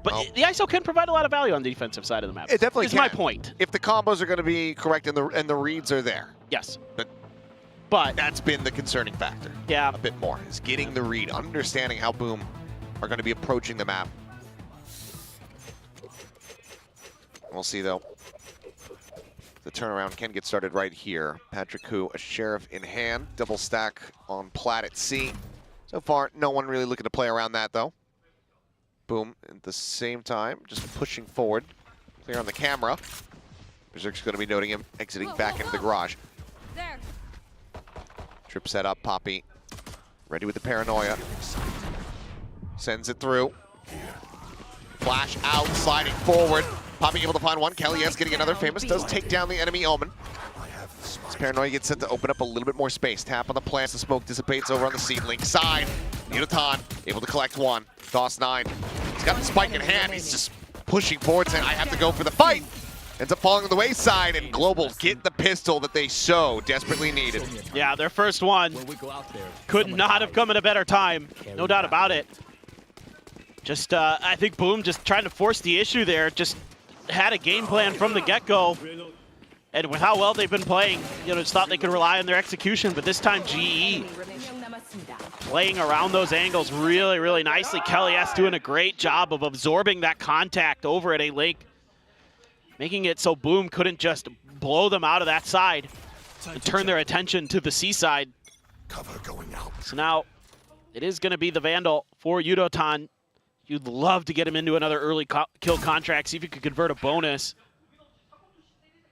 But the ISO can provide a lot of value on the defensive side of the map. It definitely is can. my point. If the combos are going to be correct and the reads are there. Yes. But that's been the concerning factor. Yeah. A bit more is getting the read, understanding how Boom are going to be approaching the map. We'll see though. The turnaround can get started right here. Patrick Hu, a Sheriff in hand, double stack on plat at C. So far, no one really looking to play around that though. Boom, at the same time, just pushing forward. Clear on the camera. Berserk's going to be noting him exiting back into the garage. There. Trip set up, Poppy. Ready with the paranoia. Sends it through. Flash out, sliding forward. Poppy able to find one. Kelly S getting another. Famous does take down the enemy Omen. This paranoia gets set to open up a little bit more space. Tap on the plants. The smoke dissipates over on the seedling side. Yodotan able to collect one. DOS9. He's got the spike in hand. He's just pushing forward, saying, I have to go for the fight. ends up falling on the wayside, and Global get the pistol that they so desperately needed. Yeah, their first one could not have come at a better time. No doubt about it. Just, I think Boom just trying to force the issue there. Just had a game plan from the get-go. And with how well they've been playing, you know, just thought they could rely on their execution. But this time, GE playing around those angles really, really nicely. Kelly S doing a great job of absorbing that contact over at A-Link, making it so Boom couldn't just blow them out of that side and turn their attention to the C side. Cover going out. So now it is going to be the Vandal for Yudotan. You'd love to get him into another early kill contract, see if you could convert a bonus.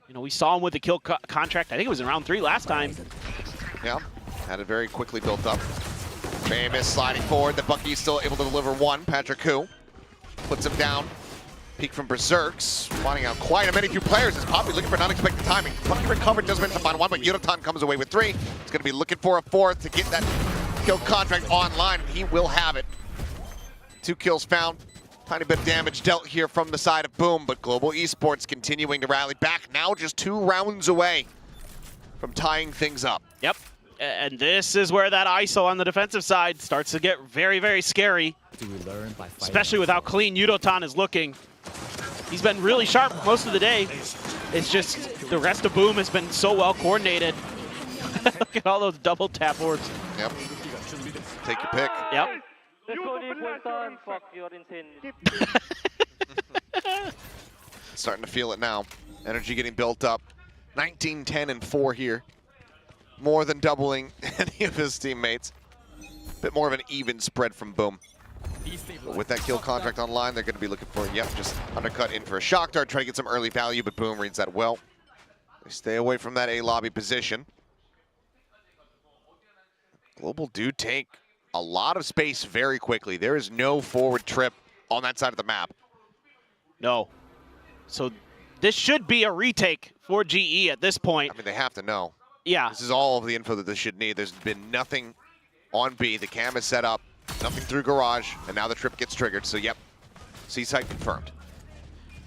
You know, we saw him with the kill contract. I think it was in round 3 last time. Yeah, had it very quickly built up. Famous sliding forward. The Bucky's still able to deliver one. Patrick Koo puts him down. Peek from Berserks, finding out quite a few players. Is Poppy looking for non-expected timing. Bucky recovered, does manage to find one, but Yudotan comes away with 3. He's going to be looking for a 4th to get that kill contract online, and he will have it. 2 kills found. Tiny bit of damage dealt here from the side of Boom, but Global Esports continuing to rally back. Now just 2 rounds away from tying things up. Yep, and this is where that ISO on the defensive side starts to get very, very scary. Especially with how clean Yudotan is looking. He's been really sharp most of the day. It's just the rest of Boom has been so well coordinated. Look at all those double tap orbs. Yep. Take your pick. Yep. Starting to feel it now. Energy getting built up. 19, 10, and 4 here. More than doubling any of his teammates. Bit more of an even spread from Boom. But with that kill contract online, they're going to be looking for, yep, just undercut in for a shock dart, try to get some early value, but Boom reads that well. They stay away from that A lobby position. Global do take a lot of space very quickly. There is no forward trip on that side of the map. No. So this should be a retake for GE at this point. I mean, they have to know. Yeah. This is all of the info that they should need. There's been nothing on B. The cam is set up, nothing through garage, and now the trip gets triggered. So, yep, C-side confirmed.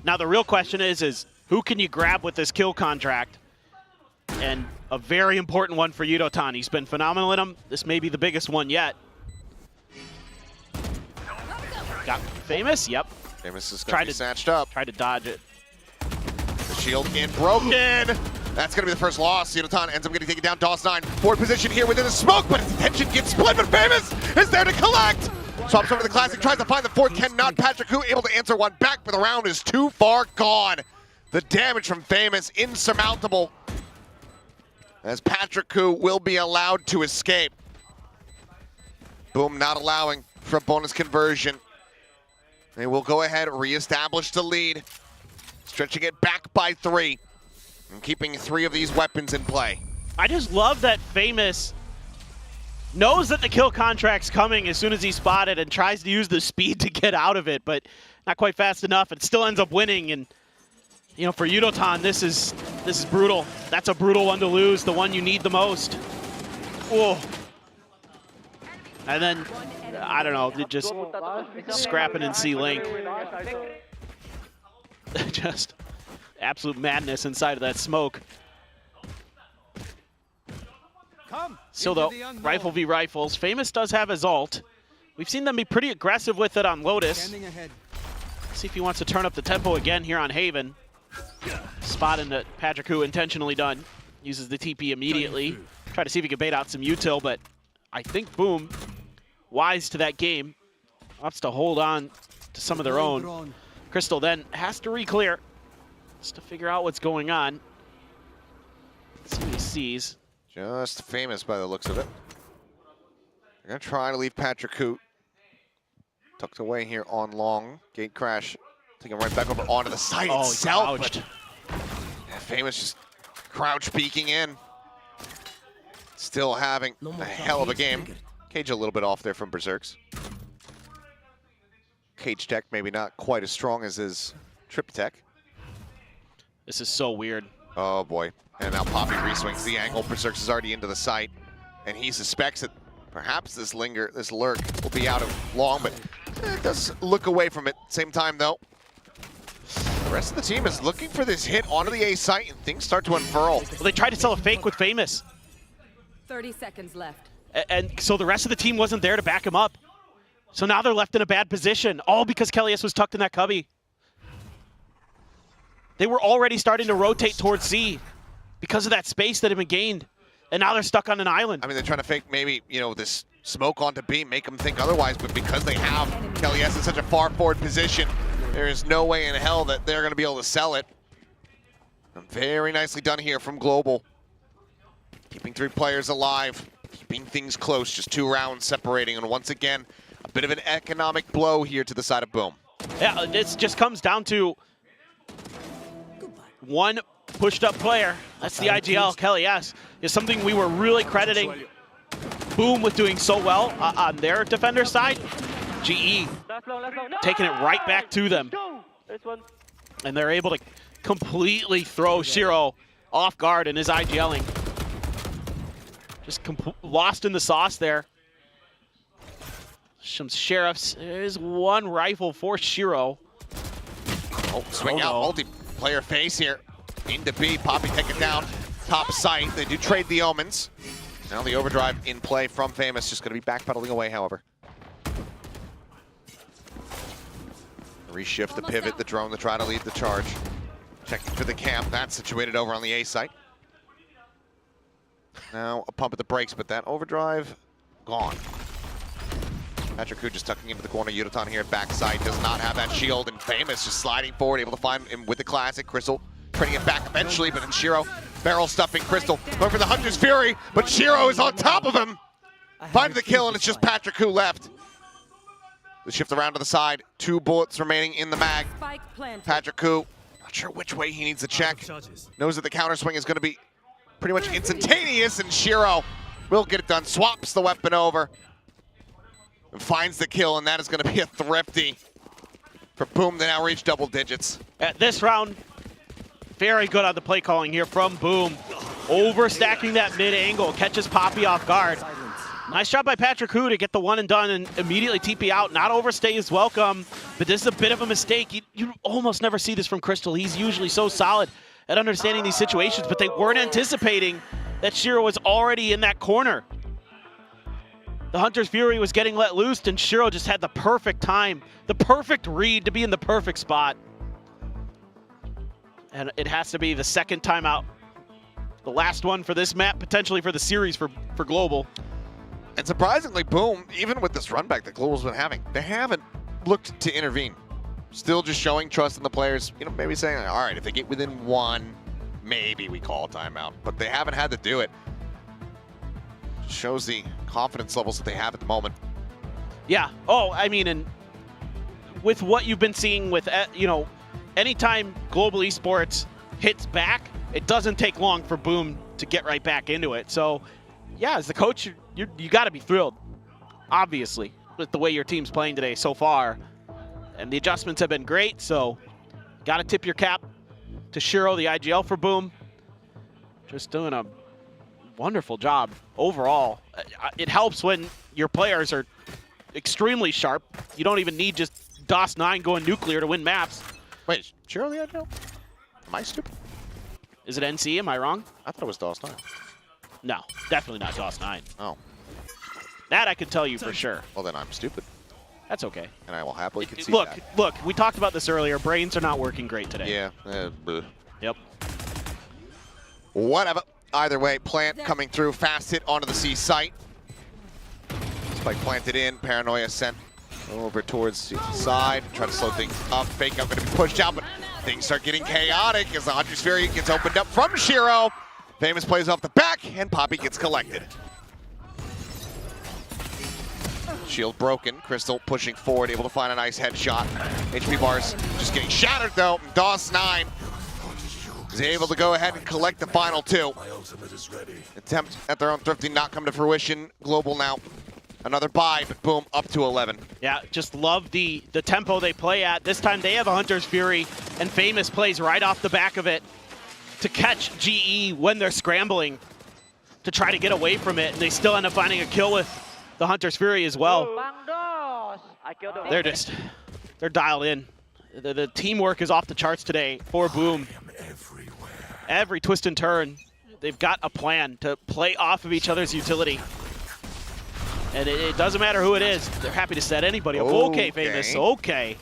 Now the real question is who can you grab with this kill contract? And a very important one for Yudotan. He's been phenomenal in them. This may be the biggest one yet. Got Famous, yep. Famous is going to be snatched up. Tried to dodge it. The shield in broken. That's going to be the first loss. Yudotan ends up getting taken down. DOS9 forward position here within the smoke, but his attention gets split, but Famous is there to collect. Swaps over the Classic, tries to find the 4th, cannot. Patrick Koo able to answer one back, but the round is too far gone. The damage from Famous insurmountable, as Patrick Koo will be allowed to escape. Boom not allowing for a bonus conversion. They will go ahead, reestablish the lead, stretching it back by 3 and keeping 3 of these weapons in play. I just love that Famous knows that the kill contract's coming as soon as he spotted and tries to use the speed to get out of it, but not quite fast enough. It still ends up winning, and you know, for Yudotan, this is brutal. That's a brutal one to lose, the one you need the most. Whoa. And then, I don't know, just scrapping in C-Link. Just absolute madness inside of that smoke. So though, Rifle v Rifles, Famous does have his ult. We've seen them be pretty aggressive with it on Lotus. See if he wants to turn up the tempo again here on Haven. Spotting that Patrick Koo intentionally done. Uses the TP immediately. Try to see if he can bait out some util, but I think Boom, wise to that game, opts to hold on to some of their own. Crystal then has to re-clear just to figure out what's going on. Let's see what he sees. Just Famous by the looks of it. They're going to try to leave Patrick Koo tucked away here on long. Gate crash. Take him right back over onto the site itself. But, yeah, Famous just crouch peeking in. Still having a hell of a game. Cage a little bit off there from Berserks. Cage tech maybe not quite as strong as his trip tech. This is so weird. Oh boy. And now Poppy reswings the angle. Berserks is already into the site. And he suspects that perhaps this lurk will be out of long, but does look away from it. Same time though, The rest of the team is looking for this hit onto the A site, and things start to unfurl. Well, they tried to sell a fake with Famous. 30 seconds left. And so the rest of the team wasn't there to back him up. So now they're left in a bad position, all because Kellyus was tucked in that cubby. They were already starting to rotate towards C because of that space that had been gained. And now they're stuck on an island. I mean, they're trying to fake maybe, you know, this smoke onto B, make them think otherwise, but because they have Kellyus in such a far forward position, there is no way in hell that they're going to be able to sell it. Very nicely done here from Global. Keeping 3 players alive, keeping things close, just 2 rounds separating, and once again, a bit of an economic blow here to the side of Boom. Yeah, this just comes down to one pushed up player. That's the IGL, Kellyus, is something we were really crediting Boom with doing so well on their defender side. GE taking it right back to them. And they're able to completely throw Shiro off guard in his IGLing. Just lost in the sauce there. Some sheriffs. There's 1 rifle for Shiro. Oh, swing out, multiplayer phase here. Into B, Poppy take it down. Top site, they do trade the omens. Now the overdrive in play from Famous, just gonna be backpedaling away, however. Reshift the pivot, the drone to try to lead the charge. Checking for the camp, that's situated over on the A site. Now a pump at the brakes, but that overdrive, gone. Patrick just tucking into the corner. Yudotan here at backside does not have that shield, and Famous just sliding forward, able to find him with the classic. Crystal trading it back eventually, but then Shiro barrel stuffing Crystal. Going for the Hunter's Fury, but Shiro is on top of him. Finds the kill, and it's just Patrick who left. The shift around to the side. 2 bullets remaining in the mag. Patrick who, not sure which way he needs to check. Knows that the counter swing is going to be pretty much instantaneous, and Shiro will get it done. Swaps the weapon over. And finds the kill, and that is going to be a thrifty for Boom to now reach double digits. At this round, very good on the play calling here from Boom. Overstacking that mid angle, catches Poppy off guard. Nice job by Patrick Hu to get the 1 and done and immediately TP out. Not overstay is welcome, but this is a bit of a mistake. You almost never see this from Crystal. He's usually so solid at understanding these situations, but they weren't anticipating that Shiro was already in that corner. The Hunter's Fury was getting let loose, and Shiro just had the perfect time, the perfect read to be in the perfect spot. And it has to be the second timeout, the last one for this map, potentially for the series for Global. And surprisingly, Boom, even with this run back that Global's been having, they haven't looked to intervene. Still just showing trust in the players, you know, maybe saying, all right, if they get within 1, maybe we call a timeout. But they haven't had to do it. Shows the confidence levels that they have at the moment. Yeah. Oh, I mean, and with what you've been seeing with, you know, anytime Global Esports hits back, it doesn't take long for Boom to get right back into it. So, yeah, as the coach, you got to be thrilled, obviously, with the way your team's playing today so far. And the adjustments have been great, so got to tip your cap to Shiro, the IGL for Boom. Just doing a wonderful job overall. It helps when your players are extremely sharp. You don't even need just DOS 9 going nuclear to win maps. Wait, Shiro the IGL? Am I stupid? Is it NC? Am I wrong? I thought it was DOS 9. No, definitely not DOS 9. Oh. That I can tell you for sure. Well, then I'm stupid. That's okay. And I will happily concede Look, that. look, we talked about this earlier. Brains are not working great today. Yeah. Yep. Whatever. Either way, Plant coming through. Fast hit onto the C site. Spike planted in. Paranoia sent over towards the side. Try to slow things up. Fake out going to be pushed out, but things start getting chaotic as the Hunter's Fury gets opened up from Shiro. Famous plays off the back, and Poppy gets collected. Shield broken. Crystal pushing forward, able to find a nice headshot. HP bars just getting shattered though. DOS 9 is able to go ahead and collect the final 2. Attempt at their own thrifting not come to fruition. Global now. Another buy, but Boom, up to 11. Yeah, just love the tempo they play at. This time they have a Hunter's Fury, and Famous plays right off the back of it to catch GE when they're scrambling to try to get away from it, and they still end up finding a kill with the Hunter's Fury as well. They're dialed in. The teamwork is off the charts today for Boom. Every twist and turn, they've got a plan to play off of each other's utility. And it doesn't matter who it is. They're happy to set anybody up. Okay, Famous. Okay.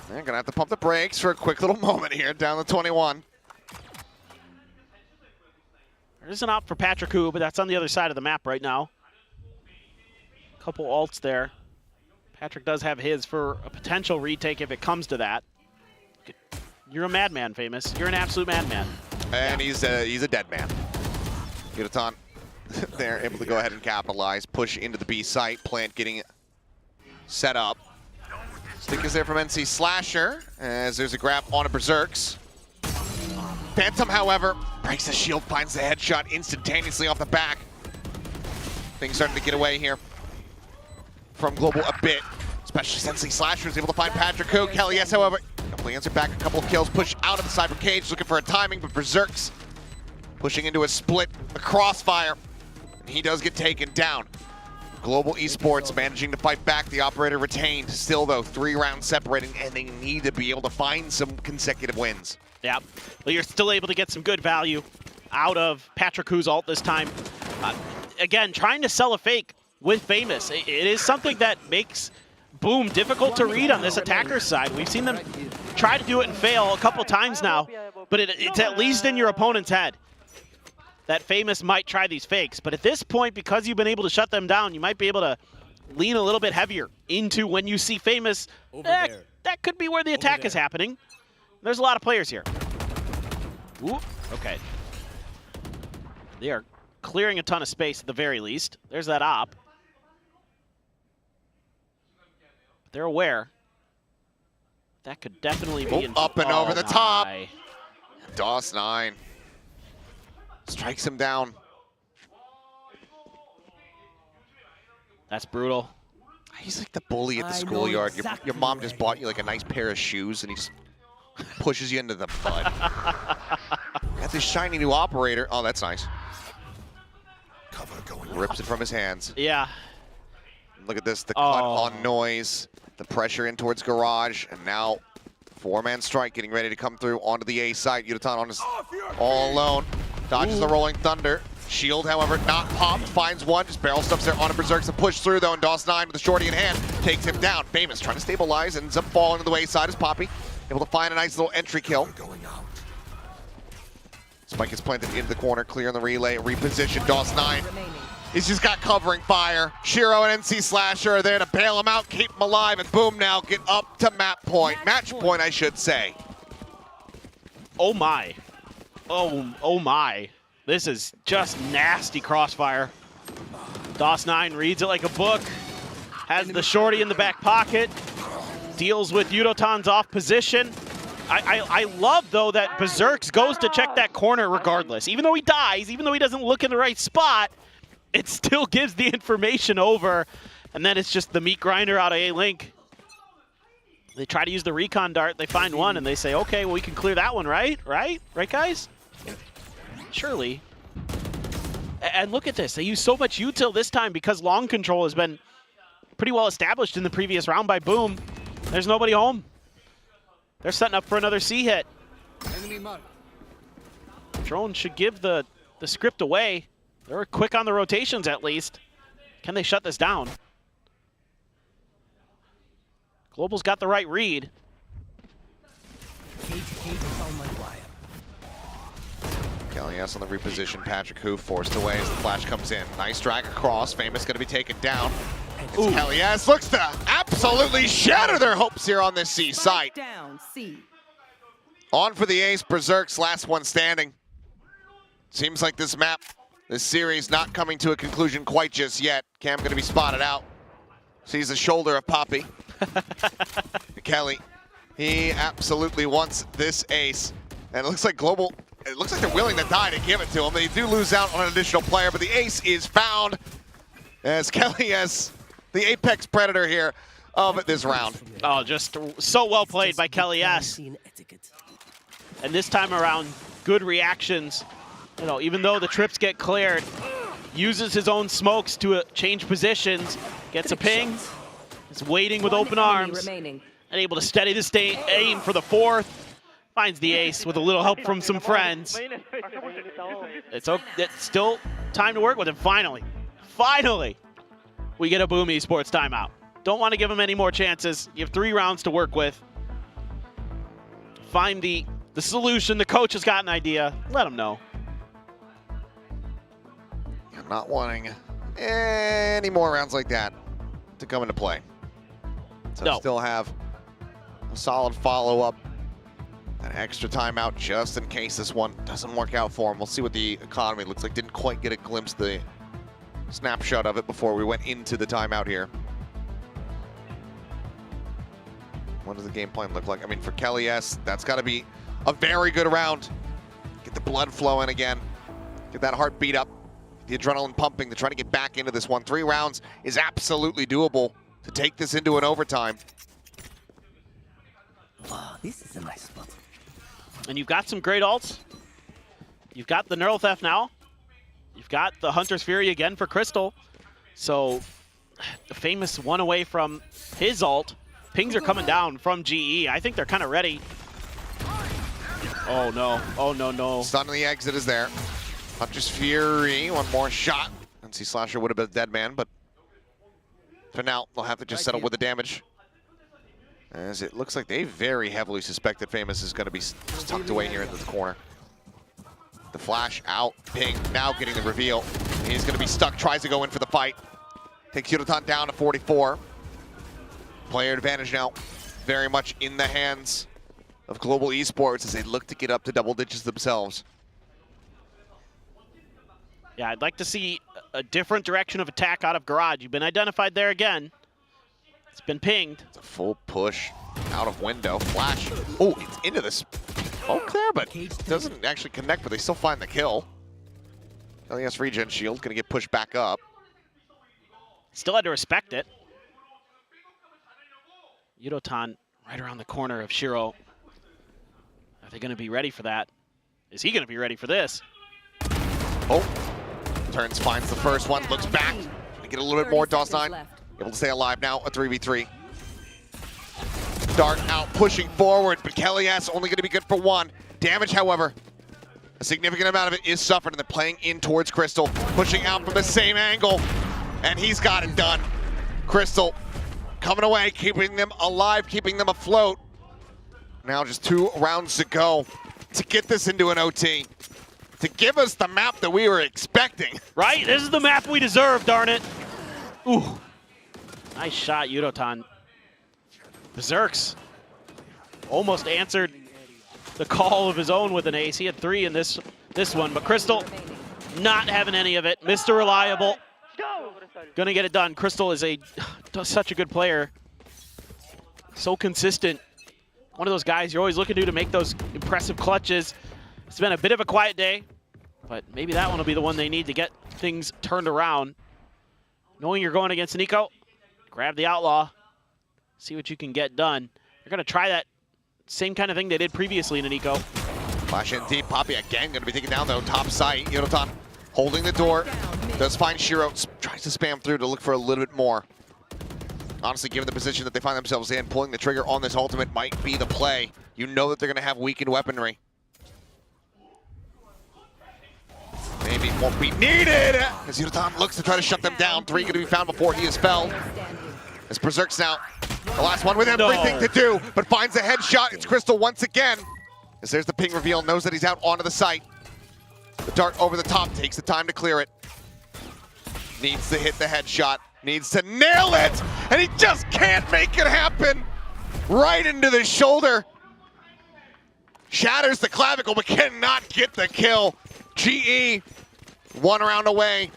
They're going to have to pump the brakes for a quick little moment here down to 21. There's an op for Patrick Hu, but that's on the other side of the map right now. Couple ults there. Patrick does have his for a potential retake if it comes to that. You're a madman, Famous. You're an absolute madman. And he's a dead man. Yudotan, they're able to go ahead and capitalize, push into the B site, Plant getting set up. Stick is there from NC Slasher, as there's a grab on a Berserks. Phantom, however, breaks the shield, finds the headshot instantaneously off the back. Things starting to get away here from Global a bit, especially since the Slasher is able to find Patrick Hu. Kelly, yes, however, completely answered back, a couple of kills, push out of the cyber cage, looking for a timing, but Berserks pushing into a split, a crossfire, and he does get taken down. Global Esports managing to fight back, the operator retained. Still though, 3 rounds separating, and they need to be able to find some consecutive wins. Yeah, but you're still able to get some good value out of Patrick Hu's ult this time. Again, trying to sell a fake with Famous. It is something that makes Boom difficult to read on this attacker side. We've seen them try to do it and fail a couple times now, but it's at least in your opponent's head that Famous might try these fakes. But at this point, because you've been able to shut them down, you might be able to lean a little bit heavier into when you see Famous. That could be where the attack is happening. There's a lot of players here. Ooh, okay. They are clearing a ton of space at the very least. There's that op. They're aware. That could definitely be up and over the top. DOS9 strikes him down. That's brutal. He's like the bully at the schoolyard. Your mom just bought you like a nice pair of shoes and he just pushes you into the mud. Got this shiny new operator. Oh, that's nice. Rips it from his hands. Yeah. Look at this, the cut on Noise, the pressure in towards Garage, and now 4-man strike getting ready to come through onto the A side. Yudotan on his all alone. Dodges the Rolling Thunder. Shield, however, not popped. Finds one, just barrel stuffs there on a Berserk to push through though, and DOS9 with the shorty in hand takes him down. Famous trying to stabilize and ends up falling to the wayside as Poppy able to find a nice little entry kill. Spike is planted into the corner, clear on the relay, reposition. DOS9. He's just got covering fire. Shiro and NC Slasher are there to bail him out, keep him alive, and Boom now get up to match point, I should say. Oh my. Oh my. This is just nasty crossfire. DOS9 reads it like a book, has the shorty in the back pocket, deals with Yudotan's off position. I love, though, that Berserks goes to check that corner regardless. Even though he dies, even though he doesn't look in the right spot, it still gives the information over. And then it's just the meat grinder out of A-Link. They try to use the recon dart, they find one, and they say, okay, well, we can clear that one, right? Right, guys? Surely. And look at this. They use so much util this time because long control has been pretty well established in the previous round by Boom. There's nobody home. They're setting up for another C hit. Drone should give the script away. They're quick on the rotations at least. Can they shut this down? Global's got the right read. Kelly's on the reposition. Patrick Hu forced away as the flash comes in. Nice drag across. Famous going to be taken down. It's Kelly's looks to absolutely shatter their hopes here on this C site. Down, C. On for the ace, Berserk's last one standing. Seems like this map, this series, not coming to a conclusion quite just yet. Cam going to be spotted out. Sees the shoulder of Poppy. Kelly, he absolutely wants this ace. And it looks like Global, it looks like they're willing to die to give it to him. They do lose out on an additional player, but the ace is found as Kelly has the apex predator here of this round. Oh, just so well played by Kelly S. And this time around, good reactions. You know, even though the trips get cleared, uses his own smokes to change positions, gets a ping, is waiting with open arms, and able to steady the aim for the fourth. Finds the ace with a little help from some friends. It's still time to work with him. Finally, we get a Boom Esports timeout. Don't want to give him any more chances. You have 3 rounds to work with. Find the solution. The coach has got an idea. Let him know. I'm not wanting any more rounds like that to come into play. So No. still have a solid follow-up. An extra timeout just in case this one doesn't work out for him. We'll see what the economy looks like. Didn't quite get a glimpse of the snapshot of it before we went into the timeout here. What does the game plan look like? I mean, for Kelly S, that's got to be a very good round. Get the blood flowing again. Get that heart beat up. The adrenaline pumping to try to get back into this one. 3 rounds is absolutely doable to take this into an overtime. Oh, this is a nice spot. And you've got some great ults. You've got the Neural Theft now. You've got the Hunter's Fury again for Crystal. So the famous one away from his ult. Pings are coming down from GE. I think they're kind of ready. Oh no, oh no. Stun on the exit is there. Hunter's Fury, one more shot. NC Slasher would have been a dead man, but for now, they'll have to just settle with the damage. As it looks like they very heavily suspected Famous is going to be just tucked away here into the corner. The flash out, Ping now getting the reveal. He's going to be stuck, tries to go in for the fight. Takes Yudotan down to 44. Player advantage now very much in the hands of Global Esports as they look to get up to double digits themselves. Yeah, I'd like to see a different direction of attack out of Garage. You've been identified there again. It's been pinged. It's a full push out of window. Flash. Oh, it's into this smoke there, but doesn't actually connect, but they still find the kill. LES regen shield going to get pushed back up. Still had to respect it. Yudotan right around the corner of Shiro. Are they going to be ready for that? Is he going to be ready for this? Oh, turns, finds the first one, looks back. Get a little bit more. DOS9 able to stay alive now, a 3v3. Dart out, pushing forward, but Kelly S only going to be good for 1. Damage, however, a significant amount of it is suffered, and they're playing in towards Crystal, pushing out from the same angle, and he's got it done. Crystal coming away, keeping them alive, keeping them afloat. Now just 2 rounds to go to get this into an OT, to give us the map that we were expecting. Right? This is the map we deserve, darn it. Ooh. Nice shot, Yudotan. Berserks almost answered the call of his own with an ace. He had 3 in this one, but Crystal not having any of it. Mr. Reliable. Gonna get it done. Crystal is such a good player. So consistent. One of those guys you're always looking to make those impressive clutches. It's been a bit of a quiet day, but maybe that one will be the one they need to get things turned around. Knowing you're going against Nico, grab the Outlaw, see what you can get done. They're going to try that same kind of thing they did previously to Nico. Flash in deep. Poppy again going to be taken down though. Top side. Yudotan holding the door. Does find Shiro. Tries to spam through to look for a little bit more. Honestly, given the position that they find themselves in, pulling the trigger on this ultimate might be the play. You know that they're going to have weakened weaponry. Maybe it won't be needed as Yudotan looks to try to shut them down. 3 going to be found before he is felled. As Berserk's now the last one with everything to do, but finds a headshot. It's Crystal once again. As there's the ping reveal, knows that he's out onto the site. The dart over the top, takes the time to clear it. Needs to hit the headshot, needs to nail it, and he just can't make it happen. Right into the shoulder. Shatters the clavicle, but cannot get the kill. GE, 1 round away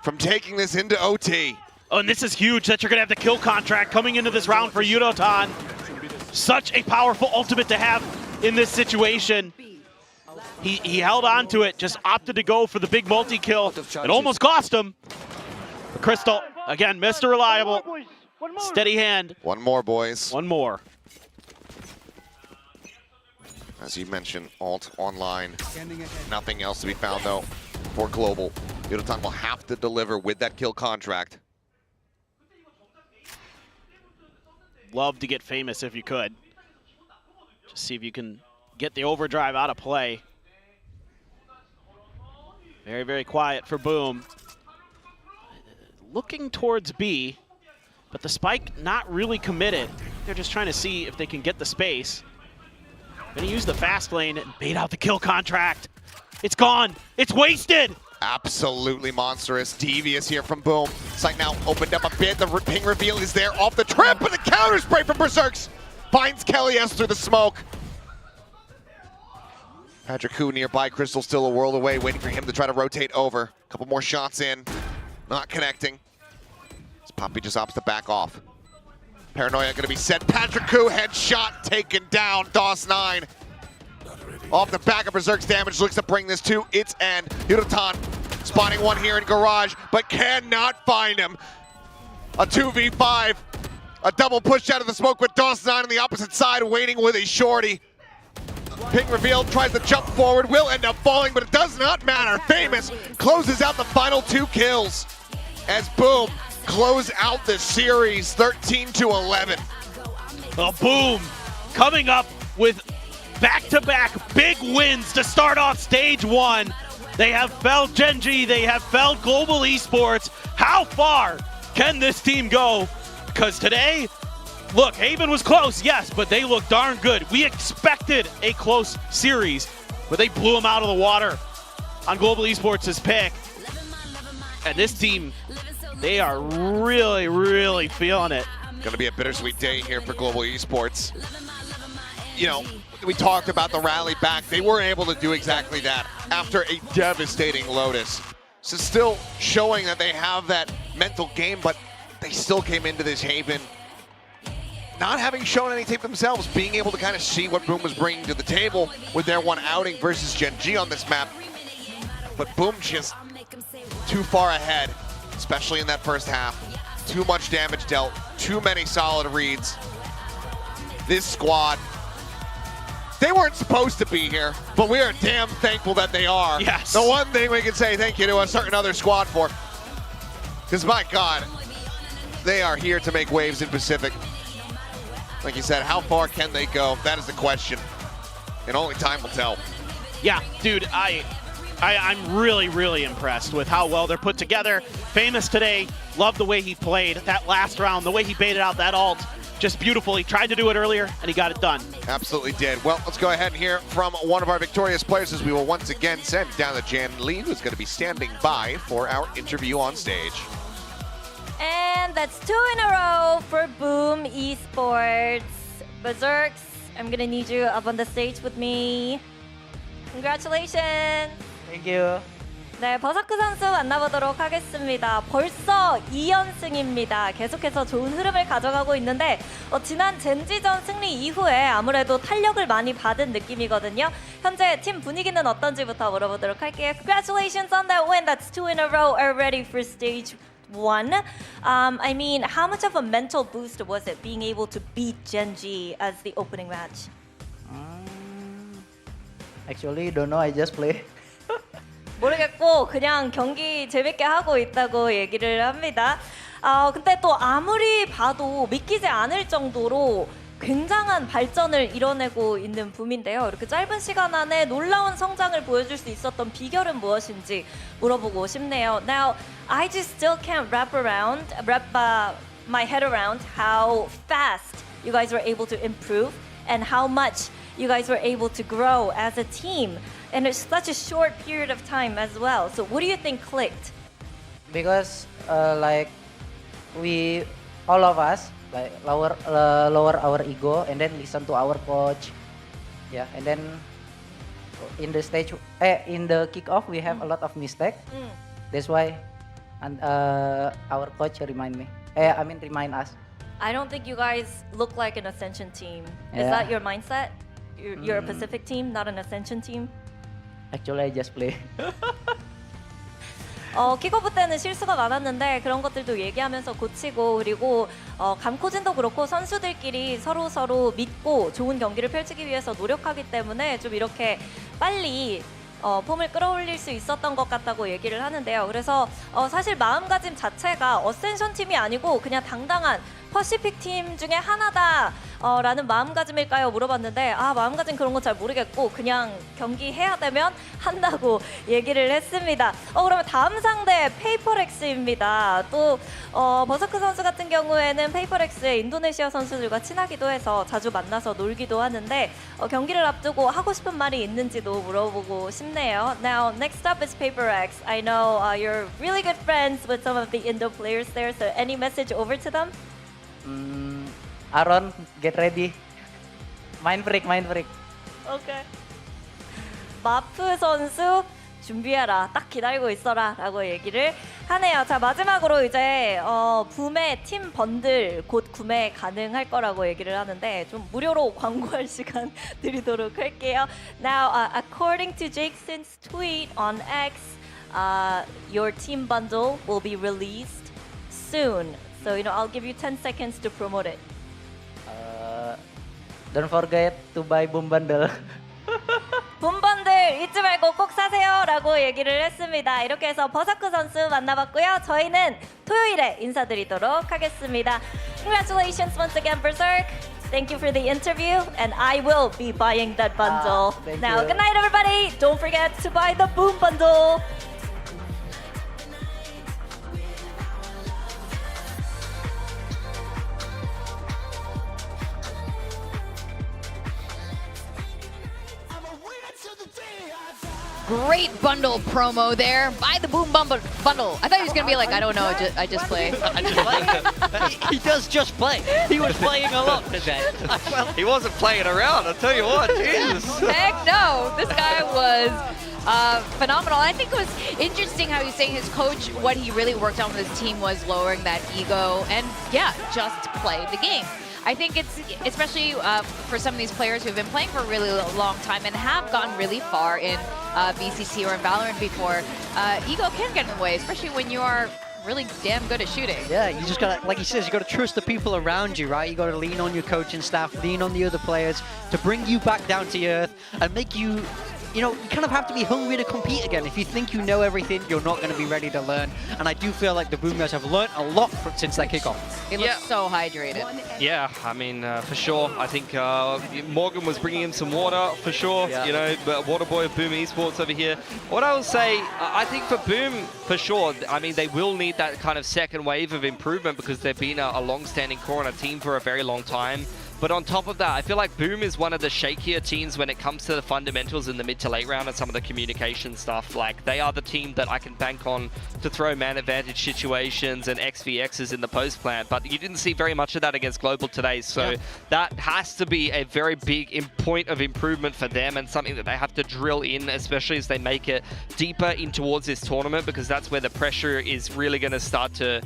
from taking this into OT. Oh, and this is huge that you're going to have the kill contract coming into this round for Yudotan. Such a powerful ultimate to have in this situation. He held on to it, just opted to go for the big multi-kill. It almost cost him. But Crystal, again, Mr. Reliable. Steady hand. 1 more, boys. 1 more. As you mentioned, ult online. Nothing else to be found, though, for Global. Yudotan will have to deliver with that kill contract. love to get famous if you could. Just see if you can get the overdrive out of play. Very, very quiet for Boom. Looking towards B, but the spike not really committed. They're just trying to see if they can get the space. Gonna use the fast lane and bait out the kill contract. It's gone. It's wasted. Absolutely monstrous. Devious here from Boom. Sight now opened up a bit. The ping reveal is there off the trip, and the counter spray from Berserks finds Kelly S through the smoke. Patrick Koo nearby, Crystal still a world away, waiting for him to try to rotate over. Couple more shots in, not connecting. As Poppy just opts to back off. Paranoia gonna be set. Patrick Koo headshot taken down. DOS9 off the back of Berserk's damage, looks to bring this to its end. Hirotan spotting one here in Garage, but cannot find him. A 2v5, a double push out of the smoke with DOS9 on the opposite side, waiting with a shorty. Ping revealed, tries to jump forward, will end up falling, but it does not matter. Famous closes out the final 2 kills as Boom close out the series 13-11. Well, Boom coming up with back-to-back big wins to start off stage 1. They have felled Genji, they have felled Global Esports. How far can this team go? Because today, look, Haven was close, yes, but they look darn good. We expected a close series, but they blew them out of the water on Global Esports' pick. And this team, they are really, really feeling it. Gonna be a bittersweet day here for Global Esports. You know, we talked about the rally back. They weren't able to do exactly that after a devastating Lotus. So still showing that they have that mental game, but they still came into this Haven not having shown any tape themselves, being able to kind of see what Boom was bringing to the table with their one outing versus Genji on this map. But Boom just too far ahead, especially in that first half. Too much damage dealt, too many solid reads. This squad, they weren't supposed to be here, but we are damn thankful that they are. Yes. The one thing we can say thank you to a certain other squad for, because my God, they are here to make waves in Pacific. Like you said, how far can they go? That is the question, and only time will tell. Yeah, dude, I'm really, really impressed with how well they're put together. Famous today, loved the way he played that last round, the way he baited out that ult. Just beautiful. He tried to do it earlier, and he got it done. Absolutely did. Well, let's go ahead and hear from one of our victorious players as we will once again send down to Jan Lee, who's going to be standing by for our interview on stage. And that's 2 in a row for Boom Esports. Berserks, I'm gonna need you up on the stage with me. Congratulations. Thank you. 네, 버서크 선수 만나보도록 하겠습니다. 벌써 2연승입니다. 계속해서 좋은 흐름을 가져가고 있는데 지난 젠지전 승리 이후에 아무래도 탄력을 많이 받은 느낌이거든요. 현재 팀 분위기는 어떤지부터 물어보도록 할게요. Congratulations on that win. That's 2 in a row already for stage 1. I mean, how much of a mental boost was it being able to beat Genji as the opening match? Actually, don't know. I just play. 모르겠고 그냥 경기 재밌게 하고 있다고 얘기를 합니다. 근데 또 아무리 봐도 믿기지 않을 정도로 굉장한 발전을 이뤄내고 있는 붐인데요. 이렇게 짧은 시간 안에 놀라운 성장을 보여줄 수 있었던 비결은 무엇인지 물어보고 싶네요. Now, I just still can't wrap my head around how fast you guys were able to improve and how much you guys were able to grow as a team. And it's such a short period of time as well. So what do you think clicked? Because like all of us like lower our ego and then listen to our coach. Yeah, and then in the kickoff we have a lot of mistake. That's why our coach remind us. I don't think you guys look like an Ascension team. Is Yeah. that your mindset? You're a Pacific team, not an Ascension team? Actually, I just play. 킥오프 때는 실수가 많았는데 그런 것들도 얘기하면서 고치고 그리고 감코진도 그렇고 선수들끼리 서로 믿고 좋은 경기를 펼치기 위해서 노력하기 때문에 좀 이렇게 빨리 폼을 끌어올릴 수 있었던 것 같다고 얘기를 하는데요. 그래서 사실 마음가짐 자체가 어센션 팀이 아니고 그냥 당당한 퍼시픽 팀 중에 하나다 라는 마음가짐일까요? 물어봤는데 마음가짐 그런 건 잘 모르겠고 그냥 경기 해야 되면 한다고 얘기를 했습니다. 그러면 다음 상대 페이퍼렉스입니다. 또 버서크 선수 같은 경우에는 페이퍼렉스의 인도네시아 선수들과 친하기도 해서 자주 만나서 놀기도 하는데 경기를 앞두고 하고 싶은 말이 있는지도 물어보고 싶네요. Now, next up is PaperX. I know you're really good friends with some of the Indo players there, so any message over to them? Aaron, get ready. Mind break. Okay. 마프 선수 준비해라. 딱 기다리고 있어라. 라고 얘기를 하네요. 자, 마지막으로 이제 붐의 팀 번들 곧 구매 가능할 거라고 얘기를 하는데 좀 무료로 광고할 시간 드리도록 할게요. Now, according to Jason's tweet on X, your team bundle will be released soon. So, I'll give you 10 seconds to promote it. Don't forget to buy Boom Bundle. 붐번들 잊지 말고 꼭 사세요 라고 얘기를 했습니다. 이렇게 해서 버서크 선수 만나봤고요. 저희는 토요일에 인사드리도록 하겠습니다. Congratulations once again, Berserk. Thank you for the interview, and I will be buying that bundle. Now, good night, everybody. Don't forget to buy the Boom Bundle. Great bundle promo there. Buy the Boom bundle. I thought he was going to be like, I don't know, I just play. He does just play. He was playing a lot today. He wasn't playing around, I'll tell you what. Jesus. Heck no. This guy was phenomenal. I think it was interesting how he was saying his coach, what he really worked on with his team was lowering that ego and, yeah, just play the game. I think it's, especially for some of these players who have been playing for a really long time and have gotten really far in VCT or in VALORANT before, ego can get in the way, especially when you are really damn good at shooting. Yeah, you just gotta, like he says, you gotta trust the people around you, right? You gotta lean on your coaching staff, lean on the other players to bring you back down to earth and make you, you kind of have to be hungry to compete again. If you think you know everything, you're not going to be ready to learn. And I do feel like the Boom guys have learned a lot since that kickoff. He looks so hydrated. Yeah, I mean, for sure. I think Morgan was bringing him some water, for sure. Yeah. Water boy of Boom Esports over here. What I will say, I think for Boom, for sure, I mean, they will need that kind of second wave of improvement because they've been a long-standing core on a team for a very long time. But on top of that, I feel like Boom is one of the shakier teams when it comes to the fundamentals in the mid to late round and some of the communication stuff. Like, they are the team that I can bank on to throw man advantage situations and XVXs in the post plant. But you didn't see very much of that against Global today. So that has to be a very big point of improvement for them and something that they have to drill in, especially as they make it deeper in towards this tournament, because that's where the pressure is really going to start to,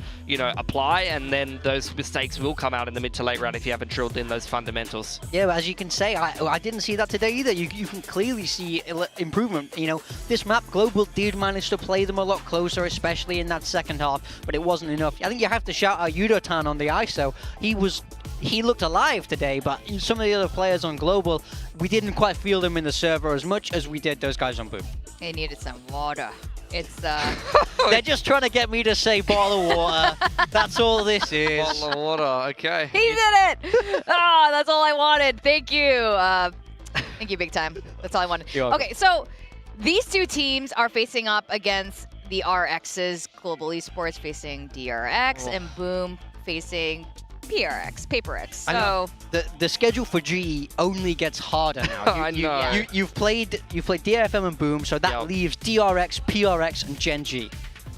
apply. And then those mistakes will come out in the mid to late round if you haven't drilled in those fundamentals. Yeah, but as you can say, I didn't see that today either. You can clearly see improvement. This map, Global did manage to play them a lot closer, especially in that second half, but it wasn't enough. I think you have to shout out Yudotan on the ISO. He looked alive today, but some of the other players on Global, we didn't quite feel them in the server as much as we did those guys on Boom. They needed some water. It's They're just trying to get me to say bottle of water. That's all this is. Bottle of water, okay. He did it! That's all I wanted. Thank you. Thank you, big time. That's all I wanted. Okay, so these two teams are facing up against the RXs, Global Esports facing DRX, and Boom facing PRX, PaperX. So the schedule for GE only gets harder now. I know. You've played DFM and Boom, so that leaves DRX, PRX, and Gen G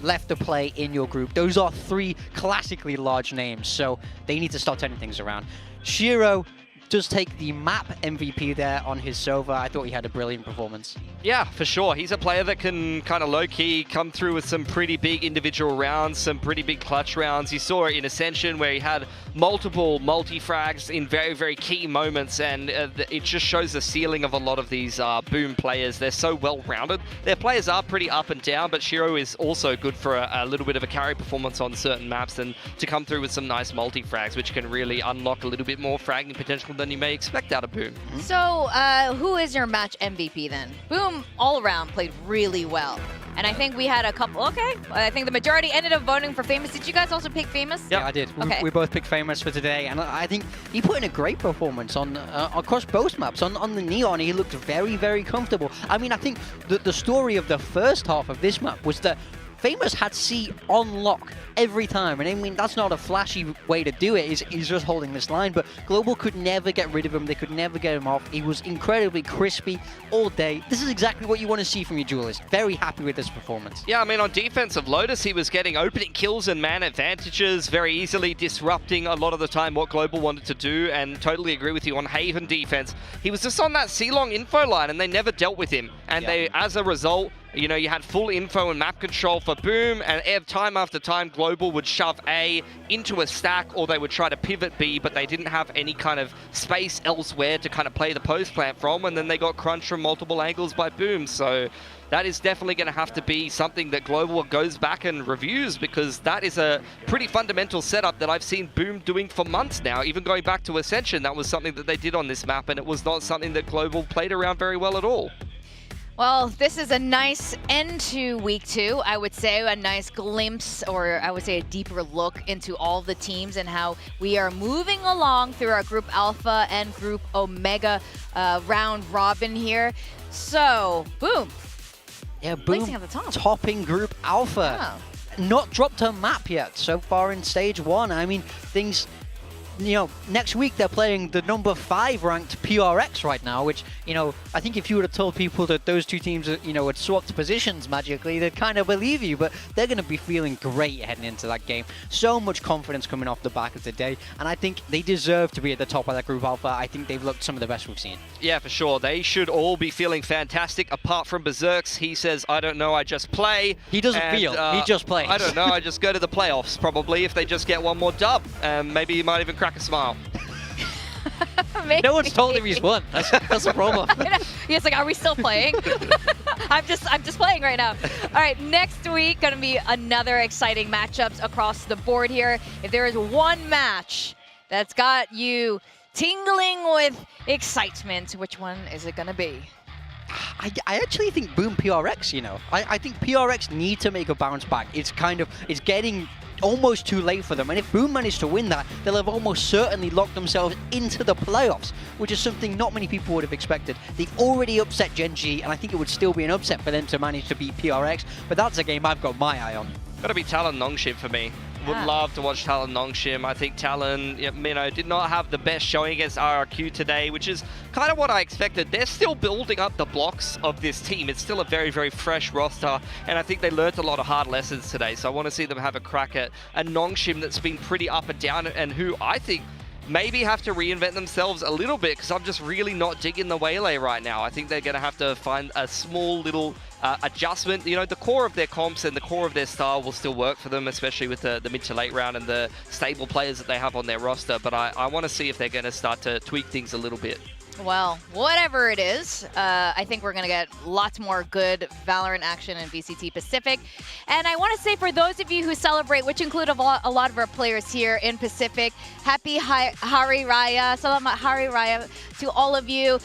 left to play in your group. Those are three classically large names, so they need to start turning things around. Shiro does take the map MVP there on his Sova. I thought he had a brilliant performance. Yeah, for sure. He's a player that can kind of low-key come through with some pretty big individual rounds, some pretty big clutch rounds. You saw it in Ascension where he had multiple multi-frags in very, very key moments, and it just shows the ceiling of a lot of these Boom players. They're so well-rounded. Their players are pretty up and down, but Shiro is also good for a little bit of a carry performance on certain maps and to come through with some nice multi-frags, which can really unlock a little bit more fragging potential than you may expect out of Boom. So, who is your match MVP then? Boom Boom all around played really well. And I think we had a couple, okay. I think the majority ended up voting for Famous. Did you guys also pick Famous? Yeah, I did. Okay. We both picked Famous for today, and I think he put in a great performance on across both maps. On the Neon, he looked very, very comfortable. I mean, I think the story of the first half of this map was that Famous had C on lock every time, and I mean, that's not a flashy way to do it, he's just holding this line, but Global could never get rid of him, they could never get him off. He was incredibly crispy all day. This is exactly what you want to see from your duelist. Very happy with this performance. Yeah, I mean, on defense of Lotus, he was getting opening kills and man advantages, very easily disrupting a lot of the time what Global wanted to do, and totally agree with you on Haven defense. He was just on that C-long info line, and they never dealt with him, and they, as a result, you know, you had full info and map control for Boom, and time after time, Global would shove A into a stack, or they would try to pivot B, but they didn't have any kind of space elsewhere to kind of play the post plant from, and then they got crunched from multiple angles by Boom. So that is definitely going to have to be something that Global goes back and reviews, because that is a pretty fundamental setup that I've seen Boom doing for months now. Even going back to Ascension, that was something that they did on this map, and it was not something that Global played around very well at all. Well, this is a nice end to week 2, I would say, a nice glimpse, or I would say a deeper look into all the teams and how we are moving along through our Group Alpha and Group Omega round robin here. So, Boom. Yeah, Boom Placing at the top. Topping Group Alpha. Not dropped a map yet so far in Stage 1. I mean, things... You know, next week they're playing the number 5 ranked PRX right now, which, you know, I think if you would have told people that those two teams, you know, had swapped positions magically, they'd kind of believe you, but they're going to be feeling great heading into that game. So much confidence coming off the back of the day, and I think they deserve to be at the top of that Group Alpha. I think they've looked some of the best we've seen. Yeah, for sure. They should all be feeling fantastic, apart from Berserks. He says, I don't know, I just play. He doesn't feel, he just plays. I don't know, I just go to the playoffs, probably, if they just get one more dub. Maybe he might even crack a smile. No one's told him he's won. That's a problem. He's like, are we still playing? I'm just playing right now. All right, next week gonna be another exciting matchups across the board here. If there is one match that's got you tingling with excitement, which one is it gonna be? I actually think Boom PRX, you know. I think PRX need to make a bounce back. It's getting almost too late for them, and if Boom manage to win that, they'll have almost certainly locked themselves into the playoffs, which is something not many people would have expected. They've already upset Gen G, and I think it would still be an upset for them to manage to beat PRX, but that's a game I've got my eye on. Gotta be Talon Nongshim for me. Would love to watch Talon Nongshim. I think Talon, you know, did not have the best showing against RRQ today, which is kind of what I expected. They're still building up the blocks of this team. It's still a very, very fresh roster, and I think they learned a lot of hard lessons today. So I want to see them have a crack at a Nongshim that's been pretty up and down, and who I think maybe have to reinvent themselves a little bit, because I'm just really not digging the Waylay right now. I think they're going to have to find a small little adjustment. You know, the core of their comps and the core of their style will still work for them, especially with the mid to late round and the stable players that they have on their roster. But I want to see if they're going to start to tweak things a little bit. Well, whatever it is, I think we're going to get lots more good Valorant action in VCT Pacific. And I want to say for those of you who celebrate, which include a lot of our players here in Pacific, happy Hari Raya, Salamat Hari Raya to all of you.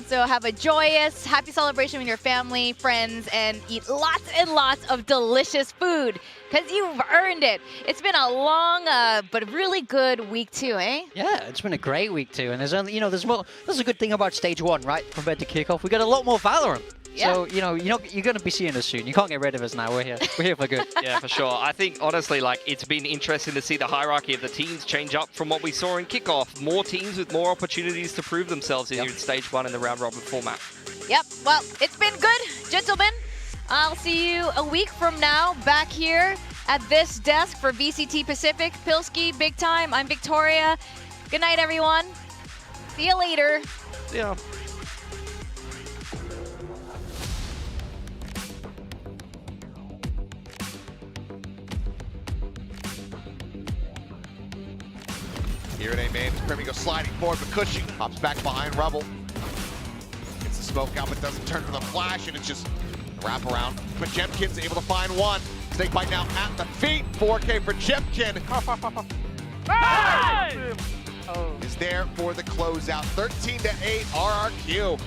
So have a joyous, happy celebration with your family, friends, and eat lots and lots of delicious food, because you've earned it. It's been a long but really good week 2, eh? Yeah, it's been a great week 2, and there's only, you know, there's more. That's a good thing about Stage 1, right? Compared to kickoff, we got a lot more Valorant. Yeah. So, you know, you're going to be seeing us soon. You can't get rid of us now. We're here. We're here for good. Yeah, for sure. I think, honestly, like, it's been interesting to see the hierarchy of the teams change up from what we saw in kickoff. More teams with more opportunities to prove themselves here in Stage 1 in the round-robin format. Yep. Well, it's been good, gentlemen. I'll see you a week from now back here at this desk for VCT Pacific. Pilski, big time. I'm Victoria. Good night, everyone. See you later. Yeah. Here at A main, Premi goes sliding forward, but Cushing hops back behind Rubble. Gets the smoke out, but doesn't turn for the flash, and it's just a wrap around. But Jemkin's able to find one. Snake bite now at the feet. 4K for Jemkin. Is there for the closeout. 13-8 RRQ.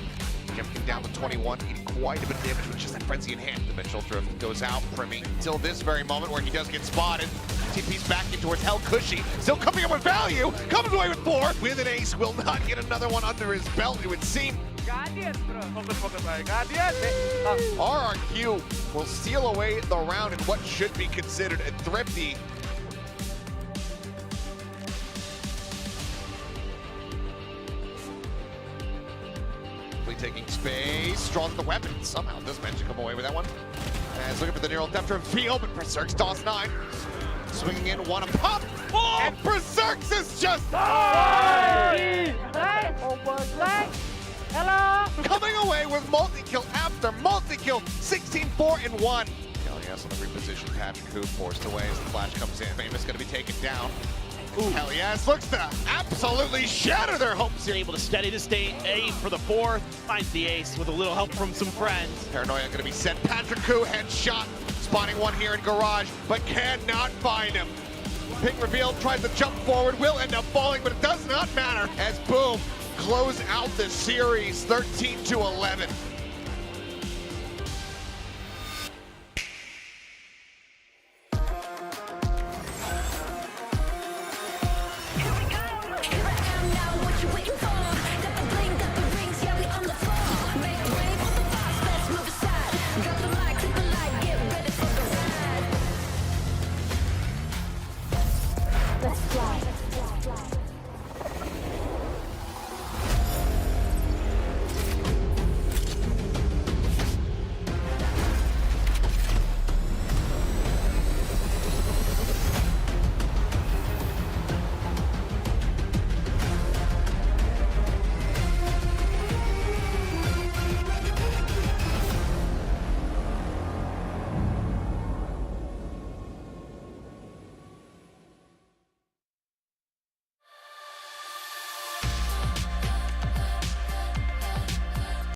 Skipping down to 21, eating quite a bit of damage with just that frenzy in hand. Dimensional Drift goes out. Primy till this very moment where he does get spotted. TP's back in towards Hell Cushy. Still coming up with value. Comes away with 4. With an ace, will not get another one under his belt, it would seem. RRQ will steal away the round in what should be considered a thrifty. Taking space, strong with the weapon. Somehow does manage to come away with that one. As looking for the neural depth reveal, but Berserk's toss 9. Swinging in, one a pop. Oh! And Berserk's is just coming away with multi-kill after multi-kill. 16-4-1. Yes on the reposition. Patrick Hoop forced away as the flash comes in. Famous going to be taken down. Ooh. Hell yes, looks to absolutely shatter their hopes. Able to steady the state, aim for the 4th, finds the ace with a little help from some friends. Paranoia going to be sent. Patrick Koo headshot, spotting one here in Garage, but cannot find him. Ping revealed, tries to jump forward, will end up falling, but it does not matter as Boom close out the series 13-11.